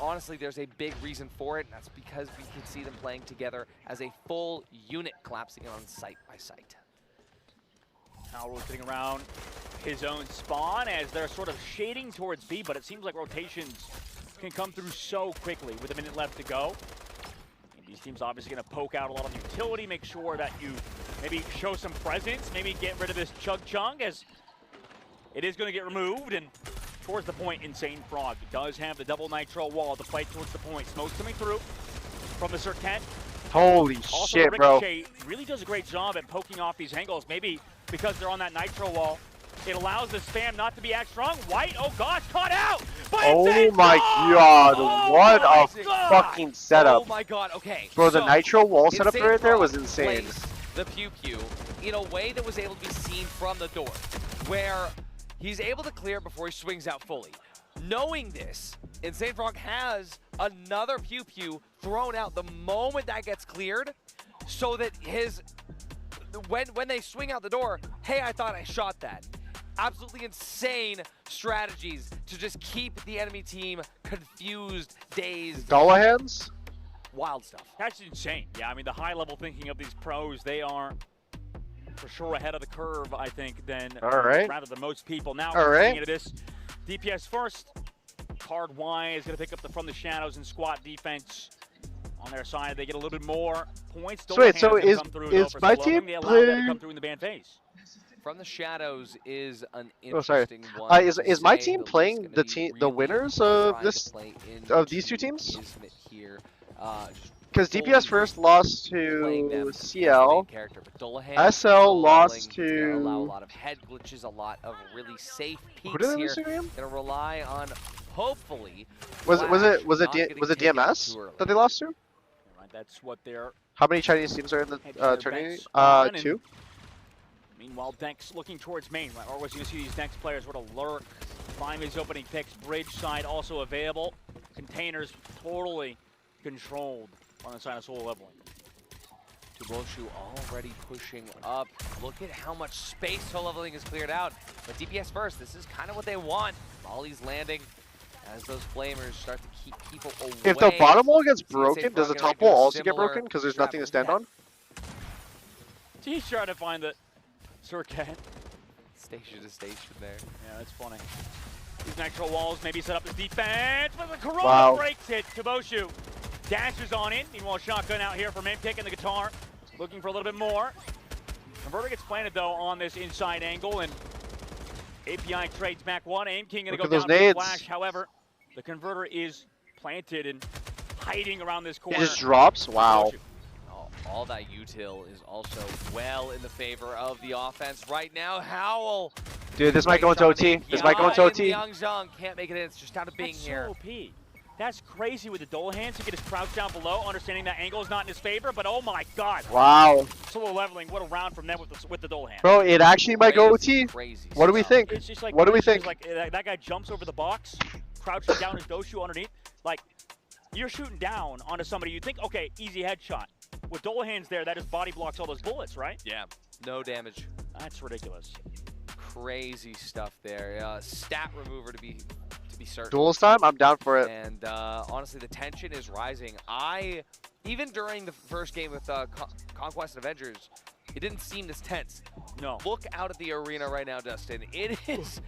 honestly, there's a big reason for it, and that's because we can see them playing together as a full unit, collapsing on site by site. Now rotating around his own spawn as they're sort of shading towards B, but it seems like rotations can come through so quickly with a minute left to go. And these teams obviously going to poke out a lot of utility, make sure that you maybe show some presence, maybe get rid of this Chug Chung as it is going to get removed. And towards the point, Insane Frog does have the double nitro wall to fight towards the point. Smoke's coming through from the Circuit. Holy Also, shit, bro. Ricochet really does a great job at poking off these angles. Maybe because they're on that nitro wall, it allows the spam not to be as strong. White, oh gosh, caught out! Oh my god, Oh what my a God. fucking setup. Oh my god, okay. Bro, the so nitro wall setup Insane right there Frog was insane. placed the Pew Pew in a way that was able to be seen from the door, where he's able to clear before he swings out fully. Knowing this, Insane Frog has another Pew Pew thrown out the moment that gets cleared, so that his when they swing out the door, hey, I thought I shot that. Absolutely insane strategies to just keep the enemy team confused, dazed. Dollar hands? Wild stuff. That's insane. Yeah, I mean, the high-level thinking of these pros, they are for sure ahead of the curve, I think, than rather than most people. Now, looking into this, DPS first. Card Y is going to pick up from the shadows and squat defense on their side. They get a little bit more points. So wait, so is my team to playing? come through in the ban phase. From the shadows is an interesting one. Is my team playing the winners of these two teams? Because DPS first lost to CL, SL lost to. Allow a lot of head glitches, a lot of really safe Who peeks did they here. lose again? Gonna rely on, hopefully. Was it DMS DMS that they lost to? Right, that's what they're. How many Chinese teams are in the tournament? Two. Meanwhile, Dex looking towards main. Right, or was you going to see these Dex players sort of lurk, find these opening picks. Bridge side also available. Containers totally controlled on the side of solo leveling. Tuboshu already pushing up. Look at how much space solo leveling is cleared out. But DPS first, this is kind of what they want. Molly's landing as those flamers start to keep people away. If the bottom wall gets broken, does the top wall also get broken because there's nothing to stand on? He's trying to find the Circuit. Station to station there. Yeah, that's funny. These nitro walls maybe set up his defense, but the Corona breaks it. Tuboshu dashes on in. Meanwhile, shotgun out here for main pick and the guitar. Looking for a little bit more. Converter gets planted though on this inside angle, and API trades back one. Aim King gonna go down for flash. However, the converter is planted and hiding around this corner. It just drops? Wow. All that util is also well in the favor of the offense right now. Howl. Dude, this might go into OT. This might go into OT. Liang Zhang can't make it in. It's just out of being here. So OP. That's crazy with the dual hands. He get his crouch down below, understanding that angle is not in his favor, but oh my god. Wow. Solo leveling, what a round from them with the dual hand. Bro, it actually might go OT. What do we think? It's just like, what do we think? Like, that guy jumps over the box, crouches down his Doshu underneath. Like, you're shooting down onto somebody. You think, okay, easy headshot. With dual hands there, that just body blocks all those bullets, right? Yeah, no damage. That's ridiculous. Crazy stuff there. Stat remover to be certain. Duels time? I'm down for it. And honestly, the tension is rising. Even during the first game with Conquest and Avengers, it didn't seem this tense. No. Look out at the arena right now, Dustin. It is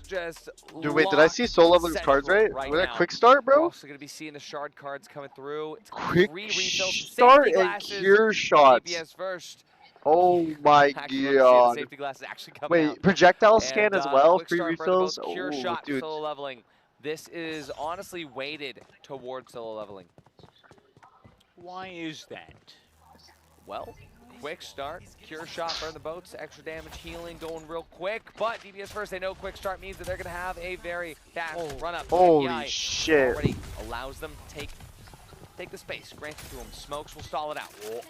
just. Dude, wait, did I see Soul Leveling's cards right? Was that quick start, bro? We're also going to be seeing the shard cards coming through. It's quick start and cure shots. DPS first. Oh my god. Safety glasses actually coming wait, out. projectile scan as well, free refills. Cure shot, dude. solo leveling. This is honestly weighted towards solo leveling. Why is that? Well, quick start, cure shot, burn the boats, extra damage, healing, going real quick. But DPS first, they know quick start means that they're going to have a very fast run up. Holy shit. Already allows them to take take the space, grant it to him. Smokes will stall it out. Oh.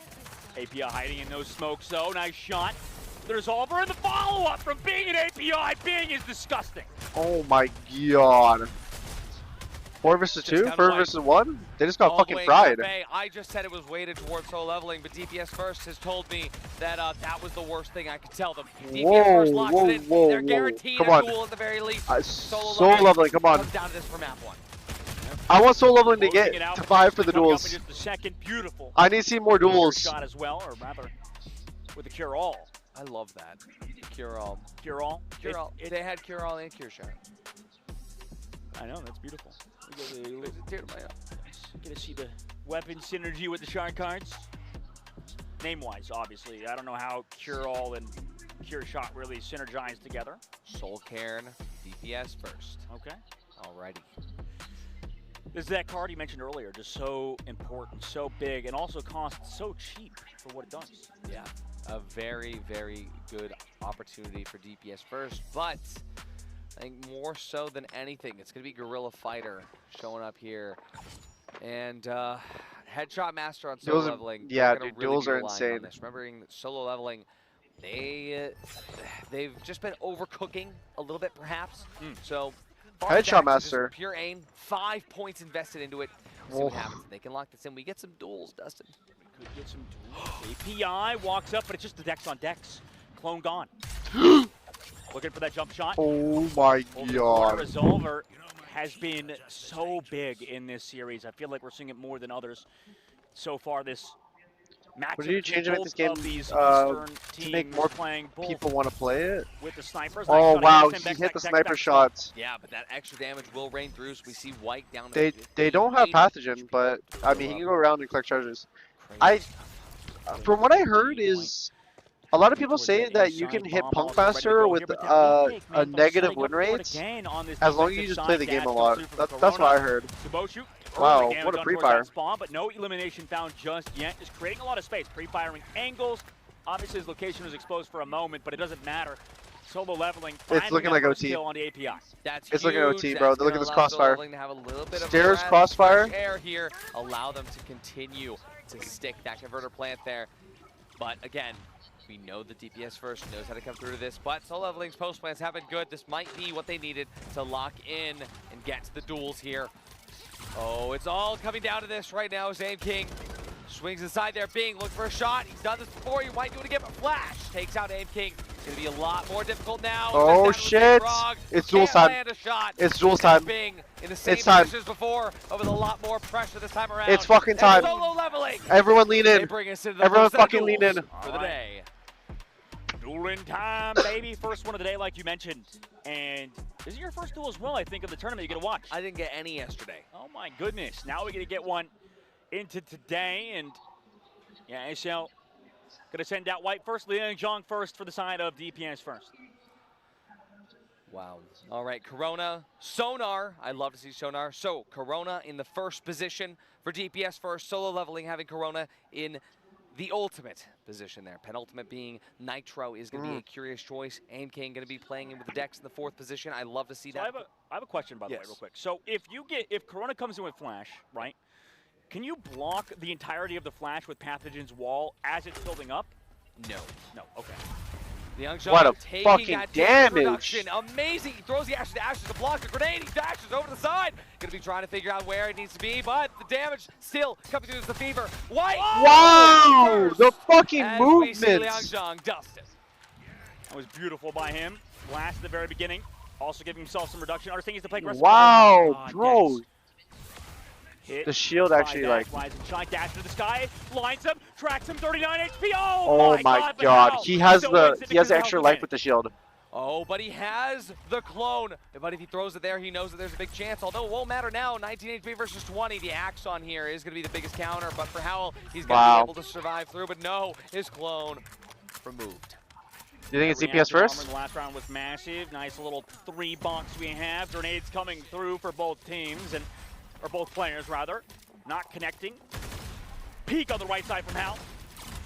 API hiding in those smokes, though. Nice shot. There's over, and the follow-up from Bing and API. Bing is disgusting. Oh my god. 4 versus 2? 4 versus 1? They just got All fucking the way fried. cafe. I just said it was weighted towards solo leveling, but DPS First has told me that that was the worst thing I could tell them. DPS First locks it in. They're guaranteed Come a on. duel at the very least. Solo leveling, come on. Comes down to this for map 1. I want solo leveling to Closing get it out, to 5 for the coming up duels. in just a second. Beautiful. I need to see more duels. Shot as well, or rather, with the cure all. I love that. Cure all. Cure all. Cure all. They had cure all and cure shot. I know, that's beautiful. There's a tear to my eye. Get to see the weapon synergy with the shard cards. Name-wise, obviously. I don't know how Cure All and Cure Shot really synergize together. Soul Cairn, DPS First. Okay. Alrighty. This is that card you mentioned earlier, just so important, so big, and also costs so cheap for what it does. Yeah, a very, very good opportunity for DPS First, but I think more so than anything, it's going to be Guerrilla Fighter showing up here. And Headshot Master on solo leveling. Yeah, dude, duels are insane. Remembering that solo leveling, they've just been overcooking a little bit, perhaps. So Headshot Master. Pure aim, 5 points invested into it. See what happens. They can lock this in. We get some duels, Dustin. We could get some duels. API walks up, but it's just the Dex on Dex. Clone gone. Looking for that jump shot. Oh my god. Resolver has been so big in this series. I feel like we're seeing it more than others so far this match. What did you change about this game to make more people want to play it? With the snipers. Oh wow, he hit the sniper shots. Yeah, but that extra damage will rain through, so we see White down there. They don't have pathogen, but I mean he can go around and collect charges. From what I heard is a lot of people say that you can hit Punk faster with a negative win rate as long as you just play the game a lot. That's what I heard. Wow, what a pre-fire. But no elimination found just yet. Just creating a lot of space. Pre-firing angles. Obviously his location was exposed for a moment, but it doesn't matter. Solo leveling. It's looking like OT. On the API. It's looking OT, bro. Look at this crossfire. Stairs Stairs crossfire. Air here. Allow them to continue to stick that converter plant there. But again, we know the DPS First knows how to come through to this, but solo leveling's post plans have been good. This might be what they needed to lock in and get to the duels here. Oh, it's all coming down to this right now. Zame King swings inside there. Bing, look for a shot. He's done this before. He might do it again, but Flash takes out Aim King. It's going to be a lot more difficult now. Oh shit! It's duels time. It's duels time. Bing in the same it's time. position as before, but with a lot more pressure this time around. It's fucking time. Solo leveling. Everyone lean in. They bring us into the Everyone first set of fucking lean in. duels for the day. Dueling time, baby. First one of the day, like you mentioned. And this is your first duel as well, I think, of the tournament you're going to watch. I didn't get any yesterday. Oh, my goodness. Now we're going to get one into today. And, yeah, so going to send out White first, Liang Zhang first for the side of DPS First. Wow. All right, Corona, Sonar. I love to see Sonar. So, Corona in the first position for DPS First. Solo leveling, having Corona in the ultimate position there. Penultimate being Nitro is going to be a curious choice. Aim King going to be playing in with the Dex in the 4th position. I love to see that. I have a question, by the way, real quick. So if Corona comes in with Flash, right, can you block the entirety of the Flash with Pathogen's wall as it's building up? No. No, okay. What a fucking damage! Amazing! He throws the Ashes to block the grenade. He dashes over the side. Gonna be trying to figure out where it needs to be, but the damage still coming through as the fever. White! Wow! The fucking movements! We see Liang Zhang dust it. That was beautiful by him. Blast at the very beginning. Also giving himself some reduction. Other thing is to play aggressive. Wow, bro! Hit the shield actually like flies and shine, dash to the sky, lines him, tracks him, 39 HP. Oh my god. He has extra life with the shield. Oh, but he has the clone. But if he throws it there, he knows that there's a big chance. Although it won't matter now. 19 HP versus 20. The axe on here is going to be the biggest counter. But for Howell, he's going to be able to survive through. But no, his clone removed. Do you think it's DPS first? The last round was massive. Nice little 3-box we have. Grenades coming through for both teams. Or both players, rather. Not connecting. Peek on the right side from Hal.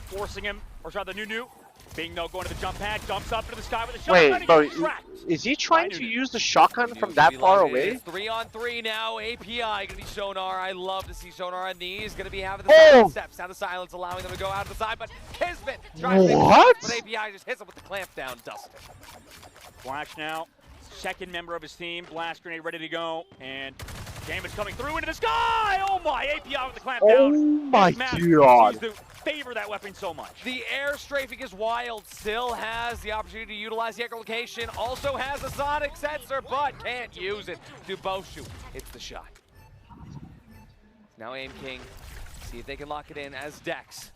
Forcing him, or rather Nunu, Bing No going to the jump pad, jumps up into the sky with a shot. Wait, bro, is he trying to use the shotgun from that far away? It's 3-on-3 now. API gonna be Sonar. I love to see Sonar on these. Gonna be having the silent steps down the silence, allowing them to go out of the side. But Kismet tries to make What? but API just hits him with the clamp down, Dustin. Flash now, second member of his team. Blast grenade ready to go, and damage coming through into the sky. Oh my! API with the clamp down. Oh my god! Seems to favor that weapon so much. The air strafing is wild. Still has the opportunity to utilize the echolocation. Also has a sonic sensor, but can't use it. Duboshu hits the shot. Now Aim King. See if they can lock it in as Dex.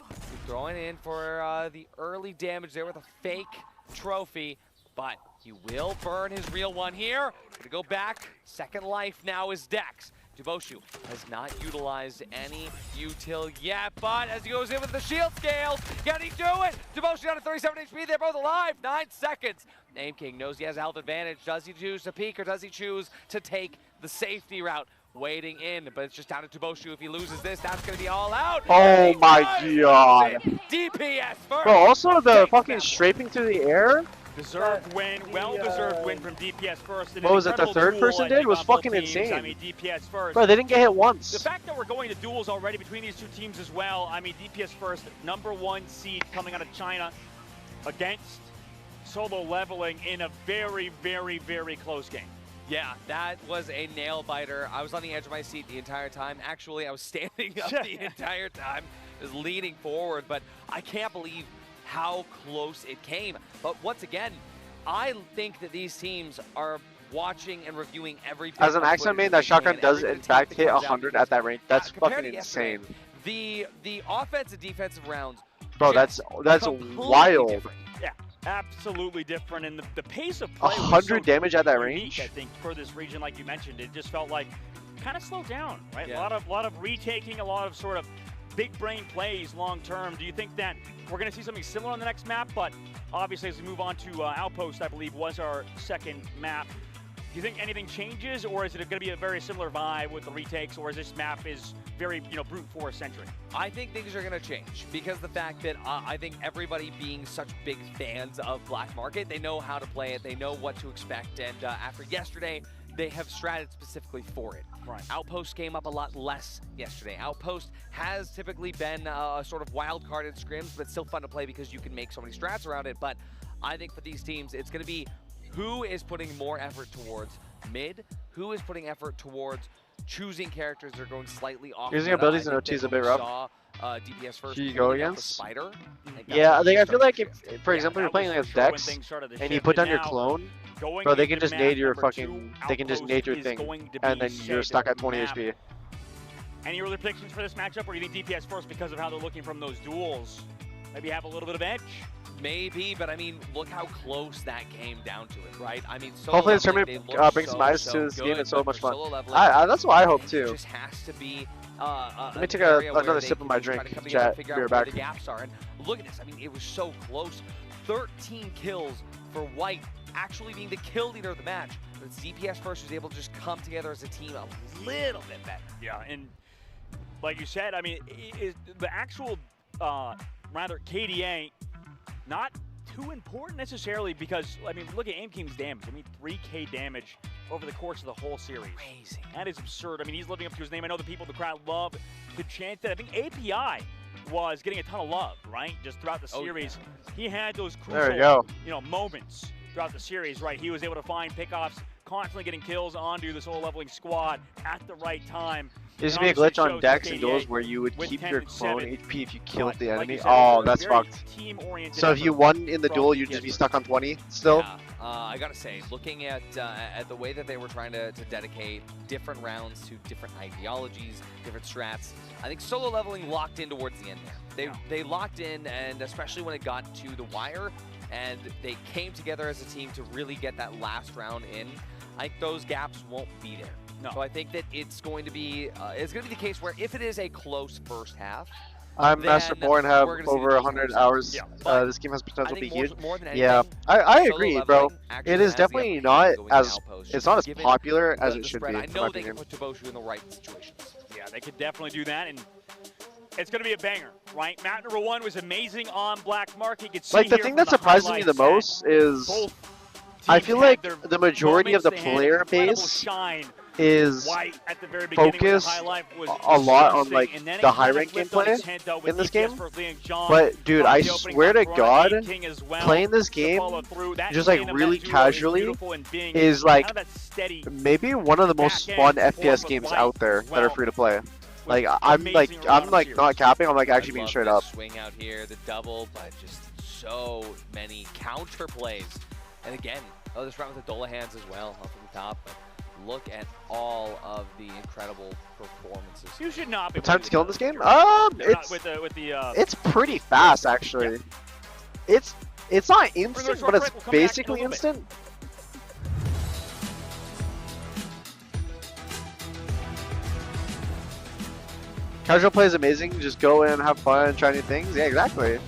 Throwing in for the early damage there with a fake trophy, but he will burn his real one here. Gonna go back. Second life now is Dex. Duboshu has not utilized any util yet, but as he goes in with the shield scales, can he do it? Duboshu down to 37 HP, they're both alive, 9 seconds. Aim King knows he has health advantage. Does he choose to peek or does he choose to take the safety route? Waiting in, but it's just down to Duboshu. If he loses this, that's going to be all out. Oh my god. DPS first. Bro, also the fucking strafing through the air. Deserved win, well-deserved win from DPS first. What was it, the third person did? It was fucking insane. I mean, DPS first. Bro, they didn't get hit once. The fact that we're going to duels already between these two teams as well, I mean, DPS first, #1 seed coming out of China against Solo Leveling in a very, very, very close game. Yeah, that was a nail biter. I was on the edge of my seat the entire time. Actually, I was standing up the entire time, just leaning forward, but I can't believe how close it came. But once again, I think that these teams are watching and reviewing every As an accent main, that shotgun does in fact hit 100 at that range. That's fucking insane. The offensive defensive rounds, bro, that's wild. Different. Yeah, absolutely different, and the pace of play 100 damage at that unique, range. I think for this region, like you mentioned, it just felt like kind of slowed down, right? Yeah. A lot of retaking, a lot of sort of big brain plays long term. Do you think that we're going to see something similar on the next map? But obviously, as we move on to Outpost, I believe was our second map. Do you think anything changes, or is it going to be a very similar vibe with the retakes, or is this map is very, brute force centric? I think things are going to change because the fact that I think everybody being such big fans of Black Market, they know how to play it, they know what to expect, and after yesterday, they have stratted specifically for it. Right. Outpost came up a lot less yesterday. Outpost has typically been a sort of wild card in scrims, but still fun to play because you can make so many strats around it. But I think for these teams, it's going to be who is putting more effort towards mid, who is putting effort towards choosing characters that are going slightly off. Using abilities in OT is a bit rough. DPS first. Who you go against? Spider. Yeah, I feel like if, for example, you're playing against Dex and you put down your clone, bro, they can just nade your fucking, they can just nade your thing, and then you're stuck at 20 HP. Any early predictions for this matchup, or do you think DPS first because of how they're looking from those duels? Maybe have a little bit of edge? Maybe, but I mean, look how close that came down to it, right? I mean, hopefully this tournament brings some eyes to this game. It's so much fun. That's what I hope too. It just has to be. Let me take another sip of my drink. Chat, be right back. The gaps are, and look at this. I mean, it was so close. 13 kills for White, actually being the kill leader of the match. But DPS first was able to just come together as a team a little bit better. Yeah, and like you said, I mean, the actual rather KDA. Not too important necessarily because, I mean, look at Aim King's damage. I mean, 3K damage over the course of the whole series. Crazy. That is absurd. I mean, he's living up to his name. I know the people in the crowd love to chant that. I think API was getting a ton of love, right? Just throughout the series. Yeah. He had those there crucial, moments throughout the series, right? He was able to find pickoffs, constantly getting kills onto the solo leveling squad at the right time. There used to be a glitch on Dex and duels where you would keep your clone HP if you killed the enemy. Oh, that's fucked. So if you won in the duel, you'd just be stuck on 20 still? Yeah, I gotta say, looking at the way that they were trying to dedicate different rounds to different ideologies, different strats, I think solo leveling locked in towards the end there. They locked in, and especially when it got to the wire, and they came together as a team to really get that last round in. I think those gaps won't be there. No. So I think that it's going to be the case where if it is a close first half, I'm Master 4 and have over 100 hours. Yeah. This game has potential to be huge. More than anything, yeah, I agree, bro. It is definitely not as popular as it should be. I know they can put Duboshu in the right situations. Yeah, they could definitely do that. And it's going to be a banger, right? Map number 1 was amazing on Black Mark. You could see Like the here thing from that surprises me the highlights most is both I teams feel had like their the majority of the moments. They had player incredible base shine. is White at the very beginning with the focused highlight was a lot on disgusting, like and then it the kind high of rank flipped on gameplay its head, though, with in this DPS game. for Lee and John. But dude, I The opening swear to back run, God, King as well playing this to game follow through. That just like lane of really that duo is casually beautiful and being is like kind of that steady maybe one of the most back fun end FPS form games with out there White that are as free to play. Like with I'm amazing not appearance. capping. I'm like I actually being love straight the up. swing out here, the double, but just so many counter plays. And again, this round with the Dola hands as well off of the top. But look at all of the incredible performances. You should not be. The time to kill in this game? It's It's pretty fast actually. It's not instant, but it's basically instant. Casual play is amazing. Just go in, have fun, try new things. Yeah, exactly.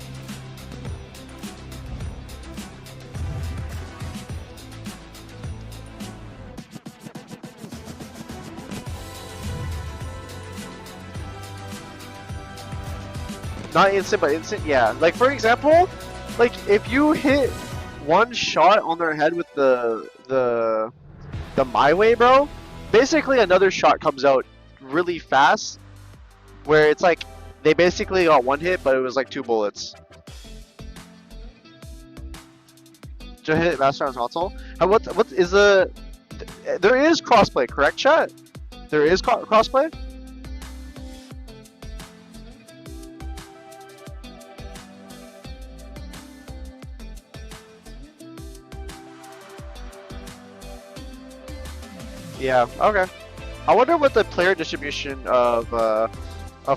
Not instant, but instant, yeah. Like, for example, like, if you hit one shot on their head with the My Way, bro, basically another shot comes out really fast, where it's like, they basically got one hit, but it was like 2 bullets. Just hit Master on console. And what is the... There is crossplay, correct, chat? There is crossplay? Yeah, okay. I wonder what the player distribution of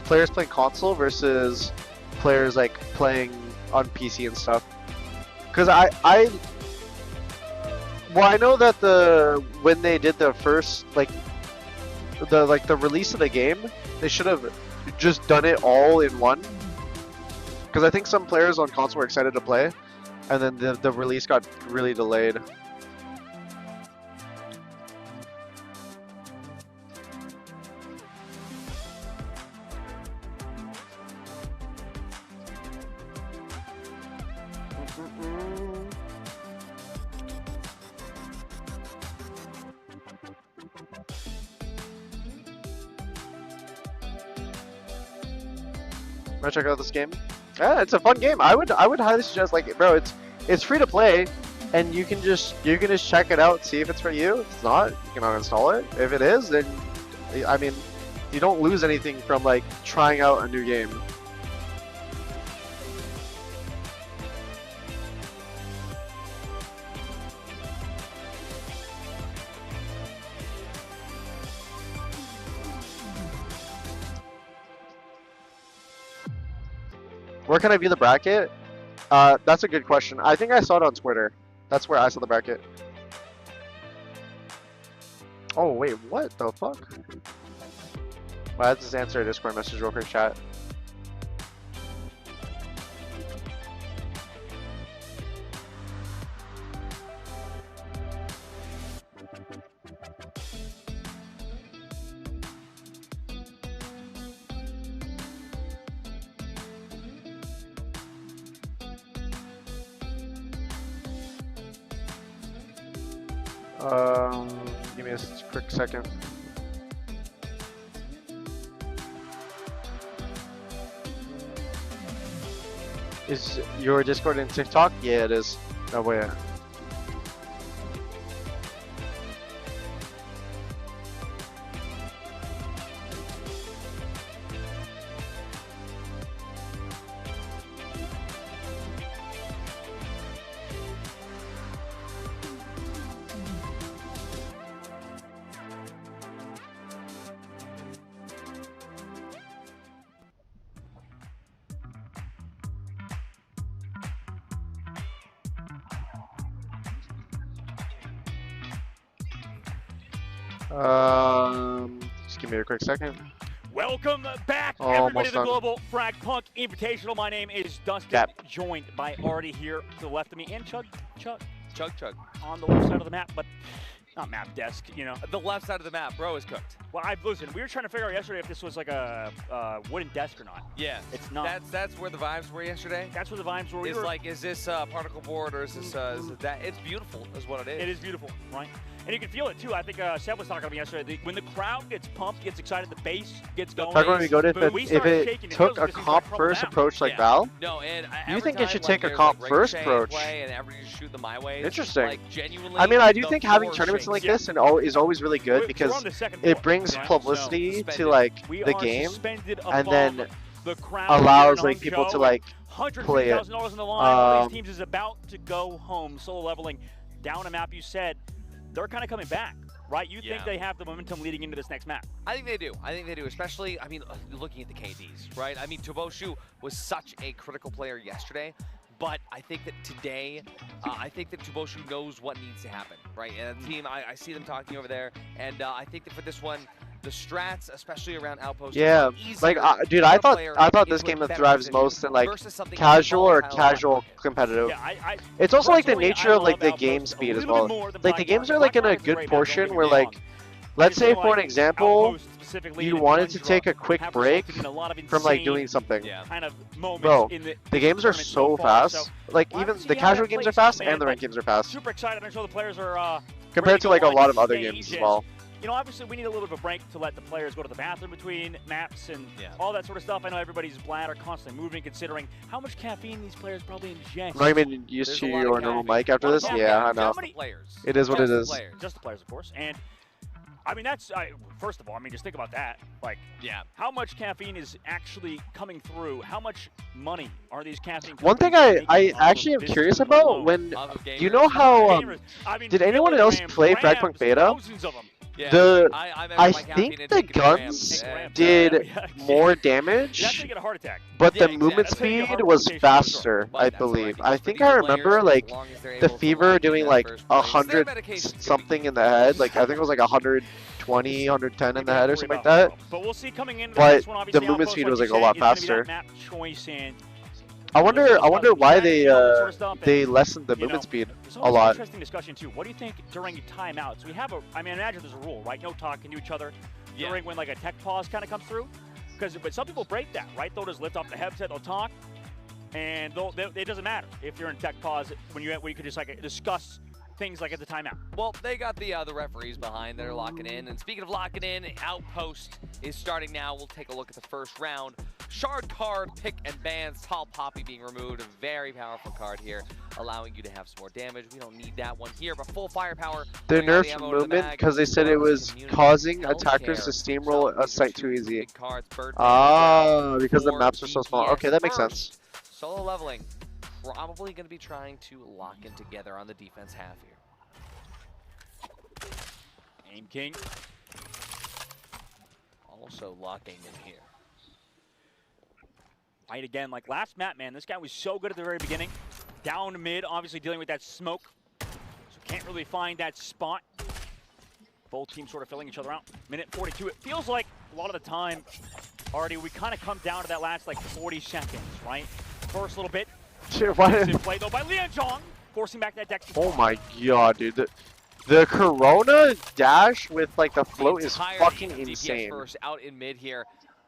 players playing console versus players like playing on PC and stuff. Cause I know that when they did the first the release of the game, they should have just done it all in one. Cause I think some players on console were excited to play, and then the release got really delayed. Wanna check out this game? Yeah, it's a fun game. I would highly suggest, like, bro, it's free to play, and you can just check it out, see if it's for you. If it's not, you can uninstall it. If it is, then I mean, you don't lose anything from like trying out a new game. Where can I view the bracket? That's a good question. I think I saw it on Twitter. That's where I saw the bracket. Oh wait, what the fuck? Well, let's just answer a Discord message real quick, chat. Give me a quick second. Is your Discord and TikTok? Yeah, it is. Oh wait. Just give me a quick second. Welcome back, Oh, everybody, almost to the done. Global FragPunk Invitational. My name is Dustin, Cap. joined by Artie here to the left of me, and Chug Chug. on the left side of the map. But not map desk, you know. The left side of the map, bro, is cooked. Well, listen, we were trying to figure out yesterday if this was like a wooden desk or not. Yeah. It's not. That's where the vibes were yesterday. That's where the vibes were. It's like, is this particle board or is this is it that? It's beautiful, is what it is. It is beautiful, right? And you can feel it too. I think Seb was talking about yesterday. When the crowd gets pumped, gets excited, the bass gets going. Talk when we go to But if it took a comp first approach like Val. No, and you think it should take a comp first approach? And everybody just shoot them my way. Interesting. Like, genuinely, I mean, I do think having tournaments like this is always really good because it brings publicity to like the game, and then allows like people to like play it. $150,000 in the line. One of these teams is about to go home. Solo leveling down a map. You said they're kind of coming back. Right? You think they have the momentum leading into this next map? I think they do. I think they do, especially, I mean, looking at the KDs, right? I mean, Toboshu was such a critical player yesterday, but I think that today, I think that Toboshu knows what needs to happen, right? And the team, I see them talking over there, and I think that for this one, the strats, especially around outposts, yeah, like dude, I thought this game thrives most in like casual or casual competitive. Yeah, it's also like the nature of like the game speed as well. Like the games are like in a good portion where like, let's say for an example, you wanted to take a quick break from like doing something. Bro, the games are so fast. Like even the casual games are fast and the ranked games are fast. Super excited. I'm sure the players are compared to like a lot of other games as well. You know, obviously we need a little bit of a break to let the players go to the bathroom between maps and all that sort of stuff. I know everybody's bladder constantly moving, considering how much caffeine these players probably ingest. I'm not even used to your normal mic after this. Yeah, I know. It is what it is. Just the players, of course. And I mean, that's first of all, I mean, just think about that. Like, how much caffeine is actually coming through? How much money are these caffeine? One thing I actually am curious about when you know how did anyone else play FragPunk beta? I think the guns did more damage, but the movement speed was faster, I believe. I think I remember like the Fever doing like 100 something in the head, like I think it was like 120, 110 in the head or something like that. But the movement speed was like a lot faster. I wonder why they lessened the movement speed a lot. Interesting discussion too. What do you think during timeouts? We have I mean, imagine there's a rule, right? No talking to each other during when like a tech pause kind of comes through. But some people break that, right? They'll just lift off the headset, they'll talk, and it doesn't matter if you're in tech pause when you could just like discuss things like at the timeout. Well, they got the referees behind that are locking in. And speaking of locking in, Outpost is starting now. We'll take a look at the first round. Shard card, pick and bans, Tall Poppy being removed. A very powerful card here, allowing you to have some more damage. We don't need that one here, but full firepower. They nerfed movement because they said it was causing attackers to steamroll a site too easy. Ah, because the maps are so small. Okay, that makes sense. Solo leveling. Probably going to be trying to lock in together on the defense half here. Aim King. Also locking in here. Right again, like last map, man, this guy was so good at the very beginning. Down mid, obviously dealing with that smoke. So can't really find that spot. Both teams sort of filling each other out. Minute 42. It feels like a lot of the time, already we kind of come down to that last like 40 seconds, right? First little bit. Play though by Lianzhong, forcing back that Dex. Oh my god, dude. The Corona dash with like the float is fucking insane. First out in mid here,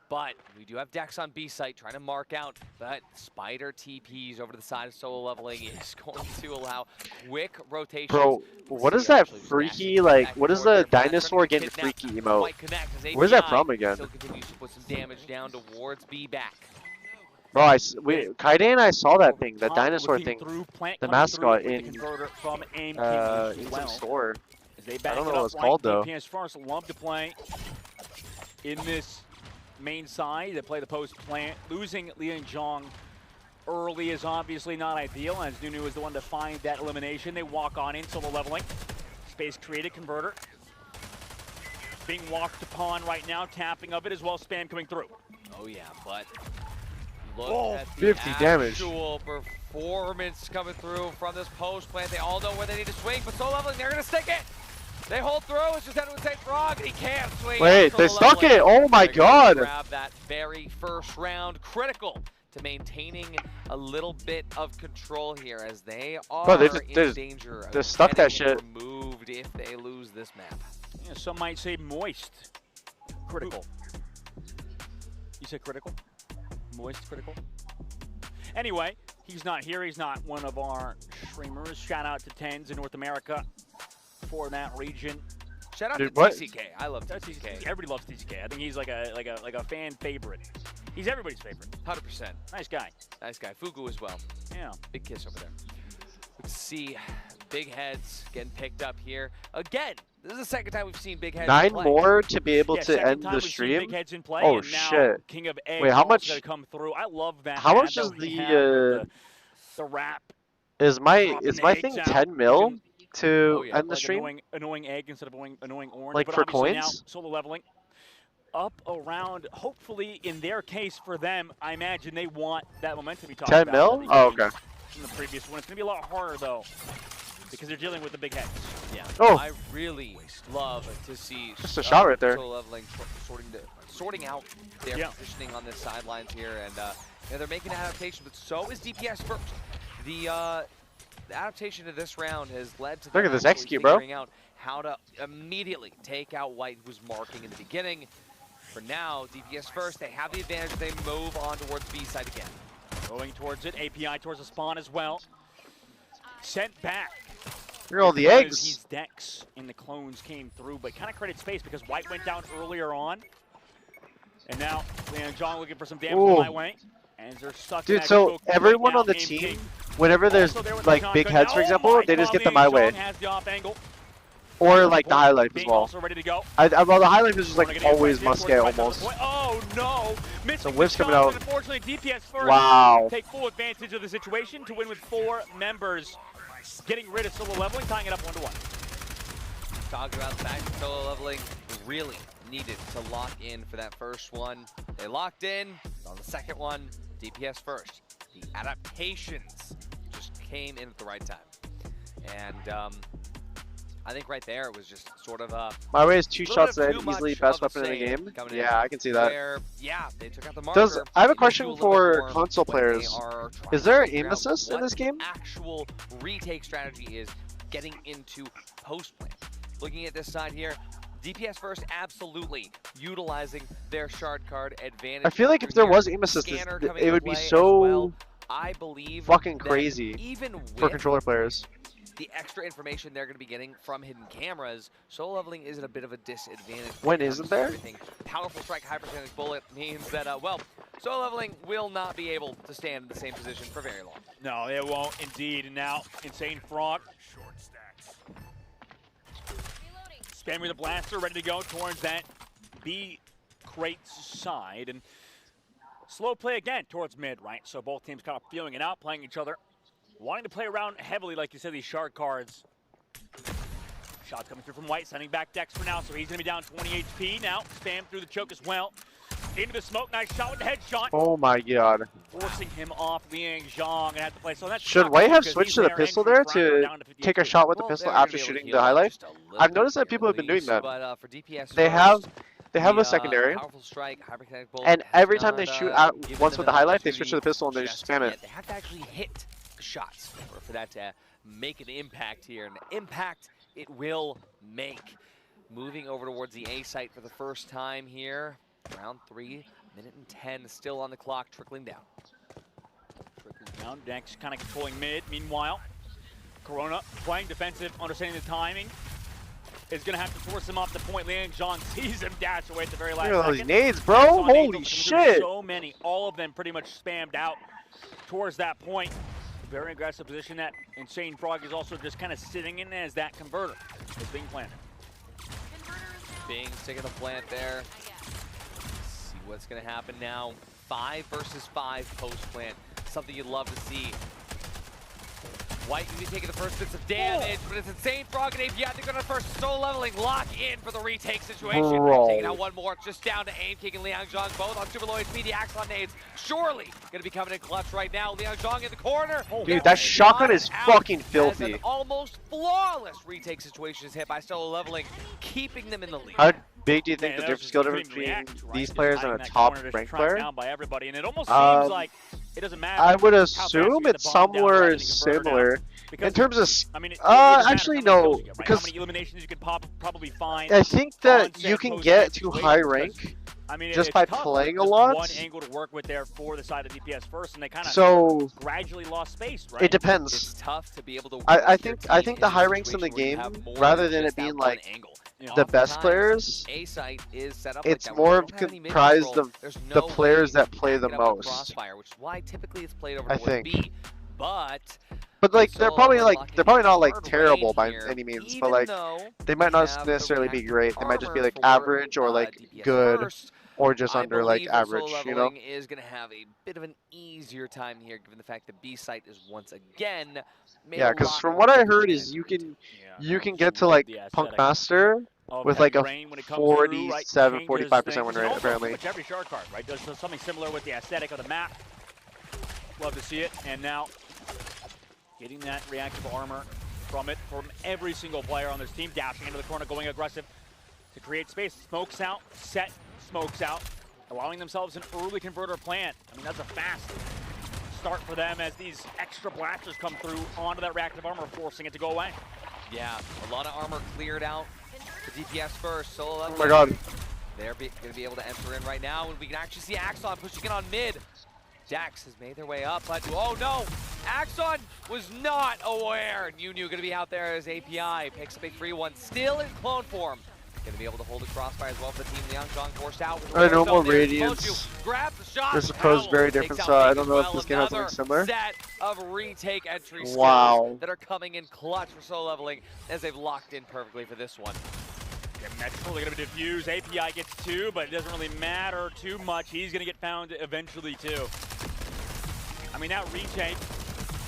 but we do have Dex on B site trying to mark out, but Spider TPs over to the side of solo leveling is going to allow quick rotations. Bro, what is that freaky, like, what is the dinosaur getting freaky emote? Where's that from again? Still continues to put some damage down towards B back. Bro, Kaide and I saw that thing, that dinosaur thing, the mascot in some store. I don't know what it's called though. PS First love to play in this main side. They play the post plant. Losing Lianzhong early is obviously not ideal, as Nunu is the one to find that elimination. They walk on in, solo leveling. Space created, converter. Being walked upon right now, tapping of it as well, spam coming through. Oh yeah, but look at the 50 damage. Actual performance coming through from this post plant. They all know where they need to swing, but solo leveling, they're gonna stick it. They hold through. It's just that with St. Frog, and he can't swing. Wait, they stuck it. Oh my god. Grab that very first round, critical to maintaining a little bit of control here, as they are in danger of stuck that shit. removed screwed if they lose this map. Yeah, some might say moist. Critical. You said critical? Moist critical? Anyway, he's not here. He's not one of our streamers. Shout out to TenZ in North America for that region. Shout out to what? TCK. I love TCK. Everybody loves TCK. I think he's like a fan favorite. He's everybody's favorite. 100%. Nice guy. Nice guy. Fugu as well. Yeah. Big kiss over there. Let's see. Big heads getting picked up here. Again, this is the second time we've seen big heads 9 play. more to be able Yeah, to second end time the we've seen stream. Big heads in play, Oh and now shit! King of Eggs Wait, how also much? gonna come through. I love that. How much ad is that we the have with the wrap? Is my dropping my eggs thing out. 10 mil You can- to Oh, yeah. end the like stream? annoying egg instead of annoying orange. Like but for obviously now, coins? solo leveling up around. Hopefully, in their case, for them, I imagine they want that momentum we talked 10 about. mil? that they Oh, gained okay. From the previous one, it's gonna be a lot harder though, because they're dealing with the big heads. Yeah. Oh. I really love to see Just a shot right there. solo leveling, sorting out their positioning on the sidelines here, and they're making an adaptation, but so is DPS first. The adaptation to this round has led to Look them at this actually execute, bro. figuring out how to immediately take out White, who's marking in the beginning. For now, DPS first, they have the advantage. They move on towards B side again. Going towards it, API towards the spawn as well. Sent back. Look at all the Because eggs. He's Dex, and the clones came through, but kind of credit space because White went down earlier on. And now, John looking for some damage Ooh. my way. And they're stuck in Dude, that so choke right everyone now, on the Aim team, King. whenever there's Also there with like the big shotgun. heads, for Oh example, my they just God, get them Liang my way. Zhong has the off angle. Or like the high life as Being well. also ready to go. Well, the high life is just Wanna like get always aggressive must towards get the rest of almost. the point. Oh no! Missing Some the whiffs coming shots, out. and unfortunately, DPS first Wow. take full advantage of the situation to win with 4 members, getting rid of solo leveling, tying it up 1-1. Talking about the fact that solo leveling really needed to lock in for that first one. They locked in on the second one. DPS first. The adaptations just came in at the right time. And I think right there it was just sort of a My way is 2 little shots bit in, of too easily much best of the weapon in the same game. coming in, Yeah, I can see that. where, yeah, they took out the marker. Does I have a They do question little bit for more console when they players? are trying Is there to an figure aim out assist in what this game? the actual retake strategy is getting into post play. Looking at this side here, DPS first absolutely utilizing their shard card advantage. I feel like if there here. was aim assist, Scanner it coming would into be play as so well. I believe fucking that crazy even for with controller players. the extra information they're going to be getting from hidden cameras, solo leveling is at a bit of a disadvantage. When it isn't comes to there? everything. Powerful strike, hyperkinetic bullet means that, well, solo leveling will not be able to stand in the same position for very long. No, it won't indeed. And now, Insane Frog. Spamming the blaster, ready to go towards that B crate's side. And slow play again towards mid, right? So both teams kind of feeling it out, playing each other. Wanting to play around heavily, like you said, these shard cards. Shots coming through from White, sending back Dex for now, so he's going to be down 20 HP now. Spam through the choke as well. Into the smoke, nice shot with the headshot. Oh my god. Forcing him off Liang Zhong and have to play. So that's Should tough White have because switched he's to the there pistol entering there Fragger to down 50 take a HP. shot with the Well, pistol they're gonna after be able to shooting heal the high up life? just a little I've bit noticed that here people at have been doing least, that. But for DPS They first, have a secondary, powerful strike, hyperkinetic bullet and has every time they not, shoot out given once them with the an high life, they switch to the opportunity pistol and they just just spam it. yet. They have to actually hit shots for that to make an impact here, and impact it will make. Moving over towards the A site for the first time here. Round 3, minute and 10 still on the clock, trickling down. Trickling down, Dex kind of controlling mid. Meanwhile, Corona playing defensive, understanding the timing. Is going to have to force him off the point. Liang Zhong sees him dash away at the very last Look at all these second. nades, bro. Saw nades Holy coming through, shit. So many, all of them pretty much spammed out towards that point. Very aggressive position that Insane Frog is also just kind of sitting in as that converter is being planted. Being sticking the plant there. Let's see what's going to happen now. 5 versus 5 post plant. Something you'd love to see. White going to be taking the first bits of damage, but it's Insane Frog and API. They're going to first solo leveling, lock in for the retake situation. Bro. Taking out one more, just down to Aim King and Liang Zhong, both on super low HP. The Axon nades surely going to be coming in clutch right now. Liang Zhong in the corner. Dude, that shotgun is fucking filthy. As an almost flawless retake situation is hit by solo leveling, keeping them in the lead. How big do you think Man, the that was skill just difference couldn't between react, right? these Just players hiding and a that top corner, just ranked trapped player? down by everybody, and it almost seems like it doesn't matter. I would how fast you assume get it's the bomb down, right, somewhere and the converter down. similar. Because, In terms of, I mean, it doesn't matter actually how many no, kills you get, right? because how many eliminations you could probably find. I think that on you set can post get fight to situations, high 'cause, rank I mean, just it's by tough, playing right? a lot. One angle to work with there for the side of DPS first, and they kind of So gradually lost space, right? it depends. It's tough to be able to. I work your think team the in a high ranks in the situation where you game, have more rather than than it just that being one like angle. the best Oftentimes, players, A site is set up it's like that. more We of don't have any comprised mid-control. of There's the no players way that play to the back it up with most. Crossfire, which is why typically it's played over I towards think. B. But like they're probably not like hard terrible lane by here, any means, even but like though they might we not have the necessarily be reactive great. They might just be armor like for average or like DPS good first. or just I under like believe that average, solo you know? leveling is going to have a bit of an easier time here, given the fact that B site is once again made Yeah, a because lot from more what I difficult heard to is enter into. you can get to like Punk Master with like a 47, 45% win rate apparently. Much every shard card, right? Does something similar with the aesthetic of the map. Love to see it. And now getting that reactive armor from every single player on this team, dashing into the corner, going aggressive to create space. Smokes out, set, smokes out, allowing themselves an early converter plant. I mean, that's a fast start for them as these extra blasters come through onto that reactive armor, forcing it to go away. Yeah, a lot of armor cleared out. The DPS first, solo level. Oh my god. They're going to be able to enter in right now, and we can actually see Axon pushing in on mid. Jax has made their way up, but oh no! Axon was not aware. New going to be out there as API. Picks a big free one, still in clone form. Going to be able to hold the crossfire as well for the team. Leon Zhang forced out. With I know more there. radiance. Grab the shot. They're supposed very different, so I don't know if this game has something similar. Set of retake entry skills that are coming in clutch for solo leveling as they've locked in perfectly for this one. That's totally going to be diffused. API gets 2, but it doesn't really matter too much. He's going to get found eventually too. I mean, that retake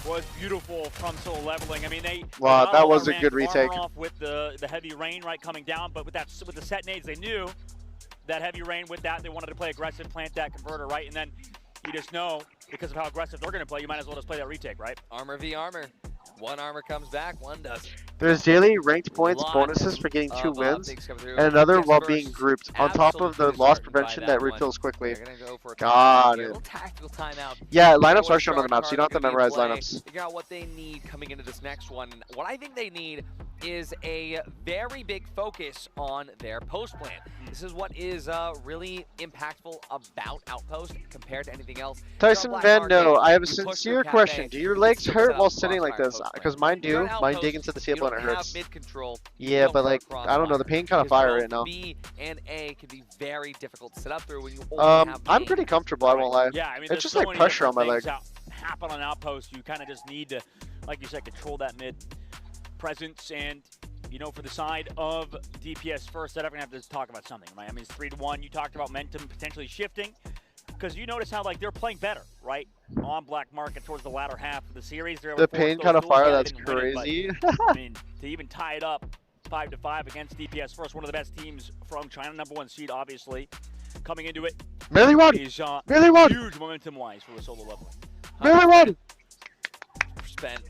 was beautiful from solo leveling. I mean, wow, that was a good retake. Off with the heavy rain right coming down, but with the set nades, they knew that heavy rain. With that, they wanted to play aggressive, plant that converter, right? And then you just know because of how aggressive they're going to play, you might as well just play that retake, right? Armor v armor. One armor comes back, one doesn't. There's daily ranked points bonuses for getting 2 wins, and another while being grouped, on top of the loss prevention that refills quickly. Got it. Yeah, lineups are shown on the map, so you don't have to memorize lineups. Figure out what they need coming into this next one. What I think they need is a very big focus on their post plan. This is what is really impactful about Outpost compared to anything else. Tyson Van No, I have a sincere question. Do your legs hurt while sitting like this? Because mine do. Mine dig into the table and it hurts. Yeah, but like, I don't know, the pain kind of fire right now. B and A can be very difficult to sit up through when you only have I'm pretty comfortable, I won't lie. Yeah, I mean, it's just like pressure on my leg. Happen on Outpost, you kind of just need to, like you said, control that mid presence. And you know, for the side of DPS first, they're going to have to talk about something, right? I mean, it's 3-1. You talked about momentum potentially shifting because you notice how like they're playing better, right? On Black Market towards the latter half of the series. The pain kind of fire, that's crazy. I mean, to even tie it up 5-5 against DPS first, one of the best teams from China, #1 seed, obviously, coming into it. Melee Rod! Melee Rod! Huge momentum-wise for the solo level. Melee Rod! Spent.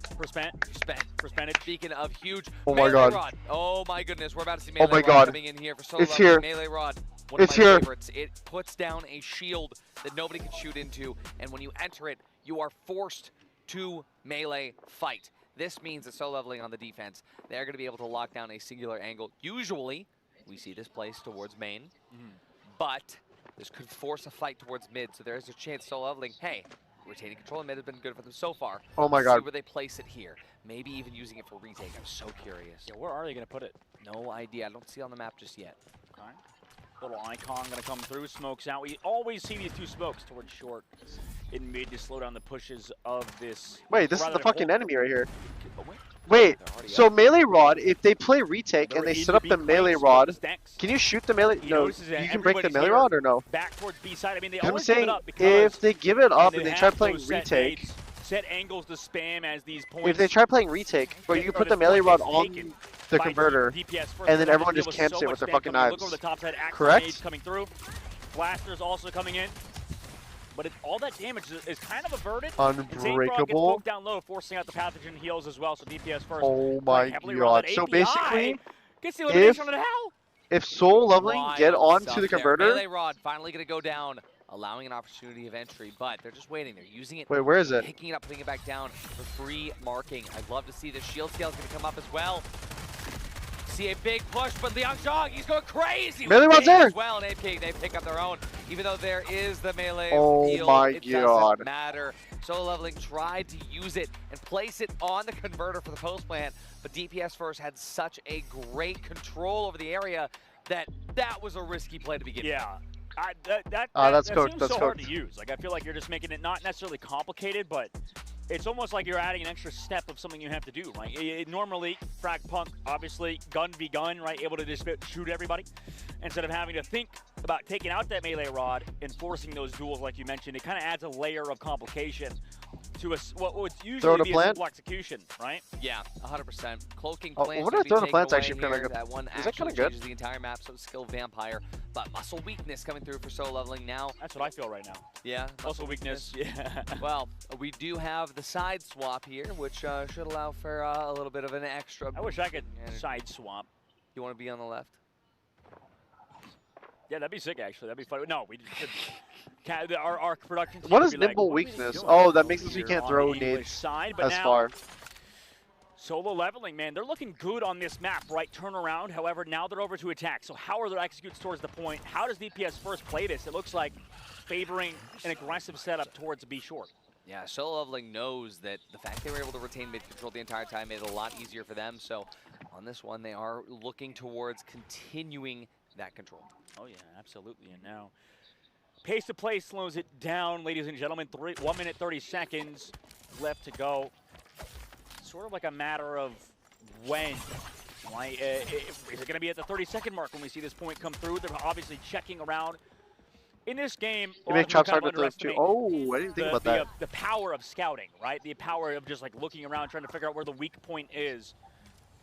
Speaking of huge, oh my god. Rod. Oh my goodness, we're about to see Melee oh my Rod god. coming in here for solo it's here. Melee Rod. One it's of my here. favorites. It puts down a shield that nobody can shoot into, and when you enter it, you are forced to melee fight. This means that solo leveling on the defense, they're going to be able to lock down a singular angle. Usually, we see this placed towards main, but this could force a fight towards mid, so there is a chance solo leveling, hey, retaining control in mid has been good for them so far. Oh my god. See where they place it here. Maybe even using it for retake. I'm so curious. Yeah, where are they going to put it? No idea. I don't see it on the map just yet. Okay. Little icon going to come through. Smokes out. We always see these 2 smokes towards short in mid to slow down the pushes of this. Wait, this is the fucking enemy right here. Wait, so Melee Rod, if they play retake and they set up the Melee Rod, can you shoot the Melee? No, you can break the Melee Rod or no? Back towards B side. I mean, they I'm always saying give it up if they give it up and they try playing retake, set angles to spam as these points. if they try playing retake, but you put the Melee Rod on the converter, and then everyone just camps it with their fucking knives. Correct? Coming through. Blasters also coming in. But all that damage is kind of averted. Unbreakable. Gets down low, forcing out the pathogen heals as well. So DPS first. Oh my god. So basically, if solo leveling get onto the converter, Melee Rod finally going to go down allowing an opportunity of entry, but they're just waiting. They're using it. Wait, where is it? Picking it up, putting it back down for free marking. I'd love to see the shield scale is going to come up as well. See a big push, but Liang Zhang, he's going crazy. Melee Rod's there. As well, and they pick up their own. Even though there is the melee field, it God. doesn't matter. Solo Leveling tried to use it and place it on the converter for the post plant, but DPS First had such a great control over the area that was a risky play to begin with. Yeah. That's seems cooked. so hard to use. Like, I feel like you're just making it not necessarily complicated, but it's almost like you're adding an extra step of something you have to do, right? Normally, FragPunk, obviously, gun v gun, right? Able to just shoot everybody. Instead of having to think about taking out that melee rod and forcing those duels, like you mentioned, it kind of adds a layer of complication to what would usually be a simple execution, right? Yeah, 100%. Cloaking Oh, plants what are throwing a plant's actually kind of good. That one Is that actually kind of good? changes the entire map, so skill vampire, but muscle weakness coming through for Solo Leveling now. That's what I feel right now. Yeah, Muscle weakness. Yeah. Well, we do have the side swap here, which should allow for a little bit of an extra. I wish I could side swap. You want to be on the left? Yeah, that'd be sick, actually. That'd be fun. No, we just our production team What would is be like, nimble what are we weakness? doing Oh, that makes it so here you can't on throw the English nades side? But as now, far. Solo Leveling, man, they're looking good on this map, right? Turnaround. However, now they're over to attack. So how are their executes towards the point? How does DPS First play this? It looks like favoring an aggressive setup towards B short. Yeah, Solo Leveling knows that the fact they were able to retain mid control the entire time made it a lot easier for them. So on this one, they are looking towards continuing that control. Oh yeah, absolutely. And now pace of play slows it down, ladies and gentlemen. 1 minute 30 seconds left to go. Sort of like a matter of when. Right? Is it going to be at the 30-second mark when we see this point come through? They're obviously checking around. In this game, You make chops hard with those too. Oh, I didn't think about that. The power of scouting, right? The power of just like looking around, trying to figure out where the weak point is.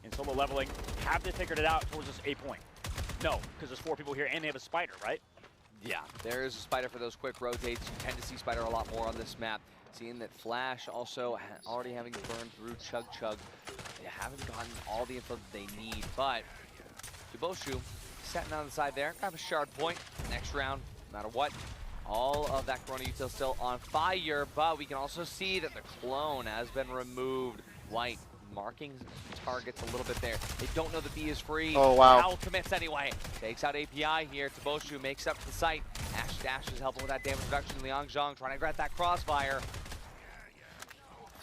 In Solo Leveling, have they figured it out towards this A point? No, because there's 4 people here and they have a spider, right? Yeah, there is a spider for those quick rotates. You tend to see spider a lot more on this map. Seeing that Flash also already having burned through Chug. They haven't gotten all the info that they need, but Duboshu setting on the side there. Grab a shard point. Next round, no matter what, all of that Corona util still on fire, but we can also see that the clone has been removed. White marking targets a little bit there. They don't know the B is free. Oh, wow. Owl commits anyway. Takes out API here. Duboshu makes up to the site. Ash Dash is helping with that damage reduction. Liang Zhang trying to grab that crossfire.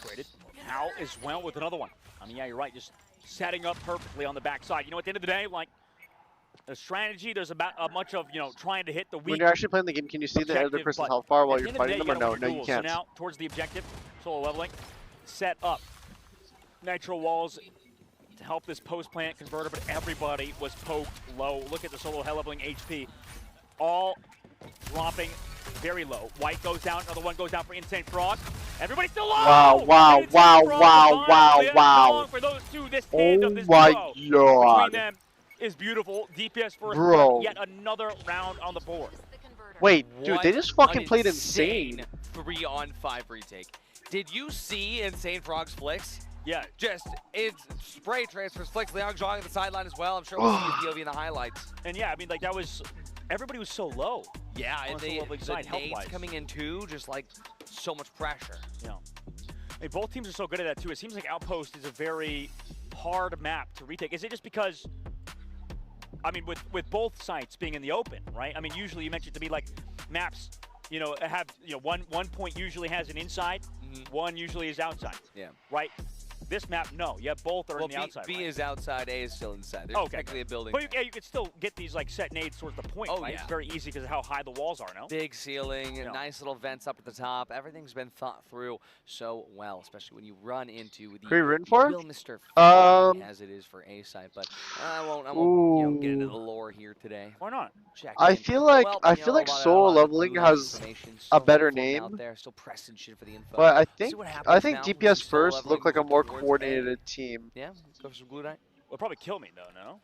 Traded. Hal as well with another one. I mean, yeah, you're right. Just setting up perfectly on the backside. You know, at the end of the day, like, the strategy, there's about much of, you know, trying to hit the weak. When you're actually playing the game, can you see the other person's health bar while you're fighting them, or no? No, you can't. So now, towards the objective, Solo Leveling, set up. Nitro walls to help this post plant converter, but everybody was poked low. Look at the Solo Leveling HP. All dropping very low. White goes down, another one goes down for Insane Frog. Everybody's still low! Wow. For those two, this tandem, this my duo God. between them is beautiful. DPS First, Bro. yet another round on the board. Wait, dude, they just fucking An played insane. 3-on-5 retake. Did you see Insane Frog's flicks? Yeah. Just, it's spray transfers, flicks, Liang Zhang on the sideline as well. I'm sure we'll see his POV in the highlights. And yeah, I mean, like, that was, everybody was so low. Yeah, on and the Leveling the side, nades health-wise. coming in too, just like so much pressure. Yeah. I mean, both teams are so good at that too. It seems like Outpost is a very hard map to retake. Is it just because, I mean, with both sites being in the open, right? I mean, usually you mentioned to me like maps, you know, have, you know, one point usually has an inside, one usually is outside. Yeah. Right? This map, no. You have both are Well, in the outside. B right? is outside, A is still inside. There's technically a building. But you could still get these like set nades towards the point, Oh, right? yeah. It's very easy because of how high the walls are, no? Big ceiling, Yeah. nice little vents up at the top. Everything's been thought through so well, especially when you run into the Who are you rooting for? real Mr. Fun, as it is for A side. But I won't you know, get into the lore here today. Why not? Check I in. feel like Well, I you feel know, like a lot of Solo Leveling blue has information, a still better floating out name. there, still pressing shit for the info. But I We'll think see what happens DPS now with First Solo look Leveling like a more towards A. coordinated team. Yeah, let's go for some Blue Knight. It'll probably kill me though, no?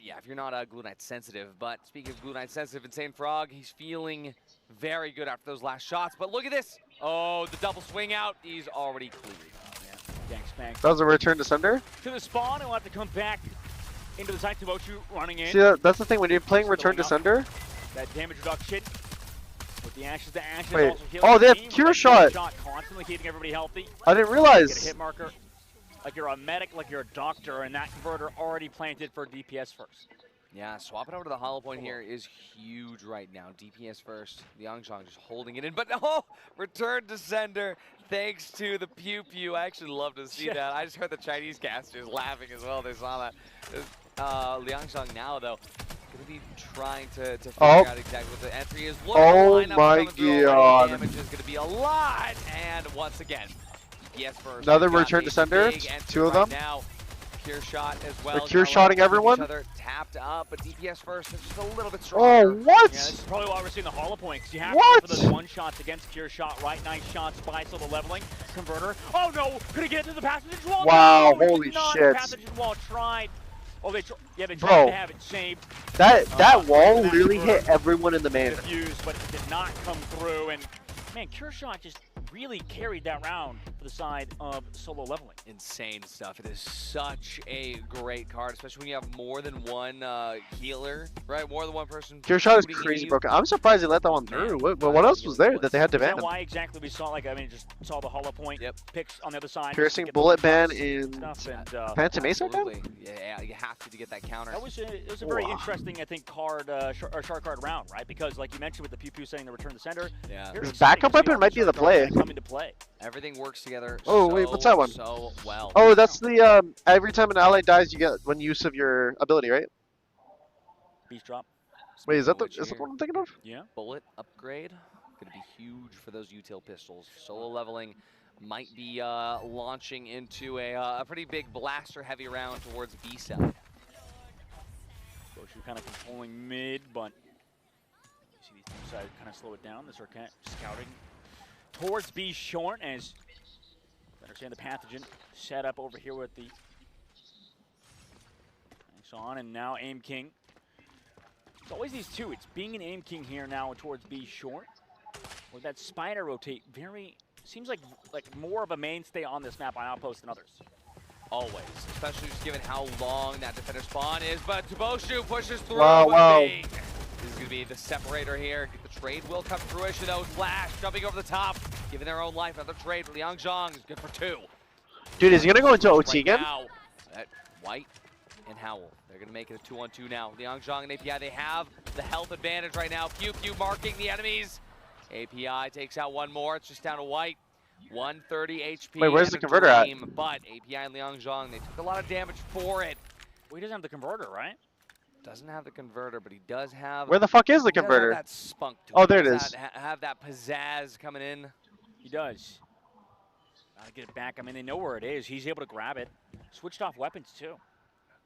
Yeah, if you're not Glue Knight sensitive. But speaking of Glue Knight sensitive, Insane Frog, he's feeling very good after those last shots. But look at this. Oh, the double swing out. He's already cleared. Gang spank. That was a return to sender. To the spawn, and we'll have to come back into the side. Duboshu running in. See, that's the thing when you're playing return to sender. That damage reduction. With the ashes, Wait. also healing Oh, the they have team. cure That shot. Constantly keeping everybody healthy. I didn't Get a realize. hit marker. Like you're a medic, like you're a doctor, and that converter already planted for DPS first. Yeah, swapping over to the hollow point here is huge right now. DPS first. Liangzhong just holding it in, but no! Return to sender thanks to the Pew Pew. I actually love to see that. I just heard the Chinese casters laughing as well. They saw that. Liangzhong now, though, going to be trying to figure out exactly what the entry is. Look, Oh the lineup my coming through already. god. Damage is going to be a lot. And once again, DPS first. Another We've got return a to sender. big entry 2 of right them. now. Cure shot as well. They're cure shotting everyone. Each other tapped up, but DPS first is just a little bit Oh, stronger. what? Yeah, this is probably why we're seeing the hollow point, because you have What? to go for those one shots against Cure Shot, right? Nice shots by Solo leveling. Converter. Oh no! Could he get into the passage wall? Wow, No, he holy did not. shit. The passage wall tried. Oh, they tried Bro. to have it saved. That wall that literally converter hit everyone in the main. Diffused, but it did not come through. And man, Cure Shot just really carried that round for the side of Solo leveling. Insane stuff. It is such a great card, especially when you have more than one healer, right? More than one person. Cure shot is shooting crazy you. broken. I'm surprised they let that one through. What else was there that they had to Is that ban? why exactly we saw, like, I mean, just saw the hollow point picks on the other side. Piercing just to get bullet the ban shots in stuff, and, Phantom Ace, I think? Absolutely. Yeah, you have to get that counter. That was it was a very interesting, I think, card shark card round, right? Because like you mentioned with the Pew Pew saying the return to sender. Yeah. very His exciting backup to see weapon all might the be the shark cards play. come into play. Everything works together Oh, so, wait, what's that one? so well. Oh, that's the every time an ally dies, you get one use of your ability, right? Beast drop. Wait, is that the Speaking of which one I'm thinking of? Yeah. Bullet upgrade. Going to be huge for those util pistols. Solo leveling might be launching into a pretty big blaster heavy round towards B side. Boshu kind of controlling mid, but you see these teams side kind of slow it down. This are scouting towards B short as understand the pathogen set up over here with the nice on, and now Aim King. It's always these two. It's being an Aim King here now towards B short. With that spider rotate, seems like more of a mainstay on this map on Outpost than others. Always, especially just given how long that defender spawn is. But Boshu pushes through. Wow. This is going to be the separator here. The trade will come to fruition though. Flash jumping over the top, giving their own life. Another trade. Liangzhong is good for 2. Dude, is he gonna go into OT again? Now, White and Howell. They're going to make it a 2-on-2 now. Liangzhong and API, they have the health advantage right now. Pew Pew marking the enemies. API takes out one more. It's just down to White. 130 HP. Wait, where's and the a converter at? dream, But API and Liangzhong, they took a lot of damage for it. Well, he doesn't have the converter, right? Doesn't have the converter, but he does have. Where the fuck is the he does have converter? that spunk to Oh, it. there it He is. does have that pizzazz coming in. He does. Gotta get it back. I mean, they know where it is. He's able to grab it. Switched off weapons, too.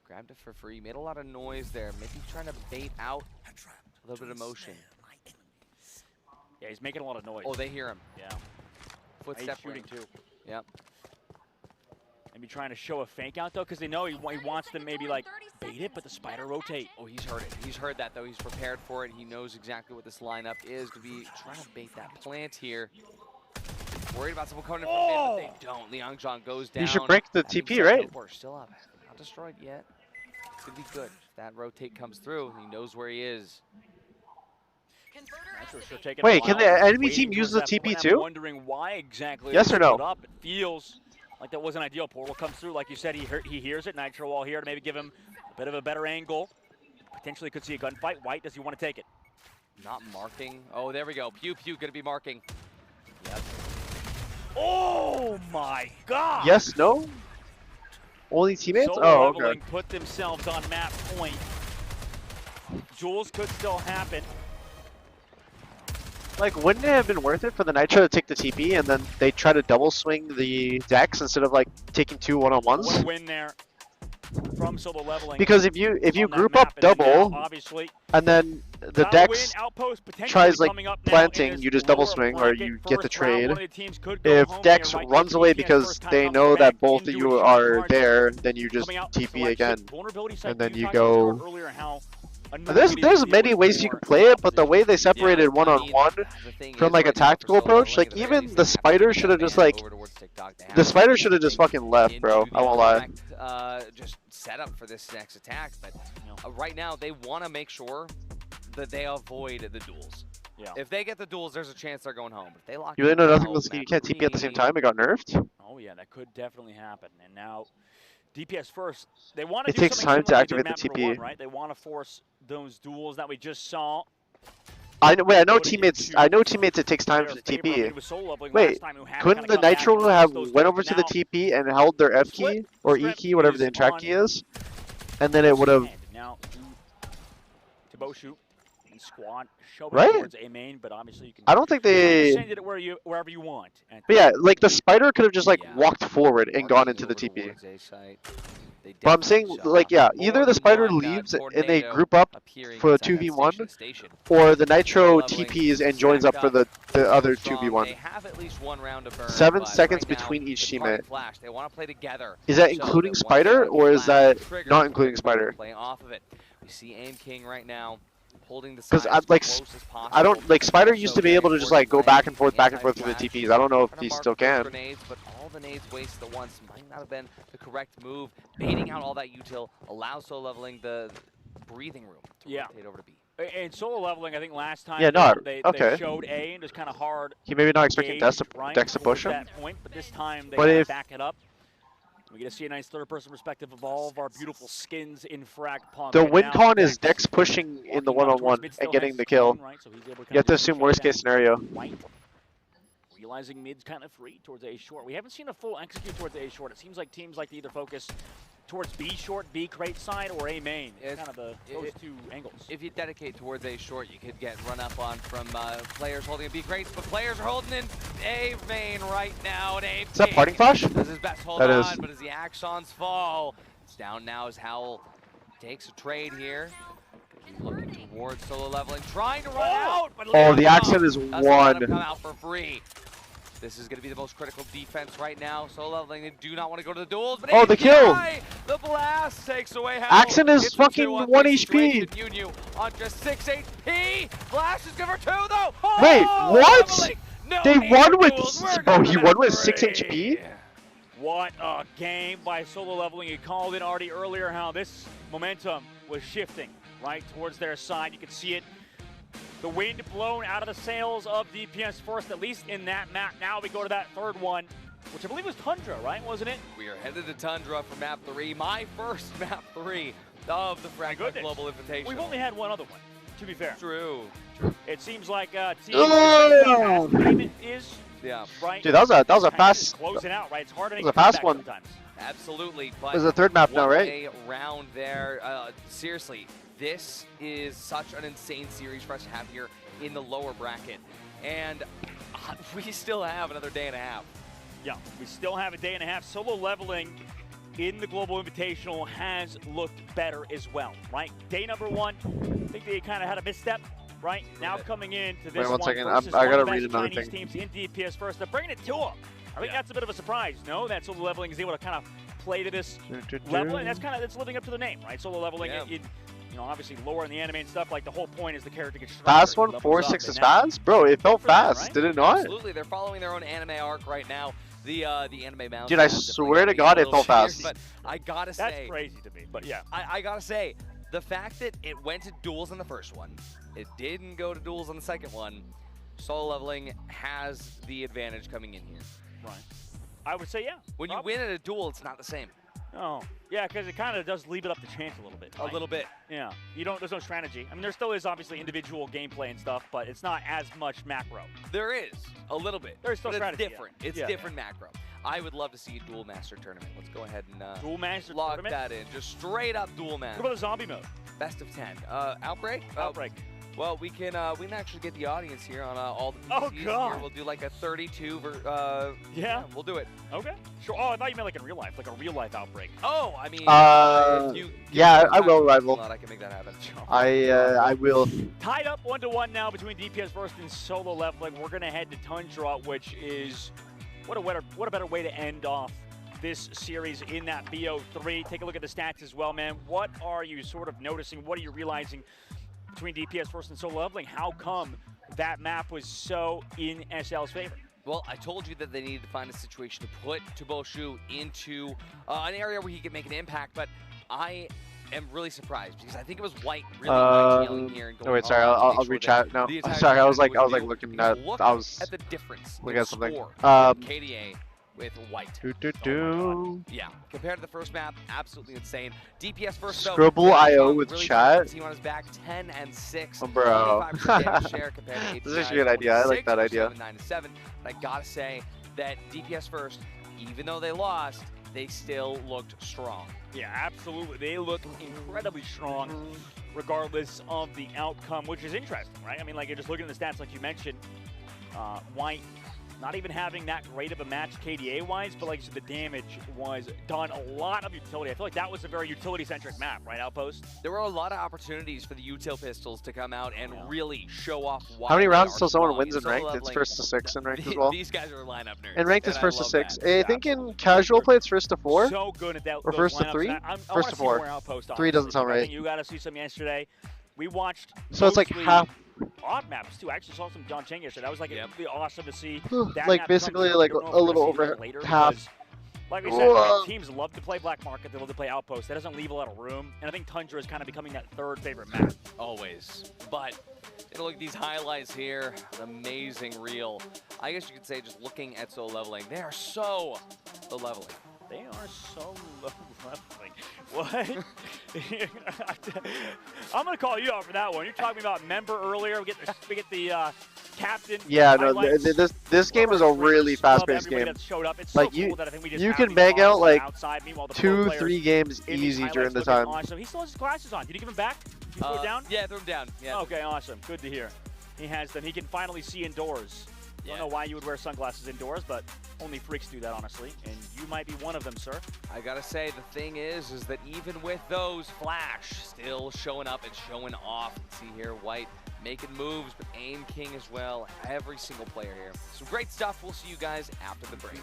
Grabbed it for free. Made a lot of noise there. Maybe trying to bait out a little bit of motion. Yeah, he's making a lot of noise. Oh, they hear him. Yeah. Footstep He's shooting, ring. too. Yep. Maybe trying to show a fake out, though, because they know he wants to maybe, like, bait it, but the spider rotate. Oh, he's heard it. He's heard that, though. He's prepared for it. He knows exactly what this lineup is. To be trying to bait that plant here. Worried about someone coming in from mid, but they don't. Liangzhong goes down. You should break the That means TP, that right? teleport's still up. Not destroyed yet. It's going to be good. If that rotate comes through, he knows where he is. Wait, can the enemy team use the TP too? I'm wondering why exactly. Yes or no? Up. It feels like that wasn't ideal. Portal comes through, like you said, he hears it. Nitro wall here to maybe give him a bit of a better angle. Potentially could see a gunfight. White, does he want to take it? Not marking. Oh, there we go. Pew Pew going to be marking. Yep. Oh my God! Yes, no? Only teammates? Solo Oh, leveling okay. put themselves on map point. Duels could still happen. Like, wouldn't it have been worth it for the Nitro to take the TP and then they try to double swing the decks instead of like taking 2 one-on-ones? What a win there from solo leveling. Because if you on that group map, up and then double now, obviously, and then the got a dex win, Outpost potentially tries like coming up now planting, in you this just double lower swing or bracket you get the first round. trade. One of the teams could go If home dex here, right? runs The away TPS because first time they off know the that back both of into you a are charge. there, then you just Coming out, TP selection, again. vulnerability side, And then you you talked about go. this card earlier, how There's many ways you can play it, but the way they separated one-on-one from like a tactical approach, like even the spider should have just like, the spider should have just fucking left, bro. I won't lie. Just set up for this next attack, but right now they want to make sure that they avoid the duels. Yeah. If they get the duels, there's a chance they're going home. But if they lock You really in know now, nothing. You map can't TP at the same 3, time. It got nerfed. Oh yeah, that could definitely happen. And now DPS first. They want to It do takes something time to similar activate they did the map number TP. 1, right? They want to force those duels that we just saw. I know. Wait, I know Put it teammates. into I know teammates. It takes time their for the favor. I mean, TP. it was solo leveling Wait, last time who had to couldn't kinda the come back Nitro and force have those went duels, over but to the now TP and held their F Split key or E Script key, whatever the is interact on key is, and then it would have. now to Boshu and squad showing Right? towards A main, but obviously you can I don't think they. send it wherever you want. But yeah, like the spider could have just like Yeah. walked forward and gone Marching into the over TP. towards A site. They But I'm definitely saying, saw like, yeah, more either the than spider one, leaves and they Tornado group up appearing for inside that 2v1, station. or the Nitro Leveling TPs and joins stacked up for the So other strong. 2v1. They have at least one round to burn. 7 but seconds right now, between each the target teammate. Flash. They want to play together. Is that so including that spider, once or is flash that triggers, not including they're spider? Playing off of it. We see Aim King right now holding the Because side as like, close as possible. I don't like spider used Also to be able to just like go back and forth through the anti-flash. TPs. I don't know if Trying to he mark still those can. Grenades, but all the nades wasted at once might not have been the correct move. Baiting out all that util allows solo leveling the breathing room to rotate over to B. And solo leveling, I think last time Yeah, no, they okay. showed A and just kind of hard. He maybe not expecting gauge, Dex to right, push him. that point, but this time they But gotta if- back it up. We get to see a nice third-person perspective of all of our beautiful skins in FragPunk. The And win now con is Dex Dex pushing in the walking up towards one-on-one mid and still getting has the kill. zone, right, so he's able to You kinda have to just assume shut worst down case scenario. White. Realizing mid's kind of free towards A short. We haven't seen a full execute towards A short. It seems like teams like to either focus towards B short, B crate side, or A main. It's kind of those two angles. If you dedicate towards A short, you could get run up on from players holding a B crates, but players are holding in A main right now. And A Is that parting flash? does his best hold That on, is. but as the Axons fall, it's down now as Howl takes a trade here. He's looking towards solo leveling, trying to run out, but Oh, the no. accent is That's gonna let him come one. out for free. This is going to be the most critical defense right now. Solo leveling, they do not want to go to the duels, but Oh, the kill! API, the blast takes away Howl. Accent is It's a fucking 2-on-3 1 HP. situation. Yu on just 6 HP. Blast is good for 2 though. Oh, Wait, what? leveling. No They need won for with. duels. We're Bro, going he to won with 3. 6 HP? What a game by solo leveling. You called it already earlier how this momentum was shifting right towards their side. You could see it. The wind blown out of the sails of DPS first, at least in that map. Now we go to that third one, which I believe was Tundra, right? Wasn't it? We are headed to Tundra for map 3. My first map 3 of the FragPunk Global Invitational. We've only had one other one, to be fair. True. It seems like team Oh! payment is Yeah. right. Dude, that was a Kinda fast. just closing out, right? It's hard to That make was a fast comeback one. sometimes. Absolutely. But It was the third map now, right? one-way round there. Seriously, this is such an insane series for us to have here in the lower bracket. And we still have another day and a half. Yeah, we still have a day and a half. Solo leveling in the Global Invitational has looked better as well, right? Day number 1, I think they kind of had a misstep, right? Now coming into this Wait one one second, versus I one gotta of the read best another Chinese thing. teams in DPS first. They're bringing it to them. I think that's a bit of a surprise, no? That solo leveling is able to kind of play to this level, and that's living up to the name, right? Solo leveling in you know, obviously lower in the anime and stuff, like the whole point is the character gets stronger. Fast one, 4-6 is fast? Bro, it felt fast, did it not? Absolutely, they're following their own anime arc right now. The anime mountain. Dude, I swear to God, it felt fast. But I gotta say, that's crazy to me. But yeah, I gotta say, the fact that it went to duels in the first one, it didn't go to duels on the second one. Solo leveling has the advantage coming in here. Right. I would say yeah. When you win at a duel, it's not the same. Oh, yeah, because it kind of does leave it up to chance a little bit. Right? A little bit. Yeah. There's no strategy. I mean, there still is obviously individual gameplay and stuff, but it's not as much macro. There is a little bit. There's still but strategy. It's different. It's different macro. I would love to see a dual master tournament. Let's go ahead and dual master lock tournament? that in. Just straight up dual master. What about the zombie mode? Best of 10. Outbreak? Outbreak. Well, we can actually get the audience here on all the PCs. Oh, God. Here. We'll do like a 32. Yeah, we'll do it. Okay. Sure. Oh, I thought you meant like in real life, like a real life outbreak. Oh, I mean, if you yeah, I will, rival. I can make that happen. I will. Tied up 1-1 now between DPS first and solo leveling. We're gonna head to Tundra, which is what a better way to end off this series in that BO3. Take a look at the stats as well, man. What are you sort of noticing? What are you realizing between DPS first and solo leveling? How come that map was so in SL's favor? Well, I told you that they needed to find a situation to put Boshu into an area where he could make an impact, but I am really surprised because I think it was White really yelling here and going oh wait, sorry, all out to I'll make sure rechat. that No, the entire sorry, I was like competitive looking because at, look I was at the difference looking in at something. score from KDA with White. Yeah, compared to the first map, absolutely insane. DPS first though. Scribble.io with really chat. Team on his back, 10 and 6. Oh, bro. 25% damage share compared to This is actually a good idea. I like that idea. 9 to 7. But I gotta say that DPS first, even though they lost, they still looked strong. Yeah, absolutely. They look incredibly strong regardless of the outcome, which is interesting, right? I mean, like, you're just looking at the stats like you mentioned. White not even having that great of a match KDA-wise, but like you said, the damage was done. A lot of utility. I feel like that was a very utility-centric map, right, Outpost? There were a lot of opportunities for the util pistols to come out and really show off why. How many they rounds are until someone strong. wins in Solo ranked? It's leveling, first to 6 in ranked as well. These guys are lineup nerds. And ranked is I first to love 6. that. I think in casual play it's first to 4. So good at that. Or first to 3? First to 4. 3 doesn't sound I right. think you got to see some yesterday. We watched. So it's like half. Odd maps too. I actually saw some John Chang yesterday. That was like really awesome to see. That Like map basically come like through. a little over later half. because, like we said, teams love to play Black Market. They love to play Outpost. That doesn't leave a lot of room. And I think Tundra is kind of becoming that third favorite map. Always. But look at these highlights here. An amazing reel. I guess you could say just looking at solo leveling. They are so low leveling. They are so low leveling. What? I'm gonna call you out for that one. You're talking about member earlier. We get the captain. Yeah, no. This game is a really fast-paced game. Like you can bang out like 2-3 games easy during the time. Awesome. He still has his glasses on. Did you give him back? You threw it down? Yeah, threw him down. Yeah. Okay, awesome. Good to hear. He has them. He can finally see indoors. I don't know why you would wear sunglasses indoors, but only freaks do that, honestly. And you might be one of them, sir. I gotta say, the thing is that even with those, Flash still showing up and showing off. See here, White making moves, but Aim King as well. Every single player here. Some great stuff. We'll see you guys after the break.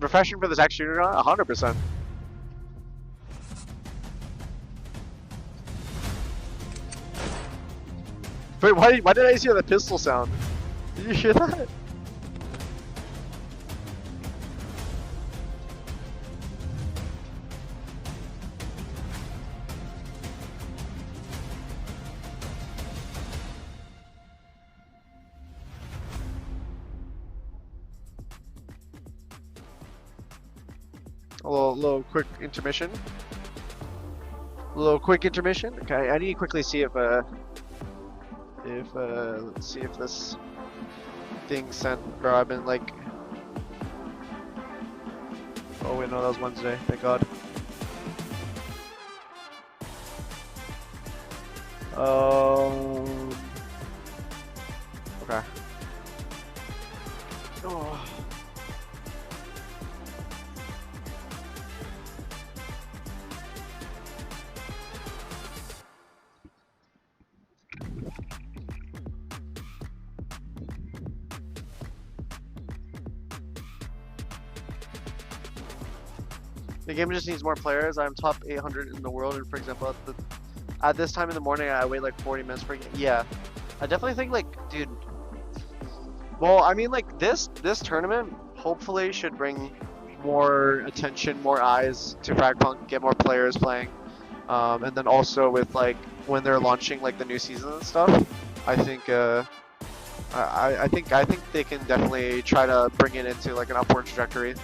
Refreshing for this X shooter, 100%. Wait, why did I just hear the pistol sound? Did you hear that? A little quick intermission. A little quick intermission. Okay, I need to quickly see if let's see if this thing sent, bro. I've been like, oh wait, no, that was Wednesday, thank God. Okay. Oh. The game just needs more players. I'm top 800 in the world, and for example, at this time in the morning, I wait like 40 minutes per game. Yeah, I definitely think like, dude. Well, I mean, like this tournament hopefully should bring more attention, more eyes to FragPunk, get more players playing, and then also with like when they're launching like the new season and stuff, I think I think they can definitely try to bring it into like an upward trajectory.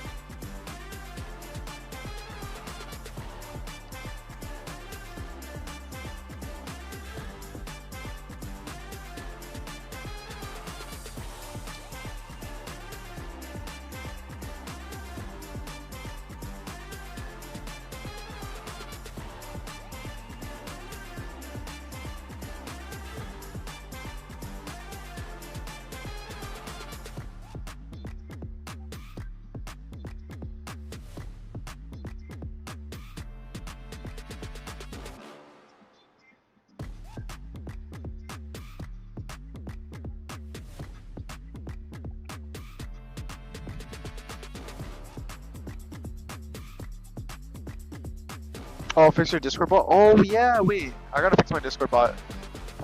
Oh, fix your Discord bot? Oh yeah, wait. I gotta fix my Discord bot.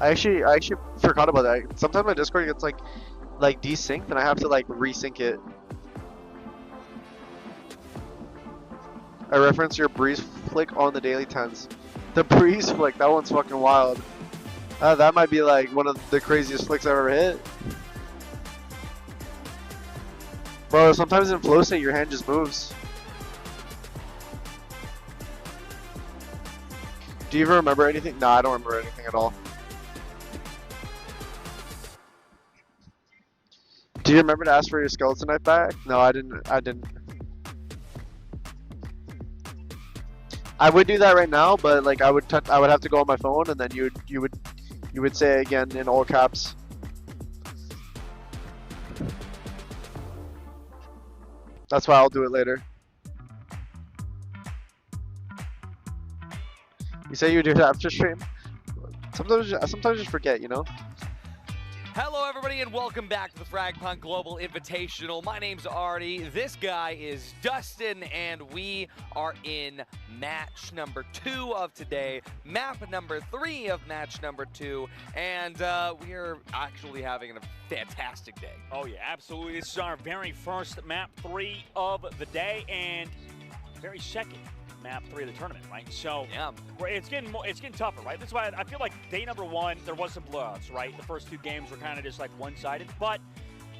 I actually forgot about that. Sometimes my Discord gets like desynced and I have to like resync it. I reference your breeze flick on the daily TenZ. The breeze flick, that one's fucking wild. That might be like one of the craziest flicks I've ever hit. Bro, sometimes in flow state your hand just moves. Do you even remember anything? No, I don't remember anything at all. Do you remember to ask for your skeleton knife back? No, I didn't. I would do that right now, but like I would have to go on my phone, and then you would say it again in all caps. That's why I'll do it later. You say you do it after stream? Sometimes I just forget, you know? Hello, everybody, and welcome back to the FragPunk Global Invitational. My name's Artie. This guy is Dustin, and we are in match number 2 of today, map number 3 of match number 2, and we are actually having a fantastic day. Oh, yeah, absolutely. This is our very first map 3 of the day, and very second map 3 of the tournament, right? So yeah, it's getting tougher, right? That's why I feel like day number 1 there was some blowouts, right? The first 2 games were kind of just like one-sided, but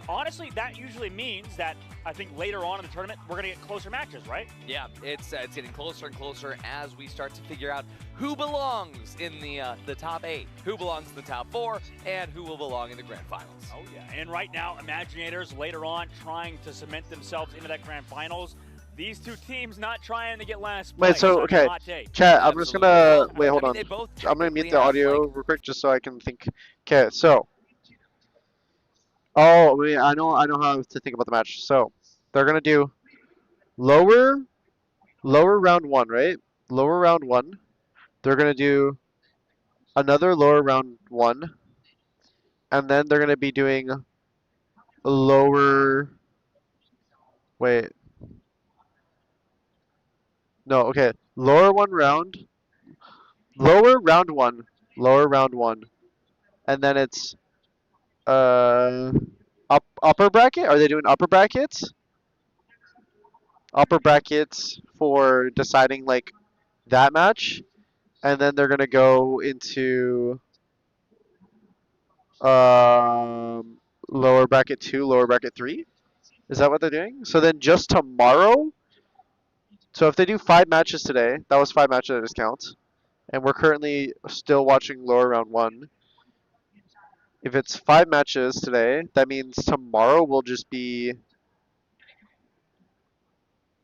honestly, that usually means that I think later on in the tournament we're gonna get closer matches, right? Yeah, it's getting closer and closer as we start to figure out who belongs in the top 8, who belongs in the top 4, and who will belong in the grand finals. Oh yeah, and right now, Imaginators later on trying to cement themselves into that grand finals. These 2 teams not trying to get last place. Wait, so, okay, chat, I'm just gonna, wait, hold on. I'm gonna mute the audio real quick just so I can think. Okay, so. Oh, I know how to think about the match. So, they're gonna do lower round 1, right? Lower round 1. They're gonna do another lower round 1. And then they're gonna be doing lower, wait. No, okay. Lower round 1, and then it's upper bracket. Are they doing upper brackets? Upper brackets for deciding like that match, and then they're gonna go into lower bracket 2, lower bracket 3. Is that what they're doing? So then just tomorrow. So if they do 5 matches today, that was 5 matches at discount, and we're currently still watching lower round 1. If it's 5 matches today, that means tomorrow will just be...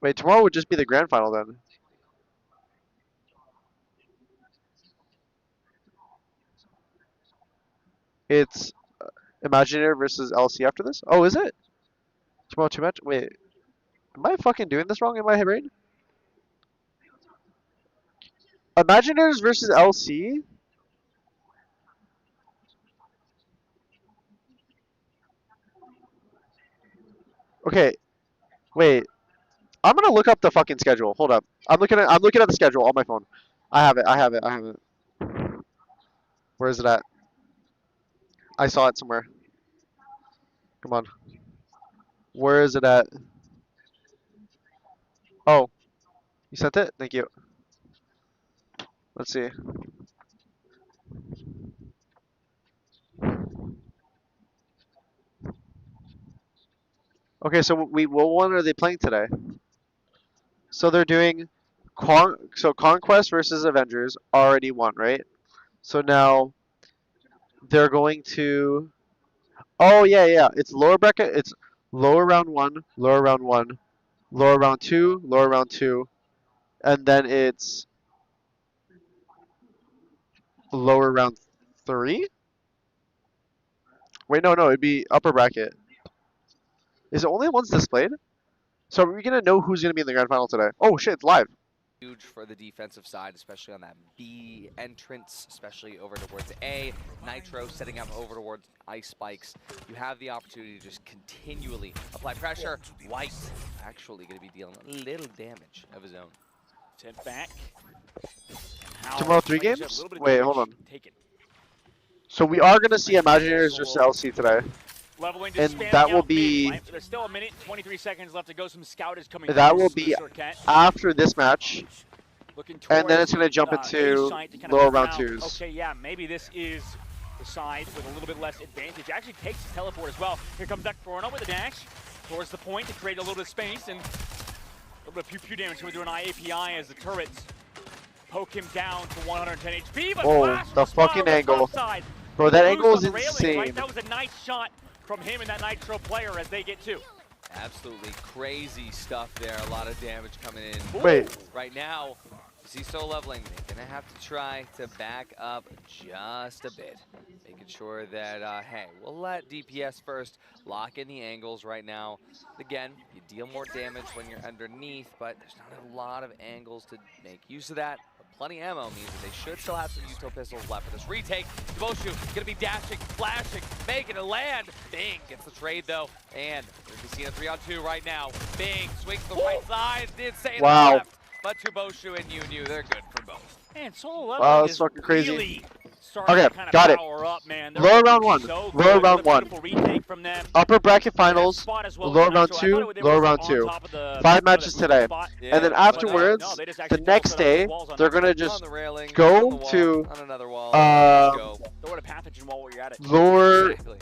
Wait, tomorrow would just be the grand final then. It's Imaginator versus LC after this? Oh, is it? Tomorrow 2 matches? Wait, am I fucking doing this wrong in my brain? Imaginators versus LC? Okay, wait. I'm gonna look up the fucking schedule. Hold up. I'm looking at the schedule on my phone. I have it. Where is it at? I saw it somewhere. Come on. Where is it at? Oh. You sent it? Thank you. Let's see. Okay, so what one are they playing today? So they're doing Conquest versus Avengers already won, right? So now they're going to... Oh yeah. It's lower bracket. It's lower round 1, lower round 1, lower round 2, lower round 2, and then it's lower round 3. Wait, no, it'd be upper bracket. Is it only ones displayed? So are we gonna know who's gonna be in the grand final today? Oh shit, it's live. Huge for the defensive side, especially on that B entrance, especially over towards A. Nitro setting up over towards Ice Spikes. You have the opportunity to just continually apply pressure. White actually going to be dealing a little damage of his own. Sent back. Tomorrow 3 games? Wait, hold on. So we are gonna see Imaginators versus LC today. Leveling and spam that will out mid, be right? There's still a minute, 23 seconds left to go. Some scout is coming. that through, will so be sure can. after this match, Looking and then towards, it's gonna jump into A-site to kind of lower figure round out, twos. Okay, yeah, maybe this is the side with a little bit less advantage. Actually takes his teleport as well. Here comes that Corona with a dash towards the point to create a little bit of space and a little bit of pew-pew damage. We're doing IAPI as the turrets poke him down to 110 HP. But Flash the fucking angle. Side. Bro, that Boost angle is on the railing, insane. right? That was a nice shot from him and that Nitro player as they get two. Absolutely crazy stuff there. A lot of damage coming in. Wait. Right now, you see Soul Leveling. They're going to have to try to back up just a bit. Making sure that, hey, we'll let DPS first lock in the angles right now. Again, you deal more damage when you're underneath, but there's not a lot of angles to make use of that. But plenty of ammo means that they should still have some Util pistols left for this retake. Deboshu gonna be dashing, flashing, making a land. Bing gets the trade though, and we're gonna be seeing a 3-on-2 right now. Bing swings to the right side, did say the left. But Deboshu and Yu, they're good for both. Man, Solo Leveling Wow, that's is fucking crazy. really starting Okay, to kind of got it. power up, man. Lower round one. So Lower good. round With a one. beautiful retake from them. Upper bracket finals, Spot as well lower with round Nitro. I two, thought they lower were round on two. top of the 5 matches today. spot. And then afterwards, No, they just the actually next posted up day, the walls on they're that. gonna On just the railing, on go the wall, to on another wall. Throw it a pathogen wall while you're at it.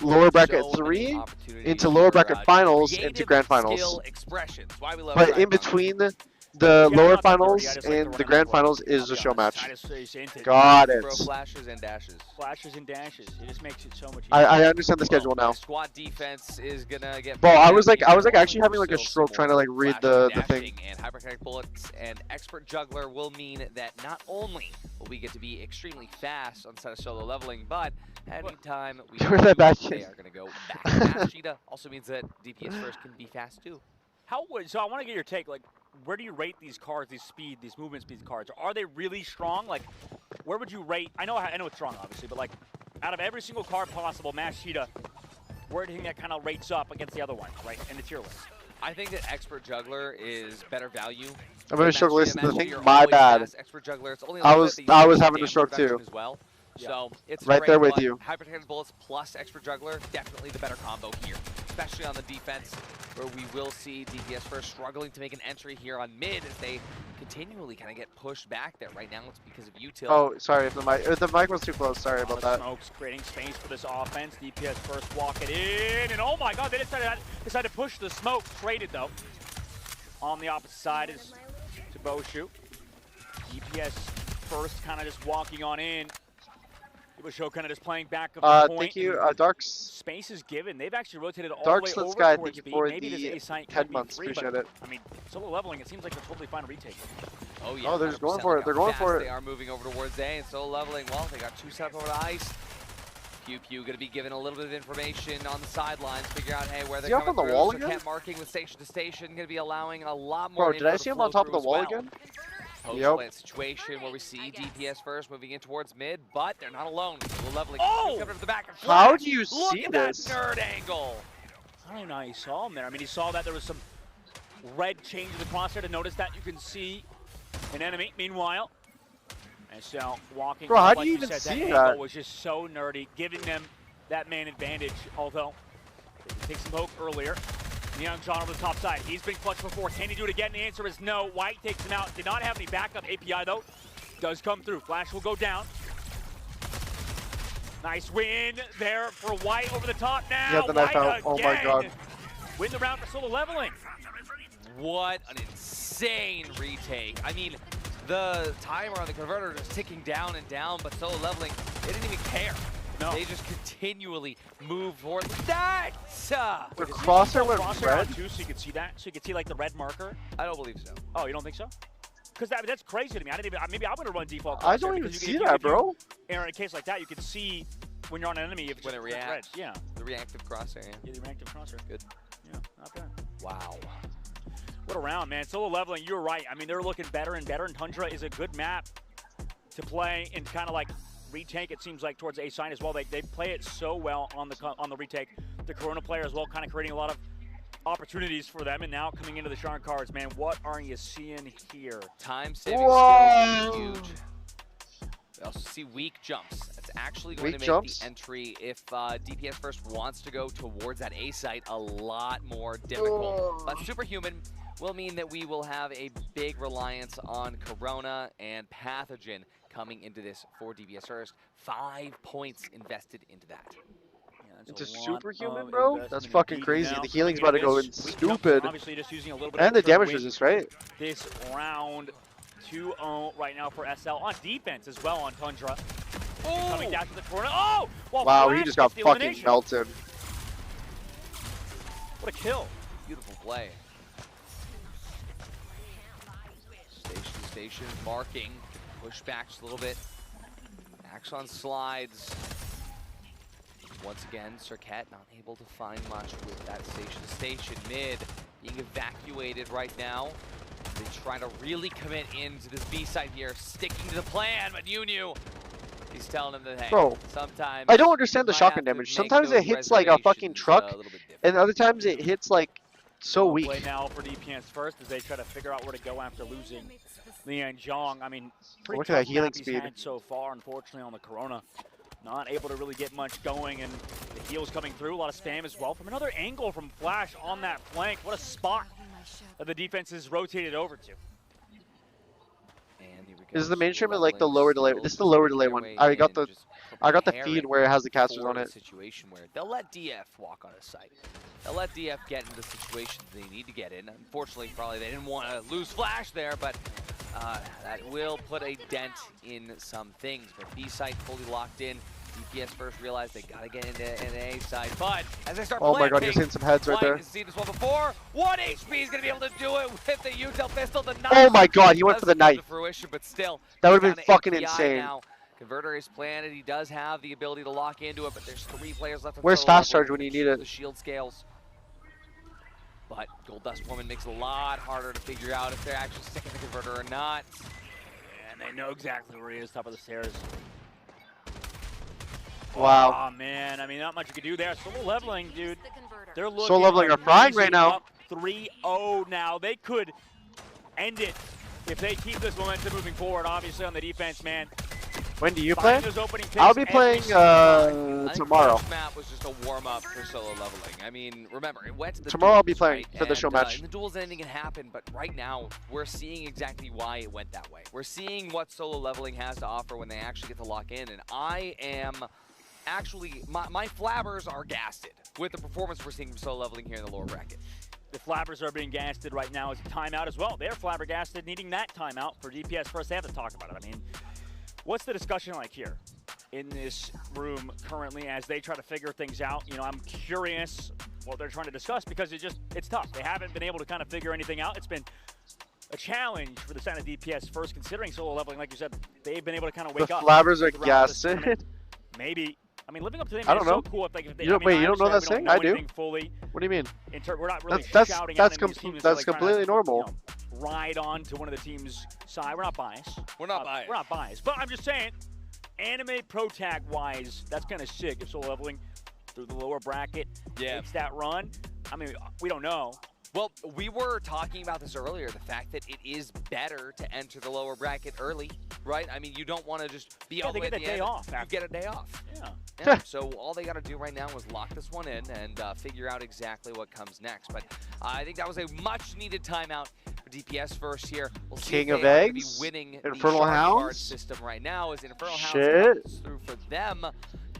lower bracket So many 3 opportunities into lower for, bracket finals creative into grand skill finals. expressions. Why we love But in FragPunk. between the Yeah, lower not that dirty. finals I just like and to the run grand another wall. finals is I'll the be show honest. match. I just into it. Got it. Throw flashes and dashes. Flashes and dashes. It just makes it so much easier. I understand the schedule now. Squad defense is gonna get. Bro, I was like pretty actually having like a still stroke some trying to like more read flashing, the thing. dashing, and hyperkinetic bullets and expert juggler will mean that not only will we get to be extremely fast on set of solo leveling, but anytime we Where's that back they in? are gonna go back. Fast Cheetah also means that DPS first can be fast too. So I want to get your take. Like, where do you rate these cards, these movement speed cards? Are they really strong? Like, where would you rate? I know it's strong, obviously, but like, out of every single card possible, Mass Cheetah, where do you think that kind of rates up against the other ones, right, in the tier list? I think that expert juggler is better value. I'm gonna stroke listen to the Mass thing. Cheetah, My always bad. fast. Expert juggler, it's only a I little was bit that you get having a damage stroke reduction too. as well. So it's Right great, there with but you. Hyperkinetic bullets plus expert juggler, definitely the better combo here, especially on the defense, where we will see DPS first struggling to make an entry here on mid as they continually kind of get pushed back there. Right now it's because of util. Oh, sorry, if the mic was too close. Sorry about that. Smokes creating space for this offense. DPS first walk it in, and oh my god, they decided to push the smoke. Traded though. On the opposite side is Deboshu. DPS first kind of just walking on in. Deboshu kind of just playing back of the point. Thank you, Darks. Space is given. They've actually rotated all Darks, the way let's over guy, towards thank you B. for Maybe the this A-site 10 could be months, free, appreciate but, it. I mean, solo leveling, it seems like they're totally fine to retake. Oh yeah. Oh, they're just going 100%. for it. Look They're how going fast for it. They are moving over towards A and so leveling. Well, they got 2 set up over the ice. Pew going to be given a little bit of information on the sidelines, figure out, hey, where they're Is he up coming on the through. wall So again? Cat marking with station to station, going to be allowing a lot more. Bro, did I see him on top of the wall again? Post-plant situation where we see DPS first moving in towards mid, but they're not alone. We're leveling. Coming to the back and How do you Look see at this? that nerd angle. I don't even know how he saw him there. I mean, he saw that there was some red change in the crosshair to notice that you can see an enemy. Meanwhile, and so walking. Bro, how up, do like you you even said, see that? that? Angle was just so nerdy, giving them that man advantage. Although they did take some poke earlier. Neon John on the top side. He's been clutched before. Can he do it again? The answer is no. White takes him out. Did not have any backup. API though does come through. Flash will go down. Nice win there for White over the top now. Yeah, the knife White out. Oh my again. god. Win the round for solo leveling. What an insane retake. I mean, the timer on the converter is ticking down and down, but solo leveling, they didn't even care. No. They just continually move forward. That! The crosshair went Crosshair red? on two, so you could see that. So you could see like the red marker. I don't believe so. Oh, you don't think so? Because that's crazy to me. I didn't even. Maybe I'm gonna run default. I crosshair don't even because see that, bro. In a case like that, you can see when you're on an enemy if it's When it just red. reacts. Yeah. The reactive crosshair, yeah. Yeah, the reactive crosshair. Good. Yeah, not bad. Wow. What a round, man. Solo leveling, you're right. I mean, they're looking better and better, and Tundra is a good map to play and kind of like retake, it seems like, towards A-Sign as well. They play it so well on the retake. The Corona player as well, kind of creating a lot of opportunities for them, and now coming into the Sharn cards, man, what are you seeing here? Time saving skills are huge. We also see weak jumps. That's actually going to make the entry if DPS First wants to go towards that A site a lot more difficult. But Superhuman will mean that we will have a big reliance on Corona and Pathogen coming into this for DPS First. 5 points invested into that. Into Superhuman, bro? That's fucking crazy. The healing's about to go in stupid. And the damage resist, right? This round 2-0 right now for SL on defense as well on Tundra. Coming down to the corner. Oh! Wow, he just got fucking melted. What a kill. Beautiful play. Station, marking. Push back just a little bit. Axon slides. Once again, Cirquette not able to find much with that station mid being evacuated right now. They try to really commit into this B site here, sticking to the plan, but Yunyu, he's telling them that, hey, bro, sometimes I don't understand the shotgun damage. Sometimes it hits like a fucking truck, and other times it hits like so weak. Play now for DPS First as they try to figure out where to go after losing Lian Zhong. I mean, pretty tough healing map he's speed had so far, unfortunately, on the Corona. Not able to really get much going, and the heals coming through. A lot of spam as well from another angle from Flash on that flank. What a spot that the defense is rotated over to. Is the mainstream like the lower delay? This is the lower delay one. I got the feed where it has the casters on it. Situation where they'll let DF walk on a site. They'll let DF get into the situation they need to get in. Unfortunately, probably they didn't want to lose Flash there, but that will put a dent in some things. But B site fully locked in. DPS First realized they gotta get into an A side, but as they start my god, you're seeing some heads right there. Seen this one before. 1 HP is gonna be able to do it with the Util pistol. The knife. Oh my god, he went for the knife. Fruition, but still, that would have been fucking insane. Now. Converter is planted. He does have the ability to lock into it, but there's 3 players left. Where's fast charge when you need it? The shield scales. But Gold Dust Woman makes it a lot harder to figure out if they're actually sticking the converter or not. And they know exactly where he is, top of the stairs. Wow. Oh man, I mean, not much you can do there. Solo leveling, dude. They're looking Solo leveling are frying right now. Up 3-0 now. They could end it if they keep this momentum moving forward. Obviously on the defense, man. When do you play? I'll I'll be playing tomorrow. This map was just a warm-up for solo leveling. I mean, remember, it went to the tomorrow duels, I'll be playing right? for the show match. In the duels, anything can happen, but right now, we're seeing exactly why it went that way. We're seeing what solo leveling has to offer when they actually get to lock in, and I am actually, my flabbers are gasted with the performance we're seeing from solo leveling here in the lower bracket. The flabbers are being gasted right now as a timeout as well. They're flabbergasted, needing that timeout for DPS First. They have to talk about it. I mean, what's the discussion like here in this room currently as they try to figure things out? You know, I'm curious what they're trying to discuss because it's tough. They haven't been able to kind of figure anything out. It's been a challenge for the side of DPS First, considering solo leveling. Like you said, they've been able to kind of wake up. The flabbers are gasted. Maybe. I mean, living up to them I don't is know. so cool. If they, you don't, wait, you don't know that thing? I do. Fully. What do you mean? We're not really that's shouting that's at them. that's completely normal. You know, ride on to one of the team's side. We're not biased. We're not biased. We're not biased. But I'm just saying, anime pro tag wise, that's kind of sick. If solo leveling through the lower bracket makes that run, I mean, we don't know. Well, we were talking about this earlier, the fact that it is better to enter the lower bracket early, right? I mean, you don't want to just be all the way at the end. They get a day off. You get a day off. Yeah. So all they got to do right now is lock this one in and figure out exactly what comes next. But I think that was a much-needed timeout for DPS First here. We'll see King if of they are Eggs, be winning Infernal the Shard Hounds card system right now as Infernal Hounds comes through for them.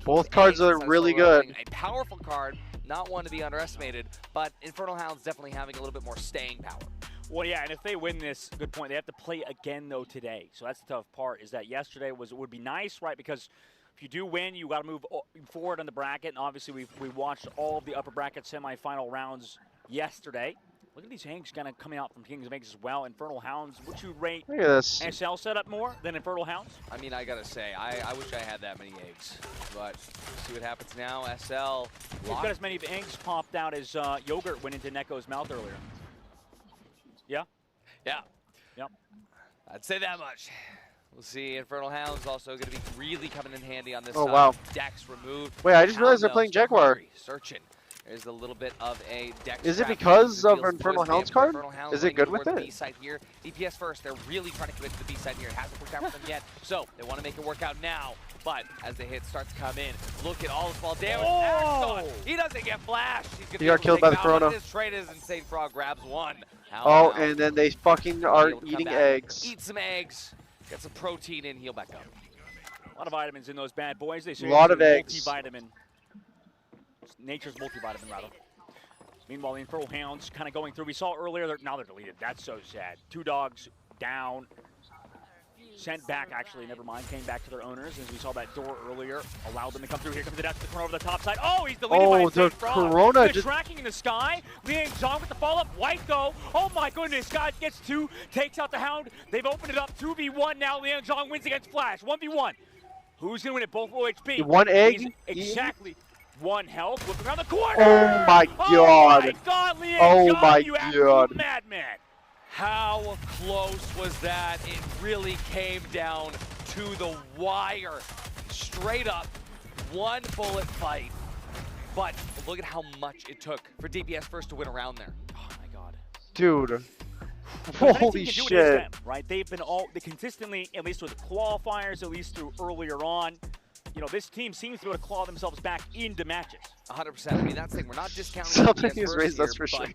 Both cards are really good. A powerful card, not one to be underestimated, but Infernal Hounds definitely having a little bit more staying power. Well, yeah, and if they win this, good point. They have to play again though today. So that's the tough part. Is that yesterday would be nice, right? Because if you do win, you got to move forward on the bracket. And obviously, we watched all of the upper bracket semifinal rounds yesterday. Look at these hangs kind of coming out from Kings of Eggs as well. Infernal Hounds, would you rate Look at this. SL setup more than Infernal Hounds? I mean, I gotta say, I wish I had that many eggs. But see what happens now. SL. We've got as many eggs popped out as yogurt went into Neko's mouth earlier. Yeah? Yeah. Yep. I'd say that much. We'll see. Infernal Hounds also going to be really coming in handy on this wow. Dex removed. Wait, I just realized they're playing Jaguar. Searching. There's a little bit of a deck. Is it trap. because of Reveals Infernal boys, they Hound's have card? Infernal Hound Is it running good with toward the it? B side here. DPS first, they're really trying to commit to the B side here. It hasn't worked out for them yet, so they want to make it work out now. But as the hits start to come in, look at all the small damage. Oh! He doesn't get flashed. He got killed by the Corona. This trade is insane. Frog grabs one. Oh, and then they fucking are eating eggs. Eat some eggs. Get some protein in. Heal back up. A lot of vitamins in those bad boys. They say A lot it's of eggs. Multivitamin. Nature's multivitamin, rather. Meanwhile, the Infernal Hounds kind of going through. We saw earlier, now they're deleted. That's so sad. 2 dogs down. Sent back, actually, never mind. Came back to their owners. As we saw that door earlier, allowed them to come through. Here comes the death to the corner over the top side. Oh, he's deleted by the Corona. The tracking in the sky. Liang Zhong with the follow-up. White though. Oh my goodness. God gets 2, takes out the Hound. They've opened it up. 2v1 now. Liang Zhong wins against Flash. 1v1. Who's going to win it? Both low HP. 1 egg. He's exactly 1 health. Whipping around the corner. Oh my god. Oh my god, Liang Oh Zhong, my you god. absolute madman. How close was that? It really came down to the wire. Straight up, 1 bullet fight. But look at how much it took for DPS first to win around there. Oh my god. Dude. But Holy that team can do it shit. is them, right? They've been they consistently, at least with the qualifiers, at least through earlier on, you know, this team seems to be able to claw themselves back into matches. 100%. I mean, that's the thing. We're not discounting Something DPS is first raised, that's here, for sure.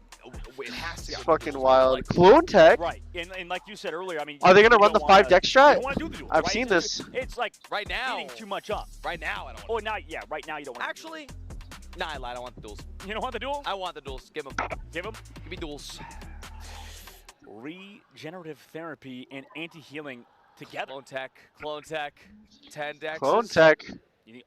but it has to It's go. fucking wild. Clone tech? Right, and like you said earlier, I mean, Are they going to you run the don't 5 wanna- deck you strat? don't wanna do the duel, I've right? seen this. It's like right now. eating too much up. Right now, I don't. Oh, now, yeah, right now you don't want. Actually, nah, I lied. I don't want the duels. You don't want the duel? I want the duels. Give them. Give them. Give me duels. Regenerative therapy and anti-healing together. Clone tech, 10 decks. Clone tech.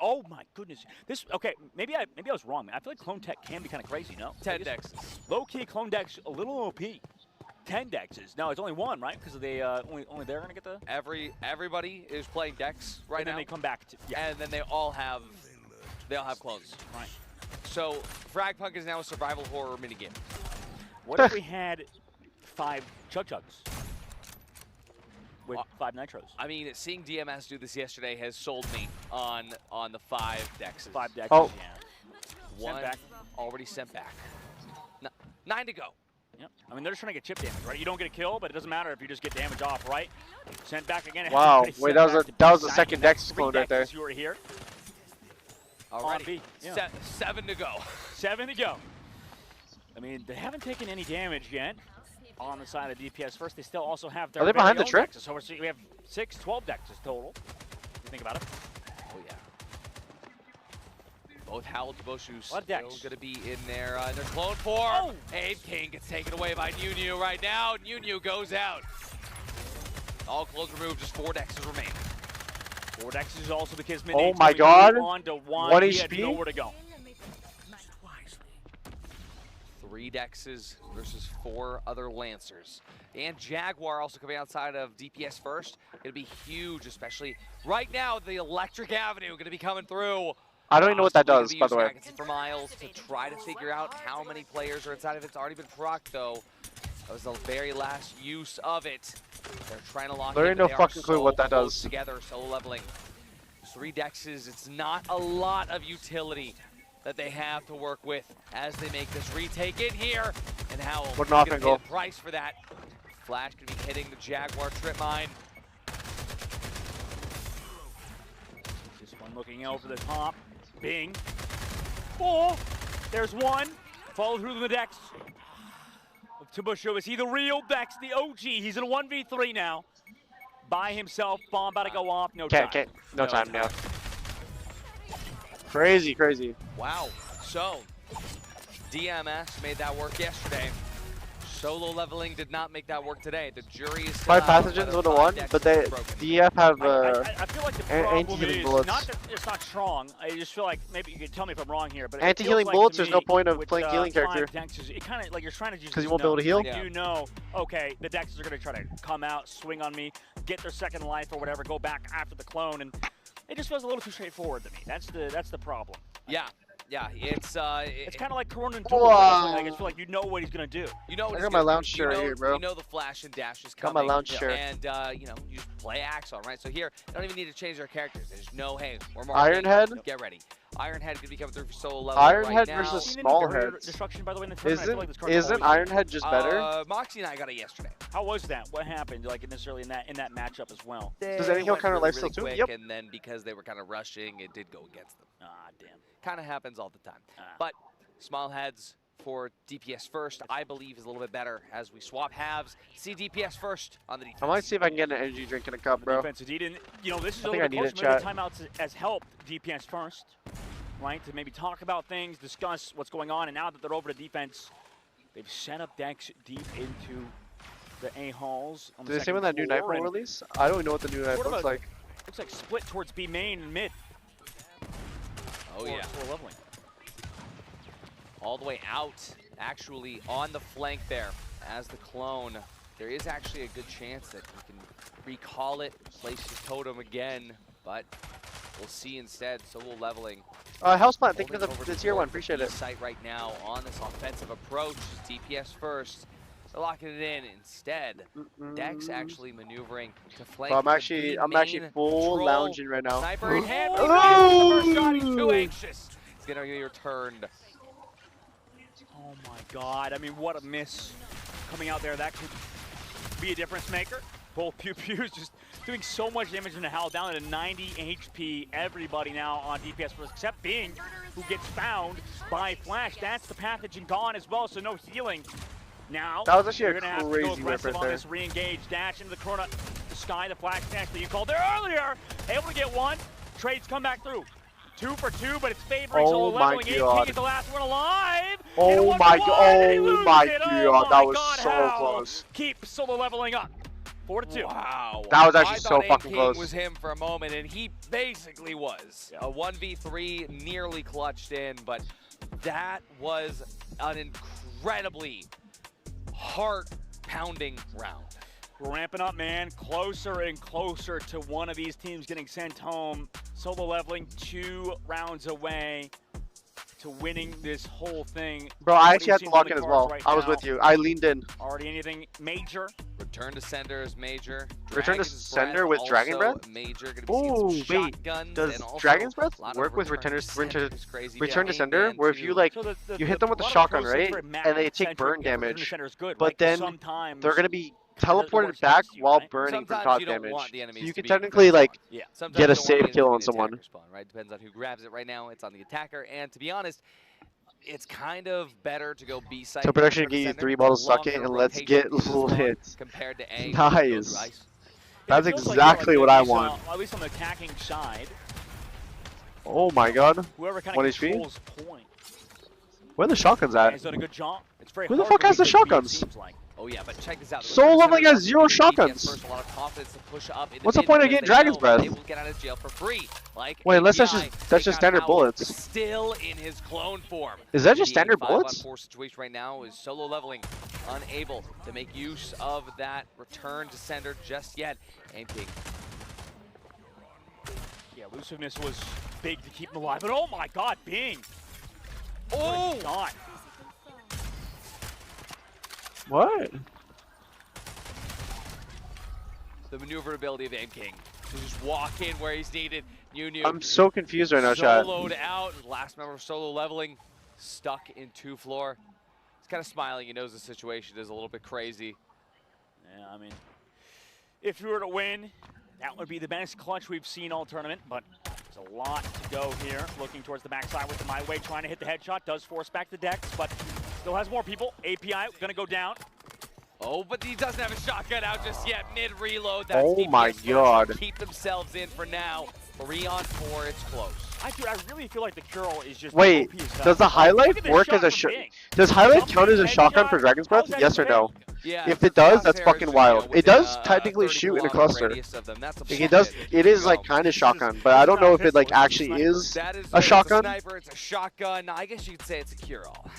Oh my goodness! This okay? Maybe I was wrong, man. I feel like clone tech can be kind of crazy, no? 10 decks. Low key clone decks a little OP. 10 dexes. No, it's only 1, right? Because they only they're gonna get the. Everybody is playing decks right and now. then they come back to and then they all have clones. Right. So FragPunk is now a survival horror minigame. What if we had 5 chug-chugs with 5 nitros? I mean, seeing DMS do this yesterday has sold me on the 5 dexes. 5 decks. Oh. Yeah. 1 Sent back. already sent back. 9 to go. Yep. I mean, they're just trying to get chip damage, right? You don't get a kill, but it doesn't matter if you just get damage off, right? Sent back again. Wow. Everybody Wait, sent that was back the to second B. dex 3 clone right there. dexes you were here. Alrighty. B. Yeah. 7 to go. 7 to go. I mean, they haven't taken any damage yet on the side of DPS first. They still also have their Are they behind the very own trip? dexes. So we have 12 dexes total. If you think about it. Oh yeah. Both Howl and Boshu still What decks? going to be in their clone form. Oh! Abe King gets taken away by Nunu right now. Nunu goes out. All clones removed, just 4 dexes remain. 4 dexes is also the Kismet. Oh my god. On to 1. 1 He had HP? nowhere to go. 3 dexes versus 4 other Lancers. And Jaguar also coming outside of DPS first. Going to be huge, especially right now. The Electric Avenue going to be coming through. I don't even know what that does, Possibly by the gonna way. be used for Miles to try to figure out how many players are inside of it. It's already been procced, though. That was the very last use of it. They're trying to lock There in, ain't but no they are fucking clue so what that close does. Together, solo leveling. 3 dexes, it's not a lot of utility that they have to work with as they make this retake in here. And Howl What an gonna offense pay goal. the price for that. Flash gonna be hitting the Jaguar trip mine. This one looking over the top. Bing. Oh, there's 1. Follow through the Dex. Tubusho, is he the real Dex, the OG? He's in a 1v3 now. By himself, bomb about to go off, no time. No time now. Crazy, crazy. Wow. So, DMS made that work yesterday. Solo leveling did not make that work today. The jury is still 5 out pathogens whether would have 5 won, decks but is broken. DF have I feel like the problem anti-healing is bullets. not that it's not strong. I just feel like maybe you can tell me if I'm wrong here, but Anti-healing it feels like bullets, to there's me no point of with, playing healing 5 character. Dexes, it kind of like you're trying to just 'Cause you won't be able to heal? Like, you know, okay, the Dexes are going to try to come out, swing on me, get their second life or whatever, go back after the clone, and it just feels a little too straightforward to me. That's the problem. Yeah, it's kind of like Corona and Duel. Wow. I just feel like you know what he's going to do. You know what I he's got my gonna lounge do. chair You know, here, bro. You know the flash and dash is Got coming. my lounge chair. And you know, you just play Axon, right? So here, they don't even need to change their characters. They just know, hey, we're Ironhead? Get ready. Ironhead could be coming through for solo level right Ironhead now. versus Seen any Small barrier Heads. destruction, by the way, in the tournament? I feel like this card's Isn't always- Ironhead just better? Moxie and I got it yesterday. How was that? What happened? Like necessarily in that matchup as well? Does any kill Went counter really, lifesteal really too? quick, Yep. And then because they were kind of rushing, it did go against them. Ah, damn. Kind of happens all the time. But Small Heads for DPS first, I believe, is a little bit better as we swap halves. See DPS first on the defense. I might see if I can get an energy drink in a cup, bro. Defense indeed, and you know this is I a think little I bit need closer. it, Maybe the timeouts has helped DPS first, right? To maybe talk about things, discuss what's going on, and now that they're over to defense, they've set up decks deep into the A halls. Did they say when that new knife will release? I don't know what the new knife Sort of looks a- like. Looks like split towards B main and mid. Oh yeah. For leveling. All the way out, actually on the flank there as the clone. There is actually a good chance that he can recall it, place his totem again, but we'll see instead. Solo leveling. Houseplant, thank you Holding for over the tier one, for appreciate B it. site right now on this offensive approach. DPS first. They're locking it in instead. Dex actually maneuvering to flank. Well, I'm the actually main full patrol. lounging right now. Sniper in hand. Oh! The first shot, he's too anxious. He's gonna get returned. Oh my god, I mean, what a miss coming out there. That could be a difference maker. Both Pew Pews just doing so much damage in the hell, down to 90 HP. Everybody now on DPS first, except Bing, who gets found by Flash. That's the pathogen gone as well, so no healing. Now, That was actually you're a gonna have to go crazy whip aggressive right on there. this re-engage dash into the corner. The Sky, the Flash dash that you called there earlier. Able to get one. Trades come back through. 2 for 2, but it's favoring Oh solo my leveling. God. 18 is the last one alive. Oh my god, that was so how? close. Keep solo leveling up. 4-2. Wow. That was actually I so thought fucking King close. was him for a moment, and he basically was. A 1v3 nearly clutched in, but that was an incredibly heart-pounding round. We're ramping up, man. Closer and closer to one of these teams getting sent home. Solo leveling 2 rounds away to winning this whole thing. Bro, I What actually do you had see to on lock the in as cards well. right I was now? with you. I leaned in. Already anything major? Return to sender is major. Return to Dragon's sender Breath with Dragon also Breath? Major. Gonna be seeing some Ooh, wait. shotguns Does and also Dragon's Breath a lot of work with return return to is crazy. return Yeah, to sender? Hangman Where if too. you like So you hit them with a the lot of shotgun, pros say right? for And they take centric, burn yeah, return to damage. center is good, But right? then sometimes they're gonna be the teleported worst back comes to you, while right? burning from Sometimes top you don't damage. want the So enemies you to can be technically defense like spawn. Sometimes get a you don't want safe the enemies kill to be on the someone. attacker spawn, right? Depends on who grabs it right now. It's on the attacker, and to be honest, it's kind of better to go B side. So production get you 3 bottles suck it and let's get lit. Compared to A. Nice. That's It feels like, exactly like what I these, want. at least on the attacking side, Oh my god. whoever kind 1 of HP? controls point Where are the shotguns at? has done a good job. It's very Who the hard fuck to has the beat B, it shotguns? seems like. Oh yeah, but check this out. The Soul return leveling center has 0 DPS shotguns. first, a lot of confidence to push up into What's the mid point of because getting they Dragon's know Breath? They will get out of jail for free. Like Wait, unless that's API, just they got standard Howard bullets. Still in his clone form. Is that just The standard 5 bullets? on 4 situation right now is solo leveling, unable to make use of that return to sender just yet. And King. Yeah, elusiveness was big to keep him alive. But oh my god, Bing! Oh! What a shot. What? The maneuverability of Aim King to just walk in where he's needed. I'm so confused right now, chat. Soloed out. Last member of solo leveling, stuck in 2 floor. He's kind of smiling. He knows the situation is a little bit crazy. Yeah, I mean, if you were to win, that would be the best clutch we've seen all tournament, but there's a lot to go here. Looking towards the backside with the My Way, trying to hit the headshot. Does force back the Dex, but still has more people. API gonna go down. Oh, but he doesn't have a shotgun out just yet. Mid-reload. That's Oh DPS my first. god. Keep themselves in for now. 3 on 4. It's close. I really feel like the Curl is just Wait, OP as hell. does the Look highlight at this work as a shot from shot? Bing. Does highlight Jumping count as a shotgun headshot? for Dragon's Breath? How's that Yes or even no? Yeah, If it does, that's crosshairs, fucking you wild. know, It within does a technically 30 shoot in a kilometer cluster. radius of them. That's a Like it does. bullshit. It is like No. kind of shotgun, but I don't know if it like actually is That is a shotgun. It's a sniper. It's a shotgun. I guess you could say it's a cure-all.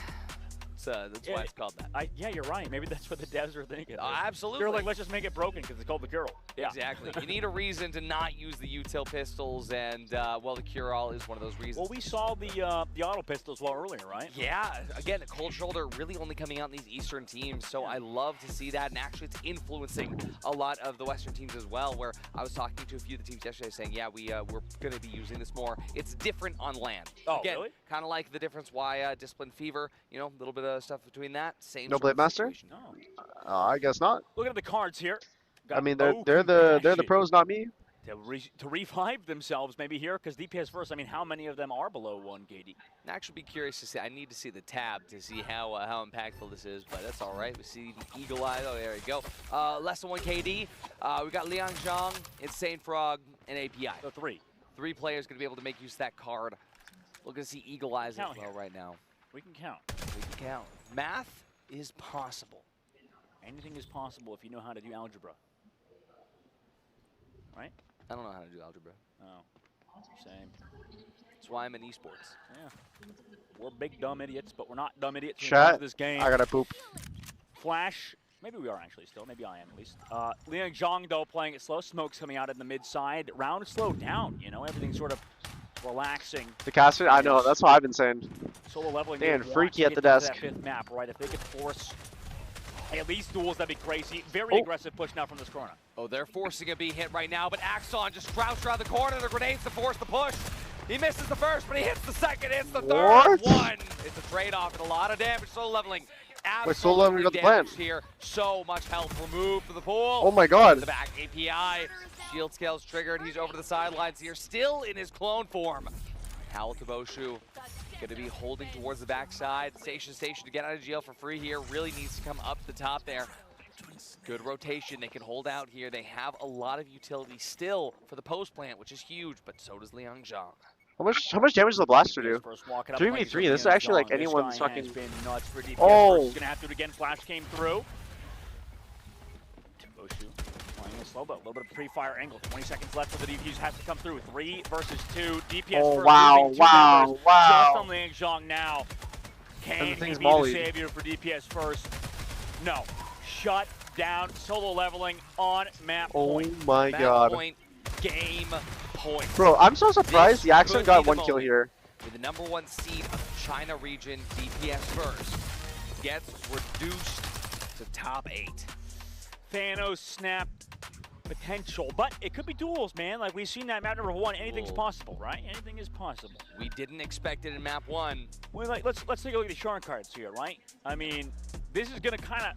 why it's called that. Yeah, you're right. Maybe that's what the devs are thinking. Absolutely. They're like, let's just make it broken because it's called the Girl. Yeah. Exactly. You need a reason to not use the util pistols, and well, the cure-all is one of those reasons. Well, we saw the auto pistol as well earlier, right? Yeah. Again, the Cold Shoulder really only coming out in these Eastern teams, so I love to see that, and actually it's influencing a lot of the Western teams as well, where I was talking to a few of the teams yesterday saying, yeah, we're going to be using this more. It's different on land. Oh, Again, really? kind of like the difference why Discipline Fever, you know, a little bit of stuff between that. Same No sort of Blade Master? situation. No. I guess not. Looking at the cards here. I mean, they're the pros, not me. To revive themselves maybe here, because DPS first, I mean, how many of them are below 1 KD? I'd actually be curious to see. I need to see the tab to see how impactful this is, but that's all right. We see the Eagle Eye. Oh, there you go. Less than 1 KD. We got Liang Zhang, Insane Frog, and API. So 3. 3 players going to be able to make use of that card. Looking to see Eagle Eyes as well right now. We can count. We can count. Math is possible. Anything is possible if you know how to do algebra. Right? I don't know how to do algebra. Oh, same. That's why I'm in esports. Yeah. We're big dumb idiots, but we're not dumb idiots Chat, this game. I gotta poop. Flash. Maybe we are actually still. Maybe I am at least. Liang Zhang, though, playing it slow. Smoke's coming out in the mid side. Round slowed down, you know? Everything's sort of relaxing. The caster, I know, that's what I've been saying. Solo leveling. Dan, they freaky want at to the get into desk. That 5th map, right? If they could force at least duels, that'd be crazy. Very aggressive push now from this corner. Oh, they're forcing a B hit right now, but Axon just crouched around the corner. The grenades to force the push. He misses the first, but he hits the second, hits the third. One. It's a trade-off and a lot of damage. Solo leveling. Wait, solo leveling got the plan. Here. So much health removed from the pool. Oh my god. In the back, API. Shield scales triggered. He's over to the sidelines here, still in his clone form. Howl Kaboshu going to be holding towards the backside. Station to get out of jail for free here. Really needs to come up the top there. Good rotation. They can hold out here. They have a lot of utility still for the post plant, which is huge, but so does Liang Zhang. How much damage does the blaster do? 3v3. This is actually like anyone's fucking. Oh. He's gonna have to do it again. Flash came through. Boshu playing it slow, but a little bit of pre-fire angle. 20 seconds left for the DPS. Has to come through. 3 versus 2. DPS oh first. Wow! Just on Liang Zhang now. Can he be mollied. the savior for DPS first? No. Shut down. Solo leveling on map point. Oh my god. Point, game point. Bro, I'm so surprised the Accent got 1 kill here. With the #1 seed of China region, DPS first gets reduced to top 8. Thanos snap potential, but it could be duels, man. Like we've seen that map #1. Anything's possible, right? Anything is possible. We didn't expect it in map 1. Well, like let's take a look at the Sharn cards here, right? I mean, this is gonna kind of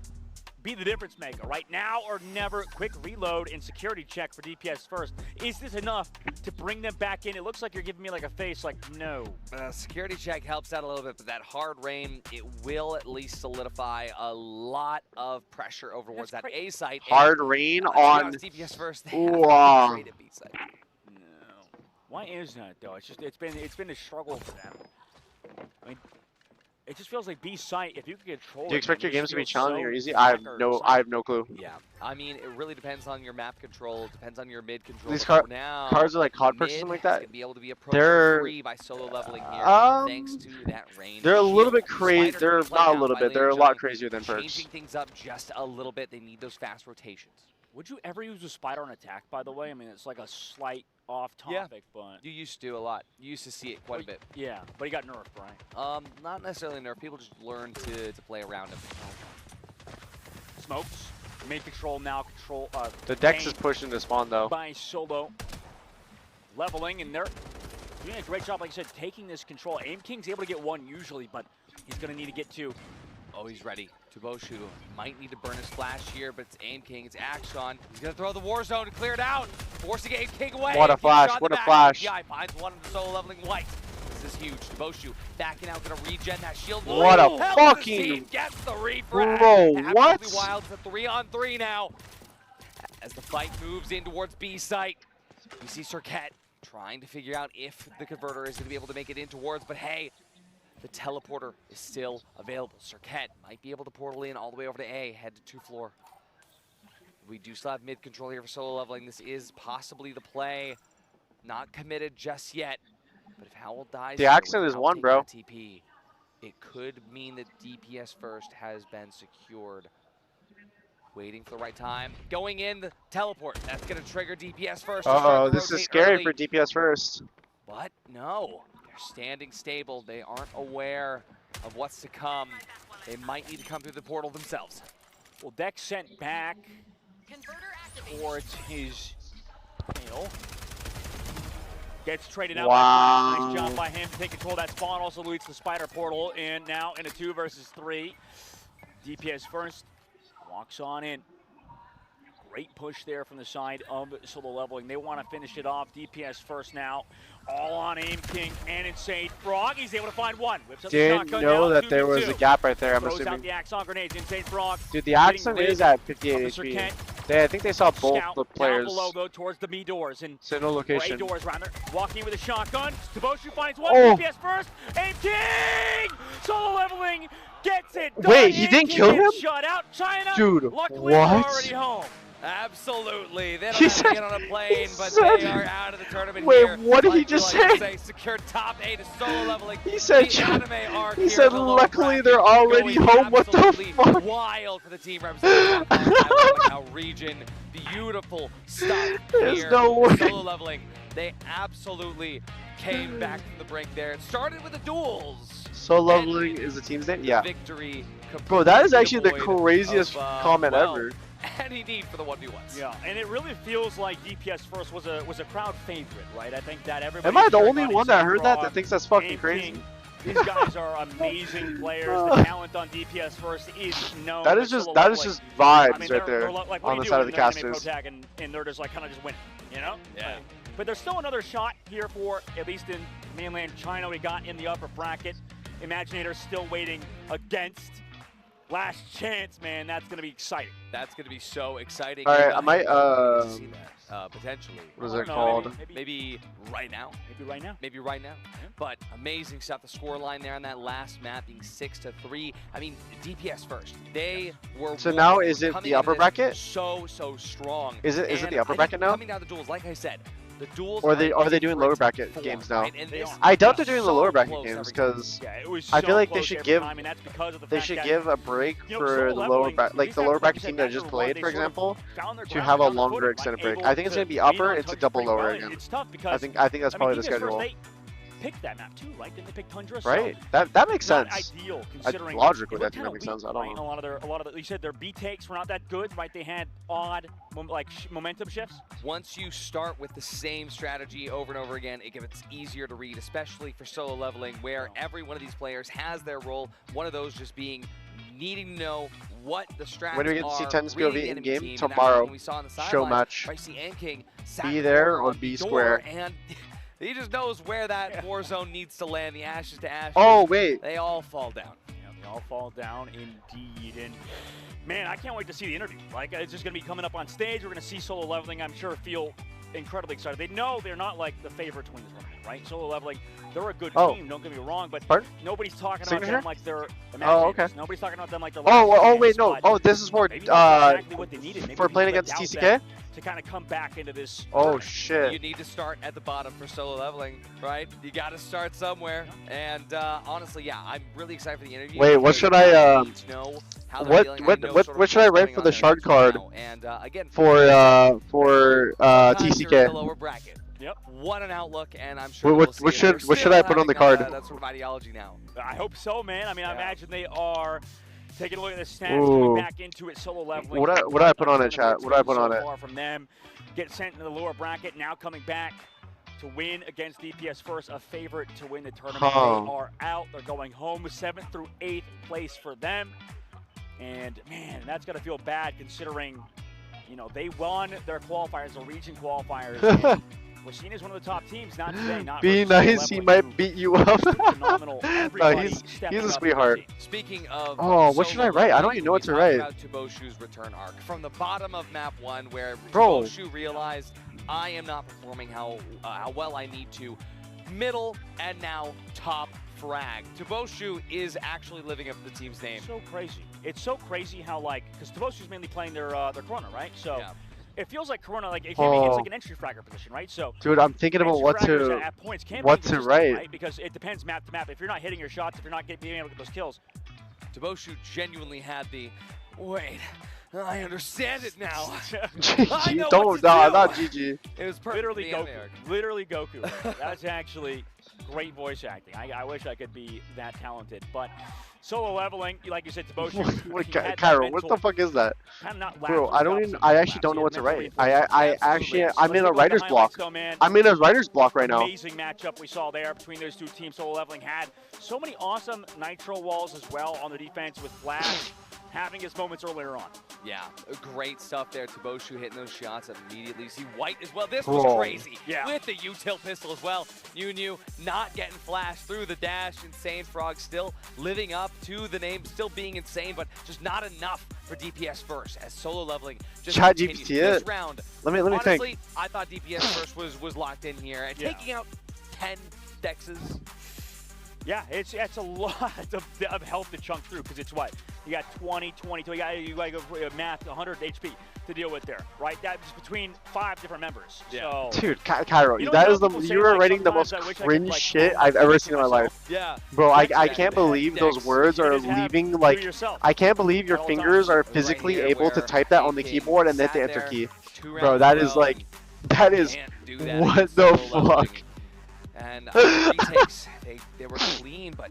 be the difference maker, right? Now or never. Quick reload and security check for DPS first. Is this enough to bring them back in? It looks like you're giving me like a face, like no. Security check helps out a little bit, but that hard rain, it will at least solidify a lot of pressure over towards that A site. Hard rain on. DPS first. Wow. B site. No. Why is that though? It's been a struggle for them. I mean, it just feels like B site. If you can control. Do you expect your games to be challenging so or easy? I have no clue. Yeah, I mean, it really depends on your map control. Depends on your mid control. These cards are like COD perks or something like that. Gonna be able to be approached for free by solo leveling here, thanks to that range. They're a little bit crazy. They're not a little bit. They're a lot crazier than perks. Changing things up just a little bit. They need those fast rotations. Would you ever use a spider on attack, by the way? I mean, it's like a slight off topic, but you used to a lot. You used to see it quite a bit. Yeah, but he got nerfed, right? Not necessarily nerfed. People just learn to play around him. Smokes, main control now. Control. The Dex is pushing the spawn though. By solo, leveling, and they're doing a great job. Like I said, taking this control. Aim King's able to get 1 usually, but he's gonna need to get 2. Oh, he's ready. Tuboshu might need to burn his flash here, but it's Aim King, it's Axon. He's gonna throw the war zone to clear it out, forcing Aim King away. What a flash, what a flash. Yeah, finds one of the solo leveling white. This is huge. Tuboshu backing out, gonna regen that shield. What a fucking. Gets the refrag. Bro, what? Absolutely wild. It's a 3-on-3 now. As the fight moves in towards B site, we see Cirquette trying to figure out if the converter is gonna be able to make it in towards, but hey, the teleporter is still available. Cirquette might be able to portal in all the way over to A, head to 2 floor. We do still have mid control here for solo leveling. This is possibly the play. Not committed just yet. But if Howl dies, the Accent is 1, bro. TP. it could mean that DPS first has been secured. Waiting for the right time. Going in, the teleport. That's going to trigger DPS first. Uh-oh, this is scary for DPS first. But no, they're standing stable. They aren't aware of what's to come. They might need to come through the portal themselves. Well, Dex sent back towards his tail. Gets traded out. Wow. Nice job by him to take control of that spawn. Also leads to the spider portal. And now in a 2 versus 3. DPS first. Walks on in. Great push there from the side of Solo Leveling. They want to finish it off. DPS first now. All on Aim King and Insane Frog. He's able to find one. Whips up the Didn't shotgun know now, that there was a 2v2. gap right there, I'm Throws out assuming. the Axon grenades. Insane Frog. Dude, the Axon is at 58 Officer HP. Kent. I think they saw both Scout the down players. below though towards the B doors and Sentinel location. A doors rather. Walking in with a shotgun. Toboshu finds one. Oh. DPS first. Aim King. Solo Leveling gets it. Wait, he didn't kill him? Shut out China. Dude, Luckily, they're what? already home. Absolutely. They don't He have said- to get on a plane, he but said- they are out of the tournament Wait, here. what did he Like just we like to say? Secured top 8 is Solo Leveling. He said, The anime arc he here said in the lower luckily bracket they're already going home. What the absolutely fuck? wild for the team representing our region. Beautiful stuff There's here. no way. Solo Leveling. They absolutely came back from the brink there. It started with the duels. So Leveling is the team's name? Yeah. Victory. Bro, that is actually the completely craziest devoid of, comment well, ever. any need for the 1v1s. Yeah, and it really feels like DPS first was a crowd favorite, right? I think that everybody. Am I the only one that heard that thinks that's fucking Aim crazy? King. These guys are amazing players. The talent on DPS first is known. That is but just Solo that is Leveling, just vibes I mean, right there they're like, what on do the you side do of the when they're anime casters. pro tag and they're just like kind of just winning, you know? Yeah. But there's still another shot here for, at least in mainland China, we got in the upper bracket. Imaginator's still waiting against Last Chance, man. That's going to be exciting. That's going to be so exciting. All right, And I might, get to see that, potentially. What is I it don't know, called? Maybe right now. Maybe right now. Maybe right now. But amazing stuff. The score line there on that last map being 6-3. I mean, DPS first. They were. So now is it coming the upper into this bracket? So strong. Is it And the upper I bracket think now? Coming down the duels, like I said, the duels. Or are they doing lower bracket games now? I doubt they're doing the lower bracket games because I feel like they should give a break for the lower like the lower bracket team that just played, for example, to have a longer extended break. I think it's gonna be upper. It's a double lower again. It's tough I because think that's probably the schedule. Picked that map too, right? Didn't they pick Tundra? Right. So That makes not sense. ideal considering Logically, it that looked kinda kinda makes sense. weak, I don't right? know. A lot of you said their B takes were not that good, right? They had odd momentum shifts. Once you start with the same strategy over and over again, it gets easier to read, especially for Solo Leveling, where every one of these players has their role. One of those just being needing to know what the strats When do we get to see TenZ reading POV the in enemy game? team, and that's Tomorrow. when we saw on the Show sidelines, match. right, see King sat B in there corner or on B door, square? and he just knows where that war zone needs to land. The ashes to ashes. Oh wait. They all fall down. Yeah, they all fall down indeed. And man, I can't wait to see the interview. Like, it's just going to be coming up on stage. We're going to see Solo Leveling, I'm sure, feel incredibly excited. They know they're not like the favorite to win this tournament, right? Solo Leveling, they're a good team, don't get me wrong, but nobody's talking about them like they're Imaginators. Nobody's talking about them like they're Oh wait, no. Oh, this is for exactly what they needed. Maybe for they playing left against out TCK. to kind of come back into this. Oh tournament. shit. You need to start at the bottom for Solo Leveling, right? You got to start somewhere. And honestly, yeah, I'm really excited for the interview. Wait, what should I need to know how they're feeling. I know sort of what should I what's write going for on the there shard card now. And again, for sometimes you're in the TCK? lower bracket. Yep. What an outlook, and I'm sure What we'll see it. what should I put on the card? That sort of ideology now. I hope so, man. I mean, I imagine they are taking a look at the stats, Ooh. coming back into it, Solo Leveling. What do I put on it, chat? What do I put on so it? far from them, get sent into the lower bracket. Now coming back to win against DPS first, a favorite to win the tournament. Huh. They are out. They're going home with 7th through 8th place for them. And man, that's gonna feel bad considering, you know, they won their qualifiers, the region qualifiers. and we're seen as one of the top teams, not today, not Be versus Solo nice, he Leveling, might who beat you up. phenomenal. No, Everybody he's stepping a up sweetheart. in the team. Speaking of What should I write? I don't even know what to write. About Toboshu's return arc from the bottom of map 1, where Bro. Toboshu realized I am not performing how well I need to. Middle and now top frag. Toboshu is actually living up to the team's name. So crazy. It's so crazy how, like, because Toboshu's mainly playing their corner, right? So it feels like Corona, like it can be, it's like an entry fragger position, right? So, dude, I'm thinking about what to write. Right? Because it depends map to map. If you're not hitting your shots, if you're not being able to get those kills, Toboshu genuinely had the wait. I understand it now. GG, don't, no, not GG. It was perfect. Literally Goku. Literally Goku. Right? That's actually great voice acting. I wish I could be that talented, but solo leveling, like you said, Toboshu. Cairo, what the fuck is that? Bro, I actually don't know what to write. I'm in a writer's block. I'm in a writer's block right now. Amazing matchup we saw there between those two teams. Solo leveling had so many awesome nitro walls as well on the defense with Flash having his moments earlier on. Yeah, great stuff there. Toboshu hitting those shots immediately. You see White as well. This was crazy. Yeah. With the util pistol as well. New not getting flashed through the dash. Insane Frog still living up to the name, still being insane, but just not enough for DPS first as solo leveling just continues. This round. Let me honestly, think. I thought DPS first was locked in here and taking out 10 dexes. Yeah, it's a lot of health to chunk through because it's what? You got 20, 22, you got math 100 HP to deal with there, right? That's between 5 different members. Yeah. So, dude, Cairo, that is you were writing the most cringe shit I've ever seen in my life. Yeah. Bro, I can't believe those words are leaving, like, I can't believe your fingers are physically able to type that on the keyboard and hit the enter key. Bro, that is like, what the fuck? And retakes, they were clean, but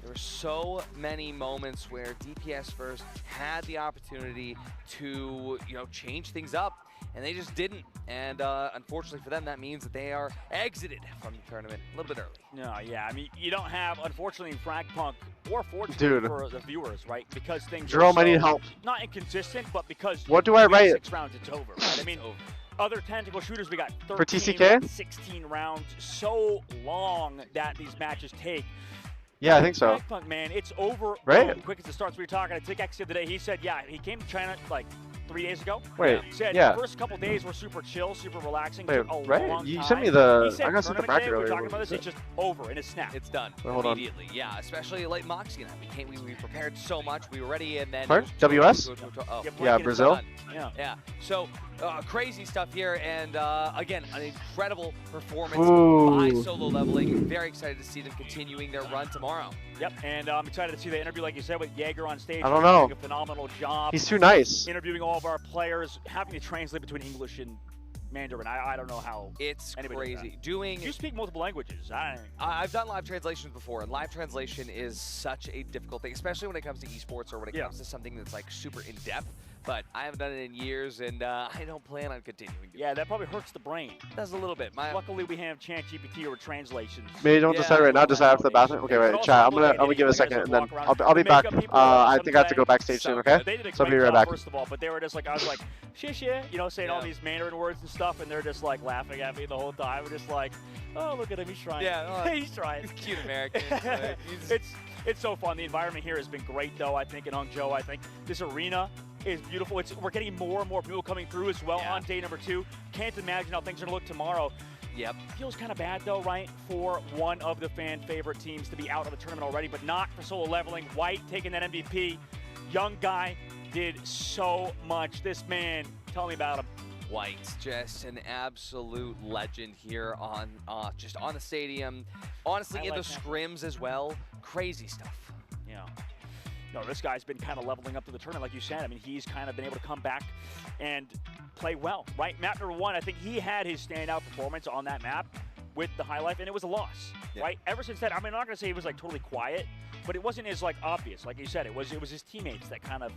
there were so many moments where DPS first had the opportunity to, change things up, and they just didn't. And unfortunately for them, that means that they are exited from the tournament a little bit early. No, yeah, I mean, you don't have, unfortunately, FragPunk or fortunately for the viewers, right? Because things Jerome, are I need help. Not inconsistent, but because what do I write? 6 rounds, it's over. Right? I mean, other tactical shooters, we got 13, for TCK? 16 rounds. So long that these matches take. Yeah, I think so. FragPunk, man, it's over quick as it starts. We were talking to TikX the other day. He said, yeah, he came to China like 3 days ago. Wait, said yeah. the first couple days were super chill, super relaxing. Wait, long you time. sent me the. He said I got sent the bracket we were earlier. talking about this. It's just over in a snap. It's done immediately. Yeah, especially like Moxie and I. We prepared so much. We were ready, and then WS? Yeah, Brazil. Yeah. So crazy stuff here, and again, an incredible performance by Solo Leveling. Very excited to see them continuing their run tomorrow. Yep, and I'm excited to see the interview, like you said, with Jaeger on stage. I don't know. Doing a phenomenal job. He's too nice. Interviewing all of our players, having to translate between English and Mandarin. I don't know how. It's crazy. Do you speak multiple languages? I've done live translations before, and live translation is such a difficult thing, especially when it comes to esports or when it comes to something that's like super in depth. But I haven't done it in years, and I don't plan on continuing. Yeah, that probably hurts the brain. It does a little bit. Luckily, we have ChatGPT or translations. Maybe don't decide right now. Decide after the bathroom. Okay, wait, chat. I'm gonna give it a second, and then I'll be back. I think I have to go backstage soon. Okay. So I'll be right back. First of all, but they were just like, I was like, shit, saying all these Mandarin words and stuff, and they're just like laughing at me the whole time. We're just like, oh, look at him, he's trying. Yeah, he's trying. He's cute American. It's so fun. The environment here has been great, though. I think in Hangzhou, I think this arena is beautiful. We're getting more and more people coming through as well on day number 2. Can't imagine how things are gonna look tomorrow. Yep. Feels kind of bad though, right? For one of the fan favorite teams to be out of the tournament already, but not for Solo Leveling. White taking that MVP. Young guy did so much. This man, tell me about him. White's just an absolute legend here on just on the stadium. Honestly, in the scrims as well. Crazy stuff. Yeah. No, this guy's been kind of leveling up to the tournament, like you said. I mean, he's kind of been able to come back and play well, right? Map number 1, I think he had his standout performance on that map with the High Life, and it was a loss, right? Ever since then, I mean, I'm not going to say he was like totally quiet, but it wasn't as like obvious. Like you said, it was his teammates that kind of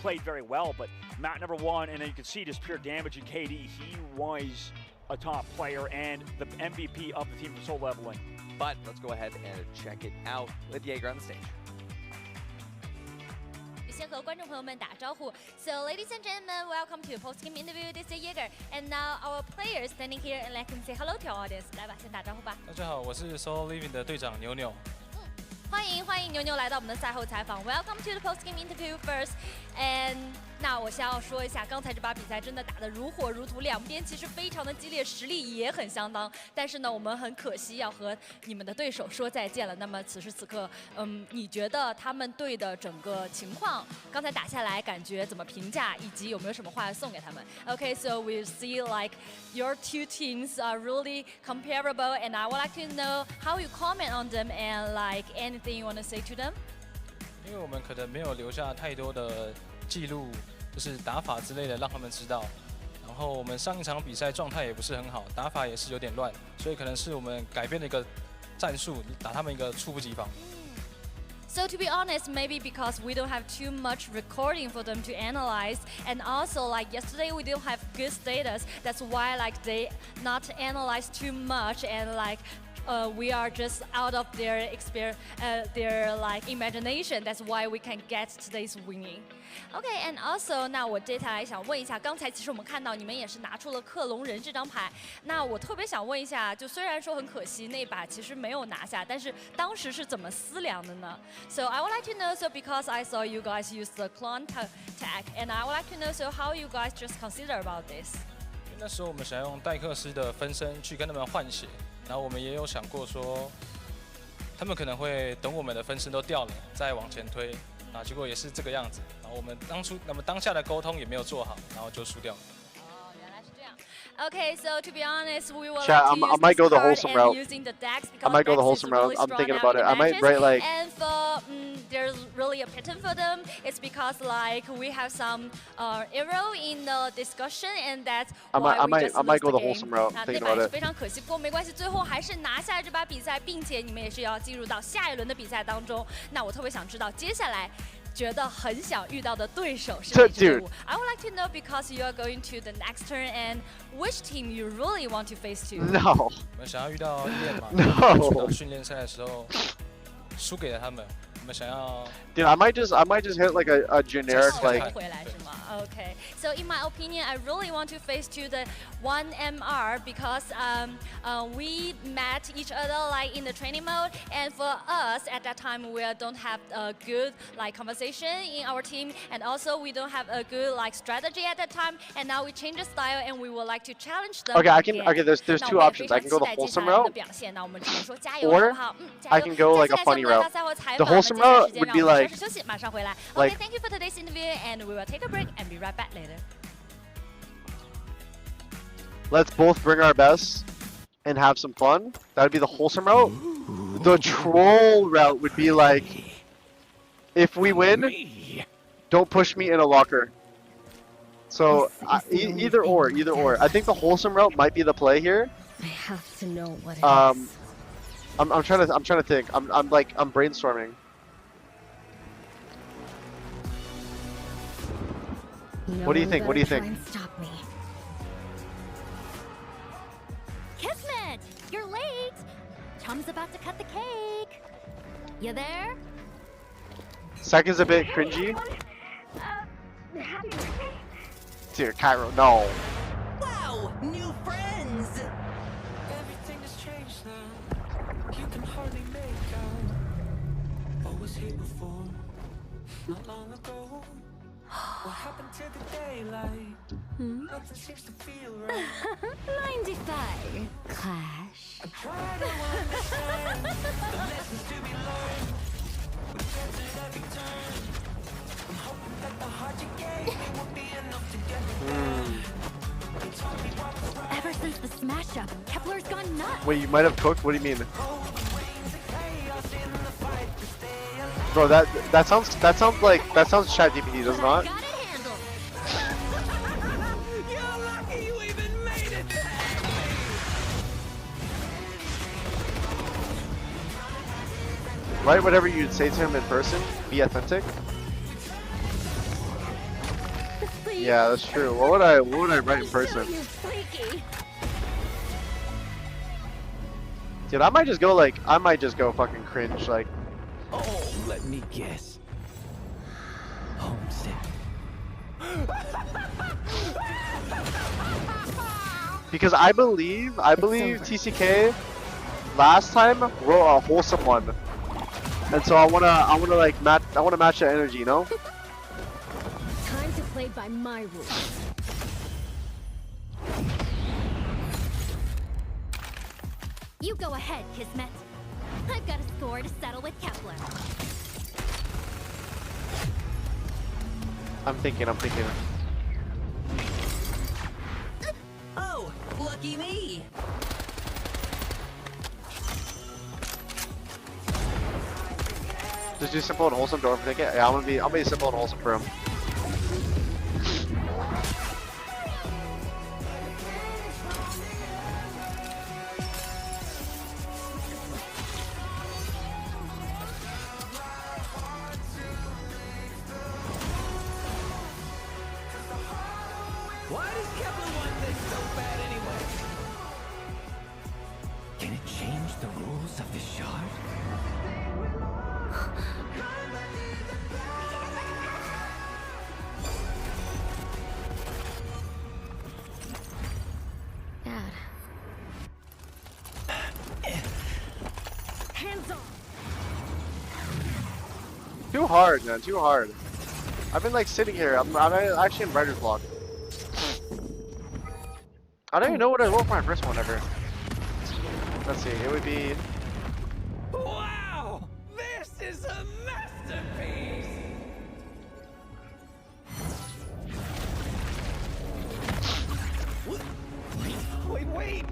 played very well. But map number 1, and then you can see just pure damage in KD. He was a top player and the MVP of the team for Solo Leveling. But let's go ahead and check it out with Jaeger on the stage. 先和观众朋友们打招呼。So, ladies and gentlemen, welcome to post-game interview. This is Jaeger, and now our players standing here and let him say hello to our audience. 来吧，先打招呼吧。大家好，我是 Solo Living 的队长牛牛。欢迎牛牛来到我们的赛后采访。Welcome to the post-game interview first, and 那我先要说一下，刚才这把比赛真的打得如火如荼，两边其实非常的激烈，实力也很相当。但是呢，我们很可惜要和你们的对手说再见了。那么此时此刻，你觉得他们队的整个情况，刚才打下来感觉怎么评价，以及有没有什么话要送给他们 ？Okay, so we see like your two teams are really comparable, and I would like to know how you comment on them and like anything you want to say to them. 因为我们可能没有留下太多的记录，就是打法之类的让他们知道。然后我们上一场比赛状态也不是很好，打法也是有点乱，所以可能是我们改变了一个战术，打他们一个猝不及防。So to be honest, maybe because we don't have too much recording for them to analyze, and also like yesterday we don't have good status. That's why like they not analyze too much and like. We are just out of their experience, their like imagination. That's why we can get today's winning. Okay, and also, 那我接下来想问一下，刚才其实我们看到你们也是拿出了克隆人这张牌。那我特别想问一下，就虽然说很可惜那把其实没有拿下，但是当时是怎么思量的呢 ？So I would like to know. So because I saw you guys use the clone tag, and I would like to know. So how you guys just consider about this? 因为那时候我们想用戴克斯的分身去跟他们换血。然后我们也有想过说，他们可能会等我们的分身都掉了，再往前推，啊，结果也是这个样子。然后我们当下的沟通也没有做好，然后就输掉了。Okay, so to be honest, we will Chat, I might go the wholesome route. Using the Dex I might go the wholesome route. I'm thinking about it. I might write like. And for there's really a pattern for them. It's because like we have some error in the discussion, and that's why we just I might go the game. wholesome route. Thinking about it. 非常可惜，不过没关系，最后还是拿下这把比赛，并且你们也是要进入到下一轮的比赛当中。那我特别想知道接下来。觉得很想遇到的对手是哪支队伍 ？I would like to know because you are going to the next turn and which team you really want to face to. No. 我们想要遇到练嘛？ No. 去到训练赛的时候输给了他们。我们想要。Dude, I might just hit like a generic like. Okay. So in my opinion, I really want to face to the 1MR because we met each other like in the training mode, and for us at that time we don't have a good like conversation in our team, and also we don't have a good like strategy at that time. And now we change the style, and we would like to challenge them. Okay, I can. Okay, there's two options. I can go the wholesome route, or I can go like a funny route. The wholesome route would be like. Okay, thank you for today's interview, and we will take a break and be right back later. Let's both bring our best and have some fun. That would be the wholesome route. The troll route would be like, if we win, don't push me in a locker. So either or. I think the wholesome route might be the play here. I have to know what it is. I'm trying to think. I'm brainstorming. What do you think? What do you think? Stop me. Kismet, you're late. Tom's about to cut the cake. You there? Second's a bit cringy. Dear Cairo, no. Wow, new friends. Everything has changed now. You can hardly make out what was here before. Not long ago. What happened to the daylight? Nothing seems to feel right. 95. Clash. I try to understand the lessons to be learned. We dance at every turn. I'm hoping that the heart you gave me will be enough to get me there. You taught me what was right. Ever since the smash up, Kepler's gone nuts. Wait, you might have cooked? What do you mean? Bro, that sounds ChatGPT, does it not? Write whatever you'd say to him in person. Be authentic. Yeah, that's true. What would I write in person? Dude, I might just go fucking cringe, like. Oh, let me guess. Homesick. Because I believe TCK last time wrote a wholesome one, and so I wanna match that energy, you know? Time to played by my rules. You go ahead, Kismet. I've got a score to settle with Kepler. I'm thinking. Oh, lucky me. Just do simple and wholesome. Don't overthink it. Yeah, I'm gonna be simple and wholesome for him. Why does Kepler want this so bad anyway? Can it change the rules of the shard? Dad. Hands off! Too hard, man. Too hard. I've been like sitting here. I'm actually in writer's block. I don't even know what I wrote for my first one ever. Let's see. It would be. Wow! This is a masterpiece! Wait!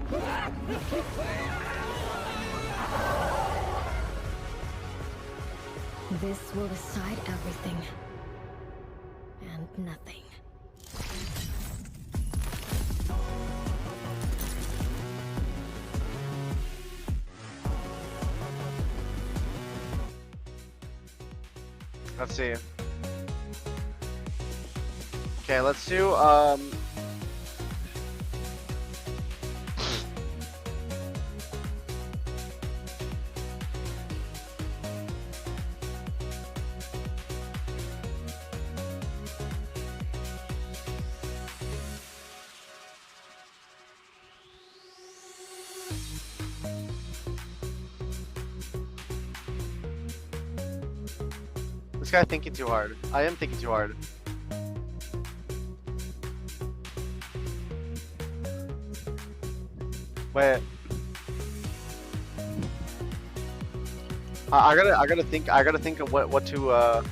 This will decide everything. And nothing. Let's see. Okay, let's do this guy thinking too hard. I am thinking too hard. Wait. I gotta think of what to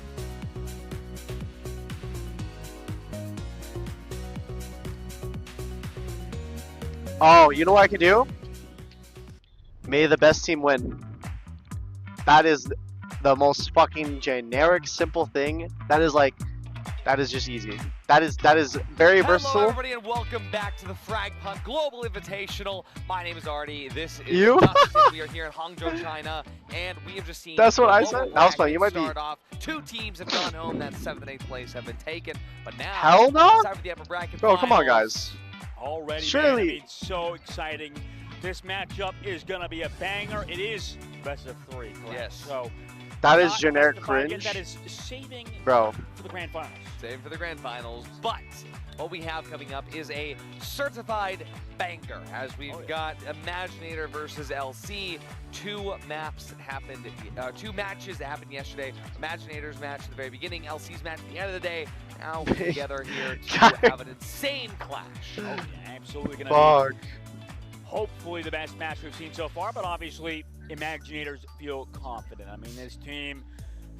Oh, you know what I could do? May the best team win. That is the most fucking generic, simple thing. That is just easy. That is very versatile. Hello everybody and welcome back to the FragPunk Global Invitational. My name is Artie. This is You? Dustin. We are here in Hangzhou, China, and we have just seen. That's what the I global said? That was funny. You might bracket be- start off. 2 teams have gone home. That 7th and 8th place have been taken. But now, Hell no? it's time for the upper bracket. Bro, come on, finals. guys. Already, Surely. man, I mean, so exciting. This matchup is going to be a banger. It is best of 3, correct? Yes. So That is not generic justified, cringe. That is saving Bro. for the grand finals. Same for the grand finals, but what we have coming up is a certified banger as we've got Imaginator versus LC. 2 matches that happened yesterday. Imaginator's match at the very beginning, LC's match at the end of the day. Now we're together here to have an insane clash. Oh, yeah, absolutely going to Fuck. be hopefully the best match we've seen so far, but obviously Imaginators feel confident. I mean, this team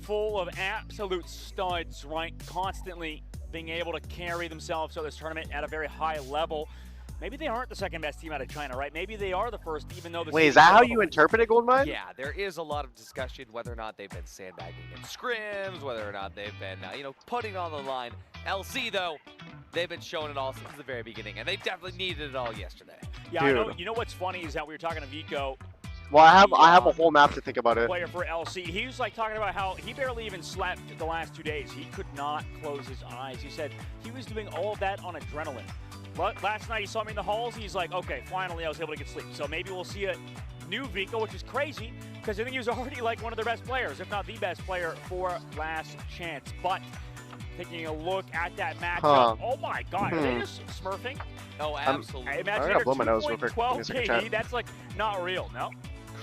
full of absolute studs, right? Constantly being able to carry themselves through this tournament at a very high level. Maybe they aren't the second best team out of China, right? Maybe they are the first, even though the Wait, is that how you interpret it, Goldmine? Yeah, there is a lot of discussion whether or not they've been sandbagging in scrims, whether or not they've been, putting on the line. LC, though, they've been showing it all since the very beginning, and they definitely needed it all yesterday. Yeah, I know. You know what's funny is that we were talking to Vico. Well, I have a whole map to think about it. Player for LC. He was like talking about how he barely even slept the last 2 days. He could not close his eyes. He said he was doing all of that on adrenaline. But last night he saw me in the halls. He's like, okay, finally I was able to get sleep. So maybe we'll see a new Vico, which is crazy because I think he was already like one of their best players, if not the best player for Last Chance. But taking a look at that matchup, oh my God, are they just smurfing? Oh, absolutely. I imagine I gotta blow my nose real quick. 12 Give me a second, KD, that's like not real, no?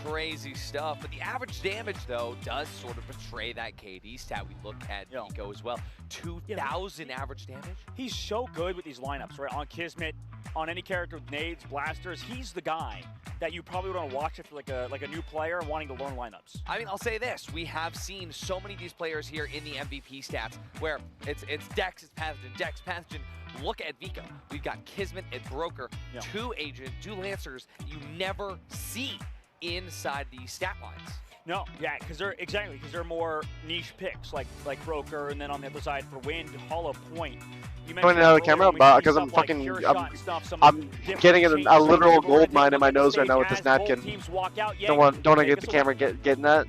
crazy stuff. But the average damage, though, does sort of betray that KD stat. We look at Nico as well. 2,000 average damage. He's so good with these lineups, right? On Kismet, on any character with nades, blasters, he's the guy that you probably would want to watch if you're like a new player wanting to learn lineups. I mean, I'll say this. We have seen so many of these players here in the MVP stats where it's Dex, it's Pathogen, Dex, Pathogen. Look at Vico. We've got Kismet and Broker, 2 Agent, 2 Lancers you never see inside the stat lines. No, yeah, because they're more niche picks like Broker, and then on the other side for Wind, Hollow Point. You Pointing out of the camera because I'm fucking, I'm getting a literal gold mine in my nose right now with this napkin. Don't want to get the camera getting that.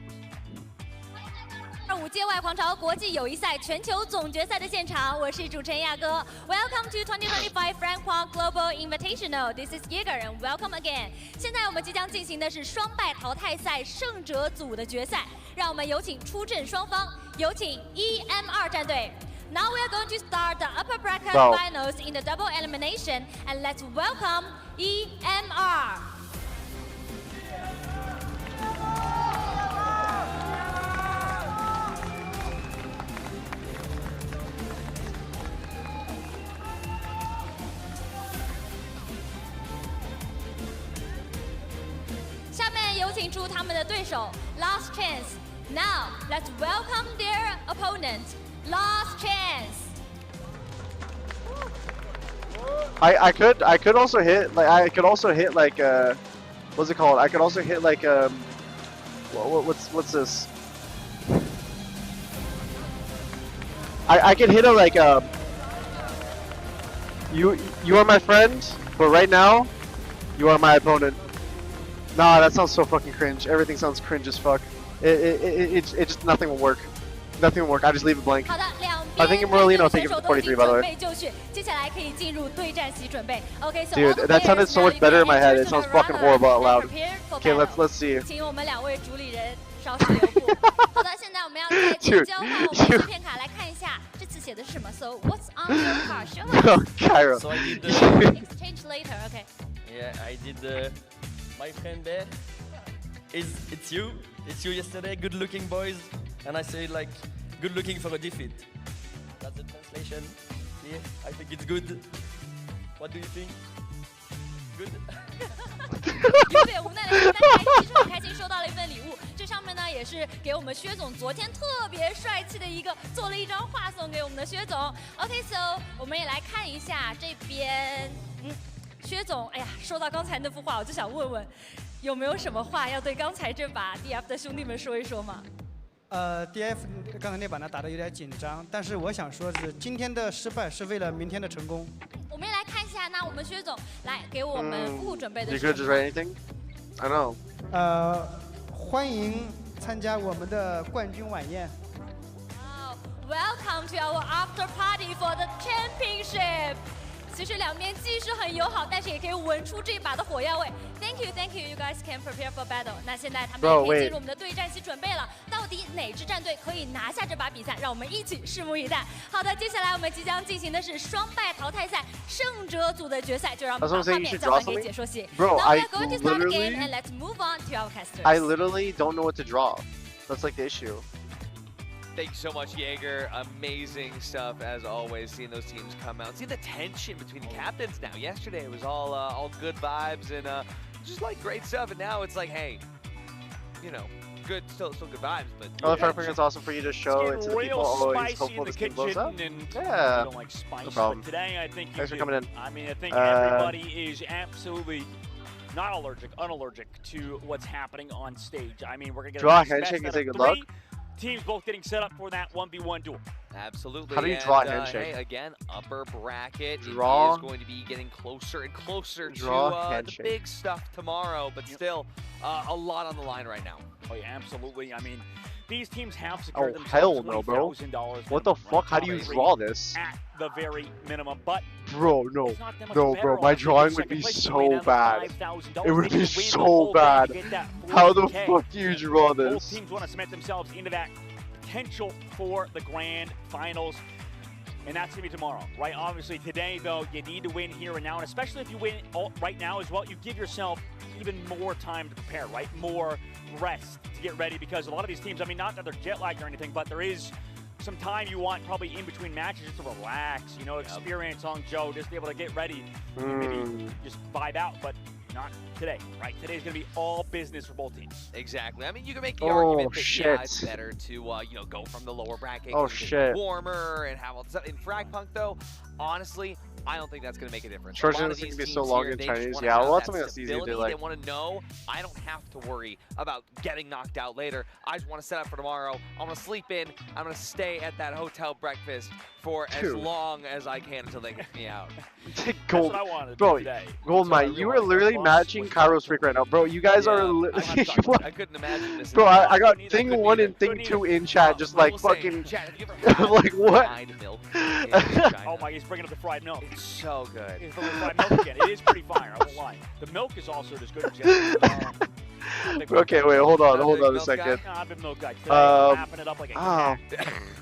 5届外狂潮国际友谊赛全球总决赛的现场，我是主持人亚哥。Welcome to 2025 FragPunk Global Invitational. This is Jaeger and welcome again. 现在我们即将进行的是双败淘汰赛胜者组的决赛，让我们有请出阵双方，有请 EM2 战队。Now we are going to start the upper bracket finals in the double elimination, and let's welcome EM2. 下面有请出他们的对手 Last Chance. Now let's welcome their opponent, Last Chance. I could also hit like what's it called? I could also hit like what's this? I could hit a like you are my friend, but right now you are my opponent. Nah, that sounds so fucking cringe. Everything sounds cringe as fuck. It just nothing will work. Nothing will work. I just leave it blank. I think Morelino taking 43 by the way. Dude, that sounded so much better in my head. It sounds fucking horrible out loud. Okay, let's see. 请我们2位主理人稍事留步。好的，现在我们要再次交换我们的图片卡来看一下，这次写的是什么 ？So what's on your card? Show us. Cairo. So I did exchange later. Okay. Yeah, I did. My friend there it's you yesterday, good looking boys, and I say like good looking for a defeat. That's the translation. Yeah, I think it's good. What do you think? Good. 有点无奈的看，但还是很开心收到了一份礼物。这上面呢也是给我们薛总昨天特别帅气的一个做了一张画送给我们的薛总。OK，so 我们也来看一下这边，薛总，哎呀，说到刚才那幅画，我就想问问，有没有什么话要对刚才这把 DF 的兄弟们说一说吗？DF 刚才那把呢打得有点紧张，但是我想说的是，今天的失败是为了明天的成功。我们也来看一下，那我们薛总来给我们复古准备的是 You could just write anything? I don't know. 欢迎参加我们的冠军晚宴。Welcome to our after party for the championship. 其实两边既是很友好，但是也可以闻出这把的火药味。Thank you, you guys can prepare for battle. 那现在他们也可以进入我们的对战期准备了。到底哪支战队可以拿下这把比赛？让我们一起拭目以待。好的，接下来我们即将进行的是双败淘汰赛胜者组的决赛，就让我们把画面交还给解说席。Bro, Now we are going to start the game and let's move on to our casters. I literally don't know what to draw. That's like the issue. Thank you so much, Jaeger. Amazing stuff as always. Seeing those teams come out, see the tension between the captains now. Yesterday it was all good vibes and just like great stuff, and now it's like, hey, you know, good, still good vibes. But the FragPunk is awesome for you to show it to the people. Always hopeful this game blows up. Yeah, don't like spice, no problem. But today I think Thanks for coming in. I mean, I think everybody is absolutely not unallergic to what's happening on stage. I mean, we're gonna get draw a handshake and say good 3. luck. Teams both getting set up for that 1v1 duel. Absolutely. How do you draw a handshake? Hey, again, upper bracket draw. is going to be getting closer and closer to handshake. the big stuff tomorrow, but still a lot on the line right now. Oh yeah, absolutely. I mean, these teams have secured hell themselves no, bro. $20,000. What the fuck? How do you draw this? At the very minimum, but bro, no, bro. My drawing would be so bad. It would be so bad. How the fuck do you draw this? Both teams want to cement themselves into that potential for the grand finals. and that's going to be tomorrow, right? Obviously, today, though, you need to win here and now, and especially if you win right now as well, you give yourself even more time to prepare, right? More rest to get ready, because a lot of these teams, I mean, not that they're jet lagged or anything, but there is some time you want probably in between matches just to relax, you know, experience Hangzhou, just be able to get ready, maybe just vibe out, but not today, right? Today's going to be all business for both teams. Exactly. I mean, you can make the argument that, yeah, it's better to, you know, go from the lower bracket, warmer, and have all this stuff. In FragPunk, though, honestly, I don't think that's going to make a difference. Short is going to be so long in Chinese. Yeah, well, that's something that's easy to do. Like, they want to know I don't have to worry about getting knocked out later. I just want to set up for tomorrow. I'm going to sleep in. I'm going to stay at that hotel breakfast for as long as I can until they get me out. Gold, that's what I wanted bro, today. Goldmine, you are literally matching Kairo's freak right now, bro. You guys are. I couldn't imagine this. Bro, I got thing 1 and thing 2 in chat, just like fucking. Like what? Oh my, he's bringing up the fried milk. It's so good. He's bringing fried milk again. It is pretty fire. I won't lie. The milk is also as good as Okay, wait, hold on a second. I've been milk guy today, lapping it up like a cat.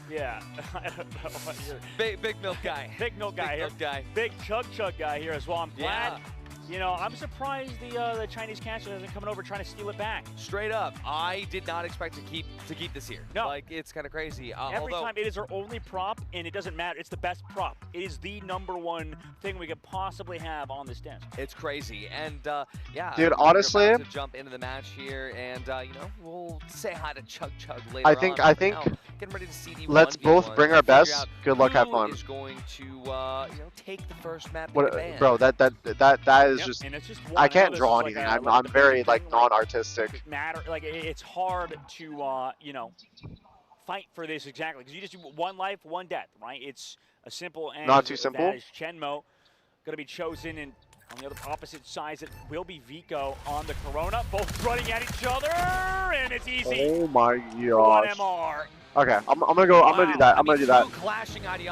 Yeah. Big milk guy. Big milk guy here. Big chug guy here as well. I'm glad. You know, I'm surprised the Chinese caster isn't coming over trying to steal it back. Straight up, I did not expect to keep this here. No, like it's kind of crazy. Every time it is our only prop, and it doesn't matter. It's the best prop. It is the #1 thing we could possibly have on this desk. It's crazy, and yeah. Dude, honestly, we're about to jump into the match here, and you know, we'll say hi to Chug later. I think. Now, getting ready to see the let's both bring our best. Good luck, have fun. Who is going to you know, take the first map? What, bro? That is just. I can't draw anything. I'm very like non-artistic. Matter like it's hard to you know, fight for this exactly, because you just do 1 life, 1 death, right? It's a simple and not too simple. That is Chenmo going to be chosen, and on the other opposite sides it will be Vico on the Corona, both running at each other, and it's easy. Oh my One gosh. MR. Okay, I'm gonna go. I'm gonna do that. I'm gonna do that. I'm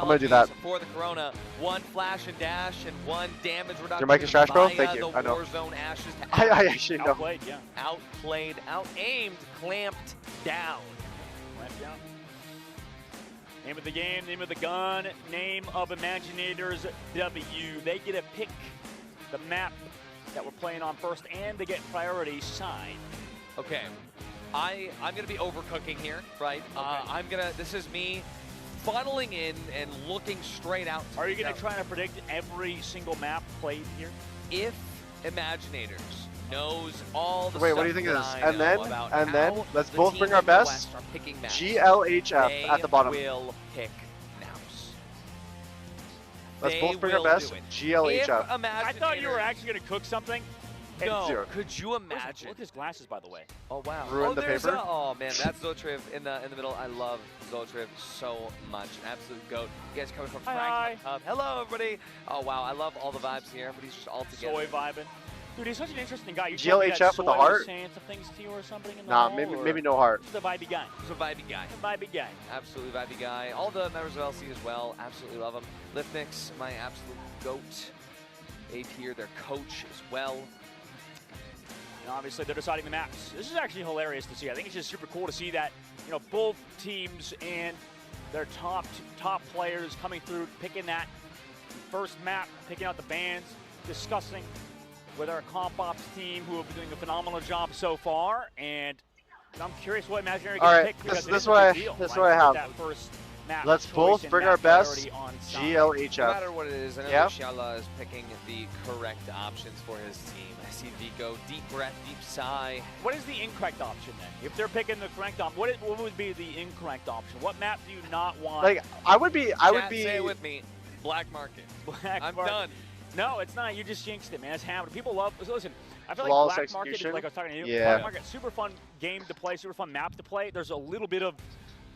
gonna do that. For the Corona, 1 flash and dash and 1 damage reduction. Your mic is trash, bro. Thank you. I know. Warzone ashes to I actually know. Outplayed, yeah. Outplayed, out-aimed, clamped down. Clamped down. Name of the game, name of the gun, name of Imaginators W. They get to pick the map that we're playing on first, and they get priority side. Okay. I'm gonna be overcooking here, right? This is me funneling in and looking straight out. Are you gonna try to predict every single map played here? If Imaginators knows all the Wait, what do you think of this? And then let's both bring our best. GLHF at the bottom. Will pick Naus. Let's both bring our best. GLHF. I thought you were actually gonna cook something. No, could you imagine? Look at his glasses, by the way. Oh wow! Ruined the paper. Oh man, that's Zotriv in the middle. I love Zotriv so much. An absolute goat. You guys coming from Hi. Hello everybody. Oh wow, I love all the vibes here. Everybody's just all together. Soy vibing. Dude, he's such an interesting guy. You GLHF with the heart? Saying some things to you or something in the nah, hall, maybe no heart. He's a vibey guy. He's a vibey guy. A vibey guy. Absolutely vibey guy. All the members of LC as well. Absolutely love him. Liftnix, my absolute goat. A tier, their coach as well. And obviously, they're deciding the maps. This is actually hilarious to see. I think it's just super cool to see that, you know, both teams and their top players coming through, picking that first map, picking out the bans, discussing with our comp ops team, who have been doing a phenomenal job so far. And I'm curious what Imaginary gets picked. All right, this is what I have. That first map let's both bring our best. GLHF. No matter what it is, I know Shala is picking the correct options for his team. I see Vico, deep breath, deep sigh. What is the incorrect option then? If they're picking the correct option, what would be the incorrect option? What map do you not want? Like, I would be. Say it with me. Black market. I'm done. No, it's not. You just jinxed it, man. It's happening. People love. Listen, I feel Flawless like Black Market, execution. like I was talking to you. Yeah. Black Market, super fun game to play, super fun map to play. There's a little bit of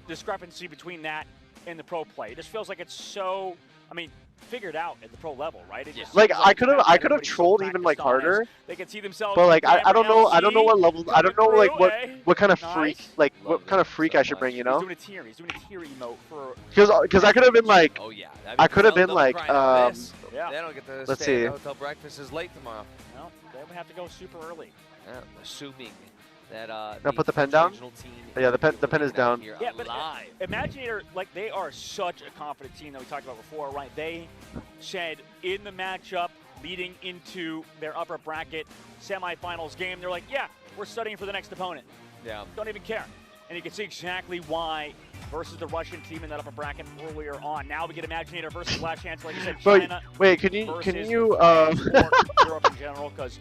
discrepancy between that and the pro play. It just feels like it's so, I mean, figured out at the pro level, right? It just like I could have trolled even like harder. They can see themselves. But like I don't know what level. I don't know like what kind of freak what kind of freak I should bring. You know. He's doing a tear emote for. Because I could have been like. Oh yeah. I could have been like Yeah. They don't get to let's stay see. at the hotel breakfast is late tomorrow. No, they would have to go super early. Yeah, assuming that Now put the pen down. Yeah, the pen is down. Yeah, but Imaginator, like, they are such a confident team that we talked about before, right? They said in the matchup leading into their upper bracket semifinals game, they're like, yeah, we're studying for the next opponent. Yeah. Don't even care. And you can see exactly why versus the Russian team in that upper bracket earlier on. Now we get Imaginator versus Last Chance, like you said, China. Wait, can you Europe in general, because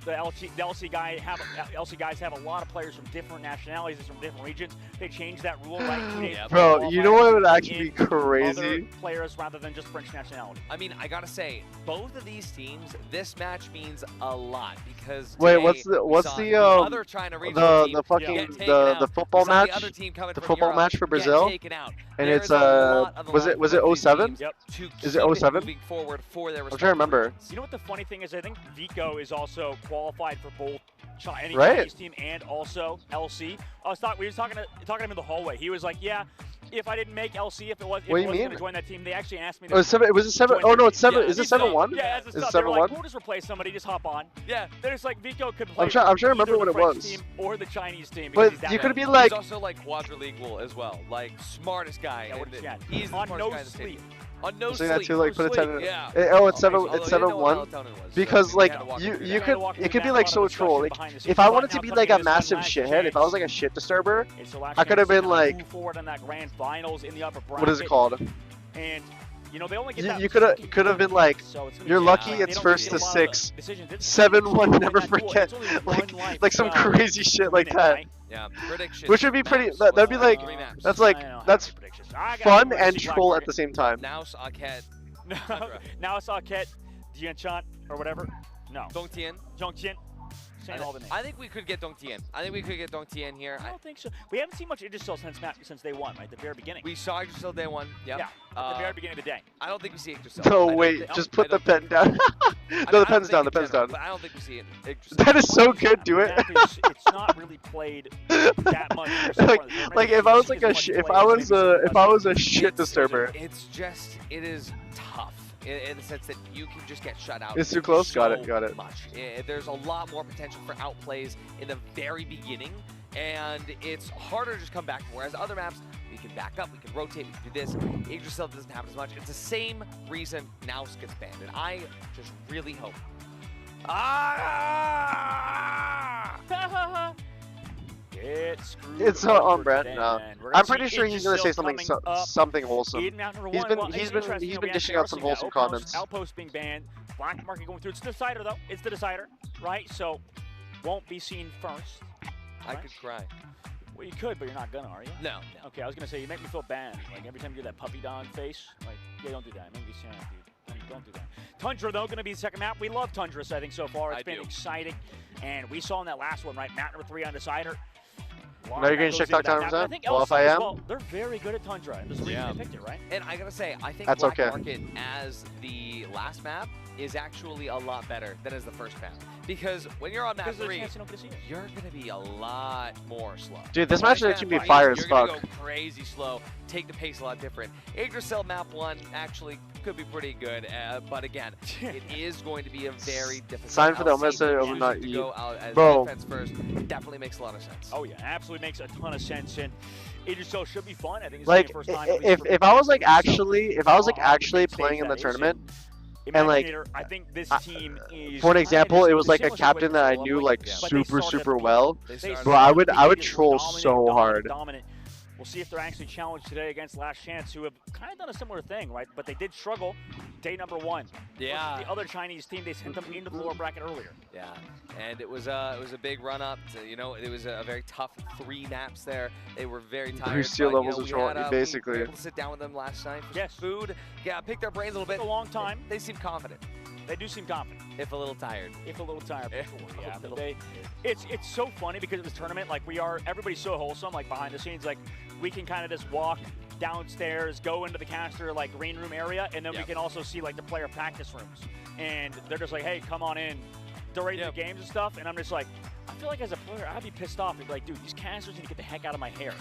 the LC guys have a lot of players from different nationalities, from different regions. They changed that rule right 2 days before. Bro, you know what would actually be crazy? Other players rather than just French nationality. I mean, I gotta say, both of these teams, this match means a lot because wait, what's the other China regional team the football match? The football match for Brazil? And it's was it 07? Yep. Is it 07? Moving forward for their I'm trying to remember. You know what the funny thing is? I think Vico is also qualified for both Chinese team and also LC. We were talking to him in the hallway. He was like, "Yeah, if I didn't make LC, if it wasn't going to join that team, they actually asked me." Was it 7? Oh no, it's 7. Is it 7-1? Yeah, is it 7-1? Like, we'll just replace somebody. Just hop on. Yeah, they're just like Vico could play. I'm trying to remember what it was. Team or the Chinese team. But you could be like. He's also like quadrilingual as well, like smartest guy. Yeah, he's on the no guy in the sleep. On no So sleep. that to like put a 10. Yeah. Oh, it's 7-1. Because like you could it could be like so troll. Like if I wanted to be like a massive shithead, if I was like a shit disturber, I could have been like. Forward in that grand finals in the upper bracket. What is it called? And you know they only get that. You could have been like, you're lucky it's first to 6, 7-1. Never forget, like some crazy shit like that. Yeah, prediction. Which would be pretty. That'd be like that's fun and troll at the same time. Now Saket. Now Saket, Dianchan or whatever. No. Dongtian. I think we could get Dongtian. I think we could get Dongtian here. I don't think so. We haven't seen much Yggdrasil since day one, right? The very beginning. We saw Yggdrasil day one. Yep. Yeah. At the very beginning of the day. I don't think we see Yggdrasil. No, wait. Just put the pen down. No, the pen's down. The pen's down. But I don't think we see it. That is so good. Do it. It's not really played that much. Like if I was like if I was a shit disturber. It is tough. In the sense that you can just get shut out. It's too close? Got it. Much. There's a lot more potential for outplays in the very beginning, and it's harder to just come back. Whereas other maps, we can back up, we can rotate, we can do this. Yggdrasil doesn't have as much. It's the same reason Naus gets banned, and I just really hope. It's on brand. No. I'm pretty sure he's gonna say something wholesome. He's been dishing out some wholesome comments. Outpost being banned. Black market going through. It's the decider though. It's the decider, right? So won't be seen first. I could cry. Well, you could, but you're not gonna, are you? No. Okay, I was gonna say you make me feel bad. Like every time you do that puppy dog face, like yeah, don't do that. Make me sad, dude. Don't do that. Tundra though gonna be the second map. We love Tundra, I think so far. It's been exciting, and we saw in that last one, right? Map number 3 on decider. Now you're getting TikTok time for that? Well, if I am. Well, they're very good at Tundra, and there's a reason they picked it, right? And I gotta say, I think That's Black okay. Market as the last map is actually a lot better than as the first map. Because when you're on map 3, you're gonna be a lot more slow. Dude, this match can be fire as fuck. You're gonna go crazy slow, take the pace a lot different. Yggdrasil map 1 actually could be pretty good, but again, it is going to be a very difficult. Sign for the message of not to go out as Bro. defense first definitely makes a lot of sense. Oh yeah, absolutely makes a ton of sense, and Yggdrasil should be fun. I think it's like the first time if I was like actually playing in the tournament. And like, I think this team is for an example, it was like a captain that I knew like super well. Bro, I would troll so hard. We'll see if they're actually challenged today against Last Chance, who have kind of done a similar thing, right? But they did struggle day number 1. Yeah. The other Chinese team, they sent them into the lower bracket earlier. Yeah, and it was a big run up. It was a very tough 3 maps there. They were very tired. Boosted levels of troll, basically. We were able to sit down with them last night for some food. Yeah, pick their brains a little bit. A long time. They seem confident. They do seem confident. If a little tired. If a little tired, for sure. Yeah, but it's so funny because of this tournament. Like everybody's so wholesome. Like behind the scenes, like we can kind of just walk downstairs, go into the caster like green room area, and then we can also see like the player practice rooms. And they're just like, hey, come on in during the games and stuff. And I'm just like, I feel like as a player, I'd be pissed off. I'd be like, dude, these canisters need to get the heck out of my hair.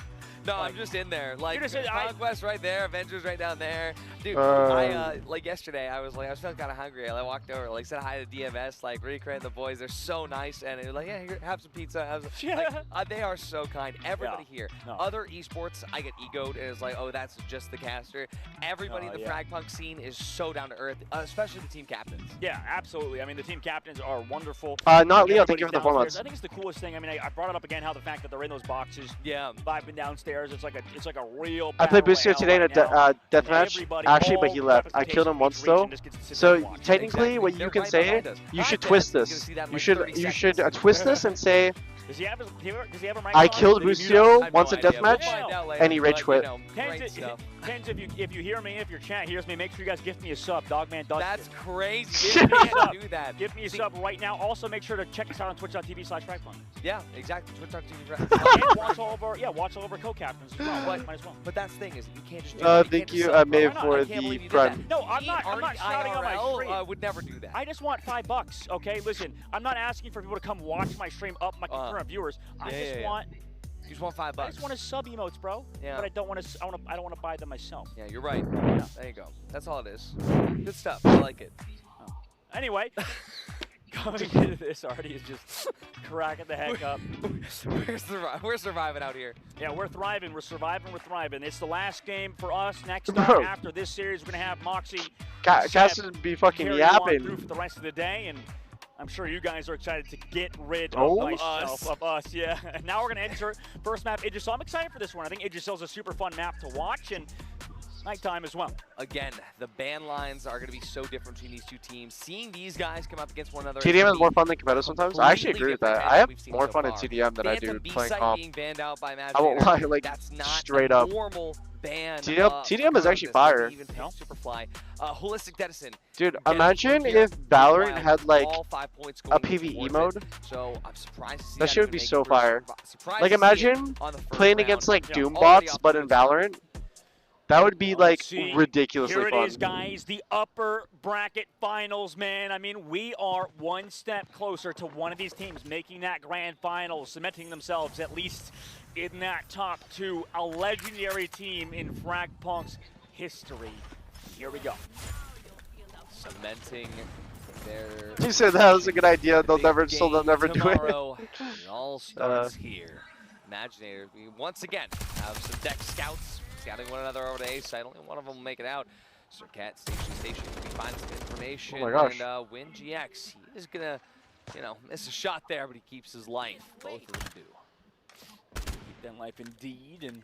No, I'm just in there. Like, just Conquest right there, Avengers right down there. Dude, like yesterday, I was feeling kind of hungry. I walked over, like, said hi to DMS, like, Recre and the boys. They're so nice. And they're like, yeah, here, have some pizza. Have some. Like, they are so kind. Everybody here. No. Other esports, I get egoed, and it's like, oh, that's just the caster. Everybody in the FragPunk scene is so down to earth, especially the team captains. Yeah, absolutely. I mean, the team captains are wonderful. Not Leo, thank you for the 4 months. I think it's the coolest thing. I mean, I brought it up again, how the fact that they're in those boxes, vibing downstairs. It's like a real. I played Boostio today in a deathmatch, actually, but he left. I killed him once though. So technically, what you can say, you should twist this. You should twist this and say, does he have a I killed Boostio once a deathmatch, and he rage quit. TenZ, if you hear me, if your chat hears me, make sure you guys give me a sub. Dogman does. That's crazy. Give me a sub. Do that. Give me a sub right now. Also, make sure to check us out on twitch.tv/FragPunk. Yeah, exactly. Twitch.tv. Watch all of our co-captains as well. Might as well. But that's the thing is, you can't just do thank you, Maeve, for the prime. No, I'm not shouting on my stream. I would never do that. I just want $5, okay? Listen, I'm not asking for people to come watch my stream up my concurrent viewers. I just want. You just want $5. I just want to sub emotes, bro. Yeah. But I don't want to. I don't want to buy them myself. Yeah, you're right. Yeah. There you go. That's all it is. Good stuff. I like it. Anyway, coming into this, Artie is just cracking the heck up. We're surviving out here. Yeah, we're thriving. We're surviving. We're thriving. It's the last game for us. Next up, after this series, we're gonna have Moxie. Cass would be fucking yapping through for the rest of the day, and I'm sure you guys are excited to get rid of us. Yeah. And now we're gonna enter first map Idris. So I'm excited for this one. I think Idris is a super fun map to watch, and nighttime as well. Again, the ban lines are going to be so different between these two teams. Seeing these guys come up against one another. TDM is more fun than competitive sometimes. I actually agree with that. I have more fun in TDM than I do playing comp. I won't lie, like that's not straight up. Normal ban. TDM is actually fire. Superfly, holistic Dedison. Dude, imagine if Valorant had like a PvE mode. So I'm surprised to see that shit would be so fire. Like imagine playing against like Doom bots, but in Valorant. That would be like ridiculously fun. Here it is, guys, the upper bracket finals, man. I mean, we are one step closer to one of these teams making that grand final, cementing themselves at least in that top two. A legendary team in FragPunk's history. Here we go. Cementing their. You said that was a good idea. They'll never do it. It all starts here. Imaginator, we once again have some deck scouts. Scouting one another over to A site. Only one of them will make it out. Sircat, station, we find some information. Oh my gosh. And Win GX, he is gonna, miss a shot there, but he keeps his life. Both of them do. Keep them life indeed, and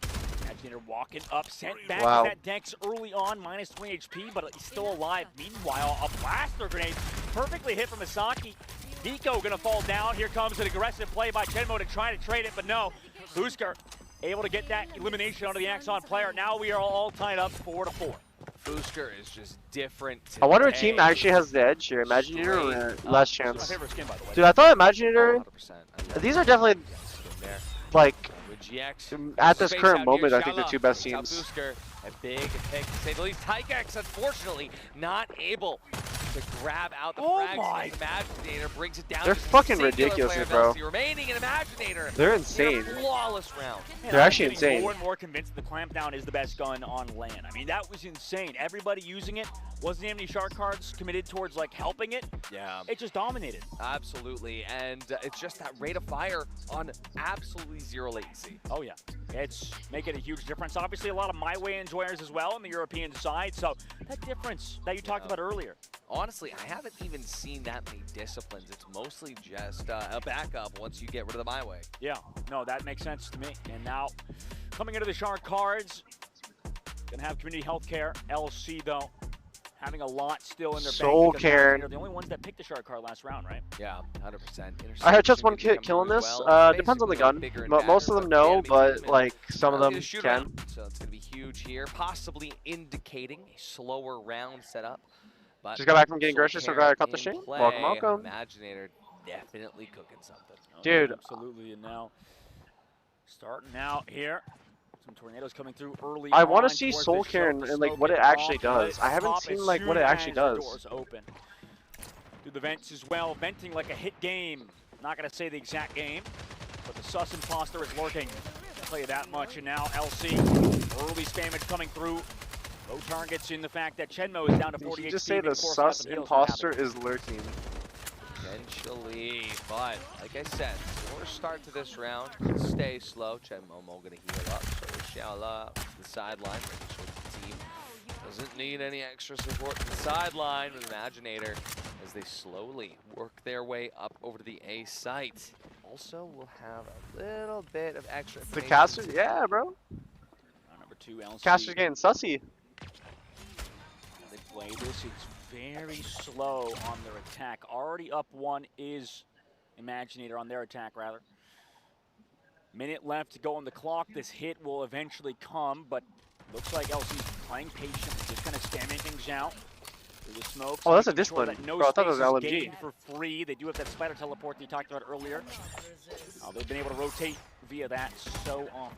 Imaginator walking up, sent back to that Dex early on, minus 3 HP, but he's still alive. Meanwhile, a blaster grenade perfectly hit from Misaki. Nico gonna fall down. Here comes an aggressive play by Chenmo to try to trade it, but no. Fusker able to get that elimination onto the Axon player. Now we are all tied up 4-4. Fusker is just different today. I wonder what team actually has the edge here. Imaginator or last chance? My favorite skin, by the way. Dude, I thought Imaginator. These are definitely like at this current moment. I think the two best teams. A big pick to say the least. Tykex, unfortunately, not able to grab out the frags. Imaginator brings it down. They're fucking ridiculous, bro. Remaining in Imaginator. They're insane. Flawless round. They're actually insane. More and more convinced the clampdown is the best gun on LAN. I mean, that was insane. Everybody using it. Wasn't any shark cards committed towards like helping it. Yeah. It just dominated. Absolutely, and it's just that rate of fire on absolutely zero latency. Oh yeah, it's making a huge difference. Obviously, a lot of my way enjoyers as well on the European side. So that difference that you talked about earlier. Honestly, I haven't even seen that many disciplines. It's mostly just a backup once you get rid of the my way. Yeah, no, that makes sense to me. And now, coming into the shark cards, gonna have community healthcare. LC though, having a lot still in their bank. They're the only ones that picked the shark card last round, right? Yeah, 100%. I had just one kid killing this. Depends on the gun. But most of them know, but like some of them can. So it's gonna be huge here, possibly indicating a slower round setup. But just got back from getting groceries, so gotta cut the stream. Welcome, welcome. Imaginator definitely cooking something. Dude. Absolutely, and now starting out here. Some tornadoes coming through early. I want to see Soul Care and like what it actually does. I haven't seen like what it actually does. Doors open. through the vents as well. Venting like a hit game. Not going to say the exact game, but the sus imposter is lurking. I'll tell you that much. And now LC, early spammage coming through. Low targets in the fact that Chenmo is down to 40 HP. Did you just say the sus imposter is lurking? Potentially, but like I said, slower start to this round. Stay slow. Chenmomo gonna heal up, so Xiaola to the sideline, making sure the team doesn't need any extra support to the sideline with Imaginator as they slowly work their way up over to the A site. Also, we'll have a little bit of extra. The caster, yeah, bro. Number 2, LC. Caster's getting sussy. They play this. It's very slow on their attack. Already up 1 is Imaginator on their attack, rather. Minute left to go on the clock. This hit will eventually come, but looks like LC's playing patient, just kind of spamming things out. Through the smoke. Oh, that's a discipline. That no Bro, I thought it was space is LMG. gained for free. They do have that spider teleport that you talked about earlier. They've been able to rotate via that so often.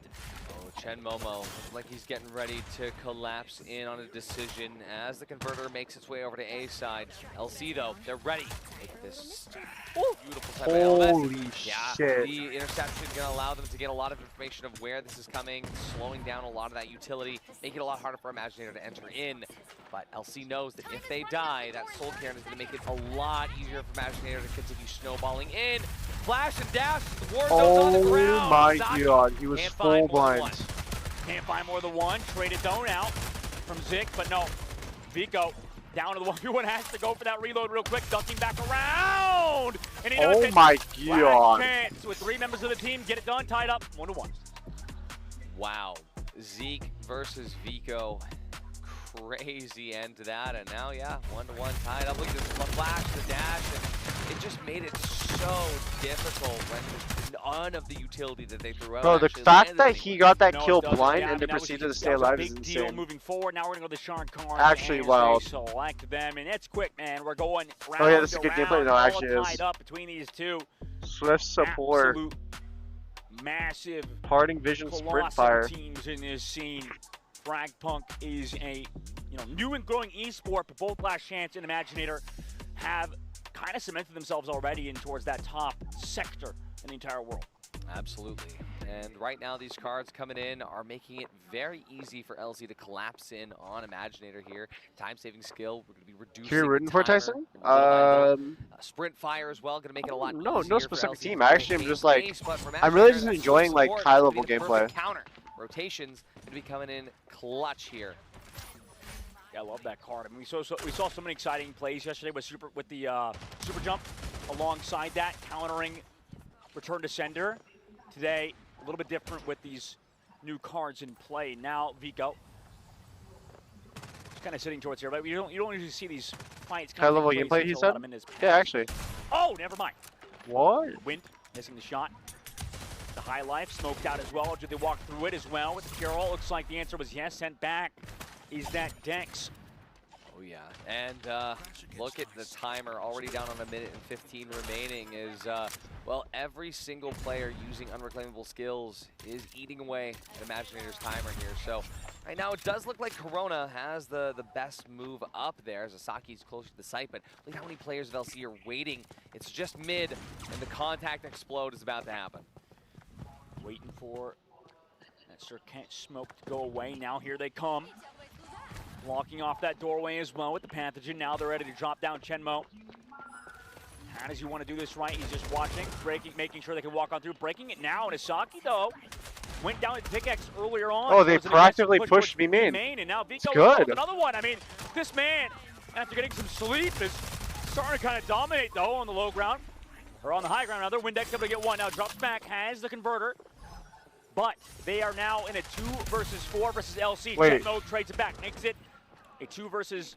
Oh, Chenmomo looks like he's getting ready to collapse in on a decision as the converter makes its way over to A side. LC though, they're ready. Take this beautiful type of Holy LMS. Yeah, shit. the interception is going to allow them to get a lot of information of where this is coming, slowing down a lot of that utility, making it a lot harder for Imaginator to enter in. But LC knows that if they die, that Soul Cairn is going to make it a lot easier for Imaginator to continue snowballing in. Flash and dash, the war zone's on the ground. Oh my Saki god, he was can't full find more than blind. one. Can't find more than one. Traded zone out from Zik, but no. Vico down to the 1v1, has to go for that reload real quick, ducking back around. And he does Oh it. my Last god. chance with 3 members of the team, get it done, tied up, 1-1. Wow, Zeke versus Vico. Crazy end to that, and now, yeah, 1-1 tied up. Look at this flash, the dash, and it just made it so difficult when none of the utility that they threw out. Bro, the actually fact landed that anywhere. he got that No, it kill doesn't. blind Yeah, I and mean, then that was proceeded to just- stay that was a alive is big deal insane. moving forward. Now we're gonna go to Sean Karn. Actually, as wow. they select them, and it's quick, man. We're going round Oh yeah, this is a good to gameplay. round, No, all actually it tied is. up between these two. Swift support. Absolute massive Parting vision sprint colossal fire. teams in this scene. FragPunk is a new and growing esport, but both Last Chance and Imaginator have kind of cemented themselves already in towards that top sector in the entire world. Absolutely. And right now, these cards coming in are making it very easy for LZ to collapse in on Imaginator here. Time-saving skill, we're going to be reducing Who you're rooting the for, timer. Tyson? Sprint fire as well, going to make it a lot No easier specific for LZ team. to I play actually am game just like, space, but for I'm really Imaginator, just that enjoying like support is high gonna level be the gameplay. perfect counter. Rotations going to be coming in clutch here. Yeah, I love that card. I mean, we saw so many exciting plays yesterday with the super jump. Alongside that, countering return to sender. Today, a little bit different with these new cards in play. Now, Vico just kind of sitting towards here, but you don't usually see these fights. High level gameplay, he said? Yeah, actually. Oh, never mind. What? Wind missing the shot. The high life smoked out as well. Did they walk through it as well with the Carol? Looks like the answer was yes. Sent back. Is that Dex? Oh yeah, and look at the timer, already down on 1:15 remaining is, well, every single player using unreclaimable skills is eating away at Imaginator's timer here. So right now it does look like Corona has the best move up there. Sasaki's closer to the site, but look how many players of LC are waiting. It's just mid, and the contact explode is about to happen. Waiting for that Sir Kent smoke to go away. Now here they come. Blocking off that doorway as well with the pathogen. Now they're ready to drop down Chenmo. How does he want to do this right? He's just watching, breaking, making sure they can walk on through. Breaking it now, and Asaki, though, went down to pickaxe earlier on. Oh, they Was an aggressive proactively push pushed towards me B main. And now Vico It's good. another one. I mean, this man, after getting some sleep, is starting to kind of dominate, though, on the low ground. Or on the high ground, rather. Windex able to get one. Now drops back, has the converter. But they are now in a 2 versus 4 versus LC. Chenmo trades it back, makes it a 2 versus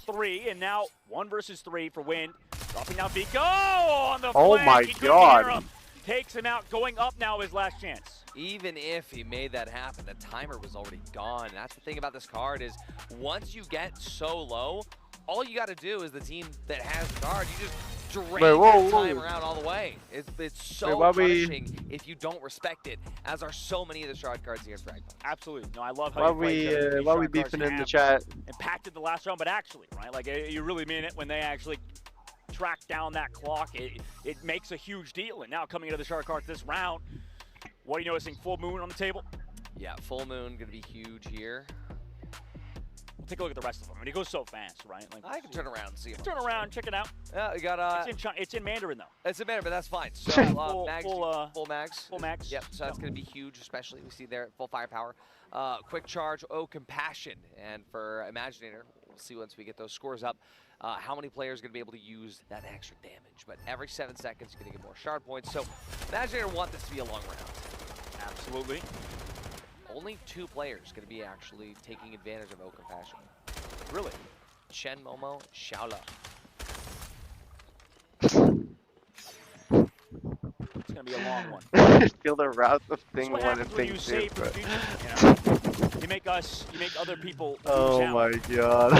3, and now 1 versus 3 for Wind. Dropping down Vico on the Oh flank. my He couldn't god. hear him. Takes him out, going up now his last chance. Even if he made that happen, the timer was already gone. That's the thing about this card is once you get so low, all you got to do is the team that has the card, you just drain the timer out all the way. It's so punishing if you don't respect it, as are so many of the shard cards here in FragPunk. Absolutely. No, I love how you why we beefing in the chat? Impacted the last round, but actually, right? Like, you really mean it when they actually track down that clock, it makes a huge deal. And now coming into the shark cards this round, what are you noticing? Full moon on the table? Yeah, full moon gonna be huge here. We'll take a look at the rest of them. I mean, it goes so fast, right? Like, I can turn around and see them. Turn around, check it out. Yeah, we got it's in Mandarin though. It's in Mandarin, but that's fine. So full mags. Full mags. Yep. So that's gonna be huge, especially we see there at full firepower. Quick charge. Oh, compassion. And for Imaginator, we'll see once we get those scores up. How many players are going to be able to use that extra damage? But every 7 seconds, you're going to get more shard points. So Imaginator want this to be a long round. Absolutely. Only 2 players going to be actually taking advantage of Oh Compassion. Really? Chen Momo, Xiaola. It's going to be a long one. Feel the wrath of thing what 1 and happens when thing you 2. save for but- future, you make other people lose Oh out. my god.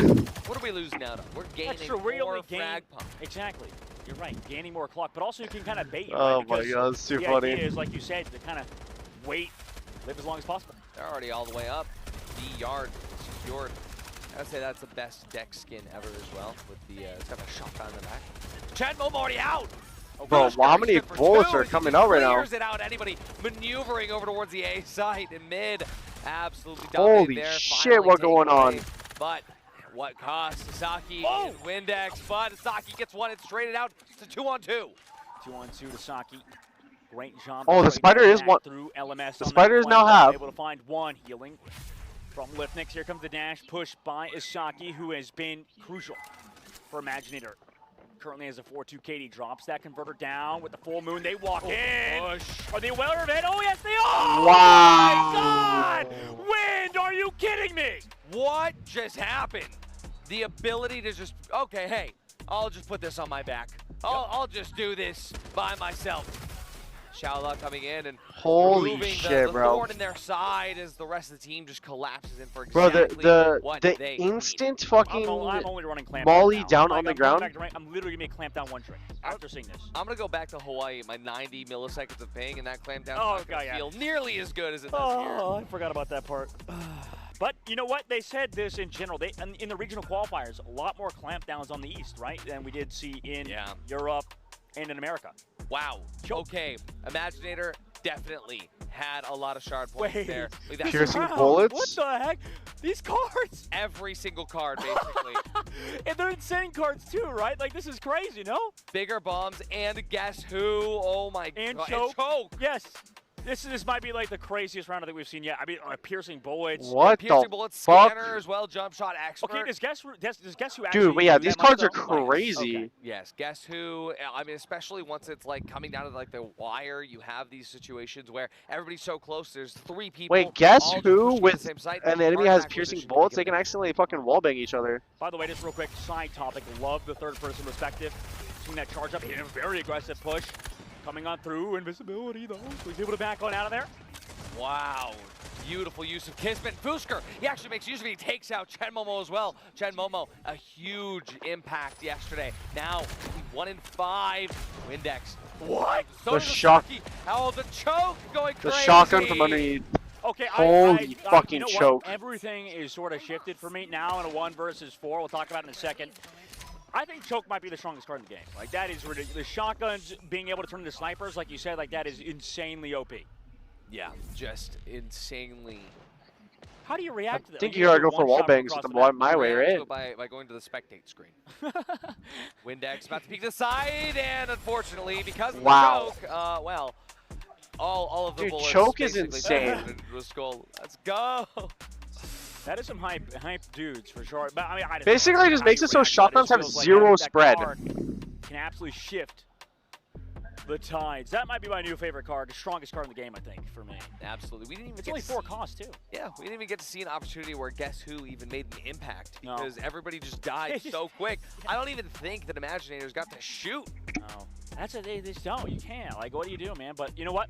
What do we lose now, though? We're gaining Extra really more gain. FragPunk. Exactly. You're right. Gaining more clock, but also you can kind of bait. Oh right? my Because god, it's too the funny. idea is, like you said, to kind of wait, live as long as possible. They're already all the way up. The yard secured. I'd say that's the best deck skin ever as well, with the it's got a shotgun in the back. Chen Momo already out. Bro, how many bullets are coming out right now? Clears it out. Anybody maneuvering over towards the A site in mid. Absolutely Holy dominated there. shit, Finally what taken going on? away. But what cost Sasaki Oh! Windex, but Sasaki gets one. It's traded out. It's a 2-on-2. 2-on-2 to Saki. Great jump. Oh, the spider is one. Through LMS. The on spider that is now flank, half. Able to find one healing from Lifnix. Here comes the dash push by Isaki, who has been crucial for Imaginator. Currently has a 4-2 KD, drops that converter down with the full moon. They walk in. Push. Are they well or in? Oh yes, they are. Wow. Oh my God! Wind, are you kidding me? What just happened? The ability to just, okay, hey, I'll just put this on my back. I'll just do this by myself. Xiaola coming in and Holy removing shit, the bro. thorn in their side as the rest of the team just collapses in for Bro, exactly what the they instant fucking I'm only running clamp molly now. down Like, on the I'm going ground. back to rank. I'm literally gonna make clamp down one trick after seeing this. I'm gonna go back to Hawaii. My 90 milliseconds of ping and that clamp down Oh, not gonna God, yeah. feel nearly as good as it does Oh, here. I forgot about that part. But you know what? They said this in general. They in the regional qualifiers, a lot more clamp downs on the East, right? Than we did see in Europe and in America. Wow. Okay, Imaginator definitely had a lot of shard points Wait, there. Look at that. Piercing Wow, bullets? What the heck? These cards! Every single card, basically. And they're insane cards too, right? Like, this is crazy, no? Bigger bombs and guess who? Oh my And god. choke. And choke. Yes. This might be like the craziest round that we've seen yet. I mean, piercing bullets. What Piercing the bullets, fuck? scanner as well, jump shot expert. Okay, does guess who actually? Dude, but yeah, do these that much, cards are though? crazy. Okay. Yes, guess who? I mean, especially once it's like coming down to like the wire, you have these situations where everybody's so close. There's 3 people. Wait, guess all just who pushing to with the same site. an enemy Hard has back piercing position to bullets? get They can accidentally fucking wallbang each other. By the way, just real quick, side topic. Love the third-person perspective. Seeing that charge up, hitting a very aggressive push. Coming on through, invisibility though. So he's able to back on out of there. Wow, beautiful use of Kismet. Fusker, he actually makes use of it. He takes out Chen Momo as well. Chen Momo, a huge impact yesterday. Now, 1 in 5. Windex. What? So The does shock- Saki. Oh, the choke going The crazy. shotgun from underneath. Okay, Holy fucking you know choke. What? Everything is sort of shifted for me now in a 1 versus 4. We'll talk about it in a second. I think choke might be the strongest card in the game. Like, that is ridiculous. The shotguns being able to turn into snipers, like you said, like that is insanely OP. Yeah, just insanely. How do you react to that? I think Like, you gotta get go for one wall shot bangs across with the the map. my way, React to right? it by going to the spectate screen. Windex about to peek to the side, and unfortunately, because of Wow. the choke, well, all of the Dude, bullets choke is basically insane. fell into the skull. Let's go. That is some hype dudes for sure. But I mean, I Basically, it just makes it so shotguns have zero spread. Can absolutely shift the tides. That might be my new favorite card, the strongest card in the game, I think, for me. Absolutely. We didn't even It's get only to 4 see- costs too. Yeah, we didn't even get to see an opportunity where Guess Who even made an impact because everybody just died so quick. I don't even think that Imaginators got to shoot. No, that's a, they just don't. You can't. Like, what do you do, man? But you know what?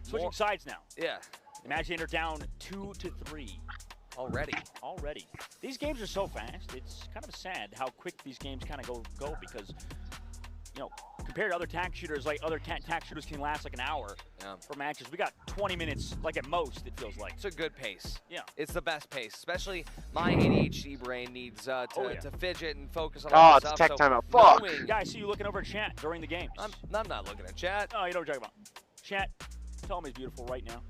Switching sides now. Yeah. Imaginator down 2-3. Already. These games are so fast. It's kind of sad how quick these games kind of go because, you know, compared to other tac shooters, like other tac shooters can last like an hour for matches. We got 20 minutes, like at most, it feels like. It's a good pace. Yeah. It's the best pace, especially my ADHD brain needs to fidget and focus on Oh, all it's this a stuff. tech timeout. Fuck. Yeah, I see you looking over at chat during the games. I'm not looking at chat. Oh, you know what I'm talking about. Chat, tell me he's beautiful right now.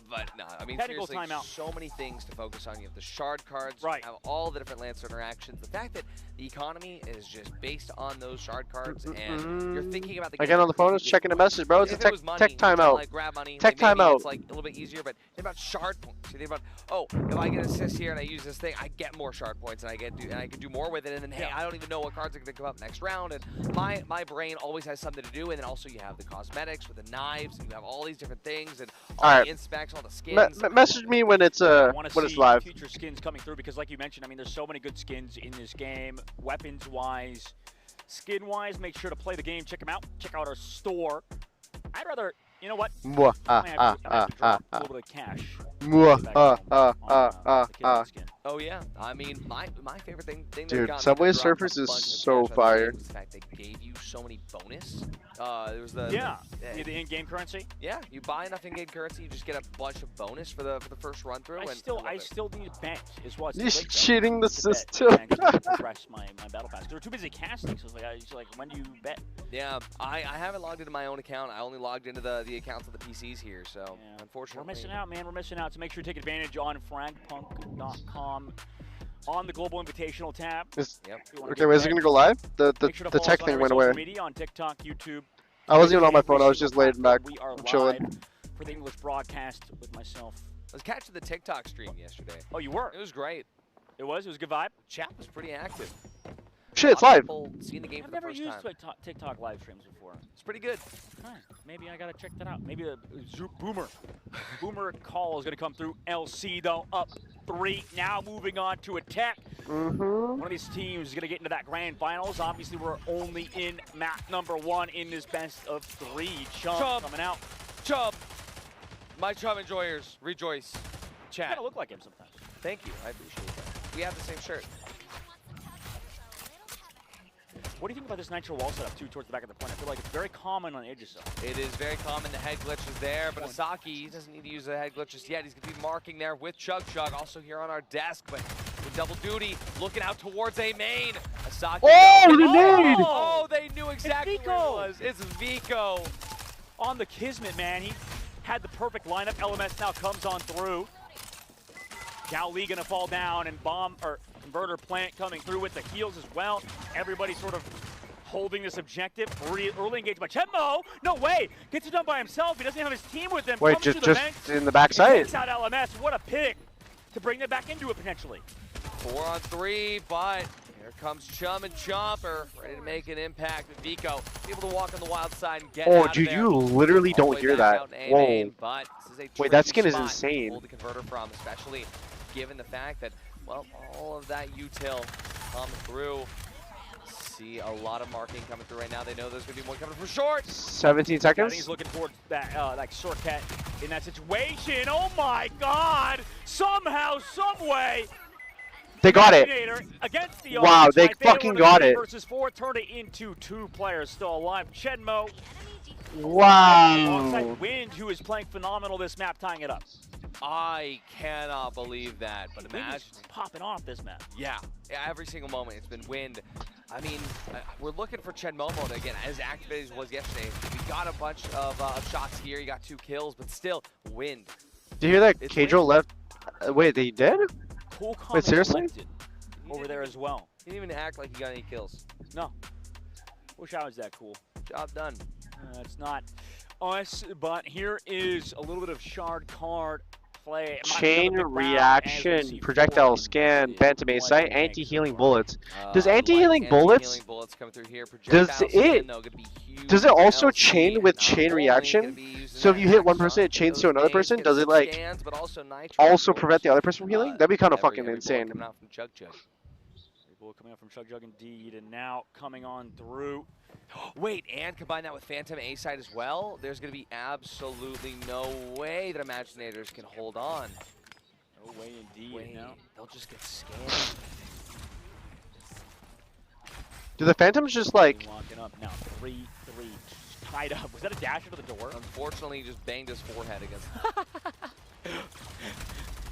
But no, I mean, Technical seriously, timeout. so many things to focus on. You have the shard cards, you have all the different Lancer interactions. The fact that the economy is just based on those shard cards, and you're thinking about the Again on the phone, just checking a message, bro. It's a tech timeout. Like grab money, Tech maybe timeout. It's like a little bit easier, but think about shard points. You think about, oh, if I get assist here and I use this thing, I get more shard points, and I can do more with it. And then hey, I don't even know what cards are going to come up next round. And my brain always has something to do. And then also you have the cosmetics with the knives, and you have all these different things, and all the inspects, all the skins. Message me when it's live. Future skins coming through because, like you mentioned, I mean, there's so many good skins in this game, weapons-wise, skin-wise. Make sure to play the game. Check them out. Check out our store. I'd rather, you know what? I have to drop a little bit of cash. Oh yeah, I mean, my favorite thing. Dude, Subway Surfers is so fire. The fact they gave you so many bonus. There was the the in-game currency. Yeah, you buy enough in-game currency, you just get a bunch of bonus for the first run through. I still need a bet. Is what's You're cheating the system. Progress my battle pass. They're too busy casting, so it's like when do you bet? Yeah, I haven't logged into my own account. I only logged into the accounts of the PCs here, so unfortunately. We're missing out, man. We're missing out. So make sure to take advantage on fragpunk.com on the Global Invitational tab. Okay, wait, is it gonna go live? The tech thing went away. Media on TikTok, YouTube. I wasn't even on my phone. I was just laying back, We are chilling. live for the English broadcast with myself. I was catching the TikTok stream yesterday. Oh, you were? It was great. It was a good vibe. Chat was pretty active. Shit, it's live. Seeing the game I've for the never first used time. TikTok live streams before. It's pretty good. Maybe I gotta check that out. Maybe the Boomer. Boomer call is gonna come through. LC though up 3. Now moving on to attack. One of these teams is gonna get into that grand finals. Obviously, we're only in map number 1 in this best of 3. Chum coming out. Chum. My Chum enjoyers, rejoice. Chat. Kind of look like him sometimes. Thank you. I appreciate that. We have the same shirt. What do you think about this nitro wall setup too towards the back of the point? I feel like it's very common on edges. It is very common. The head glitch is there, but Asaki, he doesn't need to use the head glitch just yet. He's going to be marking there with Chug also here on our desk, but with double duty, looking out towards A main. Asaki. Oh, they knew exactly where it was. It's Vico. On the Kismet, man. He had the perfect lineup. LMS now comes on through. Gao Lee gonna fall down, and Converter Plant coming through with the heals as well. Everybody sort of holding this objective. Early engagement by Chetmo. No way. Gets it done by himself. He doesn't have his team with him. Wait, just in the backside. Takes out LMS. What a pick to bring them back into it potentially. 4 on 3, but here comes Chum and Chomper, ready to make an impact with Vico. Able to walk on the wild side and get out of dude, there. you literally don't hear that. Whoa. But this is a wait, that skin tricky is spot insane. to hold the converter from, especially given the fact that, well, all of that util come through. See a lot of marking coming through right now. They know there's going to be one coming for short. 17 seconds. He's looking towards that like shortcut in that situation. Oh my God! Somehow, some way. They got it. Against the wow, they fucking got it. Versus 4 turned it into 2 players still alive. Chenmo. Wow. Alongside Wind, who is playing phenomenal this map, tying it up. I cannot believe that, but imagine popping off this map. Yeah, every single moment it's been Wind. I mean, we're looking for Chen Momo to, again, as activated as he was yesterday. We got a bunch of shots here. He got 2 kills, but still, Wind. Did you hear that Kjo left? Wait, they did? Cool. Wait, seriously? Over there as well. He didn't even act like he got any kills. No. Wish I was that cool. Job done. It's not us, but here is a little bit of shard card play. Chain reaction, projectile scan, phantom A sight, anti-healing bullets. Does anti-healing bullets? Come through here. Does it also chain with chain reaction? So if you hit one person, it chains to another person. Does it like also prevent the other person from healing? That'd be kind of fucking insane. Coming out from Chug indeed, and now coming on through. Wait, and combine that with Phantom A-side as well? There's going to be absolutely no way that Imaginators can hold on. No way indeed. No. They'll just get scanned. Do the Phantoms just like... Walking up now, 3 3 tied up. Was that a dash into the door? Unfortunately, he just banged his forehead against.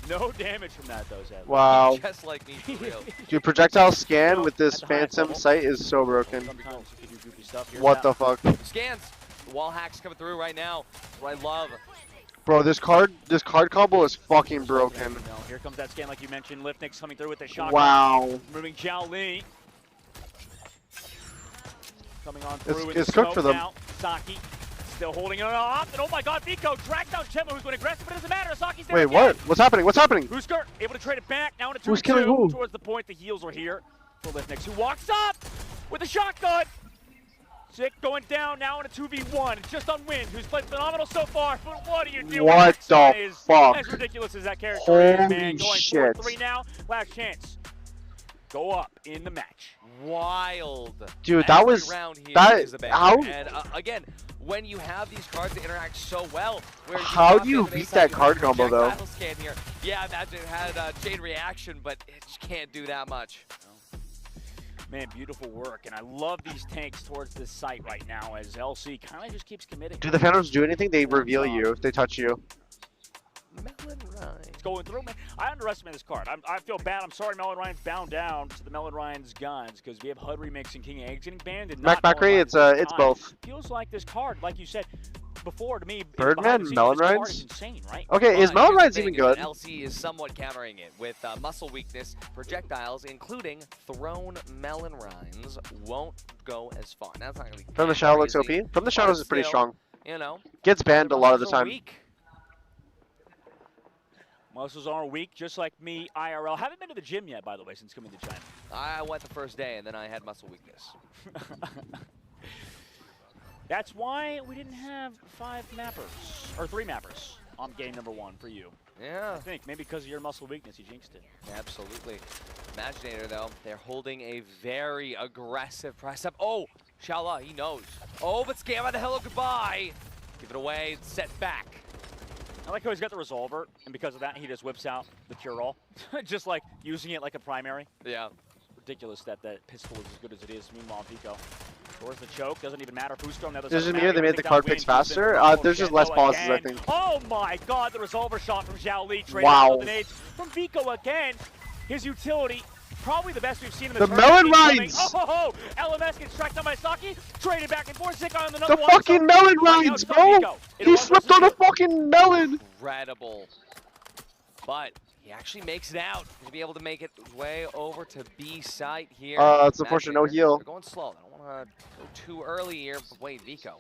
No damage from that though, Zed. Wow. Just like me, for real. Dude, projectile scan with this phantom sight is so broken. Sometimes you can do goofy stuff. Here's What that. the fuck? Scans. The wall hacks coming through right now. That's what I love. Bro, this card combo is fucking broken. No, here comes that scan like you mentioned. Liftnick's coming through with the shotgun. Wow. Moving Zhao Li. Coming on through with It's the cooked for them. now. Saki still holding it off. And oh my god, Vico drags down Chema, who's going aggressive, but it doesn't matter. Saki's there Wait, again. what? What's happening? What's happening? Husker able to trade it back. Now in a 2-2 Who's killing who? towards the point. The heals are here for Liftnick, who walks up with a shotgun. Sick going down now in a 2v1. It's just on Wind, who's played phenomenal so far. But what are you doing? What the That is fuck? as ridiculous as that character is, man. Holy Going shit. 4-3 now. Last chance. Go up in the match. Wild. Dude, that Every was round here that. is a banger. How? And again, when you have these cards that interact so well, where How have do you the beat base that side, card you have combo, though? projectile Scan here. Yeah, I imagine it had a chain reaction, but it just can't do that much. Man, beautiful work. And I love these tanks towards this site right now as LC kind of just keeps committing. Do the Phantoms do anything? They reveal you if they touch you. It's going through, man. I underestimate this card. I feel bad. I'm sorry Melon Ryan's bound down to the Melon Ryan's guns because we have HUD Remix and King Eggs getting banned. And not Melon Macri, Ryan's it's time. both. Feels like this card, like you said before to me. Birdman, behind the scenes, Melon this card Ryan's? is insane, right? Okay, is But Melon here's the Ryan's thing, even is good? that LC is somewhat countering it with muscle weakness, projectiles, including thrown Melon Rhymes, won't go as far. Now, that's not going to be From the that shadow looks OP. crazy, From the but shadows is pretty still, strong. You know, Gets banned a lot of the muscles are time. weak. Muscles are weak, just like me, IRL. Haven't been to the gym yet, by the way, since coming to China. I went the first day, and then I had muscle weakness. That's why we didn't have 5 mappers, or 3 mappers on game number 1 for you. Yeah. I think, maybe because of your muscle weakness, you jinxed it. Absolutely. Imaginator, though, they're holding a very aggressive press up. Oh, Shala, he knows. Oh, but scam by the hello goodbye. Give it away, set back. I like how he's got the resolver, and because of that, he just whips out the cure-all. Just like using it like a primary. Yeah. Ridiculous that that pistol is as good as it is. Meanwhile, Vico towards the choke. Doesn't even matter. Fusco on the other There's side. just here they made the card picks faster. There's just less pauses, I think. Oh my god, the resolver shot from Zhao Li. Wow. The nades from Vico again. His utility, probably the best we've seen in the The tournament. Melon Rhymes! Oh, LMS gets tracked down by Saki. Traded back and forth. Sick on The another one. fucking Melon Right now, Rhymes, it's on bro! Vico. It He all slipped goes on to a fucking melon! Incredible. But he actually makes it out. He'll be able to make it way over to B site here. It's unfortunate, no Imaginator, heal. They're going slow. I don't want to go too early here, but wait, Vico.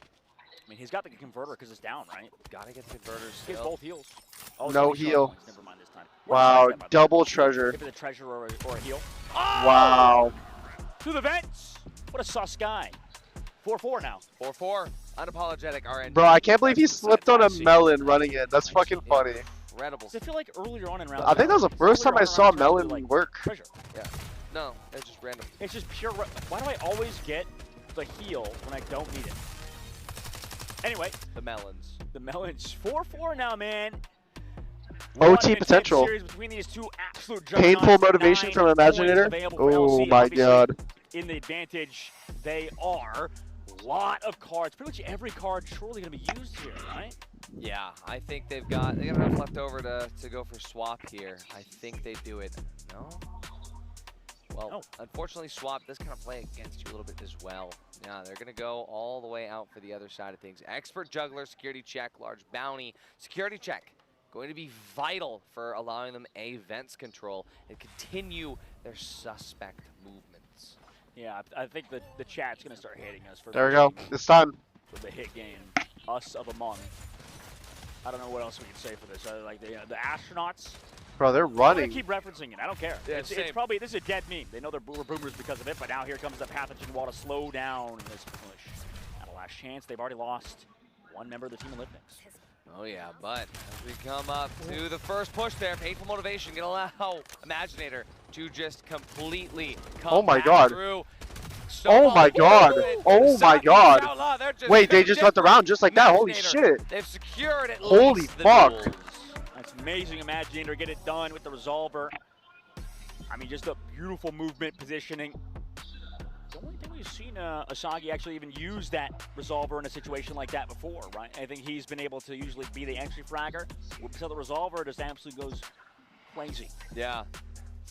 I mean, he's got the converter because it's down, right? Gotta get the converters He has still. both heals. Oh, No so he's heal. showing points. Never mind this time. Wow, What is that, by the way? double treasure. Maybe the treasure or a heal. Wow. To the vents. What a sus guy. 4-4 now. 4-4. Unapologetic RNG. Bro, I can't believe he slipped on a melon running it. That's fucking funny. Incredible. I feel like earlier on in round I think that was the first time I saw earlier on in round melon two, work. Treasure. Yeah. No, it's just random. It's just pure. Why do I always get the heal when I don't need it? Anyway. The melons. The melons. 4-4 now, man. OT potential. Series between these two absolute Painful juggernauts. motivation 9 from points Imaginator. available for Oh LC. my Obviously, god. in the advantage they are. Lot of cards. Pretty much every card surely going to be used here, right? Yeah, I think they got enough left over to go for swap here. I think they do it. No? Well, unfortunately, swap does kind of play against you a little bit as well. Yeah, they're going to go all the way out for the other side of things. Expert juggler, security check, large bounty. Security check going to be vital for allowing them a vents control and continue their suspect movements. Yeah, I think the chat's going to start hating us for There we go. It's time. For the hit game, us of a month. I don't know what else we can say for this. Like the astronauts. Bro, they're I'm gonna running. keep referencing it. I don't care. Yeah, it's same. probably, this is a dead meme. They know they're boomers because of it, but now here comes the pathogen wall to slow down this push. At a last chance, they've already lost one member of the team in Liftnix. Oh yeah, but as we come up to the first push there, painful motivation gonna allow Imaginator to just completely come Oh my back god. through. Oh my god. Oh my god. Outlaw, they're just Wait, they just got the round just like that. Holy Imaginator, shit. They've secured at Holy least the fuck. duels. That's amazing. Imaginator get it done with the resolver. I mean, just a beautiful movement positioning. The only thing we really seen Asagi actually even use that Resolver in a situation like that before, right? I think he's been able to usually be the entry fragger. So the Resolver just absolutely goes crazy. Yeah.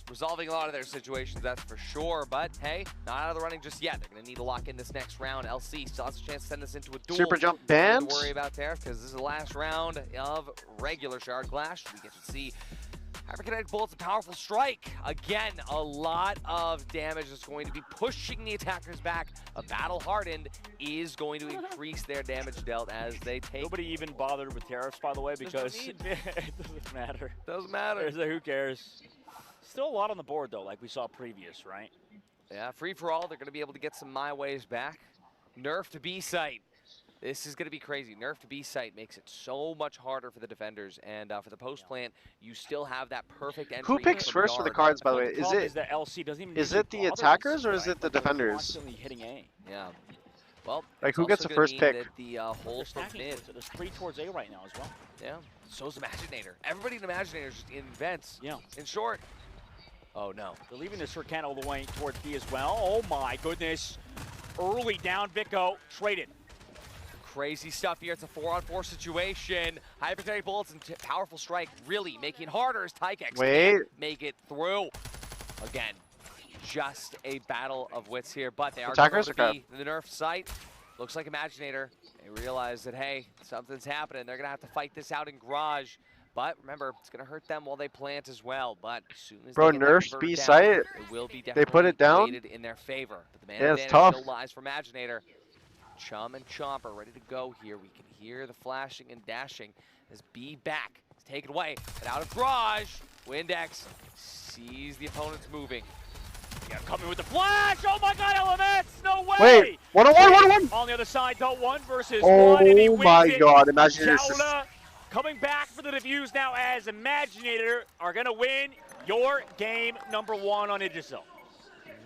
Resolving a lot of their situations, that's for sure. But hey, not out of the running just yet. They're going to need to lock in this next round. LC still has a chance to send this into a duel. Super jump Don't banned. need to worry about there because this is the last round of regular Shard Clash. We get to see Hyperkinetic Bullets, a powerful strike. Again, a lot of damage is going to be pushing the attackers back. A battle hardened is going to increase their damage dealt as they take. Nobody even bothered with tariffs, by the way, because it doesn't matter. Doesn't matter. Who cares? Still a lot on the board, though, like we saw previous, right? Yeah, free for all. They're going to be able to get some My Ways back. Nerf to B site. This is going to be crazy. Nerf to B site makes it so much harder for the defenders, and for the post plant, you still have that perfect entry. Who picks first for the cards, by the way? Is it the attackers or is it the defenders? Constantly hitting A. Yeah. Well, like who gets the first pick? That the whole mid. So there's 3 towards A right now as well. Yeah. So's Imaginator. Everybody in Imaginator is just in vents. Yeah. In short. Oh no. They're leaving the Surcan all the way towards B as well. Oh my goodness. Early down, Vico traded. Crazy stuff here. It's a 4-on-4 situation. Hyperkinetic Bullets and powerful strike really making it harder as Tykex can't make it through. Again, just a battle of wits here, but they are going to be the Nerf site. Looks like Imaginator. They realize that, hey, something's happening. They're going to have to fight this out in Garage. But remember, it's going to hurt them while they plant as well. But as soon as they get Nerf's B site. it will be definitely They put it down. in their favor. But the man Yeah, it's advantage tough. still lies for Imaginator. Chum and Chomp are ready to go here. We can hear the flashing and dashing as B back is taken away. And out of Garage, Windex sees the opponents moving. Yeah, coming with the flash! Oh my god, Elements! No way! Wait, 1-on-1, 1-on-1! On the other side, though, 1 versus 1, and he wins my it. god, Imaginator. Jaula coming back for the defuse now as Imaginator are gonna win your game number 1 on Idrisil.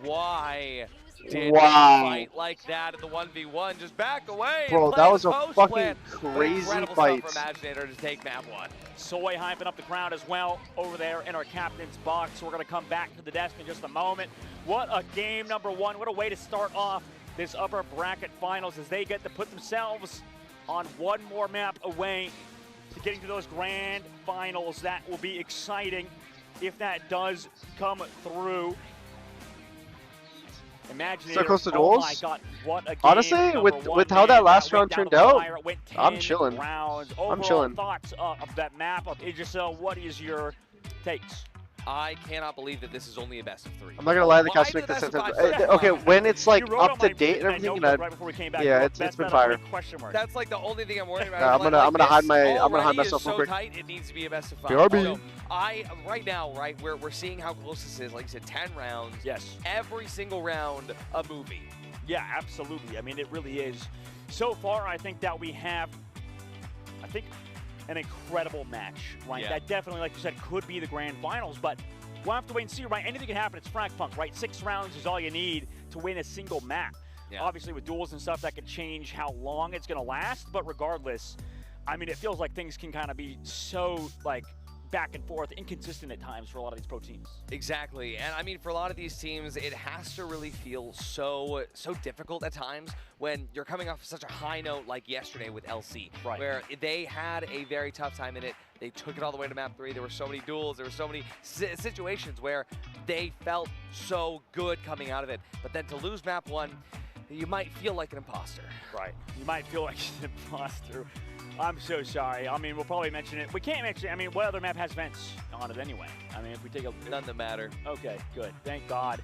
Why did they fight like that in the 1v1? Just back away. Bro, that was a fucking crazy Incredible fight. stuff for Imaginator to take map 1. Soy hyping up the crowd as well over there in our captain's box. We're going to come back to the desk in just a moment. What a game number 1. What a way to start off this upper bracket finals as they get to put themselves on one more map away to getting to those grand finals. That will be exciting if that does come through. Imaginator, So close to oh duels? my god, what a game. Honestly, with how that last round turned out, I'm chilling. I'm chilling. Thoughts of that map of Idrisil, what is your takes? I cannot believe that this is only a best of 3. I'm not gonna lie, the cast make the sense. Okay, when it's like up to date and everything, yeah, it's been fire. That's like the only thing I'm worried about. I'm gonna hide myself real so quick. tight, it needs to be a best of 5. BRB. So right now, we're seeing how close this is. Like you said, 10 rounds. Yes. Every single round a movie. Yeah, absolutely. I mean, it really is. So far, I think that we have, an incredible match, right? Yeah. That definitely, like you said, could be the grand finals, but we'll have to wait and see, right? Anything can happen. It's FragPunk, right? 6 rounds is all you need to win a single map. Yeah. Obviously, with duels and stuff, that can change how long it's going to last, but regardless, I mean, it feels like things can kind of be so, like, back and forth, inconsistent at times for a lot of these pro teams. Exactly, and I mean, for a lot of these teams, it has to really feel so difficult at times when you're coming off such a high note like yesterday with LC, right, where they had a very tough time in it. They took it all the way to map 3. There were so many duels. There were so many situations where they felt so good coming out of it. But then to lose map 1, you might feel like an imposter. Right, you might feel like an imposter. I'm so sorry. I mean, we'll probably mention it. We can't mention it. I mean, what other map has vents on it anyway? I mean, if we take a... None that matter. Okay, good. Thank God.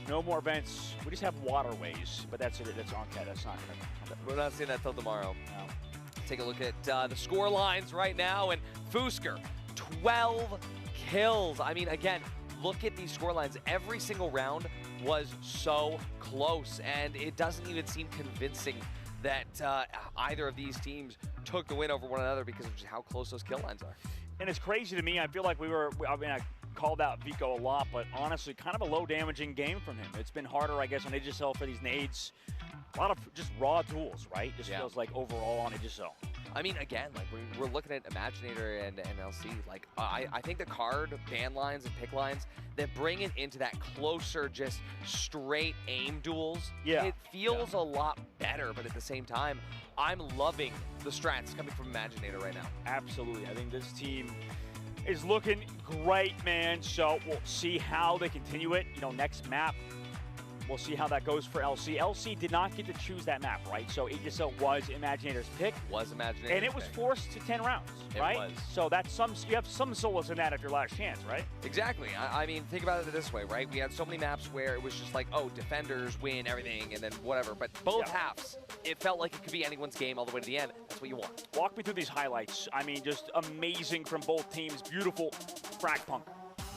No more vents. We just have waterways, but that's it. That's okay. That's not going to... We're not seeing that till tomorrow. No. Take a look at the score lines right now, and Fusker, 12 kills. I mean, again, look at these score lines. Every single round was so close, and it doesn't even seem convincing that either of these teams took the win over one another because of just how close those kill lines are. And it's crazy to me. I feel like I called out Vico a lot, but honestly, kind of a low damaging game from him. It's been harder, I guess, on Idrisil for these nades. A lot of just raw duels, right? Just feels like overall on Idrisil. I mean, again, like we're looking at Imaginator and LC. Like I think the card ban lines and pick lines that bring it into that closer, just straight aim duels. Yeah. It feels a lot better, but at the same time, I'm loving the strats coming from Imaginator right now. Absolutely. I think this team is looking great, man. So we'll see how they continue it. You know, next map, we'll see how that goes for LC. LC did not get to choose that map, right? So Aegis was Imaginator's pick. Was Imaginator's And it was pick. forced to 10 rounds, It right? was. So that's you have some solace in that if your last chance, right? Exactly. I mean, think about it this way, right? We had so many maps where it was just like, oh, defenders win everything and then whatever. But both halves, it felt like it could be anyone's game all the way to the end. That's what you want. Walk me through these highlights. I mean, just amazing from both teams. Beautiful FragPunk.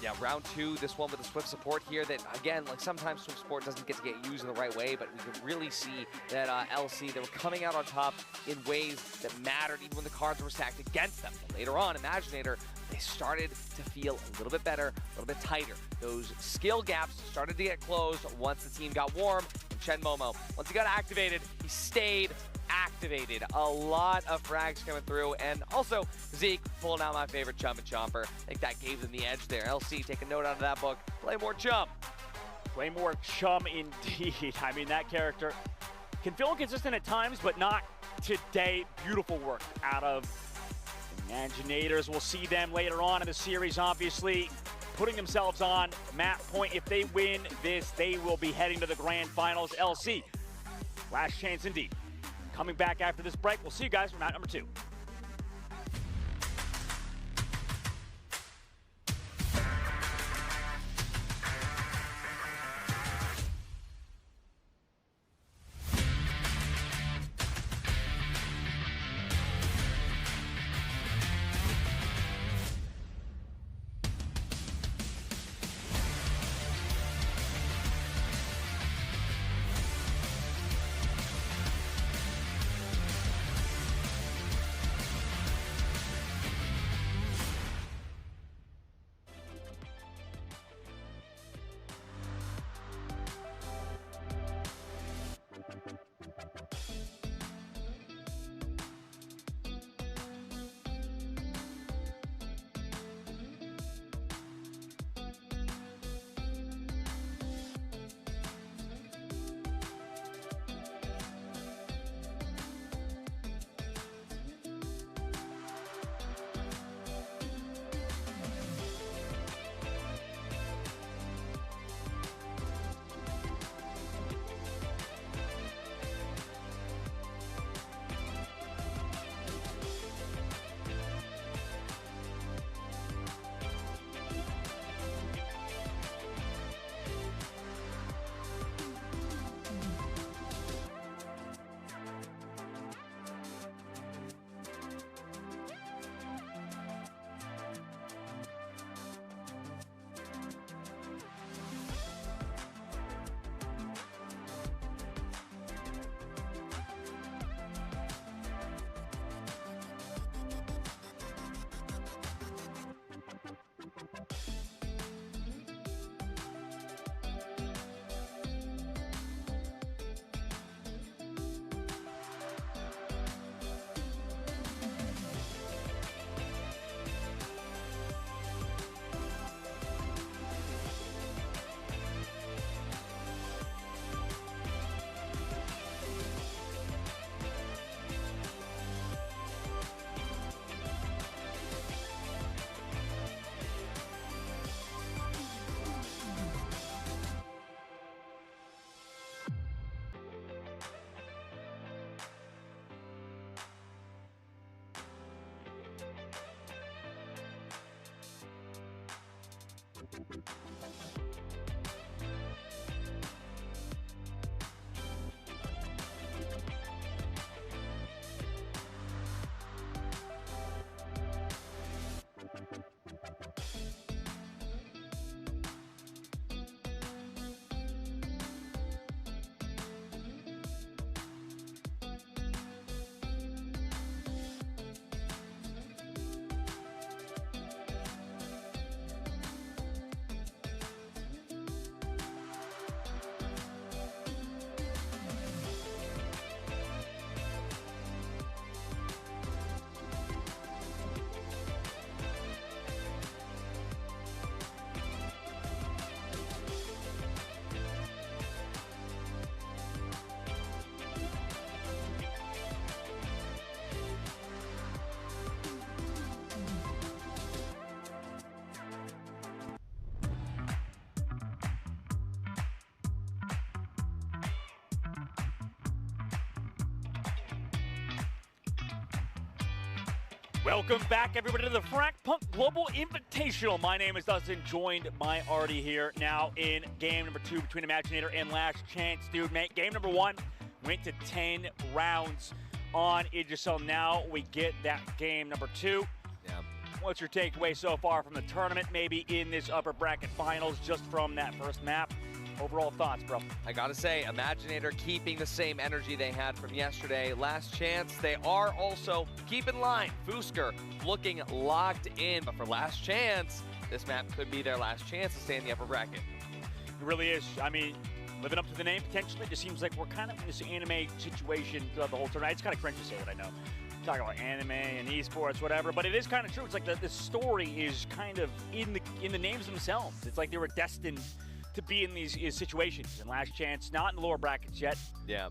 Yeah, round 2, this one with the Swift support here that, again, like sometimes Swift support doesn't get to get used in the right way, but we can really see that LC, they were coming out on top in ways that mattered even when the cards were stacked against them. But later on, Imaginator, they started to feel a little bit better, a little bit tighter. Those skill gaps started to get closed once the team got warm. And Chen Momo, once he got activated, he stayed activated. A lot of frags coming through, and also Zeke pulling out my favorite Chum and Chomper. I think that gave them the edge there. LC, take a note out of that book. Play more Chum. Play more Chum indeed. I mean, that character can feel inconsistent at times, but not today. Beautiful work out of Imaginators. We'll see them later on in the series, obviously, putting themselves on map point. If they win this, they will be heading to the grand finals. LC, last chance indeed. Coming back after this break. We'll see you guys for map number 2. Welcome back, everybody, to the FragPunk Global Invitational. My name is Dustin, joined by Artie here now in game number 2 between Imaginator and Last Chance. Dude, mate, game number 1 went to 10 rounds on Invitational. Now we get that game number 2. Yeah. What's your takeaway so far from the tournament, maybe in this upper bracket finals, just from that first map? Overall thoughts, bro? I gotta say, Imaginator keeping the same energy they had from yesterday. Last Chance, they are also, keep in line, Fusker looking locked in. But for Last Chance, this map could be their last chance to stay in the upper bracket. It really is. I mean, living up to the name, potentially. It just seems like we're kind of in this anime situation throughout the whole tournament. It's kind of cringe to say it, I know. Talking about anime and esports, whatever, but it is kind of true. It's like the story is kind of in the names themselves. It's like they were destined to be in these situations. And Last Chance, not in the lower brackets yet,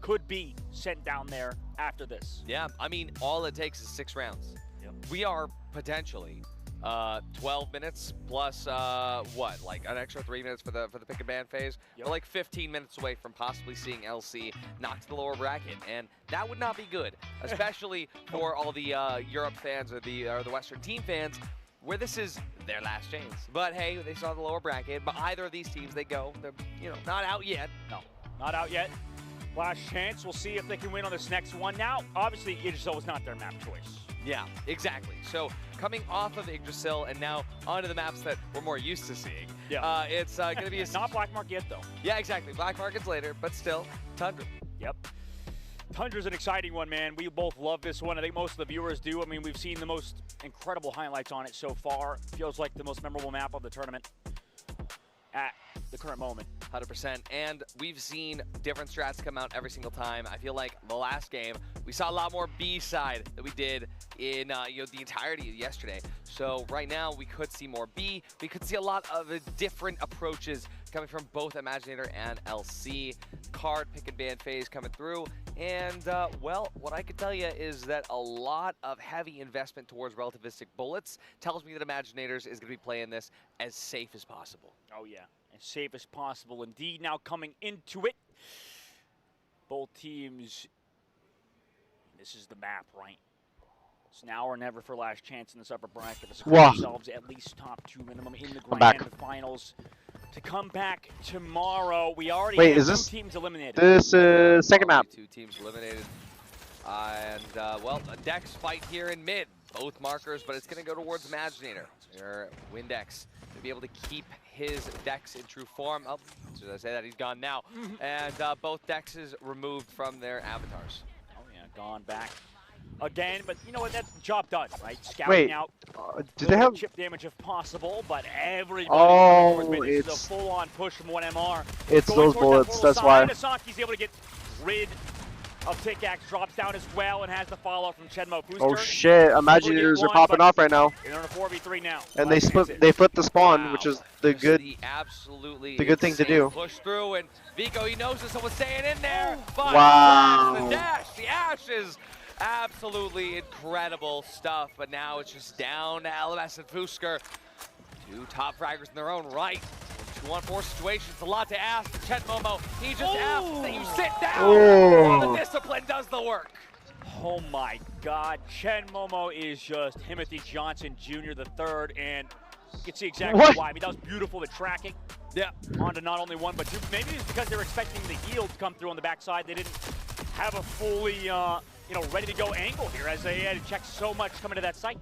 could be sent down there after this. Yeah, I mean, all it takes is 6 rounds. Yep. We are potentially 12 minutes plus what, like an extra 3 minutes for the pick and ban phase. Yep. We're like 15 minutes away from possibly seeing LC knocked to the lower bracket, and that would not be good, especially for all the Europe fans or the Western team fans, where this is their last chance. But hey, they saw the lower bracket, but either of these teams, they go. They're, you know, not out yet. No, not out yet. Last Chance, we'll see if they can win on this next one. Now, obviously, Yggdrasil was not their map choice. Yeah, exactly. So coming off of Yggdrasil and now onto the maps that we're more used to seeing. Yeah. It's going to be a... Not Black Mark yet, though. Yeah, exactly. Black Market's later, but still, Tundra. Yep. Tundra's an exciting one, man. We both love this one. I think most of the viewers do. I mean, we've seen the most incredible highlights on it so far. Feels like the most memorable map of the tournament at the current moment. 100%. And we've seen different strats come out every single time. I feel like the last game, we saw a lot more B side than we did in the entirety of yesterday. So right now, we could see more B. We could see a lot of different approaches coming from both Imaginator and LC. Card pick and ban phase coming through. And, well, what I could tell you is that a lot of heavy investment towards relativistic bullets tells me that Imaginators is going to be playing this as safe as possible. Oh, yeah. As safe as possible indeed. Now coming into it, both teams, this is the map, right? It's now or never for Last Chance in this upper bracket. To themselves at least top 2 minimum in the grand finals. To come back tomorrow, we already have 2 teams eliminated. This is second map. 2 teams eliminated. Well, a Dex fight here in mid. Both markers, but it's going to go towards Imaginator. Your Windex to be able to keep his Dex in true form. Oh, as soon as I say that, he's gone now. And both Dexes removed from their avatars. Oh, yeah, gone back again, but you know what, that's job done, right? Scouting out, do they have chip damage if possible, but everybody it's a full-on push from 1MR. It's those bullets, that's why. Asaki's able to get rid of Pickaxe, drops down as well, and has the follow from Chenmo. Fuster, oh shit, Imaginators are popping off right now. They're on a 4v3 now. And they flip the spawn, which is the good thing to do. Push through, and Vico, he knows that someone's staying in there. But wow. The dash, the ashes. Absolutely incredible stuff, but now it's just down to LMS and Fusker. 2 top fraggers in their own right. 2-on-4 situation, it's a lot to ask for Chet Momo. He just asks that you sit down while the discipline does the work. Oh my God, Chen Momo is just Timothy Johnson Jr. the third, and you can see exactly why. I mean, that was beautiful, the tracking. Yeah. Onto not only 1, but 2. Maybe it's because they were expecting the heal to come through on the backside. They didn't have a fully, ready to go angle here, as they had to check so much coming to that site.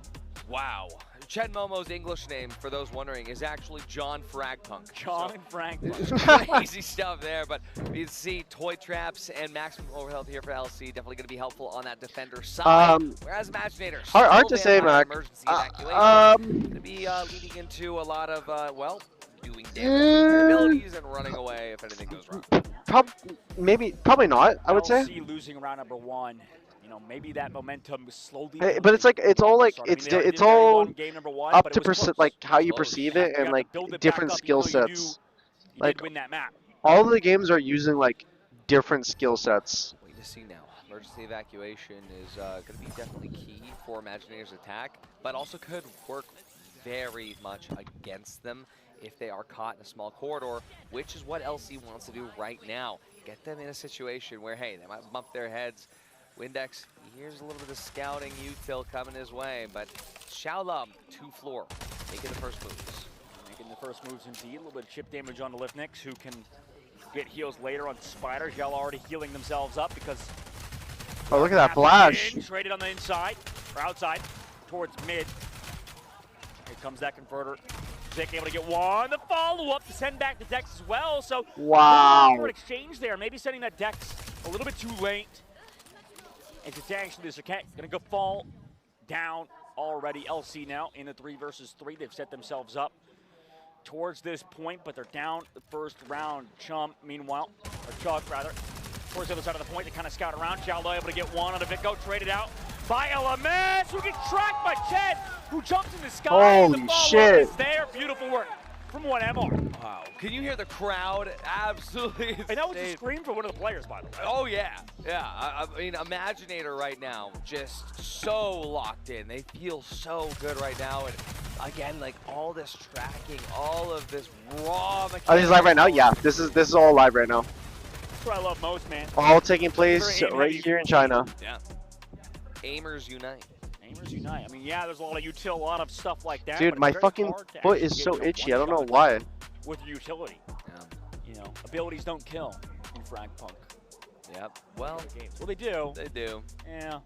Wow. Chen Momo's English name, for those wondering, is actually John FragPunk. John FragPunk. Crazy stuff there, but you see toy traps and maximum overhealth here for LC. Definitely going to be helpful on that defender side. Whereas Imaginator, hard to say, Mac. Emergency evacuation. Going to be leading into a lot of, doing damage to your abilities and running away if anything goes wrong. Probably not, I would say. LC losing round number 1. You know, maybe that momentum slowly. But it's like it's all like it's all up to like how you perceive it and like different skill sets. Like win that map. All of the games are using like different skill sets. Wait to see now. Emergency evacuation is going to be definitely key for Imaginator's attack, but also could work very much against them if they are caught in a small corridor, which is what LC wants to do right now. Get them in a situation where, hey, they might bump their heads Windex, here's a little bit of scouting util coming his way, but Xiaolum, 2-floor, making the first moves. Making the first moves indeed. A little bit of chip damage on the Liftnix, who can get heals later on Spider. Yell already healing themselves up because... Oh, look at that flash. Traded on the inside, or outside, towards mid. Here comes that converter. Zick able to get one. The follow-up to send back the Dex as well, so... Wow. For an exchange there, maybe sending that Dex a little bit too late. It's actually the Circuit gonna go fall down already. LC now in a 3 versus 3. They've set themselves up towards this point, but they're down the first round. Chum, meanwhile, or Chug rather, towards the other side of the point. They kind of scout around. Xiaolo able to get one on a Vico, traded out by LMS, who gets tracked by Ched, who jumps in the sky. Holy the shit. is there. Beautiful work from 1MR. Wow. Can you hear the crowd? Absolutely insane. And that was a scream from one of the players, by the way. Oh, yeah. Yeah. I mean, Imaginator right now, just so locked in. They feel so good right now. And again, like all this tracking, all of this raw mechanics. Oh, this is live right now? Yeah, this is all live right now. That's what I love most, man. All taking place right here in China. Yeah. Aimers unite. Aimers unite. I mean, yeah, there's a lot of util, a lot of stuff like that. Dude, but my it's very fucking hard to foot actually is get, so you know, itchy. I one don't know shot why. With your utility. You know, abilities don't kill in FragPunk. Yep. Well, they do. They do. Yeah.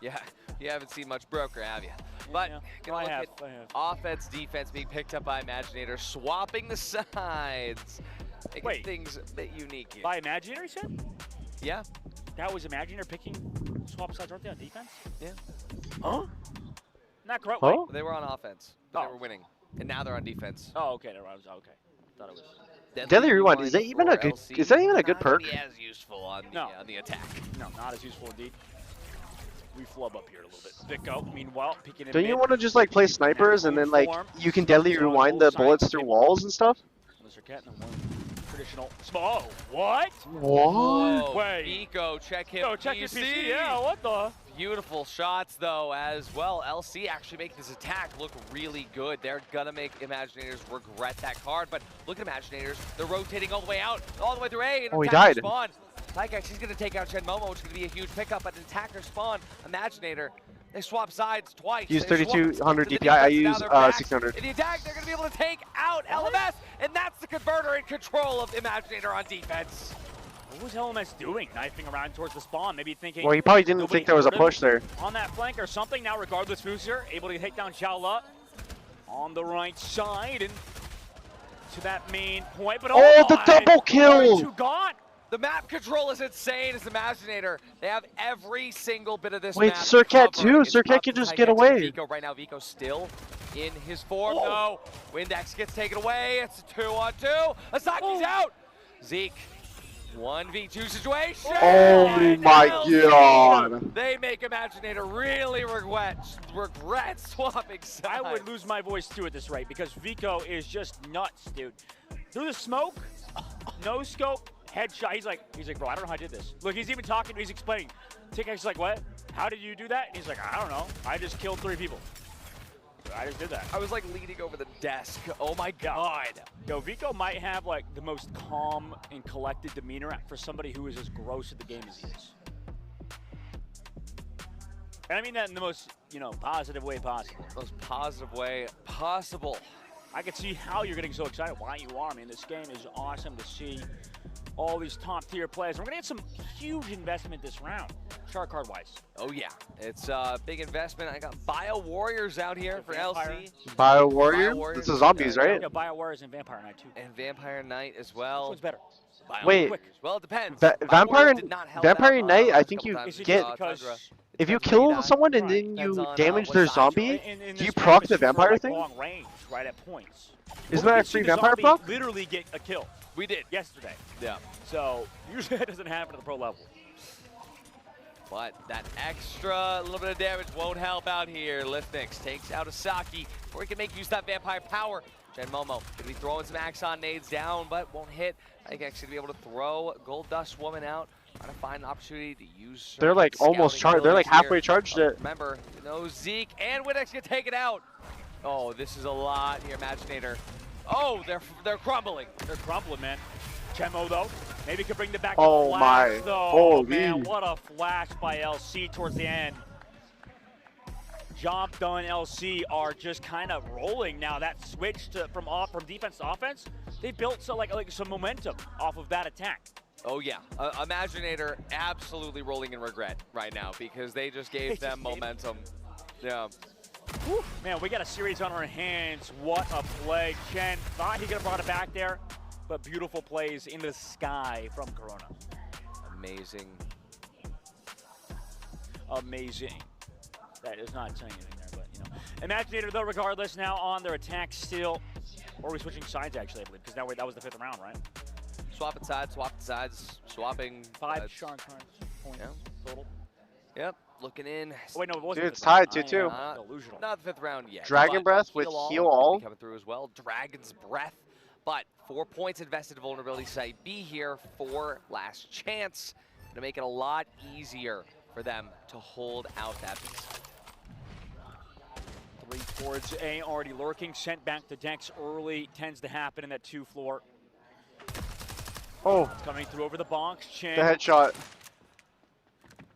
Yeah. You haven't seen much broker, have you? But I have. Offense, defense being picked up by Imaginator, swapping the sides. Making things a bit unique here. By Imaginator, you said? Yeah. That was Imaginator picking swap sides, aren't they, on defense? Yeah. Huh? Not correct. Huh? They were on offense, but they were winning. And now they're on defense. Oh, okay. Okay. Thought it was. Deadly Rewind, is that even a good perk? Not as useful on the attack. No, not as useful indeed. We flub up here a little bit. Vico, meanwhile, peeking in Don't mid. you want to just like play snipers and then like you can deadly rewind the bullets through walls and stuff? Traditional small. What? What? Wait. Vico, check him. Yo, check your PC. Yeah, what the? Beautiful shots though as well. LC actually making this attack look really good. They're gonna make Imaginators regret that card, but look at Imaginators. They're rotating all the way out, all the way through A. And oh, he died. Spawn. Tykex, he's gonna take out Chen Momo, which is gonna be a huge pickup, but an attacker spawn. Imaginator, they swap sides twice. Use 3200 DPI, I use 600. In the attack, they're gonna be able to take out LMS, and that's the converter in control of Imaginator on defense. What was LMS doing? Knifing around towards the spawn, maybe thinking... Well, he probably didn't think there was a push there. On that flank or something. Now, regardless, Fuser able to take down Xiaolo on the right side and to that main point. But the double kill! Gone. The map control is insane as Imaginator. They have every single bit of this Wait, map Circuit covered. too? It's Circuit up can to just Tykex get and away. Vico right now. Vico still in his form, though. Windex gets taken away. It's a 2-on-2. Asaki's out. Zeke, 1v2 situation. Oh my god. They make Imaginator really regret swapping sides. I would lose my voice too at this rate because Vico is just nuts, dude. Through the smoke, no scope, headshot. He's like, bro, I don't know how I did this. Look, he's even talking, he's explaining. Tikek's like, what? How did you do that? And he's like, I don't know. I just killed 3 people. I just did that. I was like leaning over the desk. Oh my god. Yo, Vico might have like the most calm and collected demeanor for somebody who is as gross at the game as he is. And I mean that in the most, positive way possible. Most positive way possible. I can see how you're getting so excited. Why you are, man. This game is awesome to see all these top tier players. We're gonna get some huge investment this round, chart card wise. Oh yeah, it's a big investment. I got Bio Warriors out here for LC. Bio Warrior? This is zombies, right? Yeah, Bio Warriors and Vampire Knight too. And Vampire Knight as well. Which one's better? Wait. Well, it depends. Vampire Knight, I think you get... If you kill someone and then you damage their zombie, do you proc the vampire thing? Long range, right at points. Isn't that a free vampire proc? Literally get a kill. We did yesterday. Yeah. So usually that doesn't happen at the pro level. But that extra little bit of damage won't help out here. Liftnix takes out Asaki before he can make use of that vampire power. Chen Momo gonna be throwing some Axon nades down, but won't hit. I think actually be able to throw Gold Dust Woman out. Trying to find an opportunity to use. They're like almost charged. They're like halfway charged it. Remember, Zeke and Windex get taken out. Oh, this is a lot here, Imaginator. Oh, they're crumbling. They're crumbling, man. Chemo, though, maybe could bring the back Oh to flash, my. though. Holy. Man, what a flash by LC towards the end. Job done. LC are just kind of rolling now. That switch from defense to offense, they built some momentum off of that attack. Oh yeah, Imaginator absolutely rolling in regret right now because they just gave them momentum. Yeah. Whew. Man, we got a series on our hands. What a play. Chen thought he could have brought it back there, but beautiful plays in the sky from Corona. Amazing. Amazing. That is not saying anything there, but you know. Imaginator, though, regardless, now on their attack still. Or are we switching sides, actually, I believe, because that was the 5th round, right? Swapping sides, swapping. 5 shark points total. Yep, looking in. Oh, wait, no, it wasn't. Dude, it's tied 2-2. Not the 5th round yet. Dragon Breath with heal all. Coming through as well. Dragon's Breath. But 4 points invested to vulnerability site B here for last chance to make it a lot easier for them to hold out that piece. 3 towards A, already lurking, sent back to Dex early, tends to happen in that 2 floor. Oh. Coming through over the box, Chen. The headshot.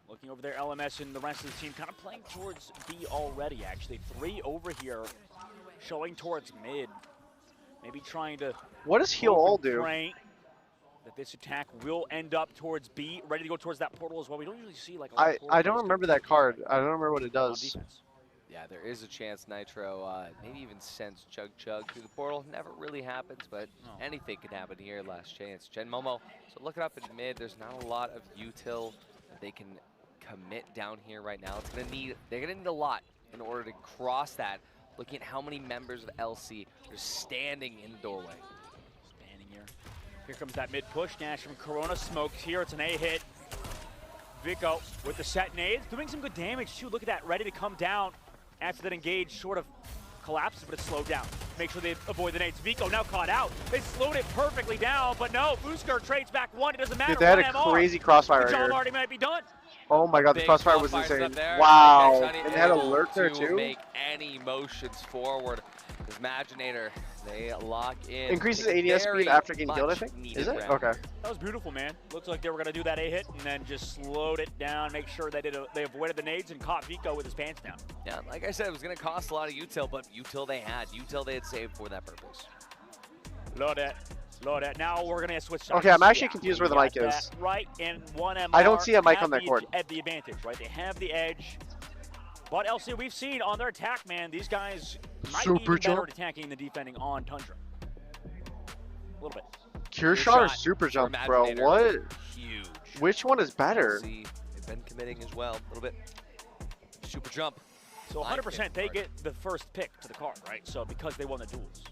Looking over there, LMS and the rest of the team kind of playing towards B already, actually. 3 over here, showing towards mid. Maybe trying to... What does heal all do? That this attack will end up towards B, ready to go towards that portal as well. We don't usually see like I don't remember that card. I don't remember what it does. Yeah, there is a chance Nitro maybe even sends Chug through the portal. Never really happens, but anything could happen here. Last chance. Chen Momo. So look it up in mid. There's not a lot of util that they can commit down here right now. They're gonna need a lot in order to cross that. Looking at how many members of LC are standing in the doorway. Standing here. Here comes that mid push. Dash from Corona. Smokes here. It's an A hit. Vico with the set nades. Doing some good damage too. Look at that. Ready to come down. After that engage sort of collapses, but it's slowed down. Make sure they avoid the nades. Vico now caught out. They slowed it perfectly down, but no. Fusker trades back 1. It doesn't matter. Dude, they had a crazy crossfire the job here. already might be done. Oh my god, the crossfire was insane. There. Wow. And they had a lurk there too? Make any motions forward. Imaginator, they lock in. Increases ADS speed after getting killed, I think? Is it? Round. Okay. That was beautiful, man. Looks like they were going to do that A hit and then just slowed it down, make sure they avoided the nades and caught Vico with his pants down. Yeah, like I said, it was going to cost a lot of util, but util they had saved for that purpose. Load it. Load it. Now we're going to switch sides. Okay, I'm actually confused where the mic is. Right, and 1MR I don't see a mic on that court. At the advantage, right? They have the edge. But LC, we've seen on their attack, man, these guys might be even better at attacking than defending on Tundra. A little bit. Cure shot or super jump, bro? What? Huge. Which one is better? LC, they've been committing as well, a little bit. Super jump. So 100% they get the first pick to the card, right? So because they won the duels.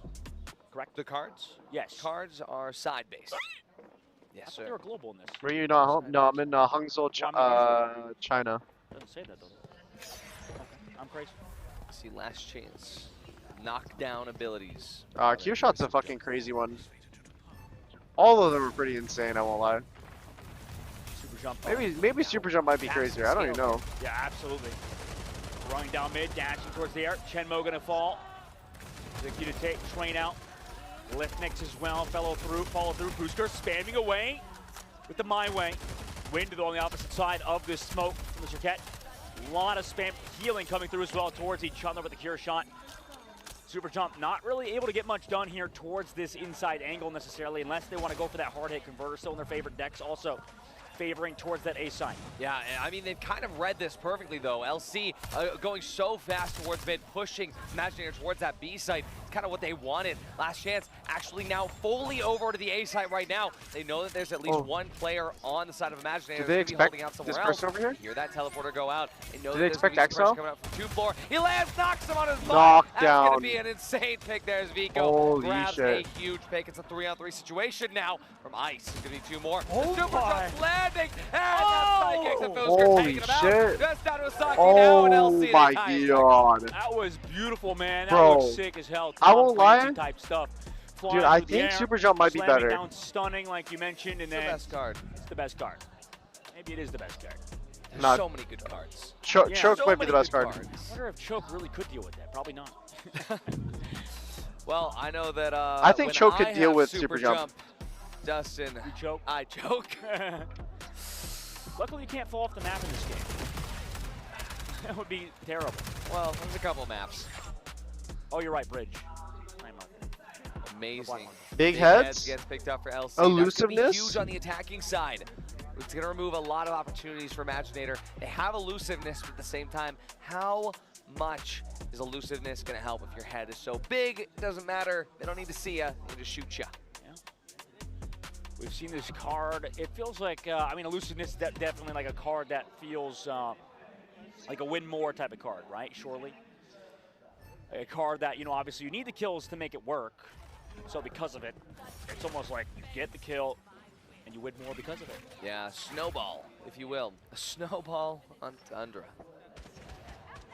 Correct? The cards? Yes. Cards are side-based. Yes, sir. They were global in this. Were you not home? No, I'm in Hangzhou, China. Doesn't say that, though. I'm crazy. See, last chance. Knockdown abilities. Q shot's a fucking crazy one. All of them are pretty insane, I won't lie. Super jump. Maybe super jump might be crazier. I don't even know. Yeah, absolutely. Running down mid, dashing towards the air. Chenmo gonna fall. Zicky to take train out. Lift next as well. Follow through. Fusker spamming away with the My Way. Wind on the opposite side of this smoke from the Circuit. A lot of spam healing coming through as well towards each other with the cure shot. Super jump not really able to get much done here towards this inside angle necessarily unless they want to go for that hard hit converter. Still in their favorite decks also favoring towards that A side. Yeah, I mean, they've kind of read this perfectly, though. LC going so fast towards mid, pushing Imaginator towards that B site. It's kind of what they wanted. Last chance, actually now fully over to the A site right now. They know that there's at least one player on the side of Imaginator. Did they expect this person over here? Hear that teleporter go out. They know Did they expect Exo? Coming out from 2 floor. He lands, knocks him on his butt. Knockdown. That's going to be an insane pick. There's Vico. Holy grabs shit. a huge pick. It's a 3-on-3 situation now from Ice. It's going to be 2 more. Oh Super my. jump landing. And Fusker Holy taking him out. shit. Just down to a Saki now, and LC my they god. That was beautiful, man. That Bro, looks sick as hell. I won't lie. Type stuff. Dude, I think super jump might be better. Down stunning, like you mentioned, and It's the then best card. it's the best card. Maybe it is the best card. There's so many good cards. Choke so might be the many best good card. cards. I wonder if Choke really could deal with that. Probably not. Well, I know that I think when Choke could I deal have with super jump. Dustin. You choke. I choke. Luckily, you can't fall off the map in this game. That would be terrible. Well, there's a couple maps. Oh, you're right, bridge. Amazing. Big heads gets picked up for LC. Elusiveness. That's huge on the attacking side. It's going to remove a lot of opportunities for Imaginator. They have elusiveness, but at the same time, how much is elusiveness going to help if your head is so big? It doesn't matter. They don't need to see you. They need to shoot you. Yeah. We've seen this card. It feels like, I mean, elusiveness is definitely like a card that feels like a win more type of card, right? Surely. A card that, you know, obviously you need the kills to make it work. So because of it, it's almost like you get the kill and you win more because of it. Yeah, snowball, if you will. A snowball on Tundra.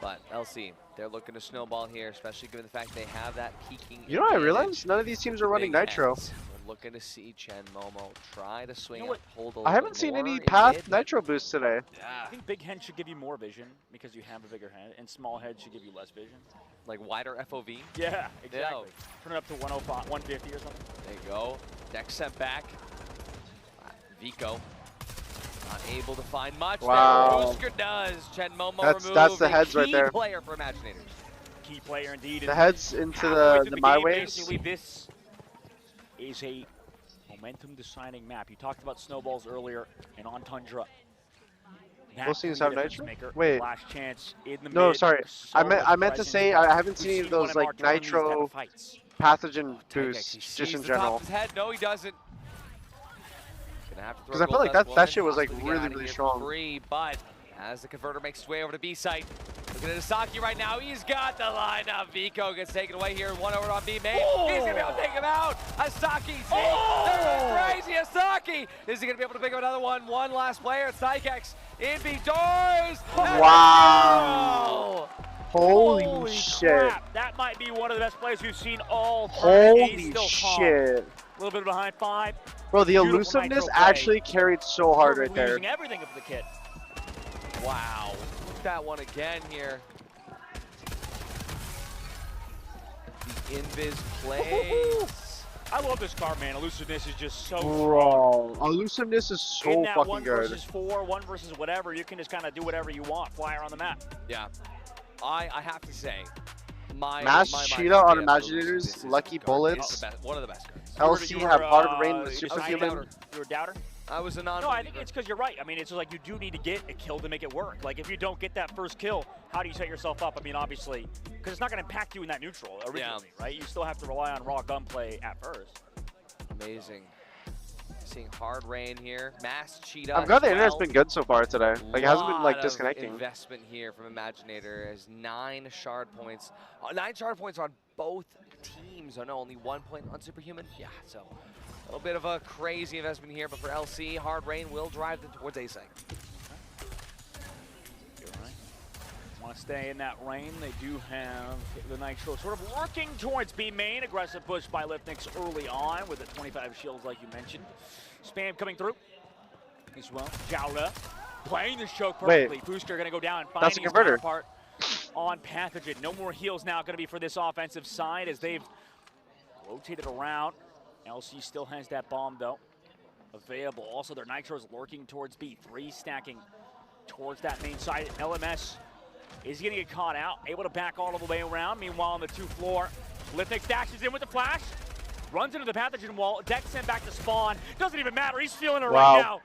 But LC, they're looking to snowball here, especially given the fact they have that peaking. You know what I realized? None of these teams are running Nitro. We're looking to see Chen Momo try to swing You know up, hold a I little haven't bit seen more any in Path mid. Nitro boosts today. I think big head should give you more vision because you have a bigger head, and small head should give you less vision. Like wider FOV? Yeah, exactly. Turn it up to 105, 150 or something. There you go. Deck sent back. Vico not able to find much. Wow. There, Boosker does. Chen Momo That's removed. the heads right there. Key player for Imaginators. Key player indeed. The heads into Halfway through the game, my ways. Basically, this is a momentum deciding map. You talked about snowballs earlier, and on Tundra. Those teams have Nitro? Maker. Wait. Last chance in the No, mid. sorry. I meant to Presence. say I haven't seen We've any of those one like MR turn these type Nitro of fights. pathogen He boosts sees just in the top general. of his head. No, he doesn't. Gonna have to throw Because I feel like Gold that Dust shit was like Woman, possibly get really out of really here strong. for free, but as the converter makes his way over to B site, looking at Asaki right now, he's got the lineup. Vico gets taken away here, one over on B main. He's gonna be able to take him out. Asaki, crazy Asaki. Is he gonna be able to pick up another one? One last player, Psychex in B doors. Wow. Holy shit. Crap. That might be one of the best plays we've seen all time. Holy He's still calm. shit. A little bit behind 5. Bro, the Beautiful elusiveness Nitro play. actually carried so hard right there. Using everything of the kit. Wow, look at that one again here. The invis plays. I love this card, man. Elusiveness is just so strong. Bro, elusiveness is In so that fucking 1 good. versus 4, 1 versus whatever, you can just kind of do whatever you want, fly around the map. Yeah, I have to say, Mass Cheetah on Imaginators, Lucky Bullets, one of the best cards. LC have Hard Rain with you Superhuman. were a doubter? I was a non. No, I think it's because you're right. I mean, it's like you do need to get a kill to make it work. Like, if you don't get that first kill, how do you set yourself up? I mean, obviously, because it's not going to impact you in that neutral originally, right? You still have to rely on raw gunplay at first. Amazing. Seeing Hard Rain here. Mass Cheetah. I'm glad the as internet's well. been good so far today. Like, it hasn't been like Lot of disconnecting. Investment here from Imaginator as 9 shard points. 9 shard points on both teams. Oh no, only 1 point on Superhuman. Yeah, so a little bit of a crazy investment here, but for LC, Hard Rain will drive them towards A site. You're right. Want to stay in that rain. They do have the Nitro sort of working towards B main. Aggressive push by Lithnix early on with the 25 shields like you mentioned. Spam coming through as well. Jowla playing the choke perfectly. Booster going to go down and find That's a his converter. counterpart on Pathogen. No more heals now going to be for this offensive side as they've rotated around. LC still has that bomb though available. Also their Nitro's lurking towards B. 3 stacking towards that main side. LMS is going to get caught out, able to back all the way around. Meanwhile, on the 2 floor, Lithnix dashes in with the flash, runs into the Pathogen wall. Deck sent back to spawn. Doesn't even matter. He's feeling it right now.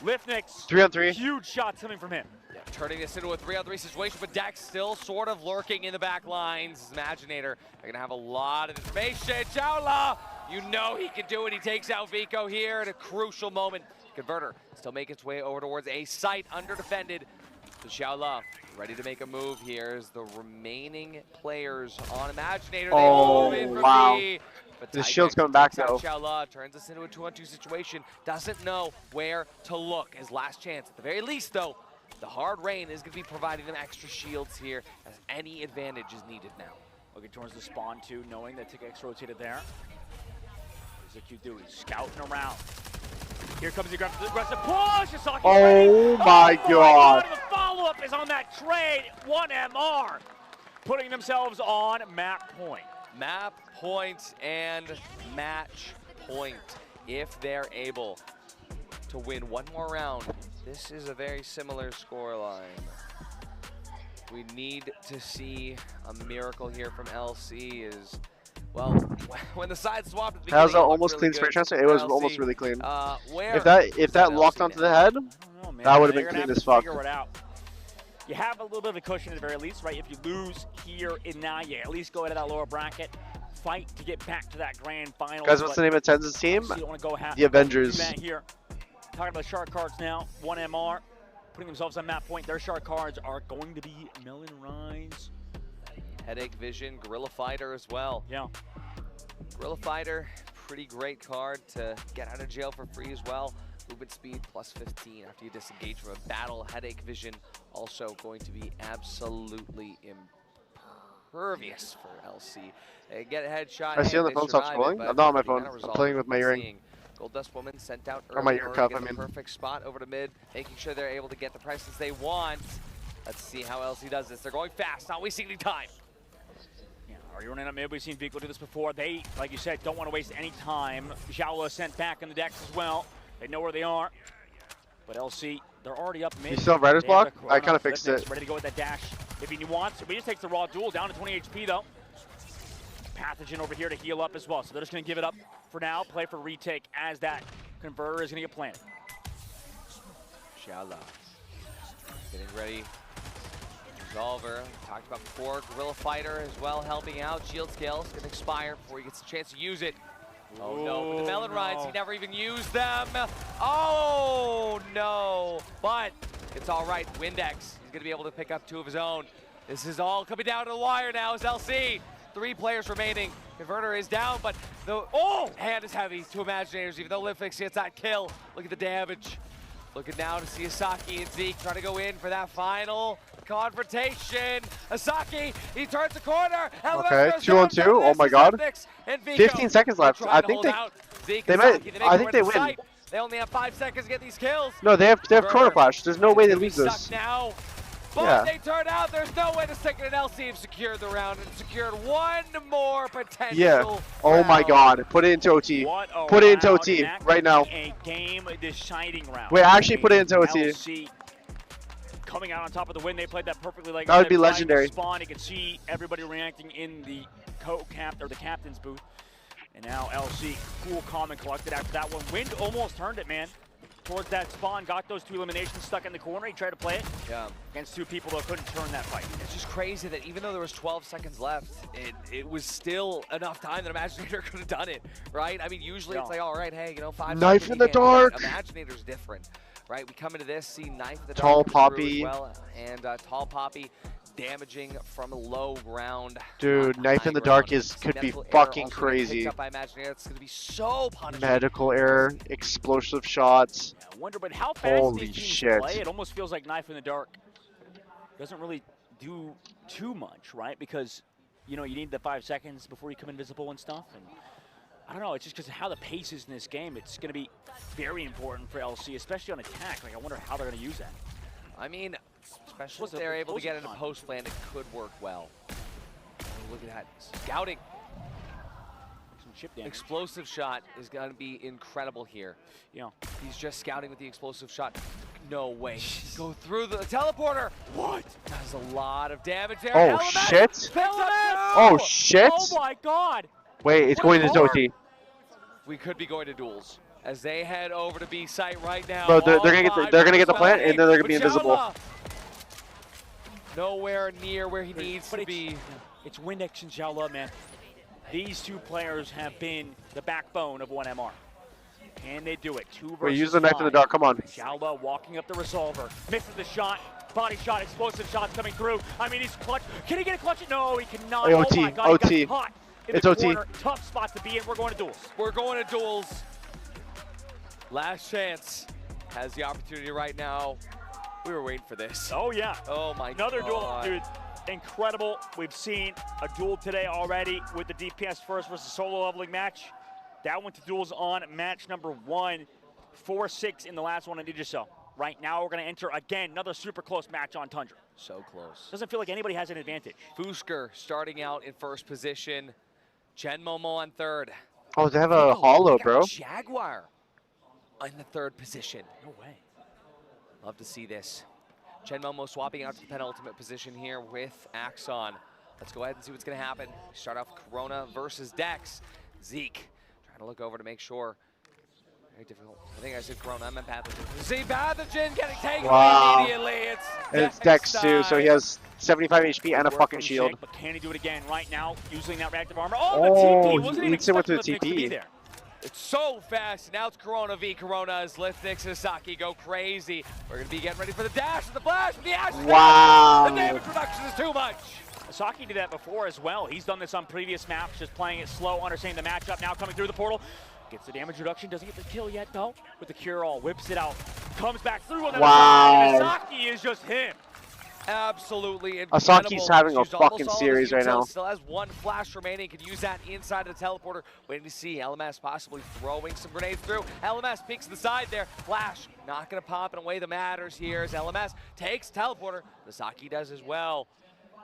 Lithnix, 3-on-3. huge shots coming from him. Yeah, turning this into a 3-on-3 situation, but Dex still sort of lurking in the back lines. Imaginator, they're going to have a lot of information. Jowla, you know he can do it. He takes out Vico here at a crucial moment. Converter still making its way over towards A site, under defended. So Xiaola ready to make a move here as the remaining players on Imaginator. They all move in for B. But This shield's coming back though. Xiaola turns this into a 2-on-2 situation. Doesn't know where to look. His last chance. At the very least though, the Hard Rain is going to be providing them extra shields here as any advantage is needed now. Looking towards the spawn too, knowing that Tick-X rotated there. Here's a Q Dewey scouting around. Here comes the aggressive push. Oh my god. The follow-up is on that trade. 1 MR. Putting themselves on map point. Map point and match point. if they're able to win one more round, this is a very similar scoreline. We need to see a miracle here from LC is, well, when the side swapped at the That was beginning, an it almost looked clean really spray good transfer. It for was LC. almost really clean. Where If that is locked LC onto now? the head, Oh, man. that would have They're been gonna clean have as to fuck. figure it out. You have a little bit of a cushion at the very least, right? If you lose here and now, you at least go into that lower bracket, fight to get back to that grand final. Guys, what's the name of TenZ's team? You don't want to go The Avengers. do that here. Talking about shark cards now, 1MR, putting themselves on map point. Their shark cards are going to be Melon Rise. Headache Vision, Gorilla Fighter as well. Yeah. Gorilla Fighter, pretty great card to get out of jail for free as well. Movement speed plus 15 after you disengage from a battle. Headache Vision also going to be absolutely impervious for LC. They get a headshot. I see on the they phone stop survive scrolling. it, but I'm not on my the phone. unresolved I'm playing with my earring. seeing Gold Dust Woman sent out Or my early. ear cuff, Gets I the mean. perfect spot over to mid, making sure they're able to get the prices they want. Let's see how LC does this. They're going fast, not wasting any time. Yeah, are you running up mid? We've seen Vico do this before. They, like you said, don't want to waste any time. Xiaola sent back in the decks as well. They know where they are. But LC, they're already up mid. You still have Rider's They have block? the I Chrono kinda fixed Flip it. Ready to go with that dash if he wants. But he just takes the raw duel down to 20 HP though. Pathogen over here to heal up as well. So they're just going to give it up for now. Play for retake as that converter is going to get planted. Xiaola getting ready. Resolver, talked about before. Gorilla Fighter as well helping out. Shield scales going to expire before he gets a chance to use it. Oh no, with the Melon Rides, he never even used them. Oh no, but it's all right. Windex, he's going to be able to pick up two of his own. This is all coming down to the wire now as LC. 3 players remaining. Converter is down, but the hand is heavy to Imaginators, even though Livfix gets that kill. Look at the damage. Looking now to see Asaki and Zeke trying to go in for that final confrontation. Asaki, he turns the corner. Okay, 2 on 2. Oh my god. 15 seconds left. I think they might. I think they win. They only have 5 seconds to get these kills. No, they have Chrono Flash. There's no way they lose this. Now. But they turn out there's no way to stick it. LC have secured the round and secured one more potential. Yeah. Oh my god. Put it into OT. Put it into OT right now. A game deciding round. Wait, actually put it into OT. LC coming out on top of the win. They played that perfectly. Like that would be legendary. Spawn. You can see everybody reacting in the the captain's booth. And now LC cool, calm, and collected after that one. Wind almost turned it, man. Towards that spawn, got those 2 eliminations stuck in the corner. He tried to play it against 2 people that couldn't turn that fight. It's just crazy that even though there was 12 seconds left, it was still enough time that Imaginator could have done it, right? I mean, usually it's like, all right, hey, 5 Knife seconds, in the dark. Imaginator's different, right? We come into this, see Knife in the Tall dark Poppy. as well, and Tall Poppy damaging from low ground. Dude, Knife in the dark could be fucking crazy. Up by Imaginator. It's going to be so punishing. Medical error, explosive shots. I wonder, but how fast Holy these teams shit. play? It almost feels like Knife in the dark doesn't really do too much, right? Because, you need the 5 seconds before you come invisible and stuff. And I don't know, it's just because of how the pace is in this game. It's going to be very important for LC, especially on attack. Like, I wonder how they're going to use that. I mean, especially if they're able to get into post land, it could work well. Oh, look at that. Scouting. Some chip damage. Explosive shot is going to be incredible here. He's just scouting with the explosive shot. No way. Go through the teleporter. What? That's a lot of damage there. Oh, shit. Oh, shit. Oh, my God. Wait, it's going into OT. We could be going to duels as they head over to B site right now. Bro, they're gonna get the plant, and then they're gonna be invisible. Nowhere near where he needs to be. It's Windex and Xiaola, man. These 2 players have been the backbone of 1MR. Can they do it? 2 versus 5. Wait, use the Knife in the dark. Come on. Xiaola walking up the resolver. Misses the shot. Body shot. Explosive shots coming through. I mean, he's clutch. Can he get a clutch? No, he cannot. Hey, OT, oh my God, OT. He got caught in It's the OT. corner. Tough spot to be in. We're going to duels. We're going to duels. Last chance has the opportunity right now. We were waiting for this. Oh, yeah. Oh, my Another God. duel, dude. Incredible. We've seen a duel today already with the DPS first versus solo leveling match. That went to duels on match number 1. 4-6 in the last one, and did so. Right now, we're going to enter again another super close match on Tundra. So close. Doesn't feel like anybody has an advantage. Fusker starting out in first position. Jen Momo on third. Oh, they have a hollow, They got bro. Jaguar in the 3rd position. No way. Love to see this. Chen Momo swapping out to the penultimate position here with Axon. Let's go ahead and see what's going to happen. Start off Corona versus Dex. Zeke trying to look over to make sure. Very difficult. I think I said Corona, I meant Pathogen. See Pathogen getting taken away immediately. It's Dex too, so he has 75 HP and a fucking shield. Jake, but can he do it again right now using that reactive armor? Oh, the Oh, TP wasn't even eats him with the expecting Lithnix to be TP. there. It's so fast. Now it's Corona v Corona as Lithnix and Saki go crazy. We're going to be getting ready for the dash and the flash with the Ash. Wow. The damage reduction is too much. Saki did that before as well. He's done this on previous maps, just playing it slow, understanding the matchup. Now coming through the portal. Gets the damage reduction, doesn't get the kill yet though. With the cure all, whips it out. Comes back through on the other side, and Saki is just him. Absolutely incredible. Asaki's having a Used almost fucking all of series his right now. utils, still has 1 flash remaining. Can use that inside of the teleporter. Waiting to see LMS possibly throwing some grenades through. LMS peeks to the side there. Flash not going to pop and away the matters here as LMS takes teleporter. Asaki does as well.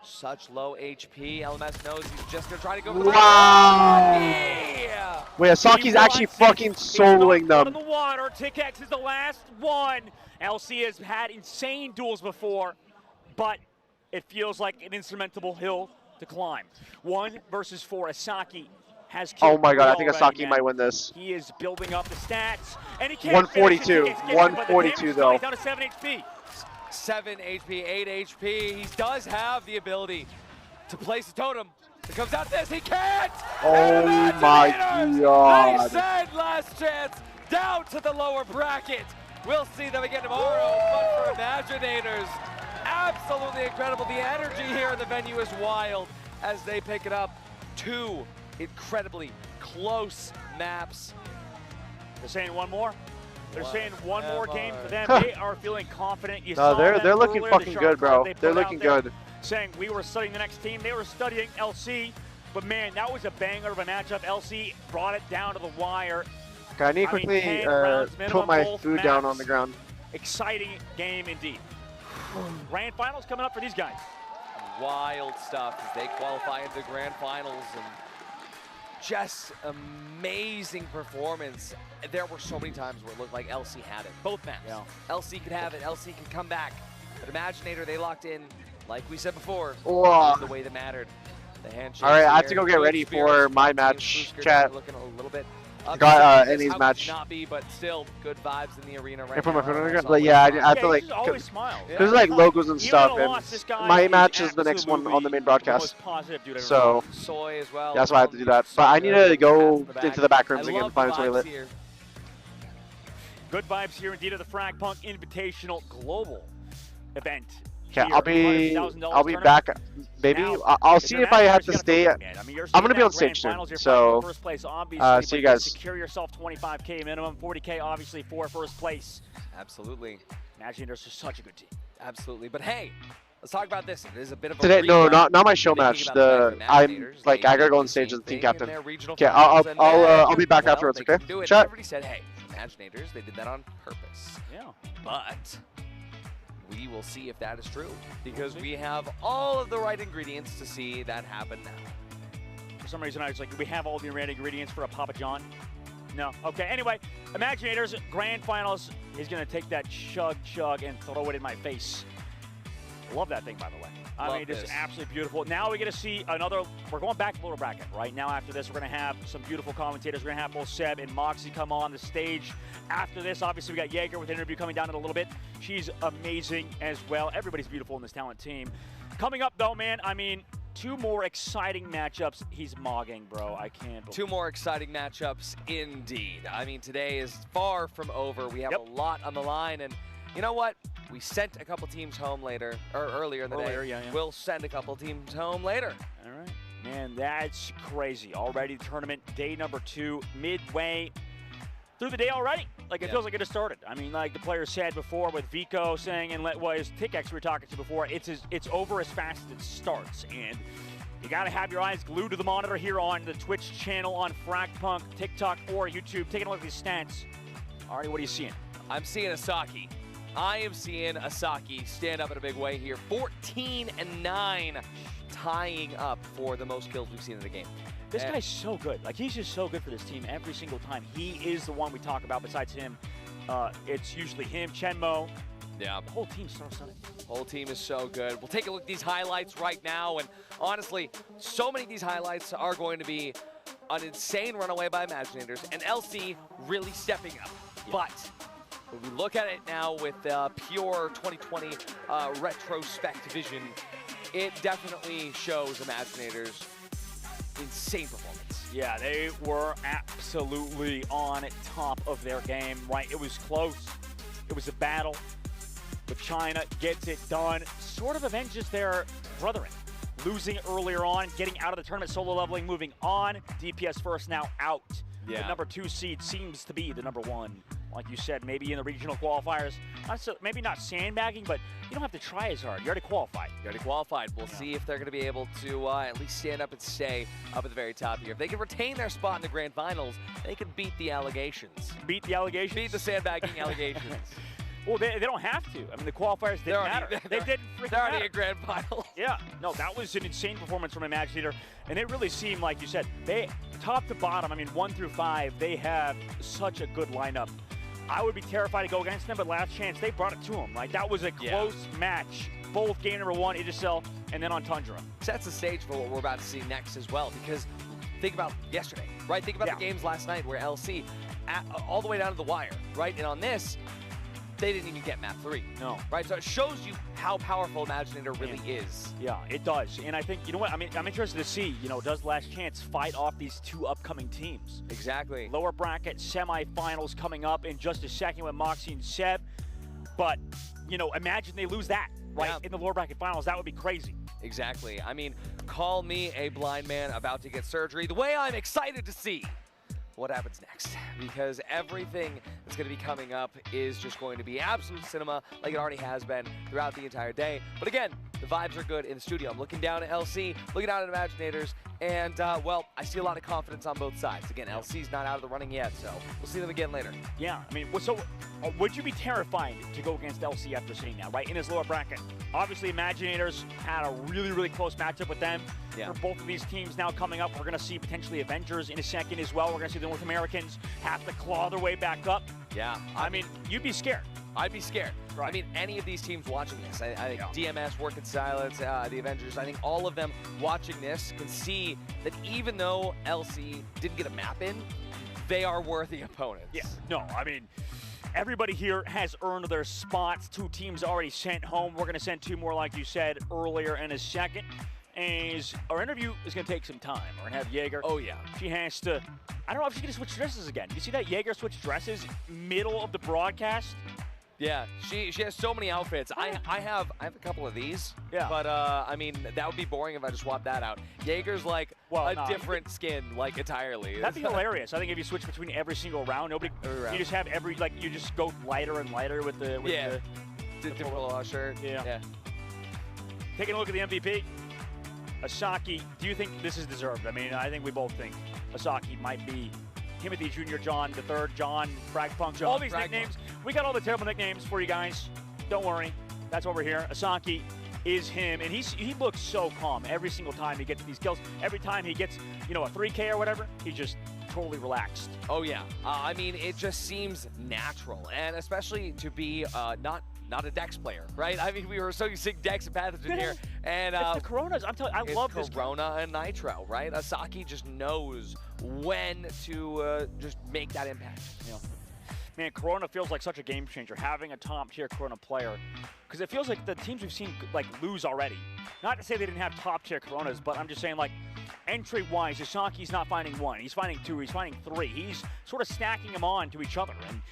Such low HP. LMS knows he's just going to try to go for the Wow. Wait, Asaki's actually fucking soloing them. In the water. Tikex is the last one. LC has had insane duels before, but it feels like an insurmountable hill to climb. 1 versus 4. Asaki has killed. Oh my god, I think already, Asaki man. might win this. He is building up the stats, and he can't 142. finish it. 142 though. Down to 7 HP. 7 HP, 8 HP. He does have the ability to place a totem. It comes out this, he can't! Oh my They god. said last chance, down to the lower bracket. We'll see them again tomorrow, but for Imaginators, absolutely incredible. The energy here in the venue is wild as they pick it up. 2 incredibly close maps. They're saying one more. They're saying one more game for them. They are feeling confident. You No, saw they're them looking earlier, fucking the good, sharp bro. card they They're put out looking there, good. Saying we were studying the next team. They were studying LC. But man, that was a banger of a matchup. LC brought it down to the wire. Okay, I need to quickly 10 rounds minimum, put my both food down on maps. the ground. Exciting game indeed. Grand finals coming up for these guys. Wild stuff as they qualify into the grand finals and just amazing performance. There were so many times where it looked like LC had it. Both maps. Yeah. LC could have it, LC could come back. But Imaginator, they locked in, like we said before, Whoa. the way that mattered. The handshakes. All right, I have here, to go get good ready spirits for from my teams. match, Krusker chat. Looking a little bit Got upset. Annie's How match. could not be, but still good vibes in the arena Can I right put my now. food on the Nice ground? all But yeah, way I feel around. like he just always smiles. there's like logos and Even stuff, at a loss, this and guy my is match is the next one on the main broadcast. most positive dude I've ever So Soy as well. that's why I have to do that. But I need to go into the back rooms again and find its way lit. Good vibes here indeed at the FragPunk Invitational Global event. Okay, here. I'll be $100,000 back, baby. Now, I'll if see you're if I an have actor, to you stay. gotta perform, man. I mean, you're I'm seeing gonna be that on grand stage soon, finals, you're so fighting for first place, obviously, see you but guys. secure yourself 25K minimum, 40K obviously for first place. Absolutely. Imaginators are such a good team. Absolutely. But hey, let's talk about this. It is a bit of a Today, no, rerun. not my show Thinking match. about The fact that I'm Imaginators, like they I gotta did go on the stage same as the team thing in captain. their regional Okay, finals, and I'll be back well, afterwards. they Okay, couldn't do it. chat. Everybody said, hey, Imaginators, they did that on purpose. Yeah. But we will see if that is true because we have all of the right ingredients to see that happen now. For some reason, I was like, do we have all the right ingredients for a Papa John? No. Okay, anyway, Imaginators, grand finals. He's going to take that chug and throw it in my face. Love that thing, by the way. I mean, just absolutely beautiful. Now we get to see another, we're going back to lower bracket. Right now after this, we're going to have some beautiful commentators. We're going to have both Seb and Moxie come on the stage. After this, obviously, we got Jaeger with an interview coming down in a little bit. She's amazing as well. Everybody's beautiful in this talent team. Coming up, though, man, I mean, 2 more exciting matchups. He's mogging, bro. I can't believe 2 more exciting matchups indeed. I mean, today is far from over. We have a lot on the line, and you know what? We sent a couple teams home later, or earlier in the day. Yeah. We'll send a couple teams home later. All right. Man, that's crazy. Already tournament day number 2, midway through the day already. Like, it feels like it just started. I mean, like the player said before with Vico saying, and what is Tikex we were talking to before, it's over as fast as it starts. And you got to have your eyes glued to the monitor here on the Twitch channel, on FragPunk, TikTok, or YouTube. Taking a look at these stats. Already, what are you seeing? I'm seeing Asaki. I am seeing Asaki stand up in a big way here. 14-9, tying up for the most kills we've seen in the game. This guy's so good. Like, he's just so good for this team every single time. He is the one we talk about. Besides him, it's usually him, Chenmo. Yeah. The whole team's so solid. Whole team is so good. We'll take a look at these highlights right now, and honestly, so many of these highlights are going to be an insane runaway by Imaginators, and LC really stepping up. Yeah. But when we look at it now with pure 2020 retrospect vision, it definitely shows Imaginators insane performance. Yeah, they were absolutely on top of their game, right? It was close. It was a battle. But China gets it done, sort of avenges their brethren. Losing earlier on, getting out of the tournament, solo leveling, moving on. DPS first now out. Yeah. The number 2 seed seems to be the number 1. Like you said, maybe in the regional qualifiers. Maybe not sandbagging, but you don't have to try as hard. You already qualified. You already qualified. We'll see if they're going to be able to at least stand up and stay up at the very top here. If they can retain their spot in the grand finals, they can beat the allegations. Beat the allegations? Beat the sandbagging allegations. Well, they don't have to. I mean, the qualifiers didn't matter. They didn't freaking They're already matter. a grand final. Yeah. No, that was an insane performance from Imaginator. And it really seemed, like you said, they, top to bottom, I mean, 1 through 5, they have such a good lineup. I would be terrified to go against them, but last chance, they brought it to them. Like, that was a close match. Both game number 1, Idricel, and then on Tundra. Sets the stage for what we're about to see next as well, because think about yesterday, right? Think about the games last night where LC, all the way down to the wire, right? And on this, they didn't even get map 3. No. Right, so it shows you how powerful Imaginator really is. Yeah, it does. And I think, you know what, I mean, I'm interested to see, you know, does Last Chance fight off these 2 upcoming teams? Exactly. Lower bracket semifinals coming up in just a second with Moxie and Seb. But, you know, imagine they lose that, right, in the lower bracket finals. That would be crazy. Exactly. I mean, call me a blind man about to get surgery. The way I'm excited to see what happens next, because everything that's going to be coming up is just going to be absolute cinema like it already has been throughout the entire day. But again, the vibes are good in the studio. I'm looking down at LC, looking down at Imaginators, and well, I see a lot of confidence on both sides. Again, LC's not out of the running yet, so we'll see them again later. Yeah, I mean, so would you be terrified to go against LC after seeing that, right, in this lower bracket? Obviously, Imaginators had a really, really close matchup with them. Yeah. For both of these teams now coming up, we're going to see potentially Avengers in a second as well. We're going to see the North Americans have to claw their way back up. Yeah. I mean, you'd be scared. I'd be scared. Right. I mean, any of these teams watching this, I think DMS, Work in Silence, the Avengers, I think all of them watching this can see that even though LC didn't get a map in, they are worthy opponents. Yeah. No, I mean, everybody here has earned their spots. 2 teams already sent home. We're going to send 2 more, like you said earlier, in a second. And our interview is going to take some time. We're going to have Jaeger. Oh, yeah. She has to, I don't know if she's going to switch dresses again. You see that Jaeger switch dresses middle of the broadcast? Yeah, she has so many outfits. I have a couple of these. Yeah. But I mean, that would be boring if I just swapped that out. Jaeger's like different skin, like entirely. That'd be hilarious. I think if you switch between every single round, nobody. Every round. You just have you just go lighter and lighter with the. the different shirt. Yeah. Taking a look at the MVP. Asaki, do you think this is deserved? I mean, I think we both think Asaki might be Timothy Jr., John III, John, FragPunk, all these nicknames. We got all the terrible nicknames for you guys. Don't worry. That's why we're here. Asaki is him, and he looks so calm every single time he gets these kills. Every time he gets, you know, a 3K or whatever, he's just totally relaxed. Oh, yeah. I mean, it just seems natural, and especially to be not a Dex player, right? I mean, we were so used to Dex and Pathogen here, and it's the Coronas. I'm telling you, I love this Corona and Nitro, right? Asaki just knows when to just make that impact. Yeah. Man, Corona feels like such a game changer, having a top-tier Corona player, because it feels like the teams we've seen like lose already. Not to say they didn't have top-tier Coronas, but I'm just saying, like, entry-wise, Asaki's not finding 1, he's finding 2, he's finding 3. He's sort of stacking them on to each other, and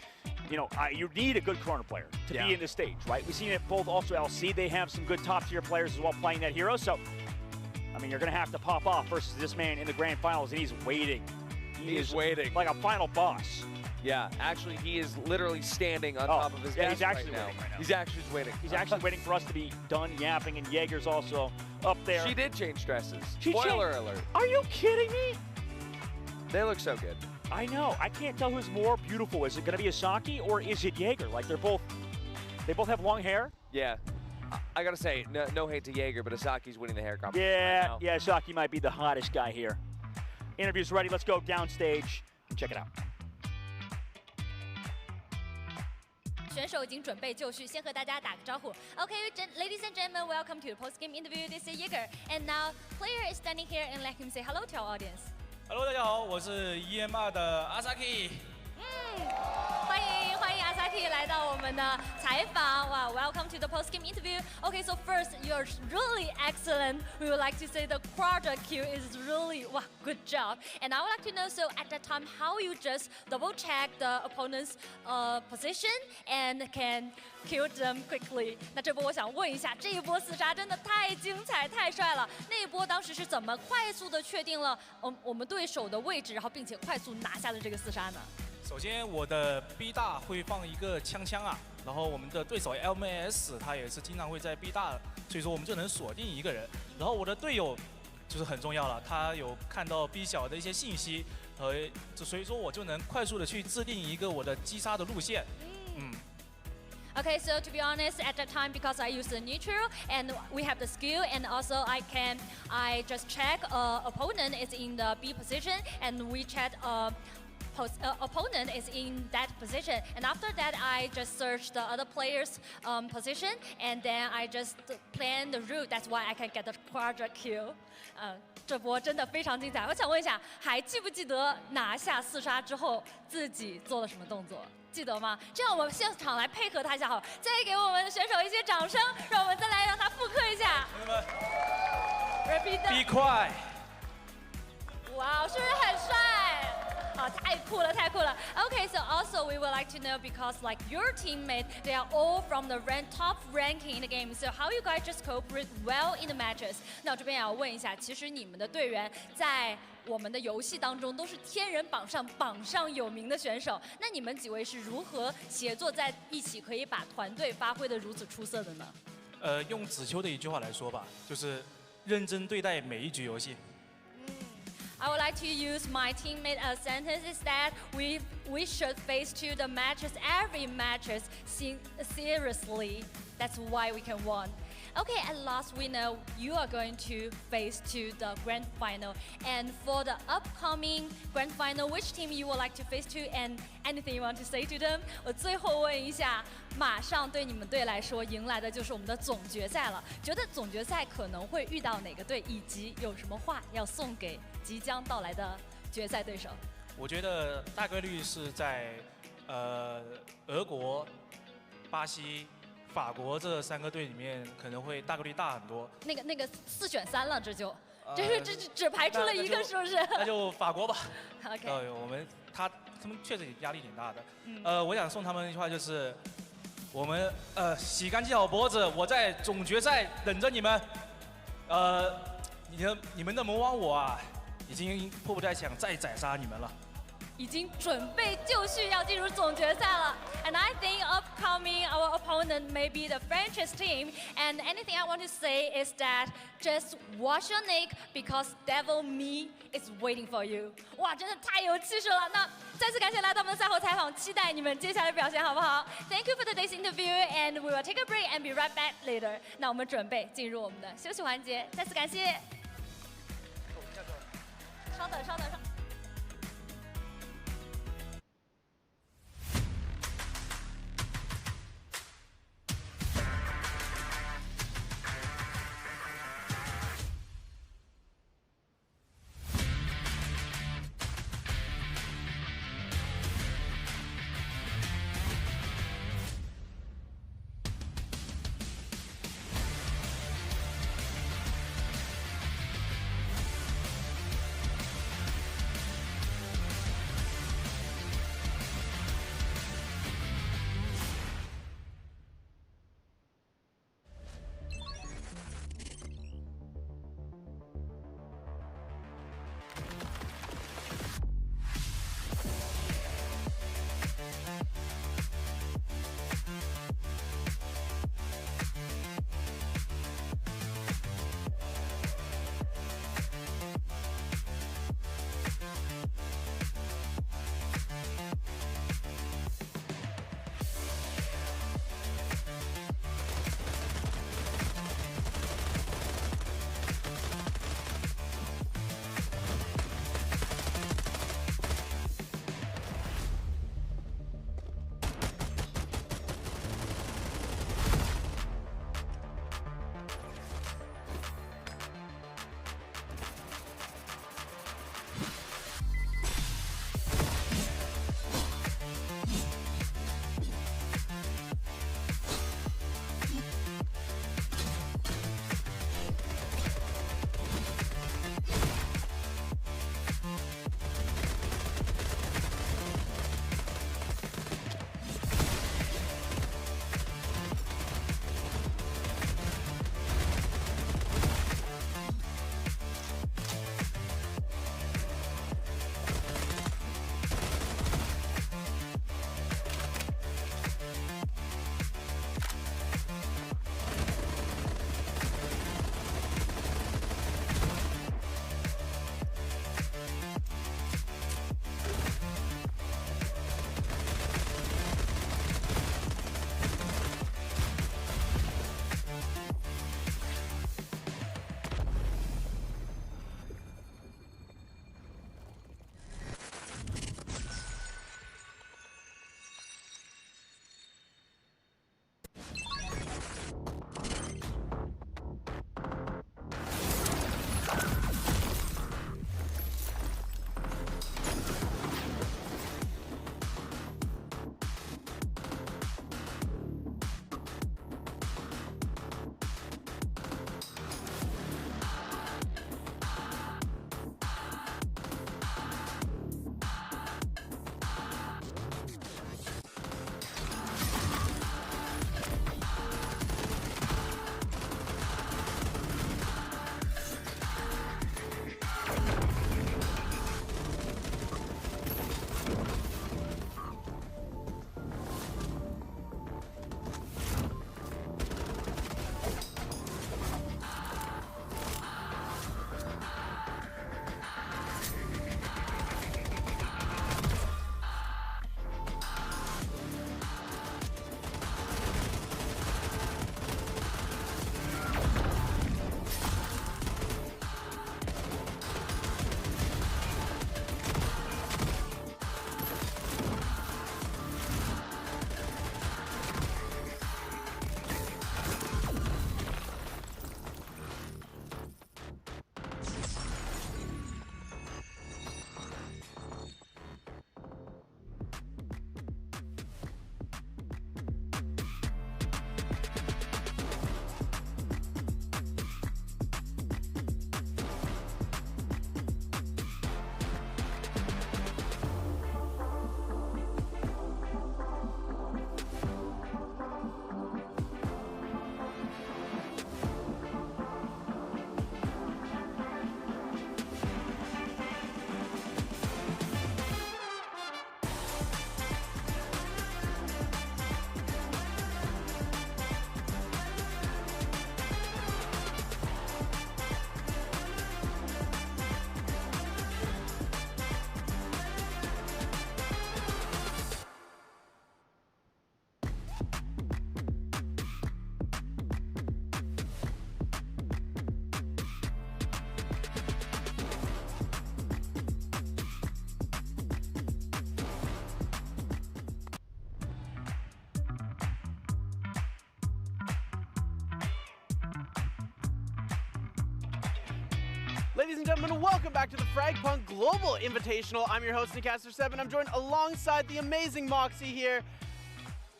you know, you need a good Corona player to be in this stage, right? We've seen it both also LC. They have some good top-tier players as well playing that hero. So, I mean, you're going to have to pop off versus this man in the grand finals, and he's waiting. He is waiting. Like a final boss. Yeah, actually, he is literally standing on top of his desk he's actually right waiting right now. He's actually waiting. He's actually waiting for us to be done yapping, and Jaeger's also up there. She did change dresses. Spoiler alert. Are you kidding me? They look so good. I know. I can't tell who's more beautiful. Is it going to be Asaki or is it Jaeger? Like, they're both They both have long hair. Yeah. I gotta say, no hate to Jaeger, but Asaki's winning the hair competition Yeah, right now. yeah, Saki might be the hottest guy here. Interview's ready. Let's go downstage. Check it out. 选手已经准备就绪，先和大家打个招呼。Okay, ladies and gentlemen, welcome to the post-game interview. This is Jaeger, and now player is standing here and let him say hello to our audience. Hello， 大家好，我是 EMR 的 Asaki。欢迎 Asaki 来到我们的采访。哇 ，Welcome to the post-game interview. Okay, so first, you're really excellent. We would like to say the quadra kill is really good job. And I would like to know, so at that time, how you just double check the opponent's position and can kill them quickly. 那这波我想问一下，这一波厮杀真的太精彩、太帅了。那一波当时是怎么快速的确定了我们对手的位置，然后并且快速拿下了这个厮杀呢？首先，我的 B 大会放一个枪啊，然后我们的对手 LMS 他也是经常会在 B 大，所以说我们就能锁定一个人。然后我的队友就是很重要了，他有看到 B 小的一些信息，所以说我就能快速的去制定一个我的击杀的路线。Okay, so to be honest, at that time, because I use the neutral and we have the skill, and also I just check opponent is in the B position, and we check opponent is in that position, and after that I just search the other player's position, and then I just plan the route. That's why I can get the quadra kill. 这波真的非常精彩。我想问一下，还记不记得拿下厮杀之后自己做了什么动作？记得吗？这样我们现场来配合他一下好，再给我们的选手一些掌声，让我们再来让他复刻一下。Repeat. Be quiet. 哇，是不是很帅？太酷了，太酷了。Okay, so also we would like to know, because like your teammates, they are all from the top ranking in the game. So how you guys just cooperate well in the matches? 那我这边也要问一下，其实你们的队员在我们的游戏当中都是天人榜上有名的选手。那你们几位是如何协作在一起，可以把团队发挥得如此出色的呢？用子秋的一句话来说吧，就是认真对待每一局游戏。I would like to use my teammate sentence is that we should face to the matches, every matches seriously. That's why we can win. Okay, at last we know you are going to face to the grand final. And for the upcoming grand final, which team you would like to face to, and anything you want to say to them? 我最后问一下，马上对你们队来说，迎来的就是我们的总决赛了。觉得总决赛可能会遇到哪个队，以及有什么话要送给即将到来的决赛对手？我觉得大概率是在俄国、巴西、法国这3个队里面，可能会大概率大很多。那个4选3了，这只排出了一个，是不是？那就法国吧。OK。他们确实压力挺大的。我想送他们一句话，就是我们洗干净好脖子，我在总决赛等着你们。你们的魔王我啊，已经迫不及待想再宰杀你们了。已经准备就绪要进入总决赛了。And I think upcoming our opponent may be the French team. And anything I want to say is that just watch your neck, because Devil Me is waiting for you. 哇，真的太有气势了！那再次感谢来到我们的赛后采访，期待你们接下来表现好不好 ？Thank you for today's interview, and we will take a break and be right back later. 那我们准备进入我们的休息环节，再次感谢。稍等。Ladies and gentlemen, welcome back to the FragPunk Global Invitational. I'm your host, Nicaster7. I'm joined alongside the amazing Moxie here.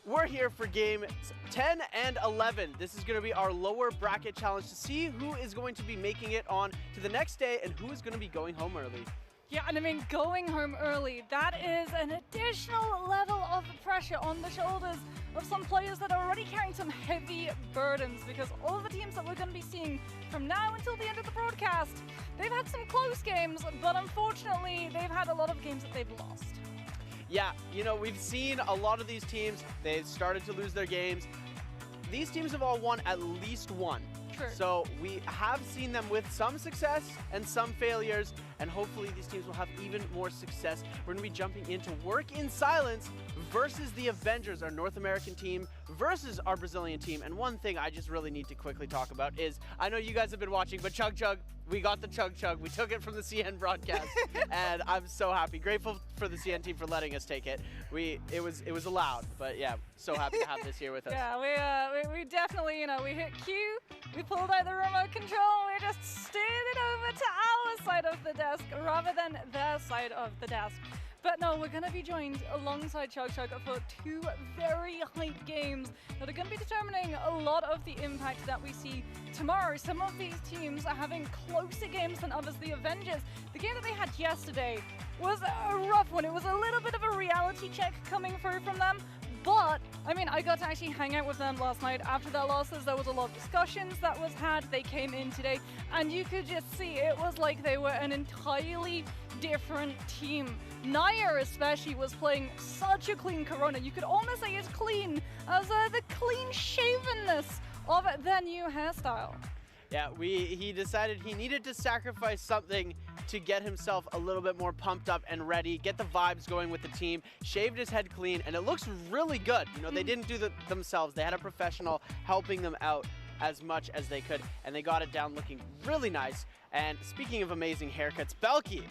We're here for game 10 and 11. This is going to be our lower bracket challenge to see who is going to be making it on to the next day and who is going to be going home early. Yeah, and I mean, going home early, that is an additional level of pressure on the shoulders of some players that are already carrying some heavy burdens, because all of the teams that we're going to be seeing from now until the end of the broadcast, they've had some close games, but unfortunately, they've had a lot of games that they've lost. Yeah, you know, we've seen a lot of these teams, they've started to lose their games. These teams have all won at least one. True. So we have seen them with some success and some failures, and hopefully these teams will have even more success. We're going to be jumping into Work in Silence versus the Avengers, our North American team, versus our Brazilian team. And one thing I just really need to quickly talk about is, I know you guys have been watching, but Chug Chug, we got the Chug Chug. We took it from the CN broadcast, and I'm so happy. Grateful for the CN team for letting us take it. It was allowed, but yeah, so happy to have this here with us. Yeah, we definitely, you know, we hit Q, we pulled out the remote control, we just steered it over to our side of the desk rather than their side of the desk. But no, we're going to be joined alongside Chug Chug for two very hype games that are going to be determining a lot of the impact that we see tomorrow. Some of these teams are having closer games than others. The Avengers, the game that they had yesterday was a rough one. It was a little bit of a reality check coming through from them. But, I mean, I got to actually hang out with them last night after their losses. There was a lot of discussions that was had. They came in today, and you could just see it was like they were an entirely different team. Naya especially was playing such a clean Corona. You could almost say as clean as the clean shavenness of their new hairstyle. Yeah, he decided he needed to sacrifice something to get himself a little bit more pumped up and ready, get the vibes going with the team, shaved his head clean, and it looks really good. You know, they didn't do it themselves. They had a professional helping them out as much as they could, and they got it down looking really nice. And speaking of amazing haircuts, Belky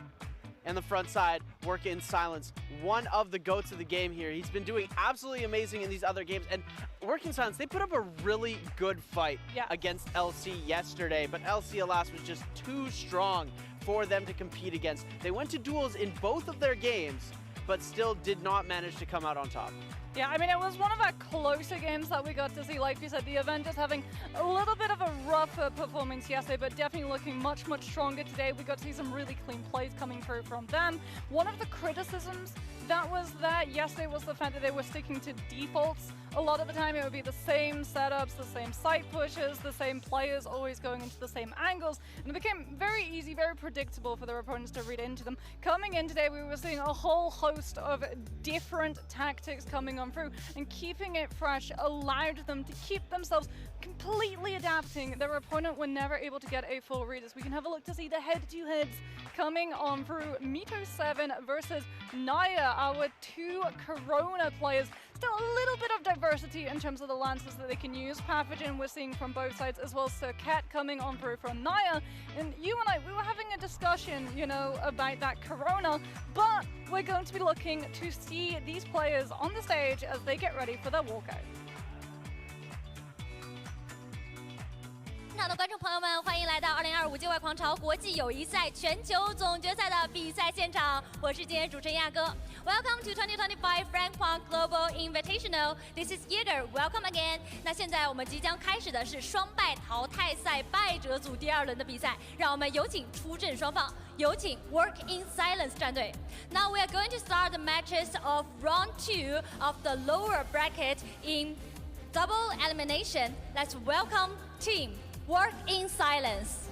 and the front side, Work in Silence, one of the GOATs of the game here. He's been doing absolutely amazing in these other games, and Work in Silence, they put up a really good fight against LC yesterday, but LC, alas, was just too strong for them to compete against. They went to duels in both of their games, but still did not manage to come out on top. Yeah, I mean, it was one of our closer games that we got to see. Like you said, the Avengers having a little bit of a rougher performance yesterday, but definitely looking much, much stronger today. We got to see some really clean plays coming through from them. One of the criticisms that was there yesterday was the fact that they were sticking to defaults. A lot of the time it would be the same setups, the same site pushes, the same players always going into the same angles, and it became very easy, very predictable for their opponents to read into them. Coming in today, we were seeing a whole host of different tactics coming on through, and keeping it fresh allowed them to keep themselves completely adapting. Their opponent were never able to get a full read, as we can have a look to see the head-to-heads coming on through. Mito7 versus Naya, our two Corona players. Still a little bit of diversity in terms of the lances that they can use. Pathogen we're seeing from both sides, as well as Cat coming on through from Naya. And you and I, we were having a discussion, you know, about that Corona, but we're going to be looking to see these players on the stage as they get ready for their walkout. 现场的观众朋友们，欢迎来到2025界外狂潮国际友谊赛全球总决赛的比赛现场。我是今天主持人亚哥。Welcome to 2025 FragPunk Global Invitational. This is Yeager. Welcome again. 那现在我们即将开始的是双败淘汰赛败者组第2轮的比赛，让我们有请出阵双方。有请 Work in Silence 战队。Now we are going to start the matches of round 2 of the lower bracket in double elimination. Let's welcome team Work in Silence.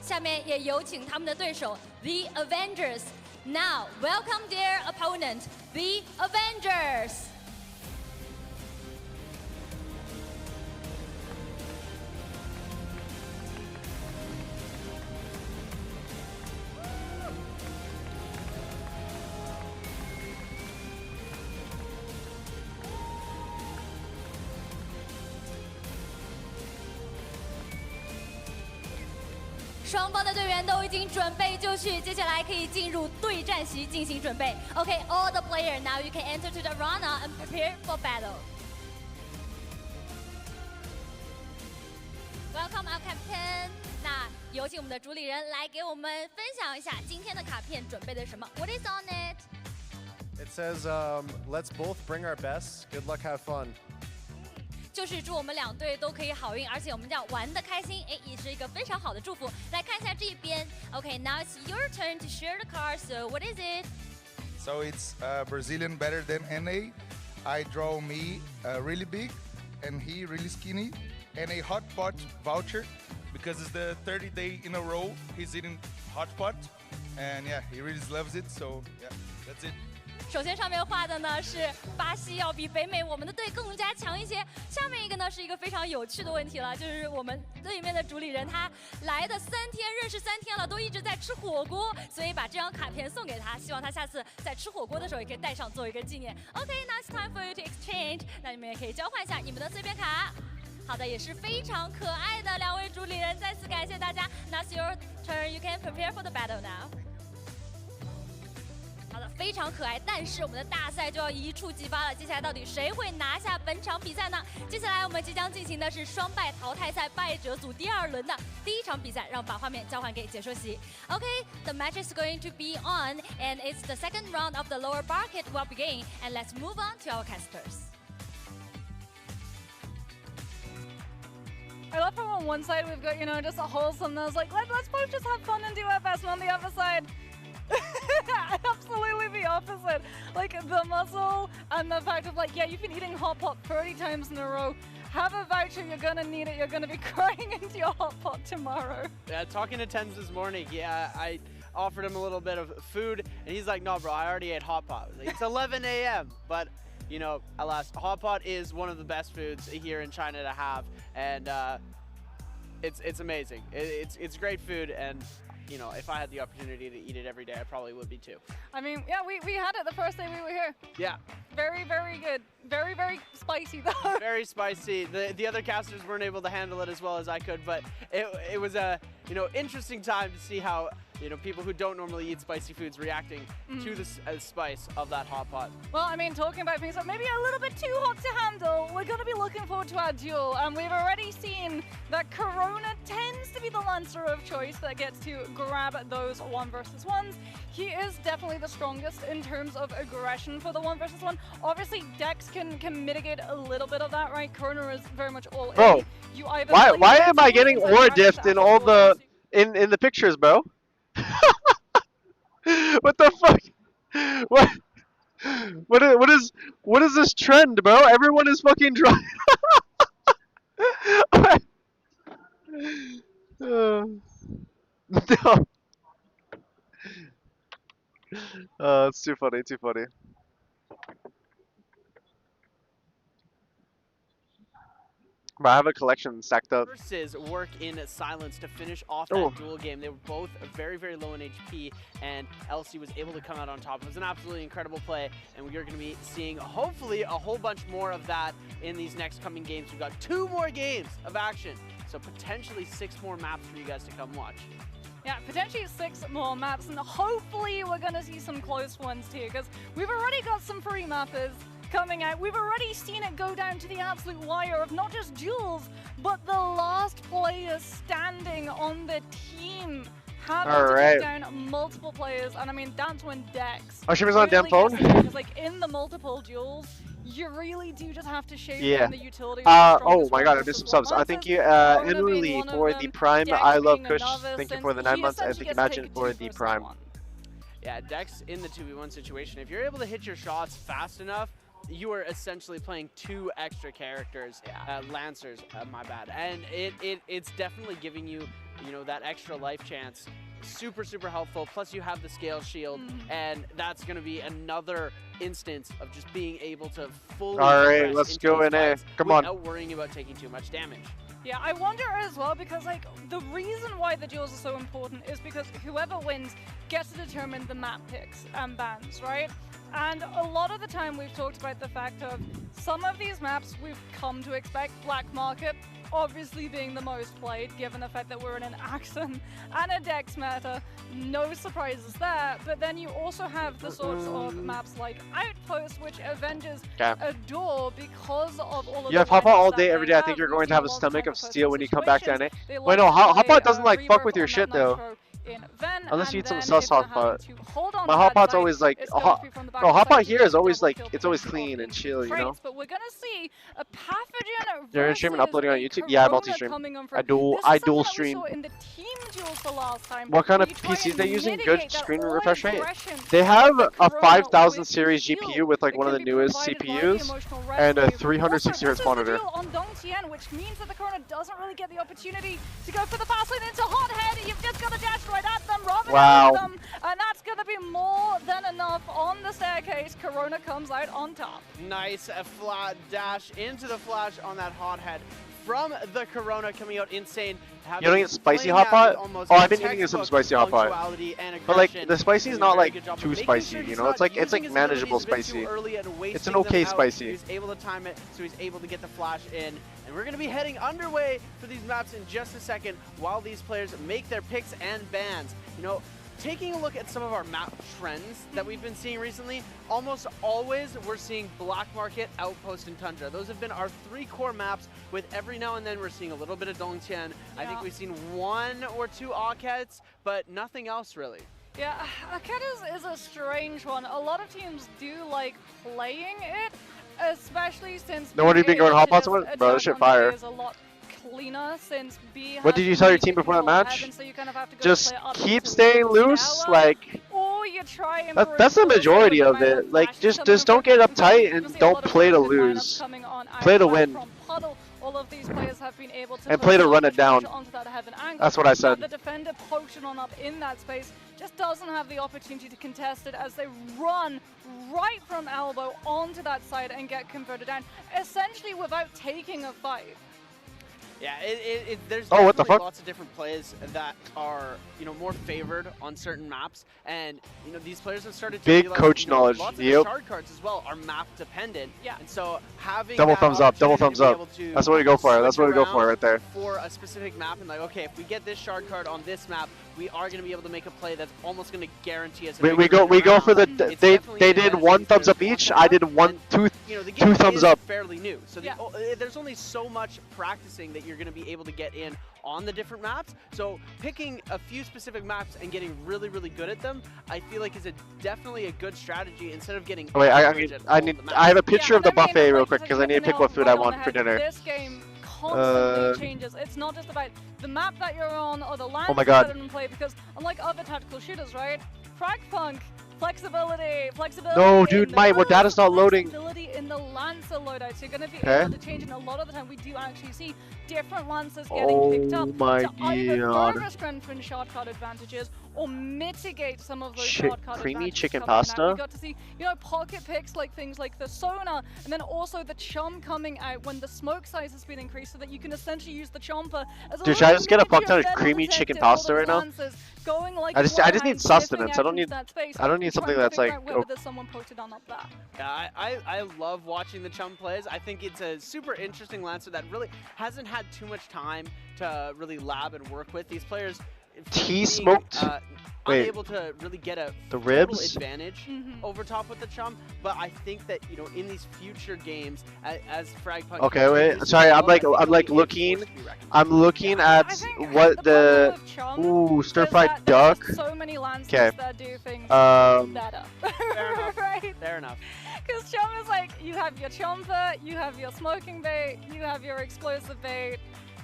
Now, 下面也有请他们的对手 The Avengers. Now, welcome their opponent, The Avengers. 双方的队员都已经准备就绪，接下来可以进入对战席进行准备。Okay, all the player now you can enter to the arena and prepare for battle. Welcome our captain. 那有请我们的主理人来给我们分享一下今天的卡片准备的什么 ？What is on it? It says, let's both bring our best. Good luck, have fun. 就是祝我们两队都可以好运，而且我们这样玩得开心，哎，也是一个非常好的祝福。来看一下这边 ，Okay, now it's your turn to share the card. So what is it? So it's Brazilian better than NA. I draw me really big, and he really skinny, and a hot pot voucher because it's the 30th day in a row he's eating hot pot, and yeah, he really loves it. So yeah, that's it. 首先上面画的呢是巴西要比北美我们的队更加强一些。下面一个呢是一个非常有趣的问题了，就是我们对面的主理人他来的3天，认识3天了，都一直在吃火锅，所以把这张卡片送给他，希望他下次在吃火锅的时候也可以带上做一个纪念。Okay, now it's time for you to exchange. 那你们也可以交换一下你们的碎片卡。好的，也是非常可爱的2位主理人，再次感谢大家。Now's your turn. You can prepare for the battle now. 好的，非常可爱，但是我们的大赛就要一触即发了。接下来到底谁会拿下本场比赛呢？接下来我们即将进行的是双败淘汰赛败者组第2轮的第1场比赛，让我们把画面交还给解说席。Okay, the match is going to be on, and it's the second round of the lower bracket will begin. And let's move on to our casters. I love how on one side we've got, just a wholesomeness, like, let's both just have fun and do our best, and on the other side, absolutely the opposite. Like, the muscle and the fact of, like, yeah, you've been eating hot pot 30 times in a row. Have a voucher, you're gonna need it, you're gonna be crying into your hot pot tomorrow. Yeah, talking to TenZ this morning, I offered him a little bit of food, and he's like, no, bro, I already ate hot pot. Like, it's 11 a.m., but alas, hot pot is one of the best foods here in China to have, and it's amazing. It's great food, and if I had the opportunity to eat it every day, I probably would be too. I mean, yeah, we had it the first day we were here. Yeah. Very, very good. Very, very spicy though. Very spicy. The other casters weren't able to handle it as well as I could, but it was a interesting time to see how people who don't normally eat spicy foods reacting to the spice of that hot pot. Well, I mean, talking about things that maybe a little bit too hot to handle, we're going to be looking forward to our duel, and we've already seen that Corona tends to be the lancer of choice that gets to grab those 1 versus 1s. He is definitely the strongest in terms of aggression for the 1 versus 1. Obviously, Dex can mitigate a little bit of that, right? Corona is very much all bro, in. You either why am I getting ore diffed in all the in the pictures, bro? What the fuck? What is this trend, bro? Everyone is fucking dry. No. It's too funny, too funny. But I have a collection stacked up. Versus work in silence to finish off that duel game. They were both very, very low in HP, and LC was able to come out on top. It was an absolutely incredible play, and we are going to be seeing, hopefully, a whole bunch more of that in these next coming games. We've got 2 more games of action, so potentially 6 more maps for you guys to come watch. Yeah, potentially 6 more maps, and hopefully we're going to see some close ones here, because we've already got some free mappers coming out. We've already seen it go down to the absolute wire of not just duels, but the last player standing on the team. Having to take down multiple players, and I mean, that's when Dex. Oh, she was on damn phone? Like, in the multiple duels, you really do just have to shave yeah. down the utility. Oh my god, I missed some subs. I thank you, Emily, for the Prime. I love Kush. Thank you for the 9 months. I think Imagine for the Prime. Yeah, Dex in the 2v1 situation. If you're able to hit your shots fast enough, you are essentially playing 2 extra characters, Lancers, my bad. And it's definitely giving you, that extra life chance. Super, super helpful. Plus you have the scale shield, and that's going to be another instance of just being able to fully Alright, let's go in A. Come on. Without worrying about taking too much damage. Yeah, I wonder as well, because like the reason why the duels are so important is because whoever wins gets to determine the map picks and bans, right? And a lot of the time we've talked about the fact of some of these maps we've come to expect, Black Market, obviously being the most played, given the fact that we're in an Axon and a Dex meta. No surprises there. But then you also have the sorts of maps like Outpost, which Avengers adore because of all of You have Hotpot all day, every day. I think you're going to have a stomach of steel when you come back to NA. Wait, no, Hotpot doesn't like fuck with your shit though. Unless you eat some sus Hotpot. My Hotpot's always like, bro, Hotpot here is always like, it's always clean and chill, you know? But we're gonna see a pathogen. You're streaming and uploading on YouTube? Yeah, I multi-stream. I dual stream. What kind of PCs they using? Good screen refresh rate? They have a 5000 series GPU with like one of the newest CPUs and a 360 Hz monitor. On Dongtian, which means that the Corona doesn't really get the opportunity to go for the fast lane into Hothead. You've just got to dash right at them, Robin at them, and that's going to be more than enough on the staircase. Corona comes out on top. Nice, a flat dash into the flash on that Hothead from the Corona, coming out insane. You don't get spicy Hotpot? Oh, I've been eating some spicy Hotpot. But like, the spicy is not like too spicy, you know? It's like manageable spicy. It's an okay spicy. He's able to time it, so he's able to get the flash in. And we're going to be heading underway for these maps in just a second while these players make their picks and bans. You know, taking a look at some of our map trends that we've been seeing recently, almost always we're seeing Black Market, Outpost, and Tundra. Those have been our 3 core maps, with every now and then we're seeing a little bit of Dongtian. I think we've seen 1 or 2 Arcades, but nothing else really. Yeah, Arcade is a strange one. A lot of teams do like playing it, especially since... No wonder you've been going Hotpots with? Bro, this shit fire. Is a lot cleaner since B what did you tell your team before that match? So you kind of have to go just keep staying loose, like... That's the majority of it. Like, just don't get uptight and don't play to lose. Play to win. All of these players have been able to and play to run it down. That's what I said. The defender potion on up in that space just doesn't have the opportunity to contest it as they run right from elbow onto that side and get converted down, essentially without taking a fight. Yeah, there's what the fuck? Lots of different plays that are, you know, more favored on certain maps, and you know these players have started to big realize, coach you know, knowledge. Lots of the shard cards as well are map dependent. Yeah. And so having double thumbs up, double thumbs up. That's what we go for. That's what we go for right there. For a specific map, and like, okay, if we get this shard card on this map, we are going to be able to make a play that's almost going to guarantee us. We go for the. They did 1 thumbs up each. I did two thumbs up. Fairly new, so there's only so much practicing that you're going to be able to get in on the different maps. So picking a few specific maps and getting really, really good at them, I feel like is definitely a good strategy instead of getting. Oh, wait, I have a picture of the buffet real quick because I need to pick what food I want for dinner. This game constantly changes. It's not just about the map that you're on or the lands that are in play, because unlike other tactical shooters, right? FragPunk, flexibility. No, dude, my data's not loading. Flexibility in the Lancer loadout. So you're going to be able to change, and a lot of the time we do actually see different Lancers getting picked up to either further strengthen shard card advantages or mitigate some of those shard card creamy advantages. Chicken pasta. We got to see, you know, pocket picks like things like the Sona, and then also the Chum coming out when the smoke size has been increased, so that you can essentially use the Chomper as a dude, should I just get a fuck ton of creamy chicken pasta right now? Like I just need sustenance. I don't need something that's like. Someone posted on up there. Yeah, I love watching the Chum plays. I think it's a super interesting Lancer that really hasn't had too much time to really lab and work with. These players T-smoked. unable to really get a ribs advantage over top with the Chum, but I think that, you know, in these future games, as FragPunk. Okay, wait. Sorry, I'm looking. I'm looking at what the stir fried duck. So many Lancers that do things better. Fair enough. Because Chum is like, you have your Chomper, you have your smoking bait, you have your explosive bait,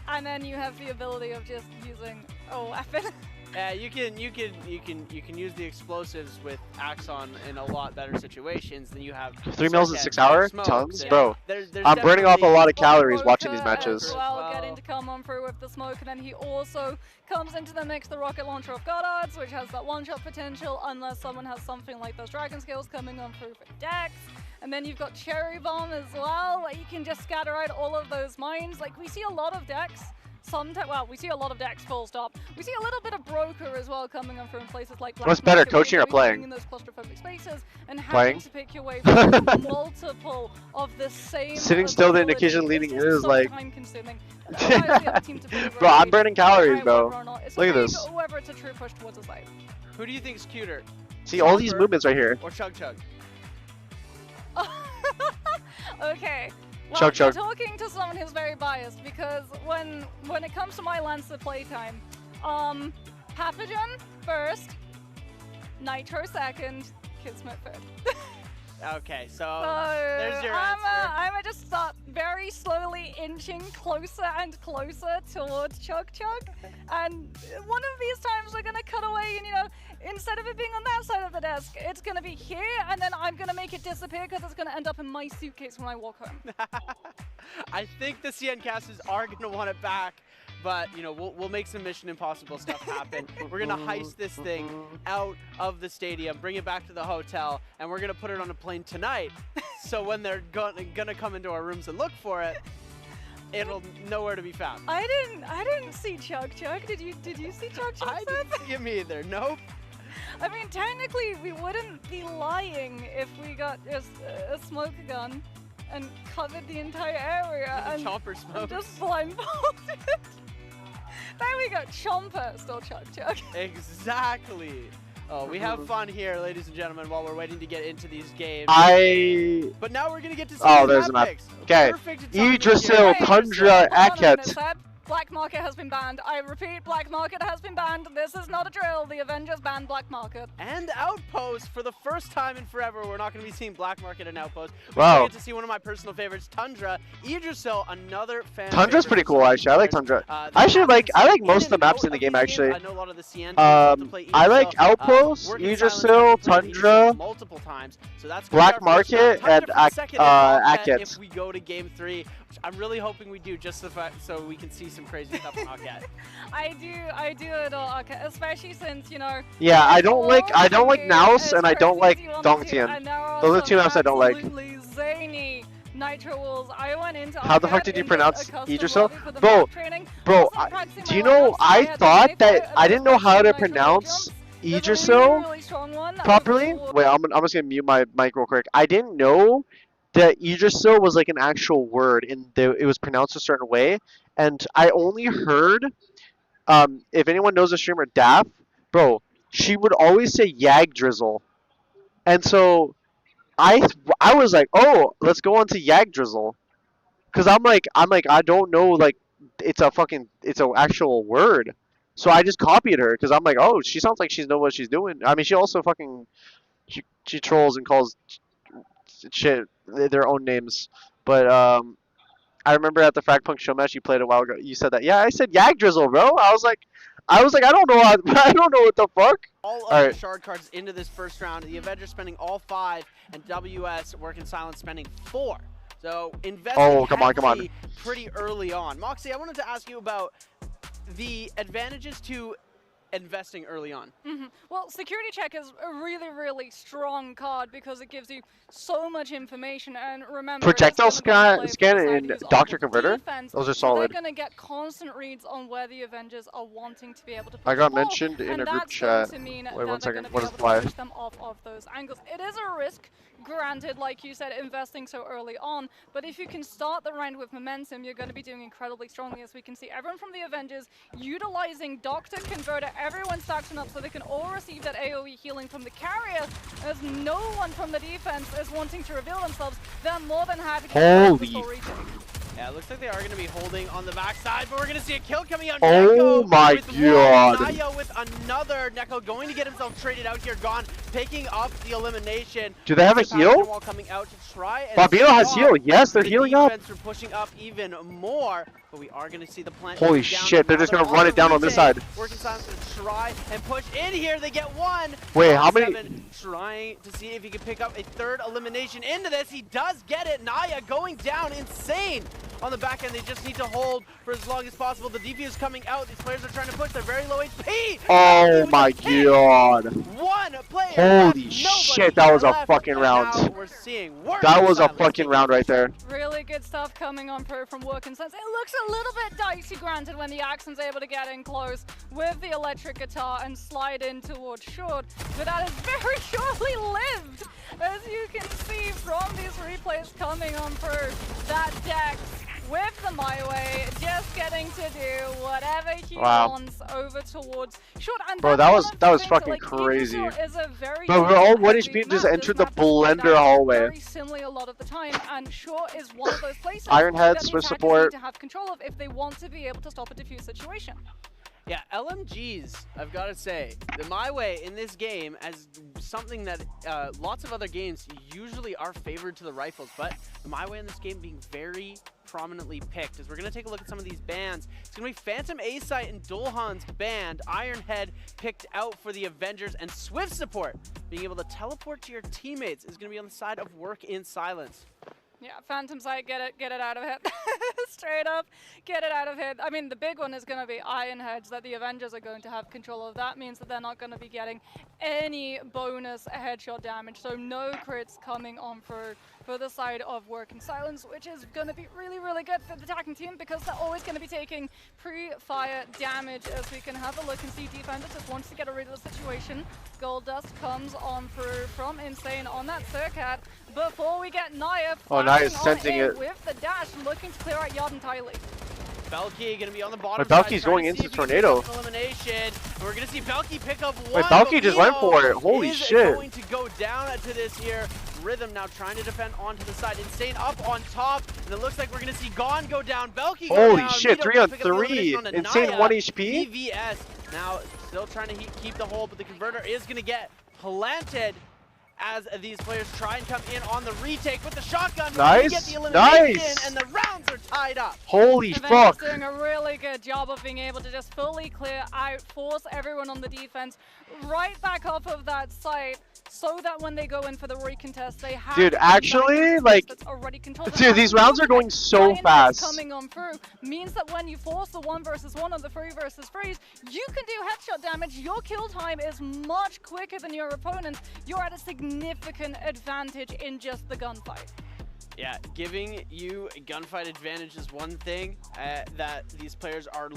and then you have the ability of just using a weapon. Yeah, you can use the explosives with Axon in a lot better situations than you have. 3 meals in 6 hours? Tons, bro. I'm burning off a lot of calories watching these matches. Well, getting to come on through with the smoke, and then he also comes into the mix the rocket launcher of Goddards, which has that one-shot potential unless someone has something like those dragon scales coming on through for Dex. And then you've got Cherry Bomb as well, where you can just scatter out all of those mines. Like, we see a lot of decks well, we see a lot of decks full stop. We see a little bit of broker as well coming up from places like Black What's better, Market, coaching or playing? in those claustrophobic spaces and Playing. having to pick your way from multiple of the same. Sitting still, the abilities. indication leading It's is so like. time-consuming. Allows the other team to be Bro, I'm very burning calories, high bro. whether or not it's Look at a this. wave, Whether it's a true push towards a side. Who do you think's cuter? See all these Chomper movements right here. Or Chug Chug? Okay. Well, Chug Chug. you're talking to someone who's very biased because when it comes to my Lancer playtime, Papagen first, Nitro second, Kismet third. Okay, so there's your answer. I'm just start very slowly inching closer and closer towards Chug Chug, and one of these times we're gonna cut away, and instead of it being on that side of the desk, it's gonna be here, and then I'm gonna make it disappear because it's gonna end up in my suitcase when I walk home. I think the CN casters are gonna want it back. But we'll make some Mission Impossible stuff happen. We're gonna heist this thing out of the stadium, bring it back to the hotel, and we're gonna put it on a plane tonight. So when they're gonna come into our rooms and look for it, it'll nowhere to be found. I didn't see Chug Chug. Did you see Chug Chug? I didn't see him either. Nope. I mean, technically, we wouldn't be lying if we got just a smoke gun and covered the entire area and Chomper smokes. just blindfolded. There we go, Chomper, still Chug Chug. Exactly. Oh, we have fun here, ladies and gentlemen, while we're waiting to get into these games. But now we're gonna get to see there's a map. picks. Okay. Perfect timing Yggdrasil, here. Tundra, Aket. Black Market has been banned. I repeat, Black Market has been banned. This is not a drill. The Avengers banned Black Market. And Outpost for the first time in forever. We're not going to be seeing Black Market and Outpost. Wow. We get to see one of my personal favorites, Tundra. Yggdrasil, another fan. Tundra's pretty cool, actually. I like Tundra. I like most of the maps in the game, actually. I know a lot of the CN to play I like Outpost, Working Yggdrasil, Tundra, multiple times. So that's Black Market, and Aket. If we go to game 3, which I'm really hoping we do, just the fact so we can see some crazy stuff on Aket. I do adore Aket, especially since Yeah, I don't like Naus and I don't like Dongtian. Those are two maps I don't like. Absolutely zany Nitro Wolves. I went into How the Aket fuck did you into pronounce a custom Yggdrasil? lobby for the Bro, mock training. bro, Also practicing do you my know, walkouts. I had thought to that I didn't know how to pronounce Yggdrasil really strong one. properly. Wait, I'm just gonna mute my mic real quick. I didn't know that Yggdrasil was like an actual word and it was pronounced a certain way. And I only heard, if anyone knows the streamer Daff, bro, she would always say Yagdrizzle. And so I was like, oh, let's go on to Yagdrizzle. Cause I'm like, I don't know, like, it's an actual word. So I just copied her, cause I'm like, oh, she sounds like she knows what she's doing. I mean, she also she trolls and calls shit their own names. But I remember at the FragPunk show match you played a while ago. You said that. Yeah, I said Yagdrizzle, bro. I was like, I don't know. I don't know what the fuck. All of the shard cards into this first round. The Avengers spending all 5, and WS Working Silence spending 4. So investing heavily pretty early on. Moxie, I wanted to ask you about the advantages to investing early on. Well, Security Check is a really, really strong card because it gives you so much information. And remember, Projectile scan and Doctor Converter. Those are solid. They're going to get constant reads on where the Avengers are wanting to be able to push I got the ball, mentioned in and a group that's chat. going to mean Wait, that 1 they're second. going What to is be able to why? push them off of those angles. It is a risk, granted, like you said, investing so early on. But if you can start the round with momentum, you're going to be doing incredibly strongly. As we can see, everyone from the Avengers utilizing Doctor Converter. Everyone stacking up so they can all receive that AoE healing from the carrier. As no one from the defense is wanting to reveal themselves, they're more than happy to Holy. Yeah, it looks like they are going to be holding on the backside, but we're going to see a kill coming out. Oh Neko my with god. one, Naya with another. Neko going to get himself traded out here. Gone, picking up the elimination. Do they have a heal? Wall coming out to try and Barbino has stop heal. Yes, they're the healing up. defense from pushing up even more, but we are going to see the plant. Holy down shit, they're just now. gonna run it down on this side. Working Silence going to try and push in here. They get one. Wait, how many? 7, trying to see if he can pick up a 3rd elimination into this. He does get it. Naya going down insane on the back end. They just need to hold for as long as possible. The defuse coming out. These players are trying to push. They're very low HP. Oh my god. One player player Holy left. shit, that was a left, fucking and round. now we're seeing work That was a silence fucking taking round right there. Really good stuff coming on through from Work and Sense. It looks a little bit dicey, granted, when the Axon's able to get in close with the electric guitar and slide in towards short, but that is very shortly lived, as you can see from these replays coming on through. That Dex with the My Way, just getting to do whatever he wants over towards short. And Bro, that was fucking crazy. Bro, we're all 1 HP just entered the blender hallway. Very similar a lot of the time, and short is one of those places Iron Head, that the Swift attackers support. need to have control of if they want to be able to stop a diffuse situation. Yeah, LMGs, I've got to say, the My Way in this game as something that lots of other games usually are favored to the rifles, but the My Way in this game being very prominently picked. As we're going to take a look at some of these bans, it's going to be Phantom A-Site and Dolhan's banned, Ironhead picked out for the Avengers, and Swift support being able to teleport to your teammates is going to be on the side of Work in Silence. Yeah, Phantom Sight, get it out of hit. Straight up, get it out of hit. I mean, the big one is going to be Iron Heads that the Avengers are going to have control of. That means that they're not going to be getting any bonus headshot damage, so no crits coming on for the side of Work in Silence, which is going to be really, really good for the attacking team because they're always going to be taking pre-fire damage. As we can have a look and see Defender just wants to get rid of the situation. Gold Dust comes on through from Insane on that Circat before we get Naya Naya's sensing it. with the dash, looking to clear out Yard entirely. Belky going to be on the bottom. But Belky's going into Tornado. Elimination. We're going to see Belky pick up one. Wait, Belky just went for it. Holy shit. Going to go down to this here. Rhythm now trying to defend onto the side. Insane up on top. And it looks like we're going to see Gone go down. Belky go down. Holy shit, 3 on 3. Insane 1 HP. PVS now still trying to keep the hold, but the converter is going to get planted as these players try and come in on the retake with the shotgun. Nice, get the elimination, nice. And the rounds are tied up. Holy fuck. Doing a really good job of being able to just fully clear out, force everyone on the defense right back off of that site, so that when they go in for the recontest, they have. Dude, actually, like, dude, these rounds are going so fast. Coming on through means that when you force the 1 versus 1 on the 3 versus 3s, you can do headshot damage. Your kill time is much quicker than your opponent. You're at a significant advantage in just the gunfight. Yeah, giving you a gunfight advantage is one thing that these players are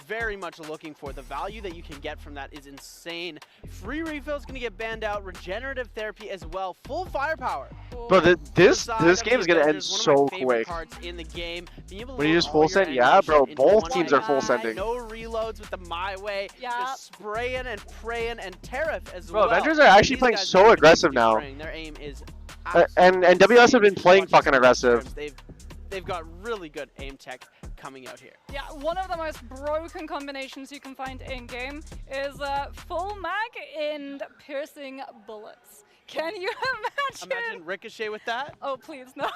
very much looking for. The value that you can get from that is insane. Free refill is going to get banned out. Regenerative therapy as well. Full firepower. Bro, this game is going to end so quick. In the game. When you just full send, yeah, bro, both teams are full sending. No reloads with the My Way. Just spraying and praying, and Tariff as well. Bro, Avengers are actually playing so aggressive now. Their aim is and WS have been playing fucking aggressive. They've got really good aim tech coming out here. Yeah, one of the most broken combinations you can find in-game is full mag and piercing bullets. Can you imagine? Imagine Ricochet with that? Oh, please, no.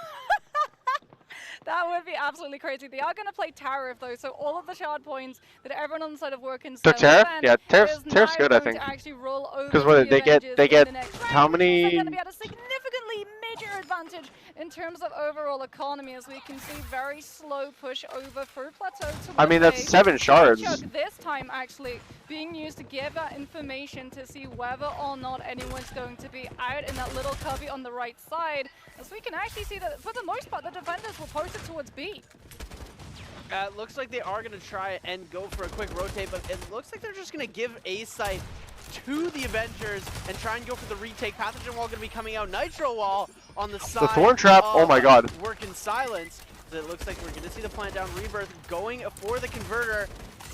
That would be absolutely crazy. They are going to play Tariff, though, so all of the shard points that everyone on the side of Work in The Tariff? Yeah, Tariff's good, I think. Because what they get how many? They're going to be at a significantly major advantage in terms of overall economy, as we can see very slow push over through plateau. I mean, that's 7 shards. This time, actually, being used to give that information to see whether or not anyone's going to be out in that little cubby on the right side, as we can actually see that for the most part, the defenders will post it towards B. It looks like they are going to try and go for a quick rotate, but it looks like they're just going to give A-Site to the Avengers and try and go for the retake. Pathogen Wall going to be coming out. Nitro Wall on the side. The Thorn Trap, oh my god. Work in Silence. So it looks like we're going to see the plant down Rebirth going for the converter.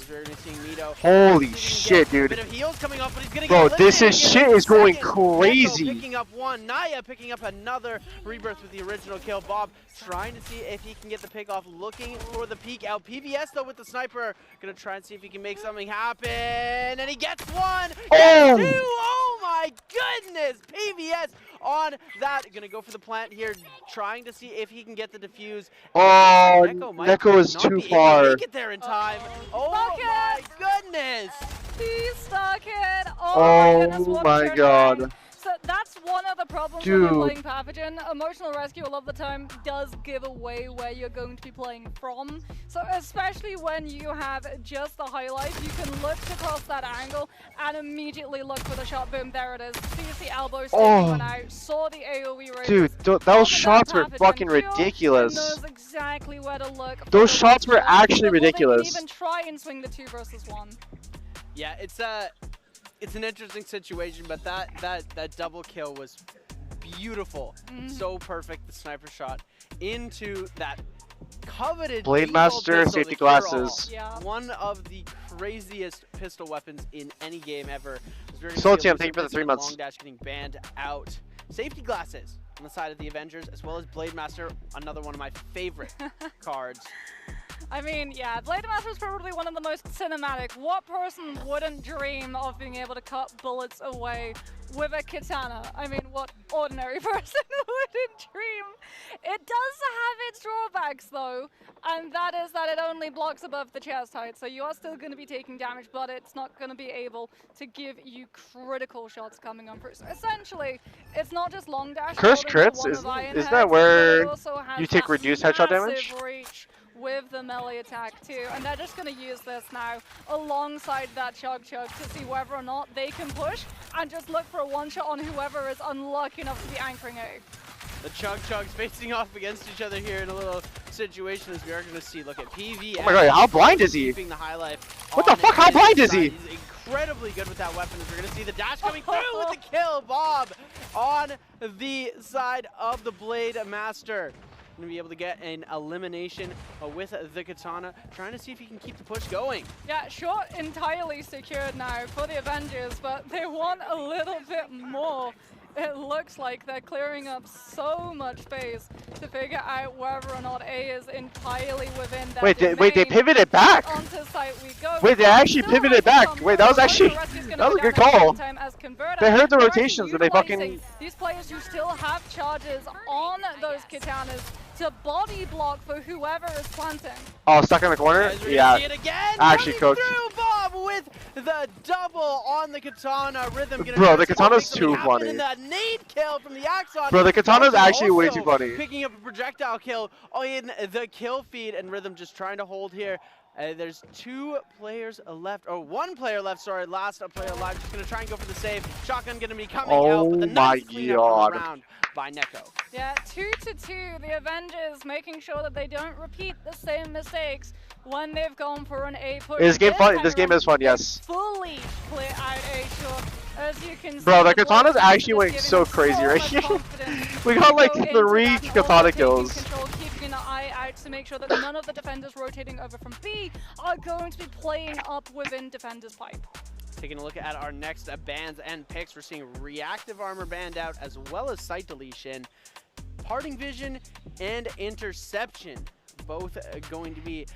We're going to see Mito. Holy shit, dude. Bit of heals coming off, but he's going to Bro, get this is shit is going Neko crazy. picking up one. Naya picking up another. Rebirth with the original kill. Bob trying to see if he can get the pick off, looking for the peek out. PVS though with the sniper, gonna try and see if he can make something happen, and he gets one. Oh! Gets two. Oh my goodness! PVS on that. Gonna go for the plant here, trying to see if he can get the defuse. Oh, might Neko is not too be able to far. Make it there in time. Oh my goodness! He stuck it. Oh my goodness, what my a turnaround. god. So that's one of the problems Dude. when you're playing Pathogen. Emotional Rescue a lot of the time does give away where you're going to be playing from. So especially when you have just the highlight, you can look across that angle and immediately look for the shot. Boom, there it is. Sees the elbow sticking one out, saw the AoE raise. Dude, those shots were fucking ridiculous. Knows exactly where to look. Those shots were actually before they ridiculous. can even try and swing the 2 versus 1. Yeah, it's an interesting situation, but that double kill was beautiful. So perfect, the sniper shot into that coveted Blade default Master, pistol, safety the cure-all. glasses. Yeah. One of the craziest pistol weapons in any game ever. Soul Team, thank you for the 3 months. Long dash getting banned out. Safety glasses on the side of the Avengers, as well as Blade Master, another one of my favorite cards. I mean, yeah, Blade Master is probably one of the most cinematic. What person wouldn't dream of being able to cut bullets away with a katana? I mean, what ordinary person wouldn't dream? It does have its drawbacks, though, and that is that it only blocks above the chest height, so you are still going to be taking damage, but it's not going to be able to give you critical shots coming on through. So essentially, it's not just long dash. Curse crits, is that where you take reduced headshot damage? Reach with the melee attack too, and they're just going to use this now alongside that Chug Chug to see whether or not they can push and just look for a one-shot on whoever is unlucky enough to be anchoring A. The Chug Chugs facing off against each other here in a little situation as we are going to see. Look at PV. Oh my god, how blind is he? Keeping the high life. What the fuck, how blind is he? He's incredibly good with that weapon as we're going to see the dash coming through with the kill. Bob on the side of the Blade Master. Going to be able to get an elimination with the katana, trying to see if he can keep the push going. Yeah, short entirely secured now for the Avengers, but they want a little bit more. It looks like they're clearing up so much space to figure out whether or not A is entirely within their Wait, they pivoted back. Onto site we go. Wait, they actually pivoted back. Wait, that was actually a good call. They heard the rotations, but they fucking. These players who still have charges on those katanas to body block for whoever is planting. Oh, stuck in the corner? Yeah. See it again. Actually cooked. Through Bob with the double on the katana. Rhythm gonna Bro, the katana's too funny. And that nade kill from the Axon. Bro, the katana's actually way too funny. Picking up a projectile kill in the kill feed, and Rhythm just trying to hold here. There's 2 players left, or 1 player left, sorry, last player alive. Just gonna try and go for the save. Shotgun gonna be coming out, but the nice cleanup round by Neko. Yeah, 2-2, the Avengers making sure that they don't repeat the same mistakes when they've gone for an A push. Is this game fun? This game is fun, yes. Fully clear out A short. As you can see, Bro, the katana's actually went so crazy right here. We got like 3 katana kills. Keeping an eye out to make sure that none of the defenders rotating over from B are going to be playing up within defenders' pipe. Taking a look at our next bans and picks, we're seeing reactive armor banned out as well as sight deletion, parting vision, and interception. Both going to be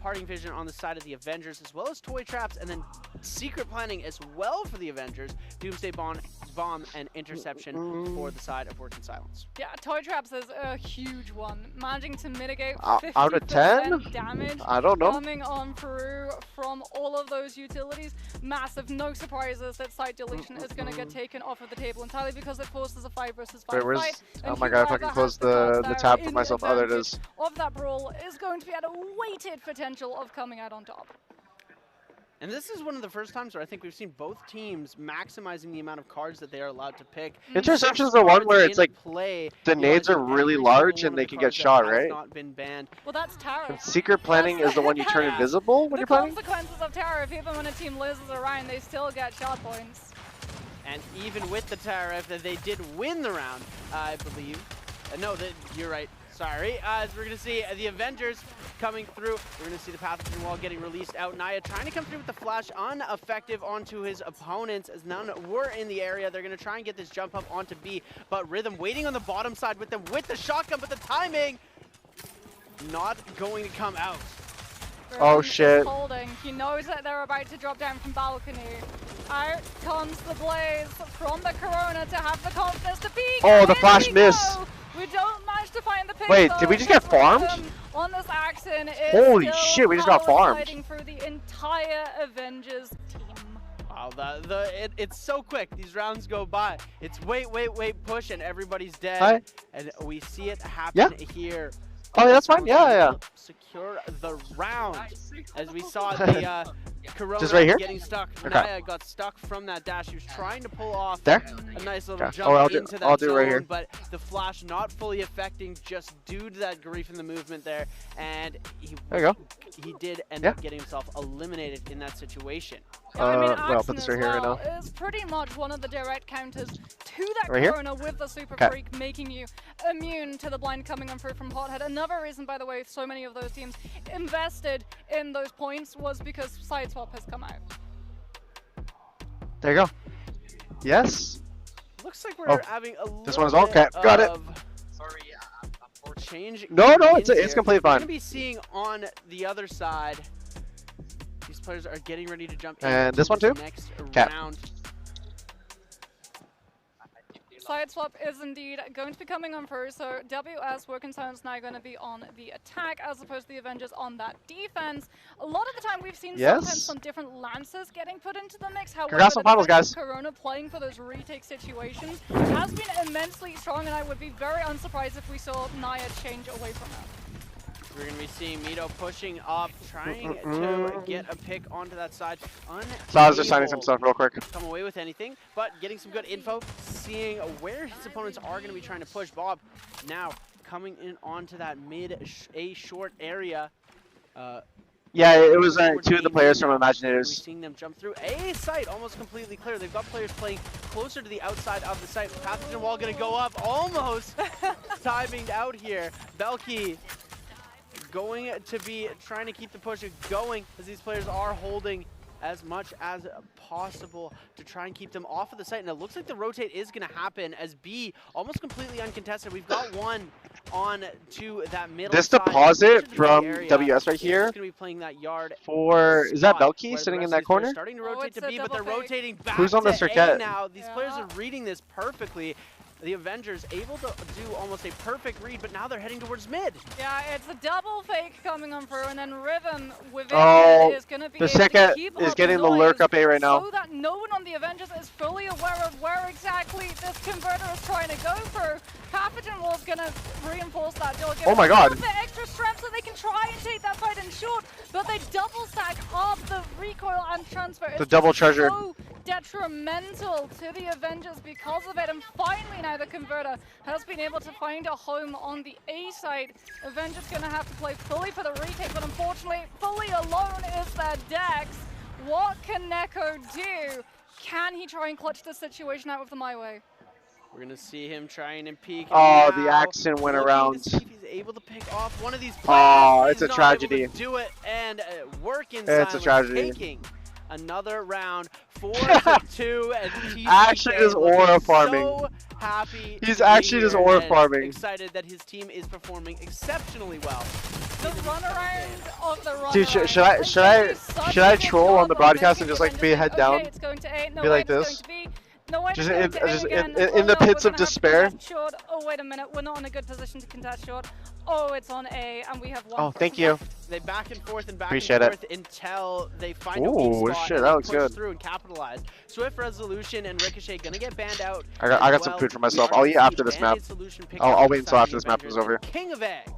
parting vision on the side of the Avengers, as well as toy traps, and then secret planning as well for the Avengers. Doomsday bomb and interception for the side of Working Silence. Yeah, toy traps is a huge one. Managing to mitigate out of 10 damage I don't know. coming on through from all of those utilities. Massive, no surprises that site deletion is going to get taken off of the table entirely because it forces a 5 versus 5 Wait, fight. oh my god, I fucking closed the tab for myself. Oh, there it is. Of that brawl is going to be at a weighted potential of coming out on top. And this is one of the first times where I think we've seen both teams maximizing the amount of cards that they are allowed to pick. Interception's the one where it's like the nades are really large and they can get shot, right? Not been banned. Well, that's Tara. And secret planning is the one you turn invisible when you're planning? The consequences of Tara, if even when a team loses a round, they still get shot points. And even with the Tara, they did win the round, I believe. No, you're right. Sorry, as we're going to see the Avengers coming through. We're going to see the Pathogen wall getting released out. Naya trying to come through with the flash, ineffective onto his opponents as none were in the area. They're going to try and get this jump up onto B, but Rhythm waiting on the bottom side with them with the shotgun, but the timing not going to come out. Oh shit. Holding. He knows that they're about to drop down from balcony. Out comes the Blaze from the Corona to have the confidence to peek. Oh, the flash missed. We don't manage to find the pick. Wait, did we just get farmed? On this action, holy shit, we just got farmed. Through the entire Avengers team. Wow, it's so quick. These rounds go by. It's wait, push, and everybody's dead. Hi. And we see it happen here. Oh, yeah, that's fine. Yeah. Secure the round. As we saw the Corona Just right here? getting stuck. Okay. Naya got stuck from that dash. He was trying to pull off There? a nice little Okay. jump Oh, into that I'll do it zone, right here. but the flash not fully affecting just due to that grief in the movement there. And There you go. he did end up getting himself eliminated in that situation. Yeah, I mean, well, I'll put Axon this as right here right well now. is pretty much one of the direct counters to that Right here? Corona with the Super Okay. Freak, making you immune to the blind coming on through from Hothead. Another reason, by the way, so many of those teams invested in those points was because Sideswap has come out. There you go. Yes. Looks like we're having a this one is all okay. Got it. Sorry, change. No, it's here. completely We're fine. gonna be seeing on the other side. These players are getting ready to jump in. And this one too? Next Okay. round. Sideswap is indeed going to be coming on through, so WS Working Silence now going to be on the attack as opposed to the Avengers on that defense. A lot of the time we've seen sometimes some different Lancers getting put into the mix. However, Congrats on the finals, defense guys. of Corona playing for those retake situations has been immensely strong, and I would be very unsurprised if we saw Naya change away from that. We're going to be seeing Mito pushing up, trying to get a pick onto that side. So I was just signing some stuff real quick. Come away with anything, but getting some good info, seeing where his opponents are going to be trying to push. Bob now coming in onto that mid-A short area. Yeah, it was two of the players from Imaginators. We're seeing them jump through A site almost completely clear. They've got players playing closer to the outside of the site. Pathogen wall going to go up, almost timing out here. Belky going to be trying to keep the push going as these players are holding as much as possible to try and keep them off of the site. And it looks like the rotate is going to happen as B almost completely uncontested. We've got one on to that middle This side, deposit the from area. WS right It's here going to be playing that yard for, is that spot Belky where sitting the in rest that of these players corner? starting to rotate to B, but they're rotating back Who's on the to A circuit? now. These players are reading this perfectly. The Avengers able to do almost a perfect read, but now they're heading towards mid. Yeah, it's a double fake coming on through, and then Rhythm within is going to be the able to second keep is up getting the noise lurk up A right now. so that no one on the Avengers is fully aware of where exactly this converter is trying to go through. Pathogen Wall is going to reinforce that door. Oh my god. A little bit extra strength so they can try and take that fight in short, but they double stack up the recoil and transfer. The double treasure. So detrimental to the Avengers because of it, and finally now the converter has been able to find a home on the A side. Avengers gonna have to play fully for the retake, but unfortunately fully alone is their Dex. What can Neko do? Can he try and clutch the situation out with the My Way? We're gonna see him trying and peek. Oh, now. the accent went Looking around. to see if he's able to pick off one of these players. Oh, He's it's a not tragedy. able to do it and work in It's a silence, tragedy. taking another round, 4-2, and TCK Actually just looking aura farming. So happy. He's to be actually just here aura and farming. Excited that his team is performing exceptionally well. The runaround of the runaround. Dude, should I troll on the broadcast and just like be head down? Okay, it's going to A. No, Be like it's going this? to B. No, wait, Just it's going to A just again. in the Oh, no, pits we're of gonna have to despair. contest short. Oh, wait a minute. We're not in a good position to contest short. Oh, it's on A, and we have one. Oh, thank you. They back and forth and back Appreciate and it. forth until they find a Ooh, weak spot shit, and that they looks push good. through and capitalize. Swift Resolution and Ricochet gonna get banned out. I got some food for myself. I'll eat after this map. I'll wait until after this map is over. King of eggs.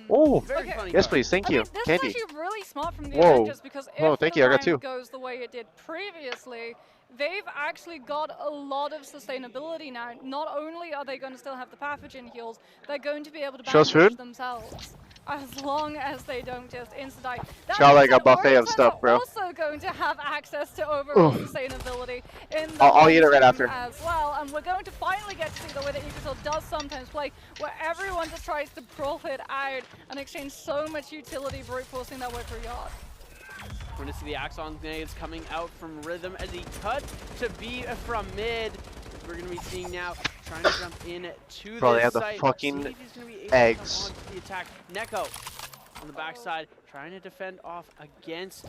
Oh, Very funny yes card. please, thank you. This Candy. is actually really smart from the Whoa. Avengers because if Whoa, thank the you, I got round two. goes the way it did previously, they've actually got a lot of sustainability now. Not only are they going to still have the pathogen heals, they're going to be able to Show us bandage food? themselves as long as they don't just insta-die. It's got like a buffet of stuff, bro. Also going to have access to overall Oof. sustainability in the I'll eat it right long after. term as well, and we're going to finally get to see the way that Yggdrasil does sometimes play, where everyone just tries to profit out and exchange so much utility brute forcing their way through yard. We're going to see the Axon grenades coming out from Rhythm as he cut to B from mid. We're going to be seeing now trying to jump in to Bro, this they have the site. fucking See if he's gonna be able eggs. To come onto the attack. Neko on the backside trying to defend off against.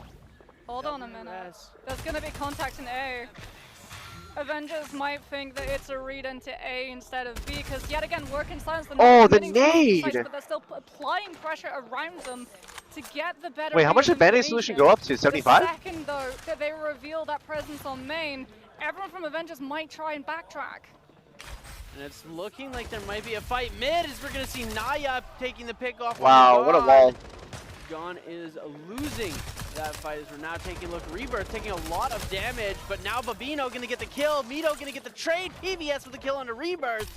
Hold on a minute. There's going to be contact in A. Avengers might think that it's a read into A instead of B, because yet again, work in silence. Oh, the Sites, nade! but they're still applying pressure around them to get the better. Wait, how much did Band-Aid Solution go up to? 75? The second though that they reveal that presence on main, everyone from Avengers might try and backtrack. And it's looking like there might be a fight mid as we're going to see Naya taking the pick off. Wow, what a wall. Gon is losing that fight as we're now taking a look. Rebirth taking a lot of damage, but now Babino going to get the kill. Mito going to get the trade. PVS with the kill onto Rebirth.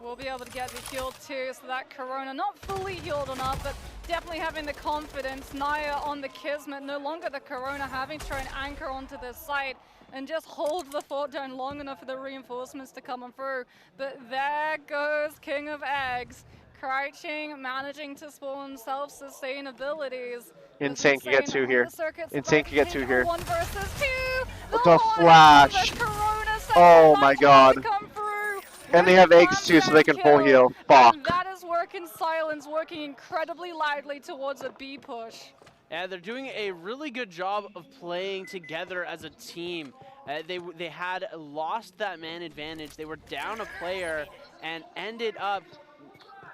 We'll be able to get the heal too, so that Corona not fully healed enough, but definitely having the confidence. Naya on the Kismet, no longer the Corona, having to try and anchor onto this site and just hold the fort down long enough for the reinforcements to come on through. But there goes King of Eggs, crouching, managing to spawn self-sustain abilities. Insane can get 2 here. Insane can get 2 here. 1 versus 2. The flash. Oh my god. And they have eggs too, so they can full heal. Fuck. And that is work in silence, working incredibly loudly towards a B push. Yeah, they're doing a really good job of playing together as a team. They had lost that man advantage. They were down a player and ended up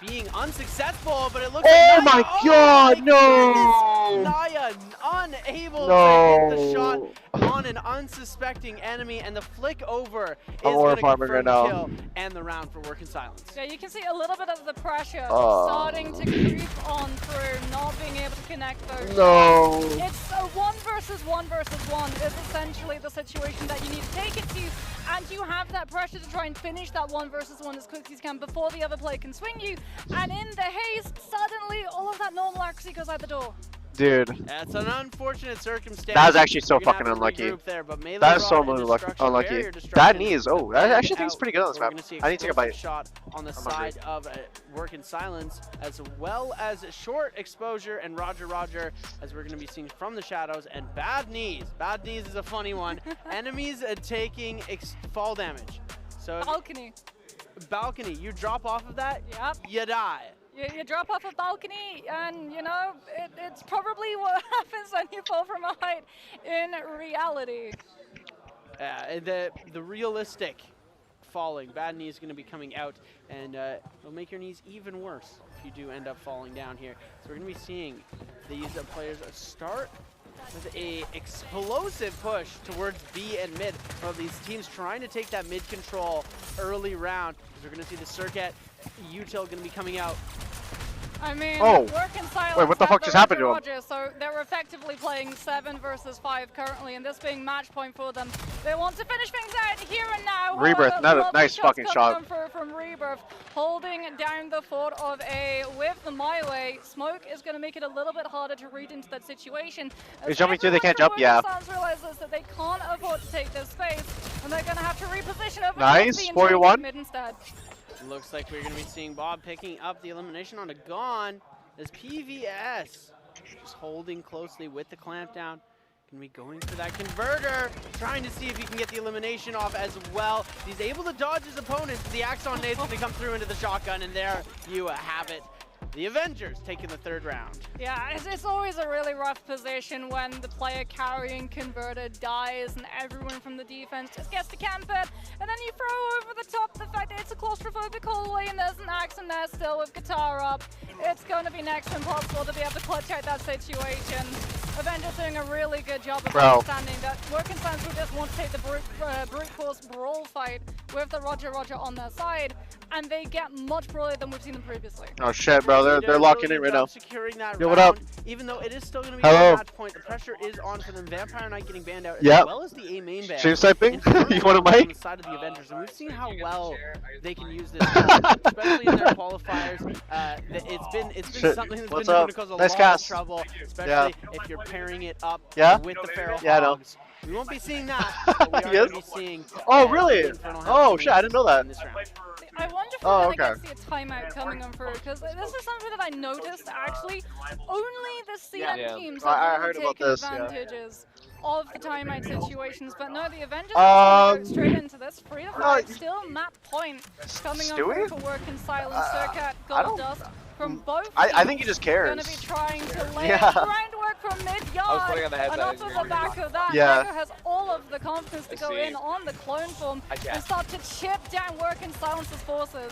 being unsuccessful, but it looks like Naya, my god, no! Naya unable No. to hit the shot on an unsuspecting enemy, and the flick over is I'm going to farming confirm right the now. kill and the round for Work in Silence. Yeah, you can see a little bit of the pressure starting to creep on through, not being able to connect those No. shots. It's a 1 versus 1 versus 1 is essentially the situation that you need to take it to, and you have that pressure to try and finish that 1 versus 1 as quickly as you can before the other player can swing you, and in the haste, suddenly all of that normal accuracy goes out the door. Dude. That's an unfortunate circumstance. That was actually so You're gonna fucking have to unlucky. regroup there, but melee That is so rod and unlucky. destruction, barrier Bad destruction, knees. Oh, I actually think it's pretty good on this We're map. gonna see I need to take a bite. shot on the I'm side of Work in Silence, as well as short exposure and Roger, as we're going to be seeing from the shadows, and bad knees. Bad knees is a funny one. Enemies taking fall damage. So balcony, you drop off of that, you die. You drop off a balcony, and you know it's probably what happens when you fall from a height in reality. The realistic falling, bad knee is going to be coming out, and it'll make your knees even worse if you do end up falling down here. So we're going to be seeing these players start with a explosive push towards B and mid. Well, these teams trying to take that mid control early round. We're going to see the circuit util going to be coming out. I mean, Oh. Work in Silence. Wait, what the fuck just happened to him? Roger, so they're effectively playing 7 versus 5 currently, and this being match point for them. They want to finish things out here and now. Rebirth, However, not a nice fucking shot. From Rebirth, holding down the fort of A with the My Way. Smoke is going to make it a little bit harder to read into that situation. They jumping through, they can't jump, yeah. Realizes that they can't afford to take this space, and they're going to have to reposition over Nice, to 41. mid instead. Looks like we're going to be seeing Bob picking up the elimination on a Gon. As PVS just holding closely with the clampdown. Can be going for that converter, trying to see if he can get the elimination off as well. He's able to dodge his opponents. The Axon nade's going to come through into the shotgun, and there you have it. The Avengers taking the 3rd round. Yeah, it's always a really rough position when the player carrying converted dies and everyone from the defense just gets to camp it, and then you throw over the top the fact that it's a claustrophobic hallway and there's an Axon there still with guitar up. It's going to be next to impossible to be able to clutch out that situation. Avengers doing a really good job of understanding that Work in Silence will just want to take the brute force brawl fight with the Roger on their side, and they get much brawler than we've seen them previously. Oh shit, bro, they're locking in right now. Securing that Yo, what up? round, even though it is still going to be Hello. a match point, the pressure is on for them. Vampire Knight getting banned out, as Yep. well as the A main ban. Stream sniping? You want a On mic? the side of the Avengers, and we've seen how well they can use this, especially in their qualifiers. It's been Shit. something that's What's been known up? to cause a Nice lot cast. of trouble, especially Yeah. if you're pairing it up with the feral Yeah, I know. hogs. We won't be seeing that, but we are Yes? going to be seeing. Oh, really? Infernal Oh, Hounds shit, I didn't know that. in this round. I wonder if Oh, we're going okay. to see a timeout coming on through, because this is something that I noticed actually. Only the CN teams I have heard really about taken this, yeah. advantages of the timeout situations, but no, the Avengers are going straight into this. Free to fight, still map point coming on through for Work in Silence. Circuit, Gold Dust from both I think he just cares. going to be trying to lay Yeah. groundwork from mid-yard, putting on the headset, and I off didn't of hear the back of that, Yeah. Gregor has all of the confidence to go see. in on the clone form I can't. and start to chip down Work in Silence's forces.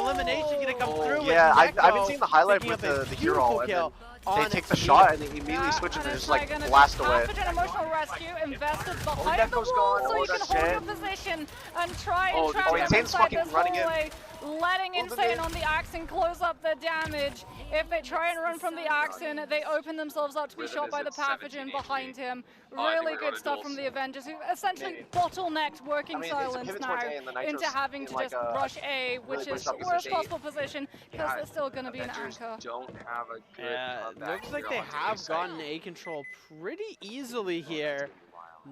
elimination gonna come through. Yeah, with I've been seeing the highlight picking with up a the beautiful hero, and kill then they on take the Exceed. shot and they immediately switch and they just like blast away. An emotional rescue invested behind the Echo's wall gone. so you can hold Shit. your position and try and Oh, trap them Insane's inside fucking this running in. hallway. letting Insane on the Axon close up the damage. If they try and run from the Axon, they open themselves up to be shot by the Pathogen behind him. Really good stuff from the Avengers, who essentially bottlenecked working silence now into having to just rush A, which is worst possible position, because there's still going to be an anchor. Yeah, looks like they have gotten A control pretty easily here.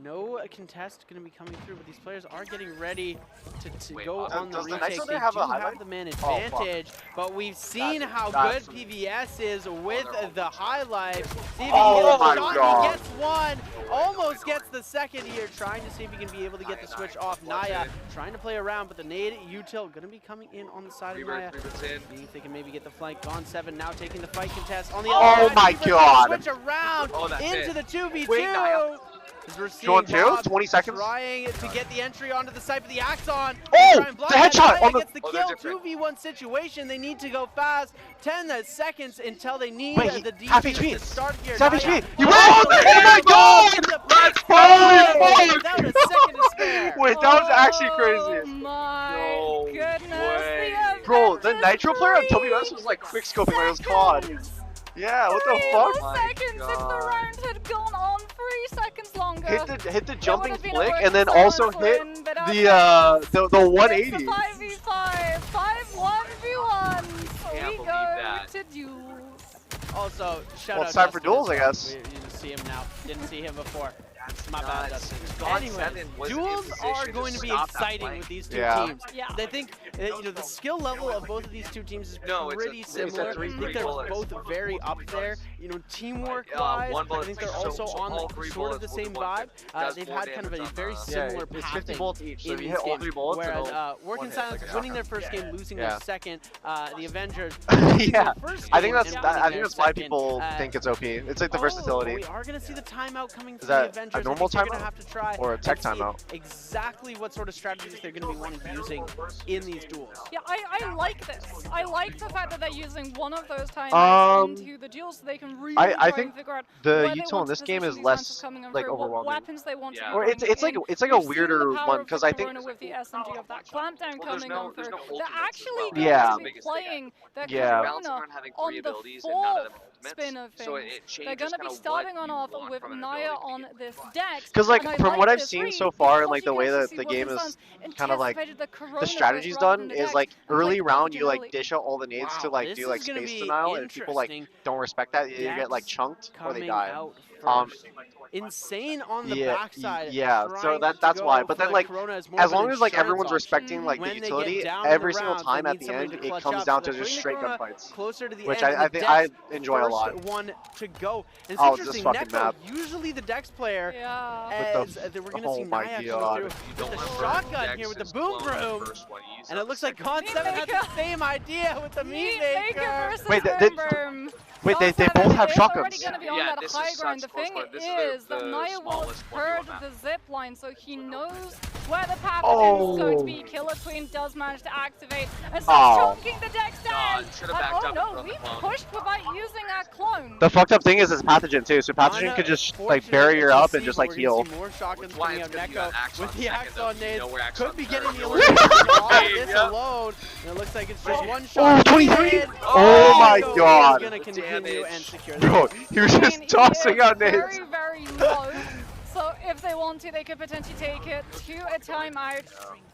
No contest going to be coming through, but these players are getting ready to go on the retake. They do have the man advantage, but we've seen how good PVS is with the highlight. See if he can get the shot. He gets one, almost gets the second here, trying to see if he can be able to get the switch off. Naya trying to play around, but the nade util going to be coming in on the side of Naya. See if they can maybe get the flank. Gone 7 now taking the fight contest on the other side. Oh my god! Switch around into the 2v2. We're seeing 20 seconds. Trying to get the entry onto the site, but the Axon. Oh, the headshot on the. Gets the kill. 2v1 situation. They need to go fast. 10 seconds until they need the half defuse HP. to start here. Half HP. You oh my god! Holy fuck! Without a second to spare. Wait, that was actually crazy. Oh my goodness. Bro, the Nitro player on WS was like quick scoping like it was COD. Yeah, what the fuck? Seconds if the round had gone on 3 seconds longer. Hit the jumping flick and then also hit the 180. 5v5, 5-1v1. We go to duels. Also, shout out. Well, it's time for duels, I guess. You just see him now. Didn't see him before. My bad, bad, Dustin. Anyway, duels are going to be exciting with these two teams. Yeah. I think the skill level of both of these two teams is pretty similar. I think they're both very up there. Teamwork wise, I think they're also on sort of the same vibe. They've had kind of a very similar pathing 50 bullets each, so in if you these hit all 3 games. bullets, Whereas Working Silence winning their first game, losing their second. The Avengers. Yeah, I think that's why people think it's OP. It's like the versatility. We are going to see the timeout coming from Is the that Avengers. a normal They're going to timeout? have to try Or a tech and see timeout? exactly what sort of strategies they're going to be wanting using in these duels. Yeah, I like this. I like the fact that they're using one of those timeouts into the duels so they can really I try think and figure out the util in this game is less like overwhelming. what weapons they want to Or it's like a weirder one because I think with the SMG of that clampdown coming on through. They're actually going Yeah. to be playing their Yeah. Corona on the 4th spin of things. They're going to be starting on off with Naya on this deck. Because like from what I've seen so far and like the way that the game is kind of like the strategy's done is like early round you like dish out all the nades to like do like space denial, and if people like don't respect that, you get like chunked or they die. Insane on the backside. Yeah, so that's why. But then like as long as like everyone's respecting like the utility, every single time at the end it comes down to just straight gunfights, which I think I enjoy a lot. One to go. And it's oh, interesting. this fucking Neko, map. usually the Dex player, With as the, we're gonna see oh my Naya god. come through with the shotgun here with the boom boom, and it looks like Con 7 had the same idea with the meat maker. Wait, they both have shotguns. Going to be on that high ground. The thing is that Naya will have heard the zip line, so he knows where the pathogen is going to be. Killer Queen does manage to activate and starts chunking the decks down. Oh no, we pushed without using our clone. The fucked up thing is it's pathogen too, so pathogen could just like barrier up and just like heal. More shotguns coming out. Neko with the Axon nades could be getting the elimination on this alone. And it looks like it's just one shot. Oh, 23! Oh my god. He's gonna continue and secure Bro, he was just tossing out nades. Very, very low. So if they want to, they could potentially take it to a timeout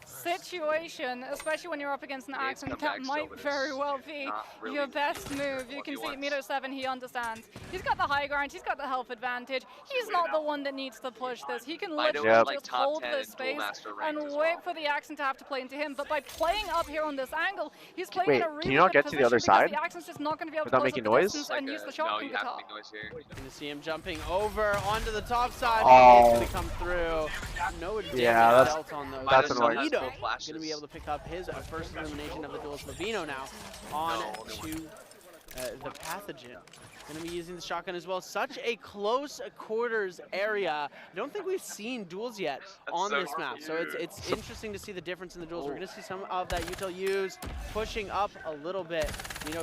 situation, especially when you're up against an Axon. That might very well be your best move. You can see Mito 7, he understands. He's got the high ground, he's got the health advantage. He's not the one that needs to push this. He can literally just hold this space and wait for the Axon to have to play into him. But by playing up here on this angle, he's playing in a really can you not good get to the other position side the Axon's just not going to be able without to making close up the noise? distance and use the shotgun guitar. You're gonna see him jumping over onto the top side. Oh. He's gonna come through. No damage dealt on those. That's annoying. Vito gonna be able to pick up his first elimination of the duel. Slovino now on to the pathogen. Gonna be using the shotgun as well. Such a close quarters area. I don't think we've seen duels yet on this map, so it's interesting to see the difference in the duels. We're gonna see some of that util used, pushing up a little bit.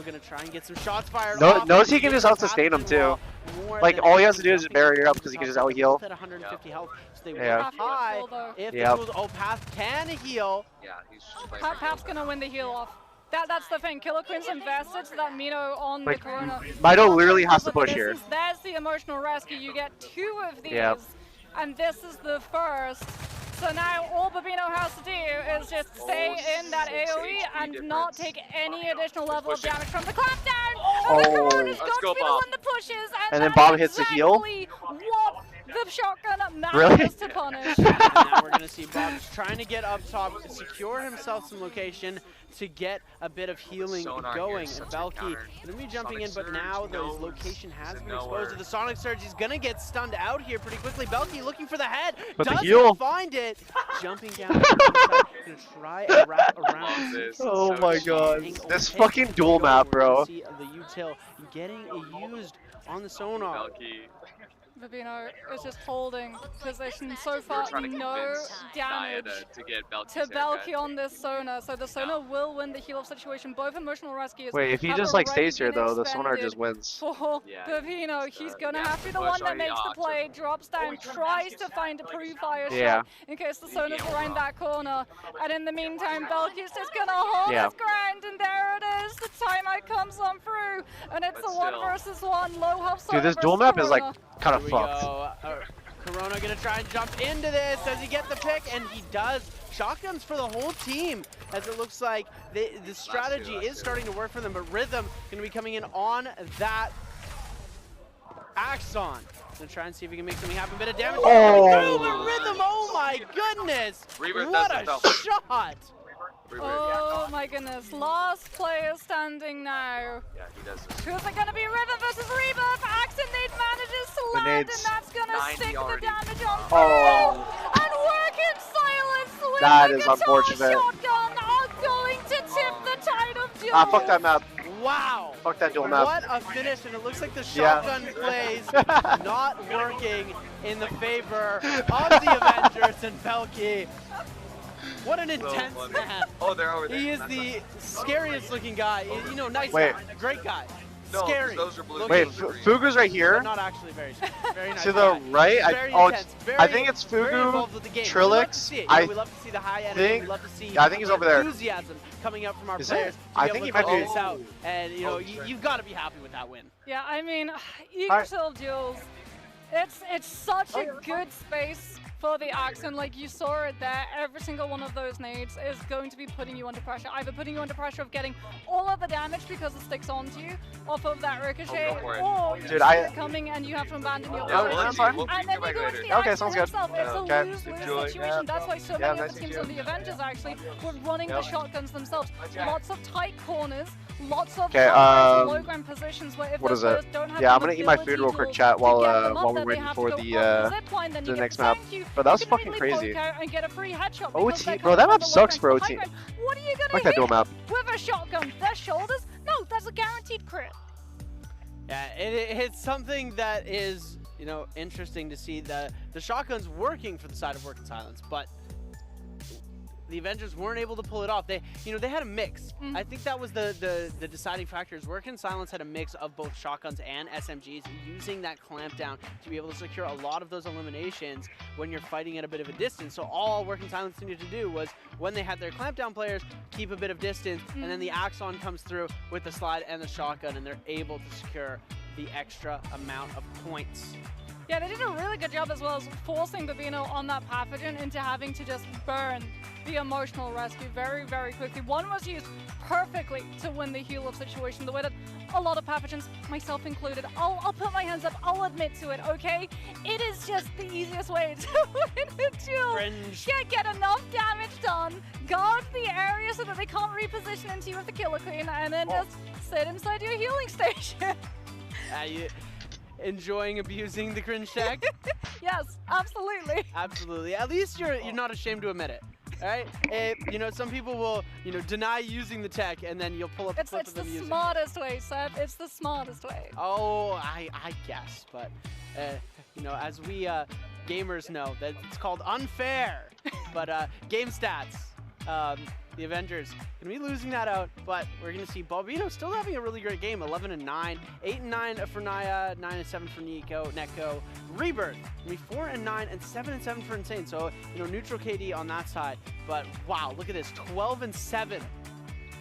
Gonna try and get some shots fired. Knows he can just out-sustain him too. Like all he has to do is just barrier up because he can just out-heal. At 150 health, so they Yeah. high. If the duels, Path can heal. Yeah, he's just Pap's gonna win the heal off. That's the thing. Killer Queen's invested, so that Mino on Like, the Corona. Mido literally has to But push here. There's the emotional rescue. You get 2 of these, Yep. and this is the first. So now all Babino has to do is just stay in that AoE and not take any additional level of damage from the clampdown. And the Corona's got to be the one that pushes, And then that Bob is hits the heal. exactly what the shotgun Really? manages to punish. And now we're going to see Bob just trying to get up top to secure himself some location to get a bit of healing going. And Valky going to be jumping in, but now his location has been exposed to the Sonic Surge. He's going to get stunned out here pretty quickly. Valky looking for the head. But the doesn't heal. find it. Jumping down. Going to try and wrap around. Oh my god. This fucking duel map, bro. See the util getting used on the sonar. Babino is just holding position so far, no damage to Valky on this Sonar, so the Sonar will win the heal-up situation. Both emotional rescues. Wait, if he have just like already stays here been though, the Sonar expended just wins. For Babino, he's gonna have to be the one that makes the play, drops down, tries to find a pre-fire shot in case the Sonar's around that corner, and in the meantime, Valky's just gonna hold his ground, and there it is, the timeout comes on through, and it's a 1 versus 1, low health Sonar. Dude, this duel map is like kind of fucked. Corona gonna try and jump into this. Does he get the pick? And he does. Shotguns for the whole team, as it looks like the strategy is starting to work for them, but Rhythm gonna be coming in on that Axon. Gonna try and see if he can make something happen. Bit of damage. Oh, but Rhythm, oh my goodness! What a shot! Oh my goodness, last player standing now. Yeah, he does this. Who's it gonna be? Rhythm versus Rebirth. Axon Nade manages to land, and that's gonna stick the damage on through. And work in silence with that the is guitar unfortunate. Shotgun are going to tip the tide of duel. Ah, fuck that map. Wow! Fuck that duel map. What a finish, and it looks like the shotgun plays not working in the favor of the Avengers and Valky. What an intense man. Oh, they're over there. He is the scariest looking guy. You know, nice Wait. guy, great guy. No, Scary. those are blue. Wait, Fugu's right here. But not actually very nice. To the right? Very intense, I think it's very Fugu, involved with the game. We love to see Trillix. it. You know, we love to see the high energy. We love to see I think he's over there. enthusiasm coming up from our Is players. it? To I be think able he to might call be- this out. And you know, you've got to be happy with that win. Yeah, I mean, equal duels. It's such a good space for the Axon. Like you saw it there, every single one of those nades is going to be putting you under pressure. Either putting you under pressure of getting all of the damage because it sticks onto you off of that ricochet, or Dude, I- coming and you have to abandon your Yeah, position. that's fine. And then you go into the Okay, Axon sounds good. himself. It's a Okay. lose-lose Enjoy. situation. That's why so Yeah, many nice of the to teams see on you. the Avengers actually were running Yep. the shotguns themselves. Lots of tight corners, lots of Okay, low ground positions where if what those is it? players don't have Yeah, I'm the gonna eat my food ability real quick, to chat, while get them up while there, we're they waiting have for to go the up zip line, then you get next map. thank you. But that was You can fucking immediately crazy. poke out and get a free headshot OT, because they're bro, that coming map from the sucks low for ground OT. high ground. What are you gonna Fuck that duel hit map. with a shotgun? Their shoulders? No, that's a guaranteed crit. Yeah, it's something that is, you know, interesting to see the shotguns working for the side of Work in Silence, but the Avengers weren't able to pull it off. They had a mix. I think that was the deciding factors. Work in Silence had a mix of both shotguns and SMGs, using that clamp down to be able to secure a lot of those eliminations when you're fighting at a bit of a distance. So all Work in Silence needed to do was, when they had their clamp down players, keep a bit of distance, and then the Axon comes through with the slide and the shotgun, and they're able to secure the extra amount of points. Yeah, they did a really good job as well as forcing Babino on that pathogen into having to just burn the emotional rescue very, very quickly. One was used perfectly to win the heal-up situation, the way that a lot of pathogens, myself included, I'll put my hands up, I'll admit to it, okay? It is just the easiest way to win a duel. Cringe. Yeah, get enough damage done, guard the area so that they can't reposition into you with the Killer Queen, and then just sit inside your healing station. You enjoying abusing the cringe tech? Yes, absolutely. Absolutely. At least you're not ashamed to admit it. All right? You know, some people will, deny using the tech, and then you'll pull up a clip It's of the them using it. smartest way, Seth. It's the smartest way. Oh, I guess, but as we gamers know, that it's called unfair. But game stats, the Avengers gonna be losing that out, but we're gonna see Bobino still having a really great game. 11-9, 8-9 for Naya, 9-7 for Neko. Rebirth gonna be 4-9 and 7-7 for Insane. So neutral KD on that side. But wow, look at this, 12-7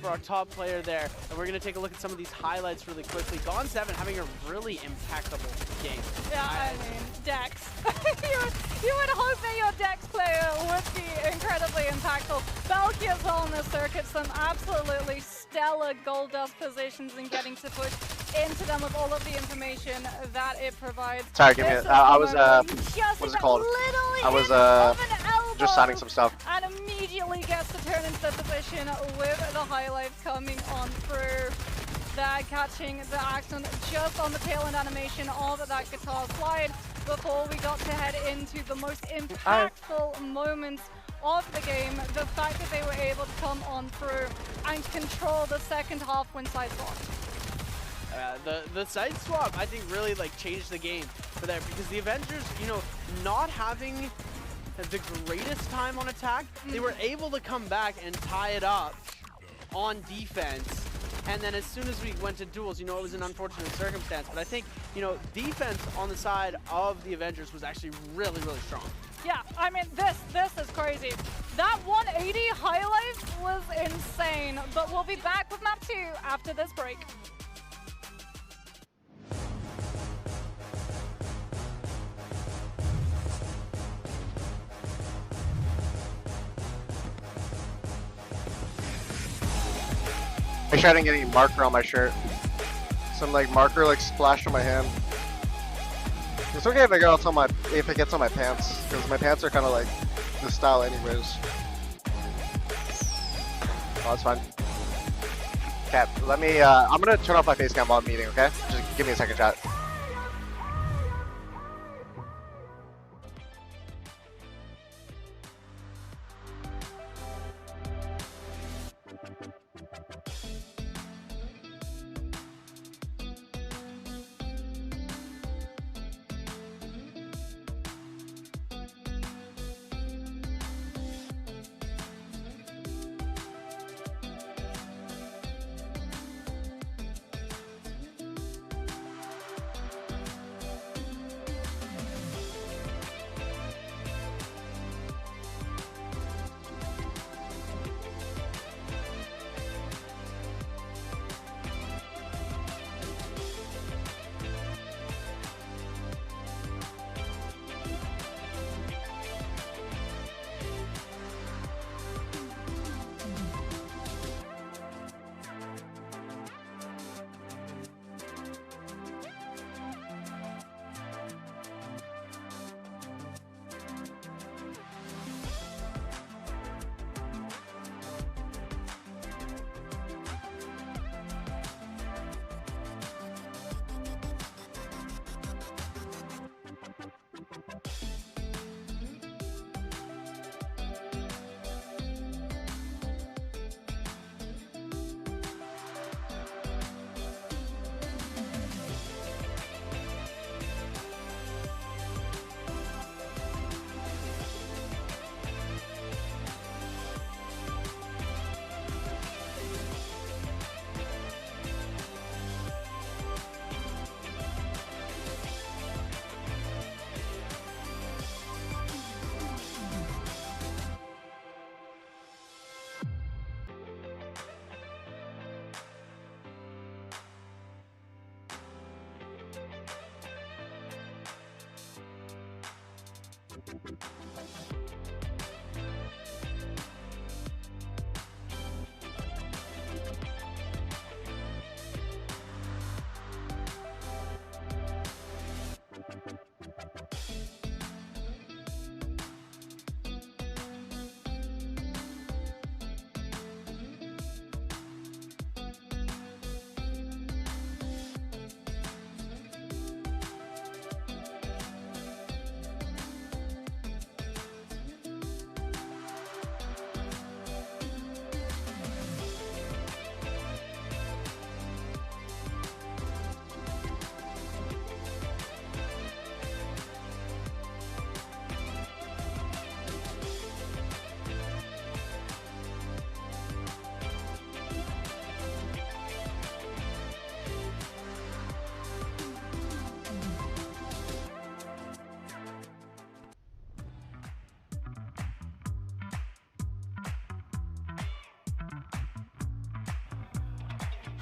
for our top player there. And we're going to take a look at some of these highlights really quickly. Gone7 having a really impeccable game. Yeah, I mean, Dex. you would hope that your Dex player would be incredibly impactful. Valky as well on the circuit, some absolutely stellar gold dust positions and getting to push into them with all of the information that it provides. Sorry, give me it. I was, what is it called? I was, just signing some stuff. And immediately gets to turn into position with the highlights coming on through. That catching the accent just on the tail end animation of that guitar slide before we got to head into the most impactful moments of the game. The fact that they were able to come on through and control the second half when side swap. The side swap, I think, really like changed the game for that, because the Avengers, you know, not having the greatest time on attack, they were able to come back and tie it up on defense. And then as soon as we went to duels, you know, it was an unfortunate circumstance, but I think, you know, defense on the side of the Avengers was actually really, really strong. Yeah, I mean, this is crazy. That 180 highlight was insane, but we'll be back with map 2 after this break. Make sure I didn't get any marker on my shirt. Some like marker like splashed on my hand. It's okay if it gets on my pants, because my pants are kind of like this style anyways. Oh, that's fine. Okay, let me, I'm gonna turn off my face cam while I'm meeting, okay? Just give me a second, chat.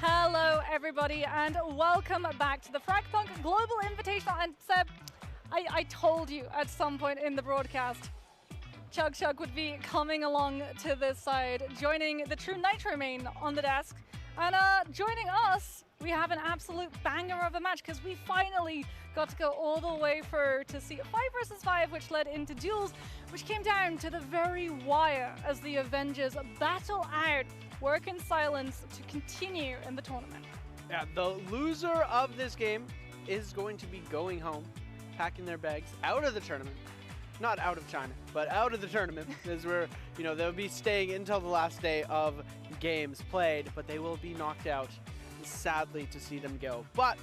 Hello, everybody, and welcome back to the FragPunk Global Invitational. And Seb, I told you at some point in the broadcast, Chug would be coming along to this side, joining the true Nitro main on the desk. And joining us, we have an absolute banger of a match, because we finally got to go all the way through to see a 5 versus 5, which led into duels, which came down to the very wire as the Avengers battle out, work in silence to continue in the tournament. Yeah, the loser of this game is going to be going home, packing their bags out of the tournament. Not out of China, but out of the tournament, as we're, they'll be staying until the last day of games played, but they will be knocked out, sadly, to see them go. But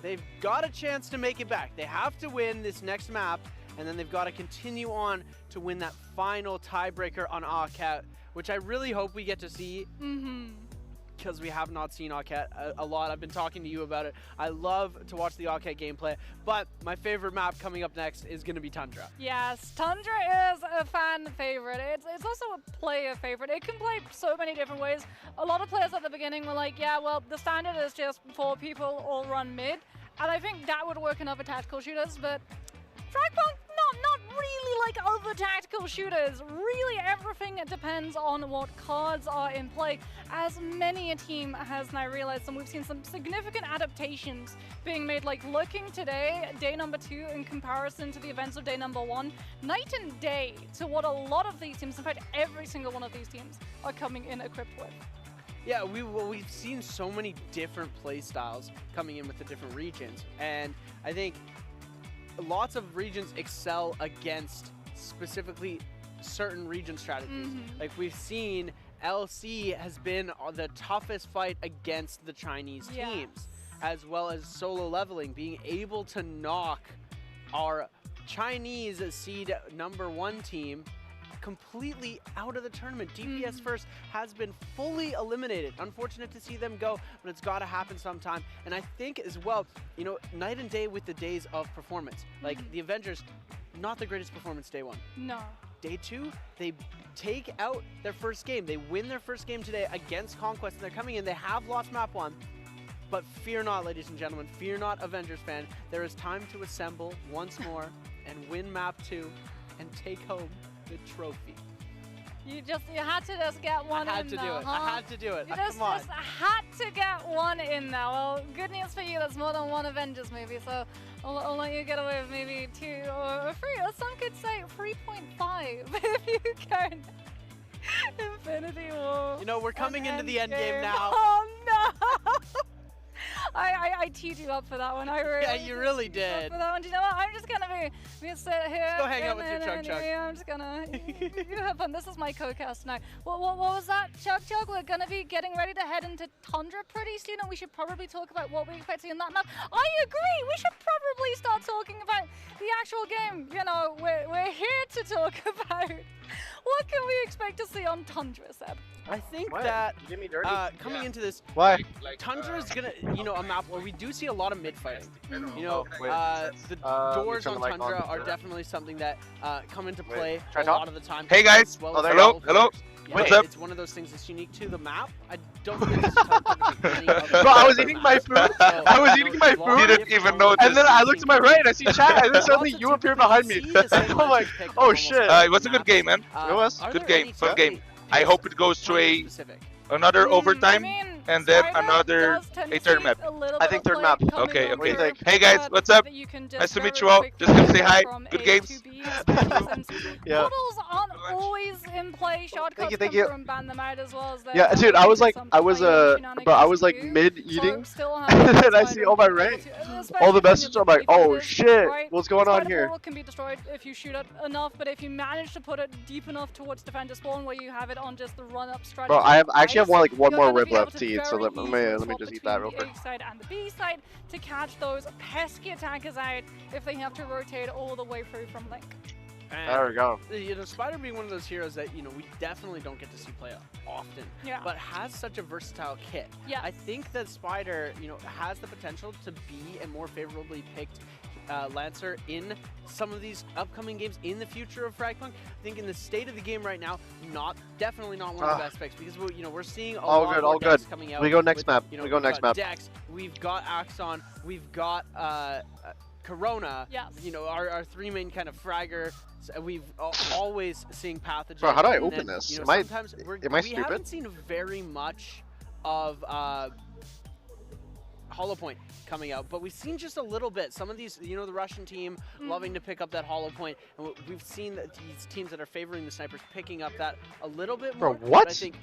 they've got a chance to make it back. They have to win this next map, and then they've got to continue on to win that final tiebreaker on walkout, which I really hope we get to see. Because we have not seen walkout a lot. I've been talking to you about it. I love to watch the walkout gameplay, but my favorite map coming up next is going to be Tundra. Yes, Tundra is a fan favorite. It's also a player favorite. It can play so many different ways. A lot of players at the beginning were like, yeah, well, the standard is just 4 people all run mid. And I think that would work in other tactical shooters, but FragPunk, not really like other tactical shooters. Really, everything depends on what cards are in play, as many a team has now realized, and we've seen some significant adaptations being made, like looking today, day number 2 in comparison to the events of day number 1, night and day to what a lot of these teams, in fact every single one of these teams, are coming in equipped with. Yeah, we've seen so many different play styles coming in with the different regions, and I think lots of regions excel against specifically certain region strategies. Like we've seen LC has been the toughest fight against the Chinese teams, as well as solo leveling, being able to knock our Chinese seed number 1 team completely out of the tournament. DPS first has been fully eliminated. Unfortunate to see them go, but it's got to happen sometime. And I think as well, night and day with the days of performance. Like the Avengers, not the greatest performance day 1. No. Day 2, they take out their first game. They win their first game today against Conquest, and they're coming in. They have lost map 1. But fear not, ladies and gentlemen. Fear not, Avengers fan. There is time to assemble once more and win map 2 and take home the trophy. You had to just get one in there. I had to do it. I had to do it. You Come on. just had to get one in there. Well, good news for you, that's more than 1 Avengers movie, so I'll let you get away with maybe 2 or 3, or some could say 3.5 if you count Infinity War. We're coming into the end game now. Oh no! I teed you up for that one. Yeah, you really did. For that one. Do you know what? I'm just gonna sit here. Go hang out with your Chug. I'm just gonna you have fun. This is my co-cast now. What was that, Chug? We're gonna be getting ready to head into Tundra pretty soon, and we should probably talk about what we expect to see in that map. I agree. We should probably start talking about the actual game. We're here to talk about what can we expect to see on Tundra, Seb. I think that coming into this, Tundra is gonna, a map where we do see a lot of mid fighting. The doors on Tundra are definitely something that come into play a lot of the time. Hey guys, hello. What's up? It's one of those things that's unique to the map. I don't think this is teleportation. Bro, I was eating my food. Didn't even notice. And then I looked to my right and I see chat, and then suddenly you appear behind me. I'm like, oh shit. It was a good game, man. It was. Good game, fun game. I hope it goes to another overtime and then another third map. I think third map. Okay. Hey guys, what's up? Nice to meet you all. Just gonna say hi. Good games. Yeah. Models aren't always in play. Shortcuts Thank you. and ban them out as well as Yeah, dude, I was like mid eating, and then I see all my rank, all the messages. I'm like, oh shit, what's going on here? Spider can be destroyed if you shoot it enough, but if you manage to put it deep enough towards defender spawn where you have it on just the run-up strategy. Bro, I actually have one more rib left to eat, so let me just eat that real quick. The A side and the B side to catch those pesky attackers out if they have to rotate all the way through from Link. And, there we go. Spider being one of those heroes that, we definitely don't get to see play often, but has such a versatile kit. Yeah. I think that Spider, has the potential to be a more favorably picked Lancer in some of these upcoming games in the future of FragPunk. I think in the state of the game right now, definitely not one of the best picks because we're seeing a lot more decks coming out. We go next map. We go next map. Dex, we've got Axon, we've got Corona. Yes. Our three main kind of fragger. We've always seeing Pathogen. Bro, how do I open this? Am I we stupid? haven't seen very much of Hollow Point coming out, but we've seen just a little bit. Some of these, the Russian team loving to pick up that Hollow Point, and we've seen that these teams that are favoring the snipers picking up that a little bit more. Bro, what? But I think,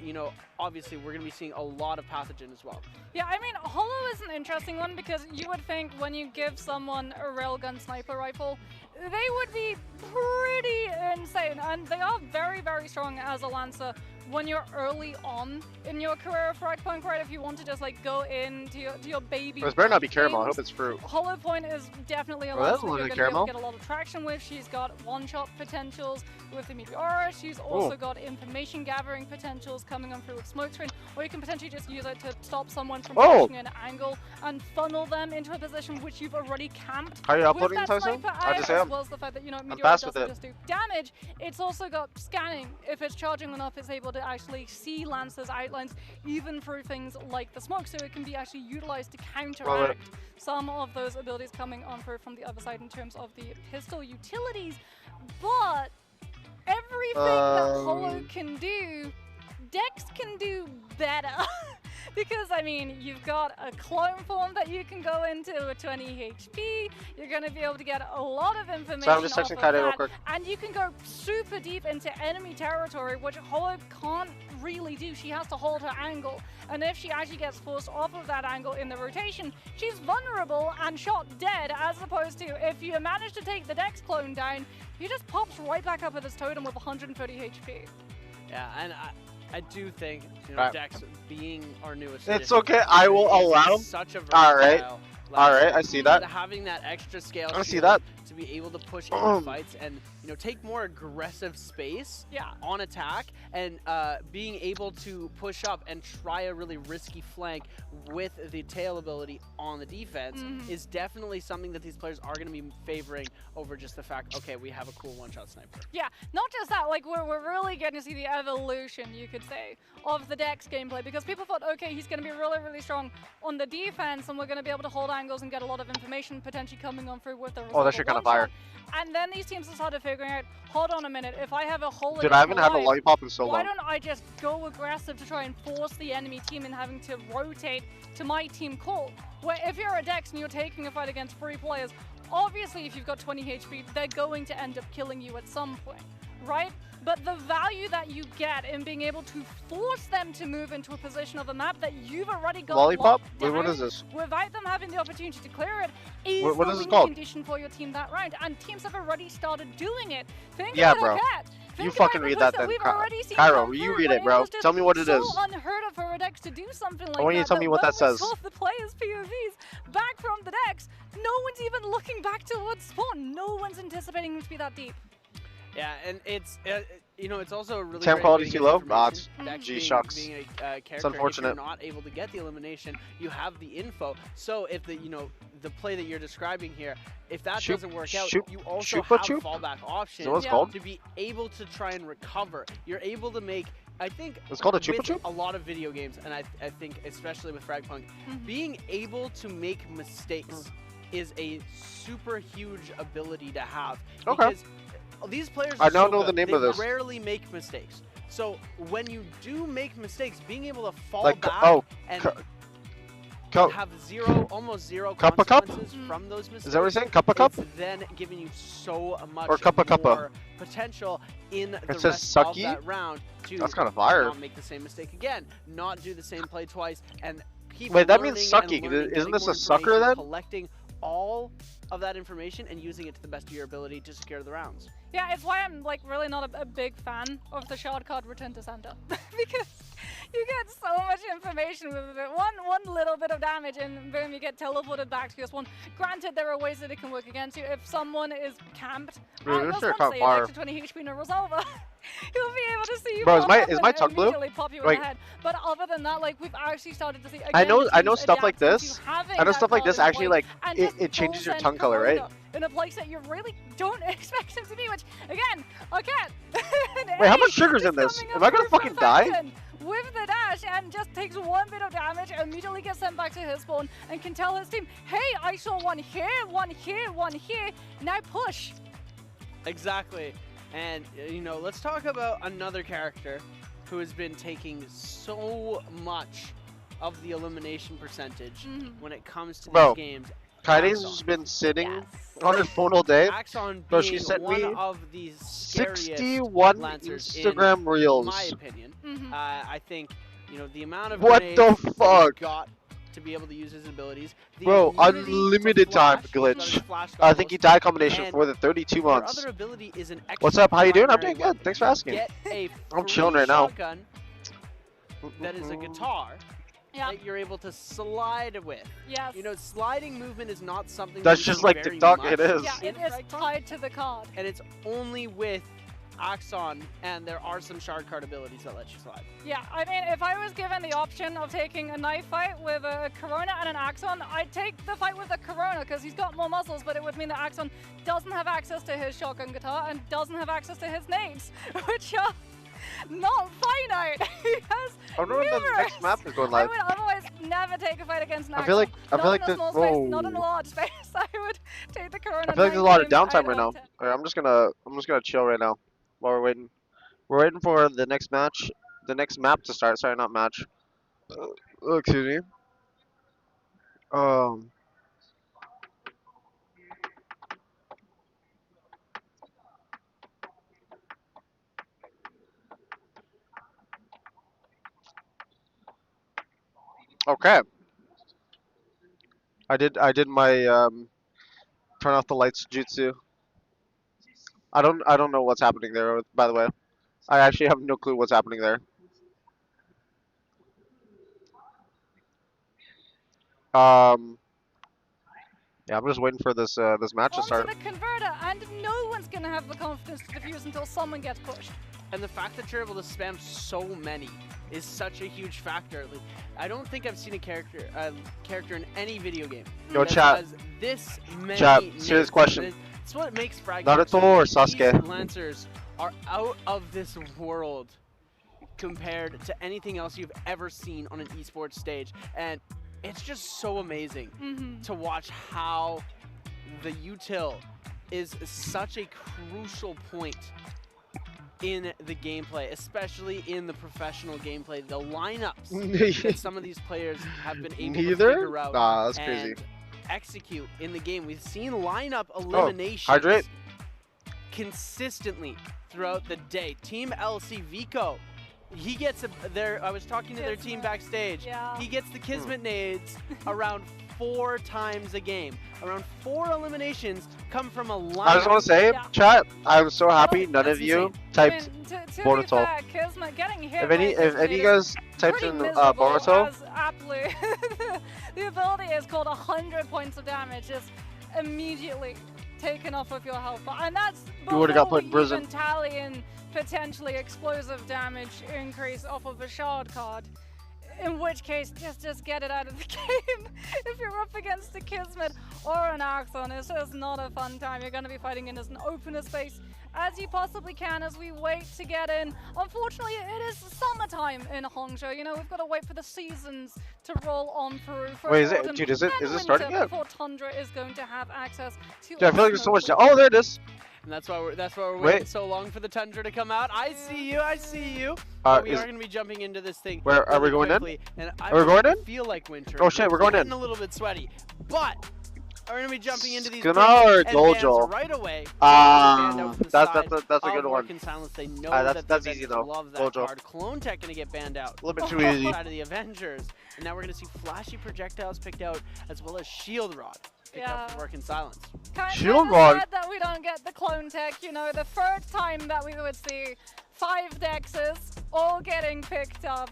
obviously we're going to be seeing a lot of Pathogen as well. Yeah, I mean, Hollow is an interesting one because you would think when you give someone a railgun sniper rifle, they would be pretty insane, and they are very, very strong as a Lancer when you're early on in your career of FragPunk, right? If you want to just like go into your baby. This better not be caramel. I hope it's fruit. Hollow Point is definitely a that's Lancer you're going to be able to get a lot of traction with. She's got one-shot potentials with the Meteora. She's also got information gathering potentials coming on through with smoke screen, or you can potentially just use it to stop someone from pushing an angle and funnel them into a position which you've already camped. Are you uploading, Tyson? I just am. As well as the fact that Meteora fast doesn't just do damage, it's also got scanning. If it's charging enough, it's able to actually see Lancer's outlines even through things like the smoke, so it can be actually utilized to counteract some of those abilities coming on through from the other side in terms of the pistol utilities. But everything that Hollow can do, Dex can do better. Because, I mean, you've got a clone form that you can go into with 20 HP. You're going to be able to get a lot of information So I'm just off texting of Kaide real that. quick. And you can go super deep into enemy territory, which Hollow can't really do. She has to hold her angle. And if she actually gets forced off of that angle in the rotation, she's vulnerable and shot dead, as opposed to if you manage to take the Dex clone down, he just pops right back up with his totem with 130 HP. Yeah, and I do think, Dex being our newest. It's okay. I will allow. Such a All right. versatile All right. I see that. Having that extra scale. I see that. To be able to push into fights and take more aggressive space. On attack and being able to push up and try a really risky flank with the tail ability on the defense is definitely something that these players are going to be favoring over just the fact, okay, we have a cool one-shot sniper. Yeah, not just that, like we're really getting to see the evolution, you could say, of the Dex gameplay, because people thought, okay, he's going to be really, really strong on the defense and we're going to be able to hold angles and get a lot of information potentially coming on through with the Oh, that shit kind of fire. And then these teams have started figuring out, hold on a minute, if I have a hole Dude, I haven't had a lollipop in so why long. don't I just go aggressive to try and force the enemy team in having to rotate to my team call? Where if you're a Dex and you're taking a fight against 3 players, obviously if you've got 20 HP, they're going to end up killing you at some point, right? But the value that you get in being able to force them to move into a position of the map that you've already got Lollipop? locked Wait, what down is this? without them having the opportunity to clear it is What the is this win called? condition for your team that round. And teams have already started doing it. Think Yeah, about bro. that. You Think fucking about read the that clips then. we've already seen Cairo, come you through, read but it, bro. was just Tell me what it so is. unheard of for a Dex to do something like I want you to tell me what that when we says. saw the players' POVs back from the Dex, no one's even looking back towards spawn. No one's anticipating him to be that deep. Yeah, and it's it's also a really Tam great quality way to too get low? information. Ah, Dex G being- shucks. Being a It's character, unfortunate. if you're not able to get the elimination, you have the info. So if the the play that you're describing here, if that Shoot- doesn't work out, shoot- you also shoot have but shoot? fallback options Is that what it's called? to be able to try and recover. You're able to make, I think, It's called a chupa with chup? a lot of video games, and I think especially with FragPunk, being able to make mistakes is a super huge ability to have. Okay. Because these players I are now so know good. the name They of this. rarely make mistakes. So when you do make mistakes, being able to fall Like, back and have almost zero Cuppa cup? consequences from those mistakes. Is that what you're saying? Cuppa cup? It's then giving you so much Or cuppa cuppa? more potential in the says rest of sucky? that round to That's kinda fire. not make the same mistake again, not do the same play twice, and keep Wait, that means learning and sucky. learning, Isn't getting this more a sucker information, then? Collecting all of that information and using it to the best of your ability to secure the rounds. Yeah, it's why I'm like really not a big fan of the shard card Return to Sender. Because you get so much information with it. One little bit of damage and boom, you get teleported back to your spawn. Granted, there are ways that it can work against you. If someone is camped, Dude, and this your shit spawn, caught say, an fire. extra 20 HP in a resolver, you'll be able to see you Bro, is pop my- up is my and tongue blue? immediately pop you in Wait. the head. But other than that, like we've actually started to see. Again, I know teams stuff like adapting this. to having I know that stuff like this card in actually place like and it just changes your full tongue send color, right? Corona. in a place that you really don't expect him to be, which, again, I can't. Wait, how much trigger's in this? Am I gonna fucking die? With the dash and just takes one bit of damage, immediately gets sent back to his spawn and can tell his team, hey, I saw one here, one here, one here, now push. Exactly. And, you know, let's talk about another character who has been taking so much of the elimination percentage when it comes to these games. Kaide's just been sitting on his phone all day. Axon Bro, being she sent one me of the scariest 61 lancers Instagram reels. in my opinion. I think, you know, the amount of What grenades the that he's fuck? got to be able to use his abilities. The Bro, ability to unlimited time flash, he's got his glitch. flash I think he goggles, died combination and for the 32 their months. other ability is an What's up? How you doing? I'm primary doing good. Thanks for asking. Get a I'm chilling free right now. shotgun that is a guitar that you're able to slide with. Yes. You know, sliding movement is not something That's we just see like very TikTok, much it is. Yeah, it is tied to the card. And it's only with Axon, and there are some shard card abilities that let you slide. Yeah, I mean, if I was given the option of taking a knife fight with a Corona and an Axon, I'd take the fight with the Corona because he's got more muscles, but it would mean that Axon doesn't have access to his shotgun guitar and doesn't have access to his nades, which are not finite. He has I don't know when the next map is going I live. would otherwise never take a fight against an I feel like Axon. Not in a the small space, not in a large space. I would take the Corona. I feel like there's a lot of 9 games downtime out right now. of 10. Alright, I'm just gonna chill right now while we're waiting. We're waiting for the next match, the next map to start. Sorry, not match. Excuse me. Okay. I did my turn off the lights jutsu. I don't know what's happening there, by the way. I actually have no clue what's happening there. Yeah, I'm just waiting for this this match to start. Onto the converter, and no one's gonna have the confidence to defuse until someone gets pushed. And the fact that you're able to spam so many is such a huge factor. Like, I don't think I've seen a character in any video game Yo, that chat. has this many Chat, nades. serious question. It's what makes FragPunk. Naruto or These Sasuke? Lancers are out of this world compared to anything else you've ever seen on an esports stage, and it's just so amazing to watch how the util is such a crucial point in the gameplay, especially in the professional gameplay. The lineups that some of these players have been able to figure out Nah, that's crazy. and execute in the game. We've seen lineup eliminations hydrate. consistently throughout the day. Team LC Vico, he gets I was talking to their team backstage. He gets the Kismet nades around 4 times a game. Around 4 eliminations come from a lineup. I just want to say, chat, I'm so happy none of you typed To Boruto. be fair, Kismet getting hit If any of you guys typed in Boruto, as aptly. The ability is called 100 points of damage, just immediately taken off of your health bar. And that's You would've got put in before we prison. even tally in potentially explosive damage increase off of a shard card. In which case, just get it out of the game. If you're up against a Kismet or an Axon, it's just not a fun time. You're going to be fighting in as an opener space as you possibly can as we wait to get in. Unfortunately, it is summertime in Hangzhou. You know, we've got to wait for the seasons to roll on through. For Wait, is it- autumn dude, is it and starting winter yet? Before Tundra is going to have access to. dude, I feel like there's so much. Oh, there it is. And that's why we're Wait. waiting so long for the Tundra to come out. I see you, I see you. But we are going to be jumping into this thing. Where are we really going in? quickly, and I Are we going in? feel like winter. Oh shit, we're going getting in. a little bit sweaty, but we're going to be jumping into these Skuna things or and Dojo? bans right away. Ah, Banned out from the that's side a good of one. Work in Silence. They know That's that the easy Avengers though. love that Dojo. card. Clone Tech going to get banned out. A little bit too on the easy. Side of the Avengers, and now we're going to see flashy projectiles picked out as well as Shield Rod picked out for Work in Silence. Shield Kinda Rod. sad that we don't get the clone tech, you know, the third time that we would see 5 dexes all getting picked up.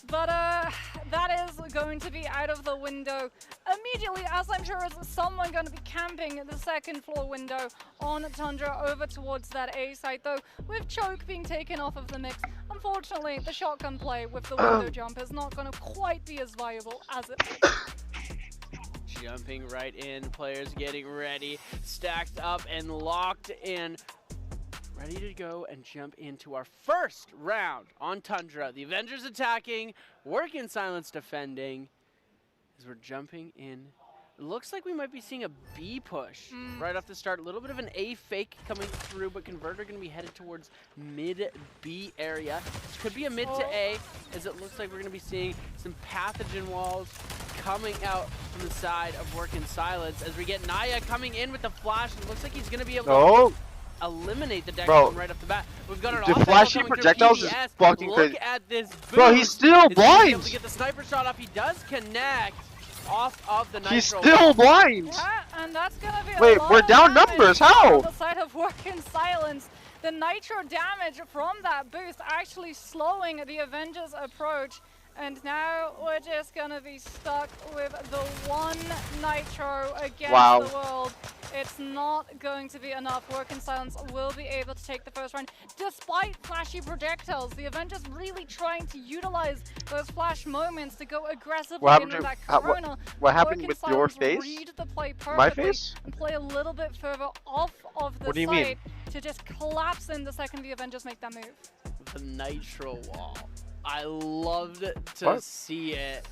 But that is going to be out of the window immediately, as I'm sure is someone going to be camping the second floor window on Tundra over towards that A site, though with Choke being taken off of the mix. Unfortunately, the shotgun play with the window jump is not going to quite be as viable as it is. jumping right in. Players getting ready, stacked up and locked in. Ready to go and jump into our first round on Tundra. The Avengers attacking, Work in Silence defending. As we're jumping in. It looks like we might be seeing a B push right off the start. A little bit of an A fake coming through, but Converter going to be headed towards mid B area. This could be a mid to A, as it looks like we're going to be seeing some pathogen walls coming out from the side of Work in Silence. As we get Naya coming in with the flash, it looks like he's going to be able to eliminate the deck right off the bat. We've got an flashing projectiles is fucking crazy. Look at this boost. Bro, he's still blind. Able to get the sniper shot off. He does connect off of the Nitro. He's still blind. Yeah, and that's gonna be Wait, we're down numbers. How? On the side of Work in Silence. The Nitro damage from that boost actually slowing the Avengers' approach. And now we're just gonna be stuck with the one Nitro against the world. It's not going to be enough. Work in Silence will be able to take the first round. Despite flashy projectiles, the Avengers really trying to utilize those flash moments to go aggressively into that corona. What happened with your face? Read the play My face? and play a little bit further off of the site to just collapse in the second the Avengers make that move. The Nitro wall. I loved to see it.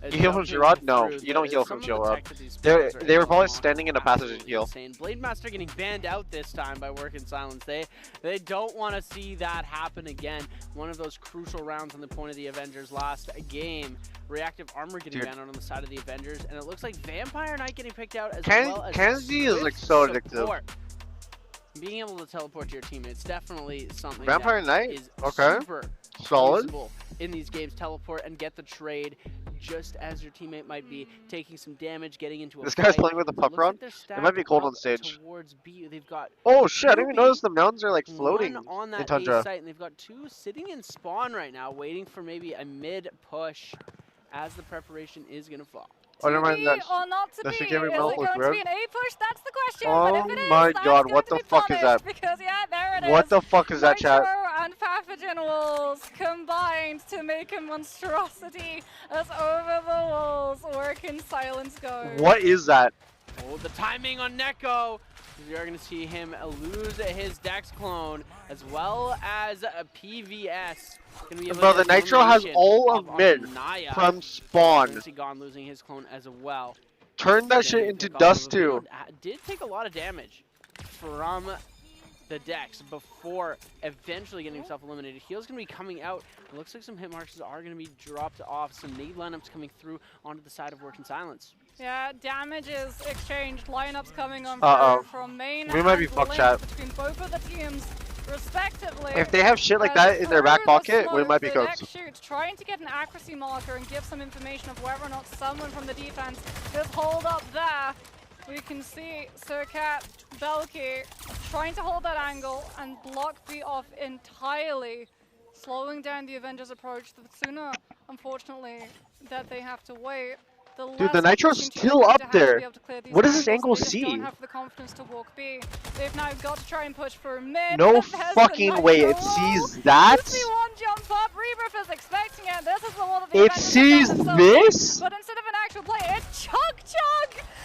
You heal from Gerard? No, you don't heal from Gerard. They were probably standing in a passage heal. Blade Master getting banned out this time by Work in Silence. They don't want to see that happen again. One of those crucial rounds on the point of the Avengers last game. Reactive Armor getting banned out on the side of the Avengers, and it looks like Vampire Knight getting picked out as well as TenZ is like so addictive. Being able to teleport to your teammates definitely something Vampire that Knight? is Okay. super Solid. usable in these games. Teleport and get the trade just as your teammate might be taking some damage, getting into a This guy's fight. playing with a pup run. It might be cold on stage. Towards B. They've got Oh shit, I didn't even notice the mountains are like floating on that in Tundra. A site, and they've got two sitting in spawn right now, waiting for maybe a mid push as the preparation is going to fall. Oh, never mind that. Or not to be? Is it going to be an A push? That's the question. Oh but if it is, my that's god, going what to the be fuck is that? Because, yeah, there it is. What the fuck is that, chat? Nitro and pathogen walls combined to make a monstrosity as over the walls Work in Silence go. What is that? Oh, the timing on Neko. We are going to see him lose his Dex clone as well as a PVS. Bro, the Nitro has all of mid from spawn. Gone losing his clone as well. Turn that shit into dust too. Did take a lot of damage from the Dex before eventually getting himself eliminated. Heal's going to be coming out. It looks like some hit marks are going to be dropped off. Some nade lineups coming through onto the side of Work in Silence. Yeah, damage is exchanged. Lineups coming on from main We might be fucked, chat. between both of the teams, respectively. If they have shit like that in their back pocket, we might be cooked. Trying to get an accuracy marker and give some information of whether or not someone from the defense is hold up there. We can see Surcat, Belky trying to hold that angle and block B off entirely, slowing down the Avengers' approach. The sooner, unfortunately, that they have to wait. Dude, the Nitro's still up there. What does this angle see? Don't have the confidence to walk B. They've now got to try and push for mid. No fucking way, it sees that? One jump up, Rebirth is expecting it. This is the one that It sees this? But instead of an actual play, it's chug.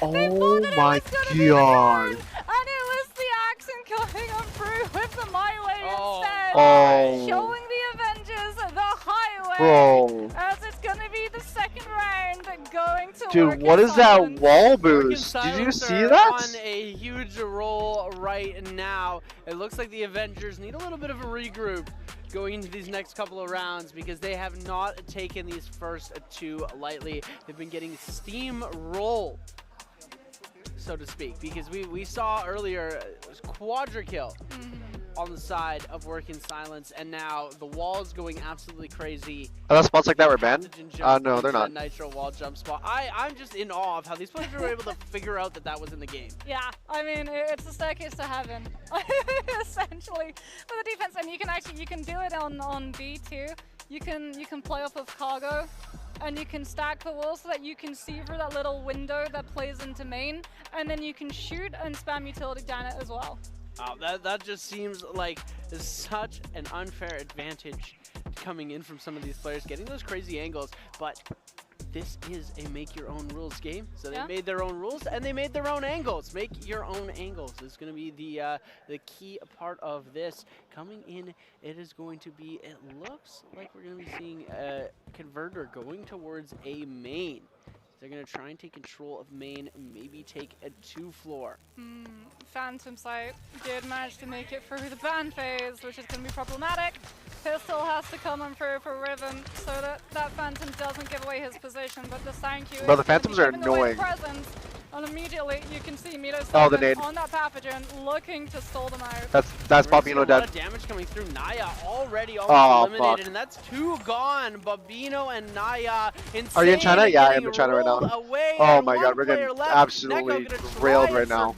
Oh my god. And it was the accent coming on through with the My Way instead. Oh. Showing the Avengers the highway. Bro. As it's gonna be the second round going to Dude, what is that wall boost? Did you see that? On a huge roll right now. It looks like the Avengers need a little bit of a regroup going into these next couple of rounds because they have not taken these first two lightly. They've been getting steamrolled, so to speak, because we saw earlier it was quadra kill on the side of Work in Silence, and now the wall is going absolutely crazy. Are those spots like that were banned? No, they're not. Nitro wall jump spot. I'm just in awe of how these players were able to figure out that was in the game. Yeah, I mean it's the staircase to heaven, essentially for the defense, and you can do it on B too. You can play off of cargo, and you can stack the wall so that you can see through that little window that plays into main, and then you can shoot and spam utility down it as well. That just seems like such an unfair advantage coming in from some of these players, getting those crazy angles, but this is a make your own rules game. So they made their own rules and they made their own angles. Make your own angles is going to be the key part of this. Coming in, it is going to be, it looks like we're going to be seeing a converter going towards a main. They're going to try and take control of main and maybe take a 2-floor. Phantom Sight did manage to make it through the ban phase, which is going to be problematic. Pistol has to come on through for Rhythm so that Phantom doesn't give away his position, but the thank you Bro, the Phantoms are annoying. And immediately you can see Mito the nade. on that pathogen looking to stall them out. That's Bobino dead. A lot of damage coming through. Naya already almost eliminated, and that's 2 gone. Bobino and Naya insane. Are you in China? Yeah, I am in China right now. Away, Oh my god, we're getting absolutely railed right now.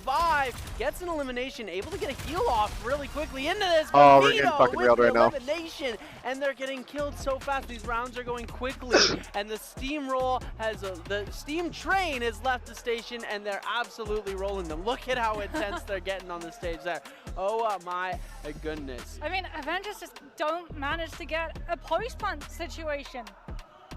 Gets an elimination, able to get a heal off really quickly into this. Oh, we're getting fucking railed right now. And they're getting killed so fast. These rounds are going quickly, and the steamroll has the steam train has left the station, and they're absolutely rolling them. Look at how intense they're getting on the stage there. Oh my goodness. I mean, Avengers just don't manage to get a post-plant situation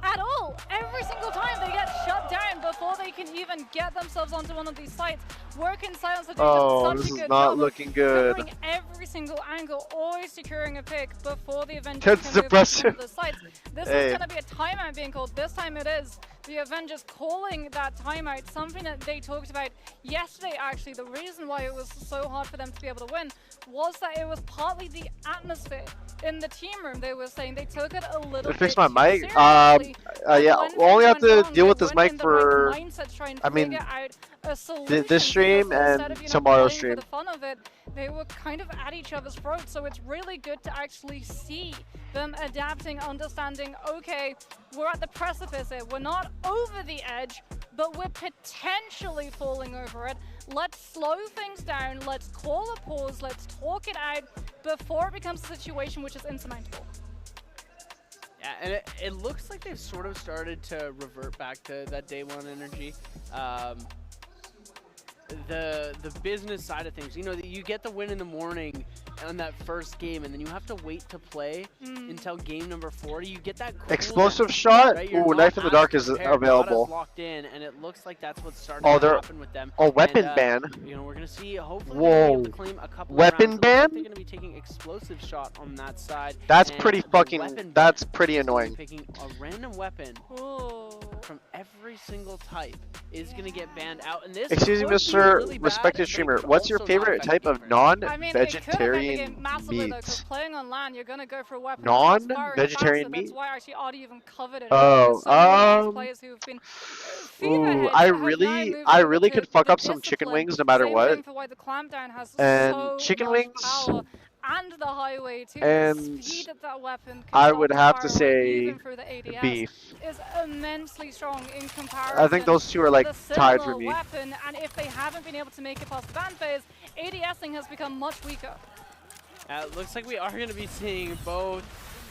at all. Every single time they get shut down before they can even get themselves onto one of these sites. Work in silence are doing this such a is good not job looking good. covering every single angle, always securing a pick before the Avengers TenZ can move suppressor. into the sites. This is going to be a timeout being called. This time it is the Avengers calling that timeout, something that they talked about yesterday actually. The reason why it was so hard for them to be able to win was that it was partly the atmosphere in the team room. They were saying they took it a little bit Fix my mic. seriously. Yeah, we'll only have to deal with this mic for, I mean, this stream and tomorrow's stream. For the fun of it, they were kind of at each other's throats, so it's really good to actually see them adapting, understanding, okay, we're at the precipice here. We're not over the edge, but we're potentially falling over it. Let's slow things down, let's call a pause, let's talk it out before it becomes a situation which is insurmountable. Yeah, and it looks like they've sort of started to revert back to that day one energy. The business side of things, you know, you get the win in the morning on that first game, and then you have to wait to play until game number 40. You get that cool explosive down, shot. right? Ooh, Knife in the Dark is available. Locked in, and it looks like that's what's starting to happen with them. Weapon and, ban. You know, we're gonna see. Hopefully, they're gonna be able to claim a couple weapon of rounds. ban. They're gonna be taking explosive shot on that side. That's and pretty fucking. That's pretty annoying. Picking a random weapon from every single type is gonna get banned out, and this. Excuse me, Mr. Respected Streamer. What's your favorite type of non-vegetarian meat? Because playing on land, you're gonna go for a weapon non-vegetarian meat. That's why actually Audi even covered it. Oh, players who've been ooh, I really could fuck up some chicken wings no matter what. And chicken wings. And the highway to and speed of that weapon I would have to say beef. Is immensely strong in comparison. I think those two are like tied for me. Weapon, and if they haven't been able to make it past the ban phase, ADSing has become much weaker. It looks like we are going to be seeing both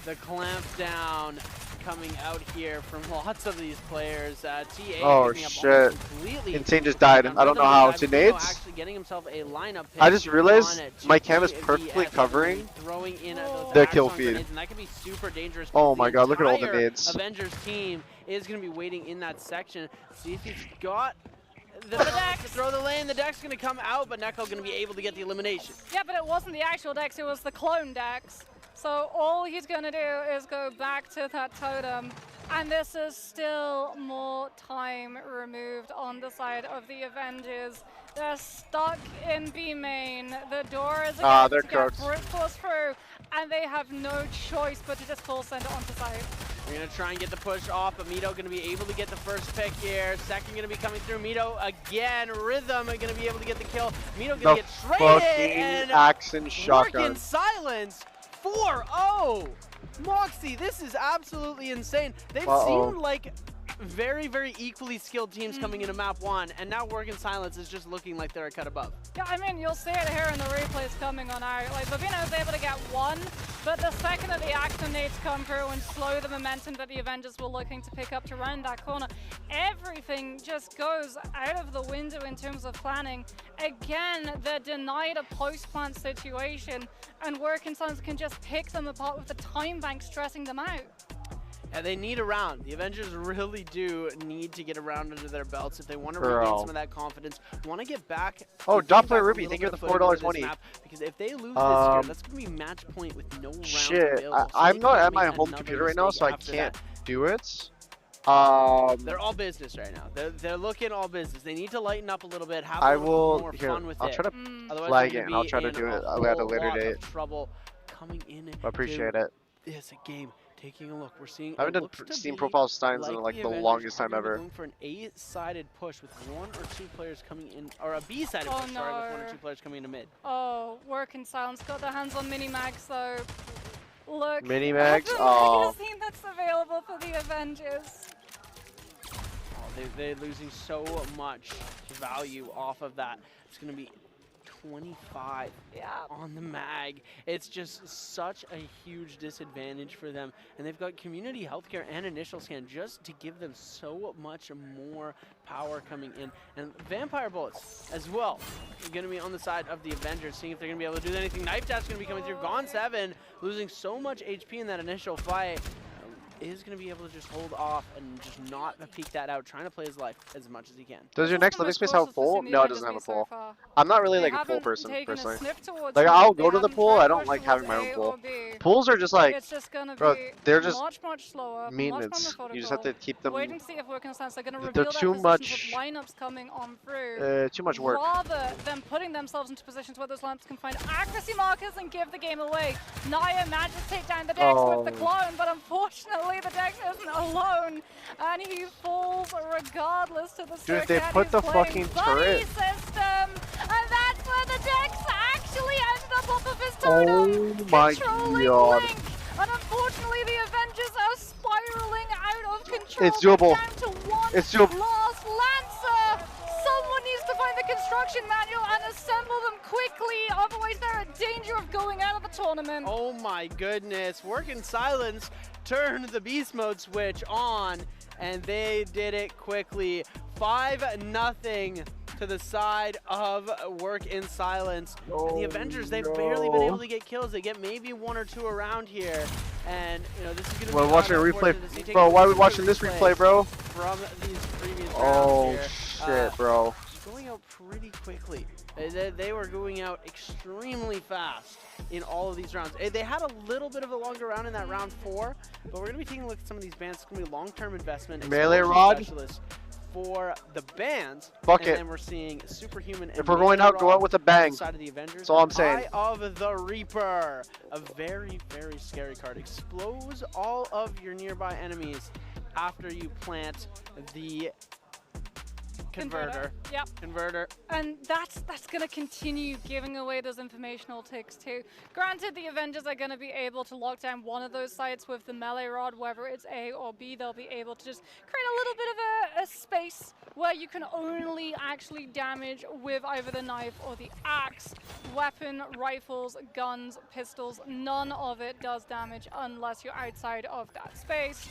the clamp down coming out here from lots of these players. TA oh shit! Insane just died. I don't know how. To nades? Actually getting himself a lineup pick. I just realized my cam is perfectly covering the kill feed. And that could be super dangerous. Oh my god! Look at all the nades. Avengers team is going to be waiting in that section. See if he's got the dex to throw the lane. The deck's going to come out, but Neko going to be able to get the elimination. Yeah, but it wasn't the actual dex, it was the clone dex. So all he's going to do is go back to that totem, and this is still more time removed on the side of the Avengers. They're stuck in B main. The door is about to get brute force through, and they have no choice but to just full send it onto site. We're going to try and get the push off, but Mito going to be able to get the first pick here. Second going to be coming through. Mito again. Rhythm going to be able to get the kill. Mito going to get traded. And axe and shotgun. Work in silence. 4-0. Moxie, this is absolutely insane. They've seemed like very, very equally skilled teams coming into map 1, and now Work in Silence is just looking like they're a cut above. Yeah, I mean, you'll see it here in the replays coming on out. Like, Bobino was able to get one, but the second that the action nades come through and slow the momentum that the Avengers were looking to pick up to run that corner, everything just goes out of the window in terms of planning. Again, they're denied a post-plant situation, and Work in Silence can just pick them apart with the time bank stressing them out. And they need a round. The Avengers really do need to get a round under their belts if they want to Bro. regain some of that confidence, want to get back. Oh, gain back Doppler a Ruby, little thank you bit for of the footing with this $4.20. map, because if they lose this here, that's going to be match point with no rounds Shit, available. So I'm they not can't at my make home another computer right now, so I mistake can't after that. do it. They're all business right now. They're looking all business. They need to lighten up a little bit, have a I little will more here. fun with I'll it. try to Otherwise, flag they're it, and gonna I'll be try to in do it a at a whole later lot date. of trouble coming in. I appreciate it. This game. Taking a look, we're seeing. I haven't done Steam profile steins in like the longest time are ever. going for an A-sided push with 1 or 2 players coming in, or a B-sided Oh, push, sorry, with 1 or no. 2 players coming into mid. Oh, Work in Silence got their hands on mini-mags, so look. Mini-mags? At the Oh. magazine that's available for the Avengers. Oh, they're losing so much value off of that. It's going to be 25 on the mag. It's just such a huge disadvantage for them. And they've got community healthcare and initial scan just to give them so much more power coming in. And vampire bullets as well. They're going to be on the side of the Avengers, seeing if they're going to be able to do anything. Knife Dash going to be coming through. Gone 7, losing so much HP in that initial fight. Is going to be able to just hold off and just not peek that out, trying to play his life as much as he can. Does your next living space have a pool? No, it doesn't have a pool. I'm not really like a pool person, personally. Like, I'll go to the pool, I don't like having my own pool. Pools are just like, It's just gonna bro, be they're just much slower, maintenance. much more You just have to keep them, Wait and see if Work in Silence are going to they're reveal too their much, positions with lineups coming on through. too much work. Rather than putting themselves into positions where those lineups can find accuracy markers and give the game away. Naya manages to take down the Dex with the clone, but unfortunately the Dex isn't alone, and he falls regardless to the Dude, they put the fucking turret. system, and that's where the Dex actually ended up off of his totem. Oh my controlling god. Blink. And unfortunately, the Avengers are spiraling out of control. It's doable. Down to one It's doable. last Lancer. Someone needs to find the construction manual and assemble them quickly, otherwise they're in danger of going out of the tournament. Oh my goodness, Work in Silence turned the beast mode switch on, and they did it quickly. 5-0 to the side of Work in Silence. And the Avengers, they've barely been able to get kills. They get maybe 1 or 2 around here. And, you know, this is going to be We're watching a replay. unfortunate to see. Bro, why are we watching this replay, bro? From these previous Oh, rounds shit, bro. going out pretty quickly. They were going out extremely fast in all of these rounds. They had a little bit of a longer round in that round 4, but we're going to be taking a look at some of these bans. It's going to be long-term investment. Melee Explosion rod? specialists for the bands. Bucket. And then we're seeing Superhuman. If we're going out, go out with a bang. Side of the Avengers. That's all I'm saying. Eye of the Reaper. A very, very scary card. Explodes all of your nearby enemies after you plant the converter. Yep. Converter. And that's going to continue giving away those informational ticks too. Granted, the Avengers are going to be able to lock down one of those sites with the melee rod, whether it's A or B. They'll be able to just create a little bit of a space where you can only actually damage with either the knife or the axe. Weapon, rifles, guns, pistols, none of it does damage unless you're outside of that space.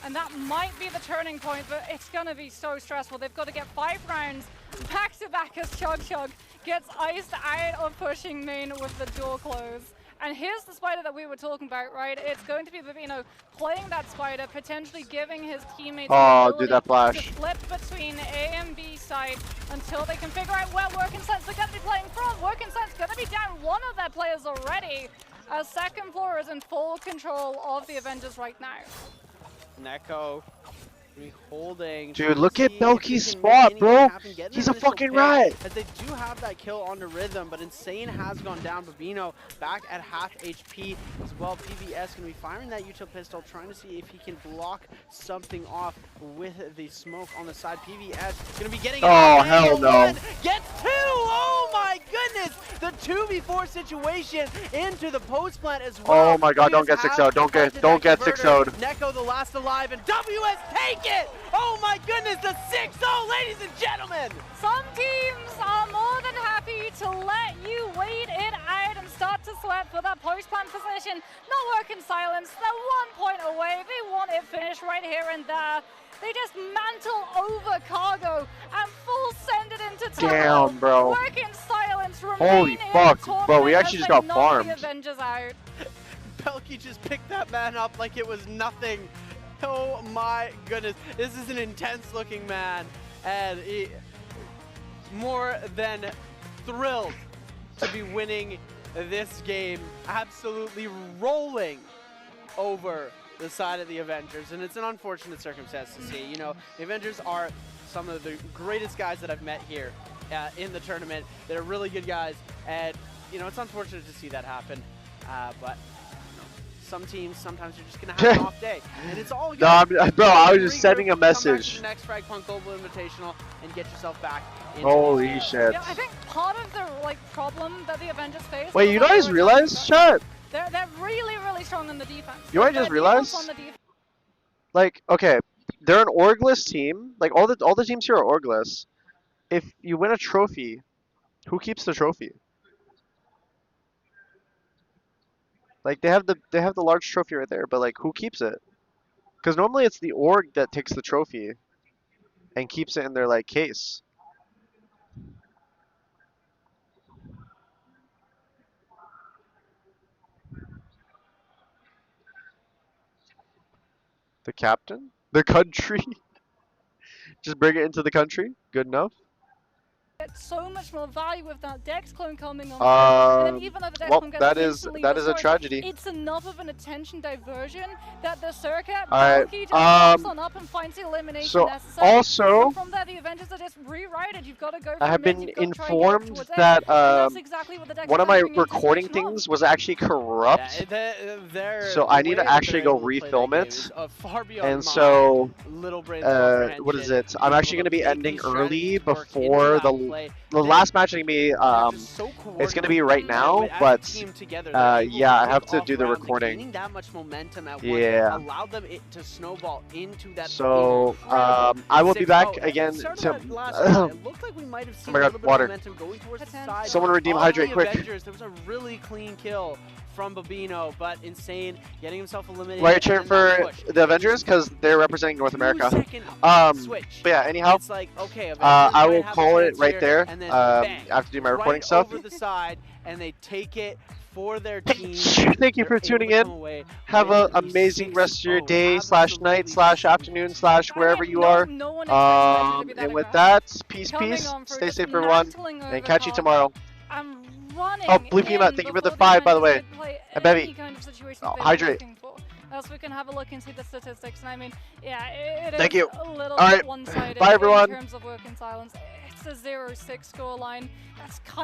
And that might be the turning point, but it's going to be so stressful. They've got to get 5 rounds back to back as Chug gets iced out of pushing main with the door closed. And here's the spider that we were talking about, right? It's going to be Vivino playing that spider, potentially giving his teammates the ability that flash. to flip between A and B side until they can figure out where Work in Silence are going to be playing from. Work in Silence going to be down one of their players already, as second floor is in full control of the Avengers right now. Neko holding. Dude, look at Belky's spot, bro. He's a fucking rat. As they do have that kill on the rhythm, but Insane has gone down. Babino back at half HP as well. PVS going to be firing that util pistol, trying to see if he can block something off with the smoke on the side. PVS going to be getting. Oh, hell no. Gets 2. Oh my goodness. The 2v4 situation into the post plant as well. Oh my god, don't get 6-0. Don't get 6-0'd. Neko the last alive, and WS take it! Oh my goodness, the 6-0, ladies and gentlemen! Some teams are more than happy to let you wait it out and start to sweat for that post-plant position. Not Work in Silence, they're 1 point away. They want it finished right here and there. They just mantle over cargo and full send it into tunnel. Damn, bro. Work in Silence remain Holy in fuck, the tournament bro, we actually as just they got knock farmed. the Avengers out. Pelkey just picked that man up like it was nothing. Oh my goodness. This is an intense looking man. And he more than thrilled to be winning this game. Absolutely rolling over the side of the Avengers. And it's an unfortunate circumstance to see. You know, the Avengers are some of the greatest guys that I've met here in the tournament. They're really good guys. And, you know, it's unfortunate to see that happen. But some teams, sometimes you're just going to have an off day. And it's all good. No, bro, I was just sending a message. Come back to the next FragPunk Global Invitational and get yourself back into Holy shit. Yeah, I think part of the problem that the Avengers face. Wait, you guys realize? Shut. They're really, really strong on the defense. You know what I just realized? Like, okay, they're an orgless team. Like all the teams here are orgless. If you win a trophy, who keeps the trophy? Like they have the large trophy right there, but like who keeps it? Because normally it's the org that takes the trophy and keeps it in their like case. The captain? The country? Just bring it into the country? Good enough? Get so much more value with that Dex clone coming on. And then even though the Dex well, clone gets that is a tragedy. It's enough of an attention diversion that the circuit Alright, just pops on up and finds the elimination so necessary. also, But from there, the Avengers are just rewrited. You've got to go. I have mid, been you've got to try and get informed towards A, that and that's exactly what the Dex one of are my doing into recording Station one. things was actually corrupt. Yeah, so I need to actually go refilm it. And so, what is it? I'm actually going to be ending early before the last match is going to be, it's going to be right now, but yeah, I have to do the recording. Yeah. Allowed them to snowball into that. So, I will be back again to, oh my god, water. Someone redeem hydrate quick. There was a really clean kill from Babino, but Insane getting himself eliminated. Why are you cheering for the Avengers? Because they're representing North America. But yeah, anyhow, I will call it right there. I have to do my recording stuff. Over the side, and they take it for their team. Thank you for tuning in. Have an amazing rest of your day / night / afternoon / wherever you are. And with that, peace. Stay safe, everyone, and catch you tomorrow. Oh, Blue Pima, thank you for the 5, by the way. And Bevy, hydrate. Else we can have a look and see the statistics. And I mean, yeah, it Thank is you. a little All right. bit one-sided Bye, everyone. in terms of work in silence. It's a 0-6 scoreline. That's kind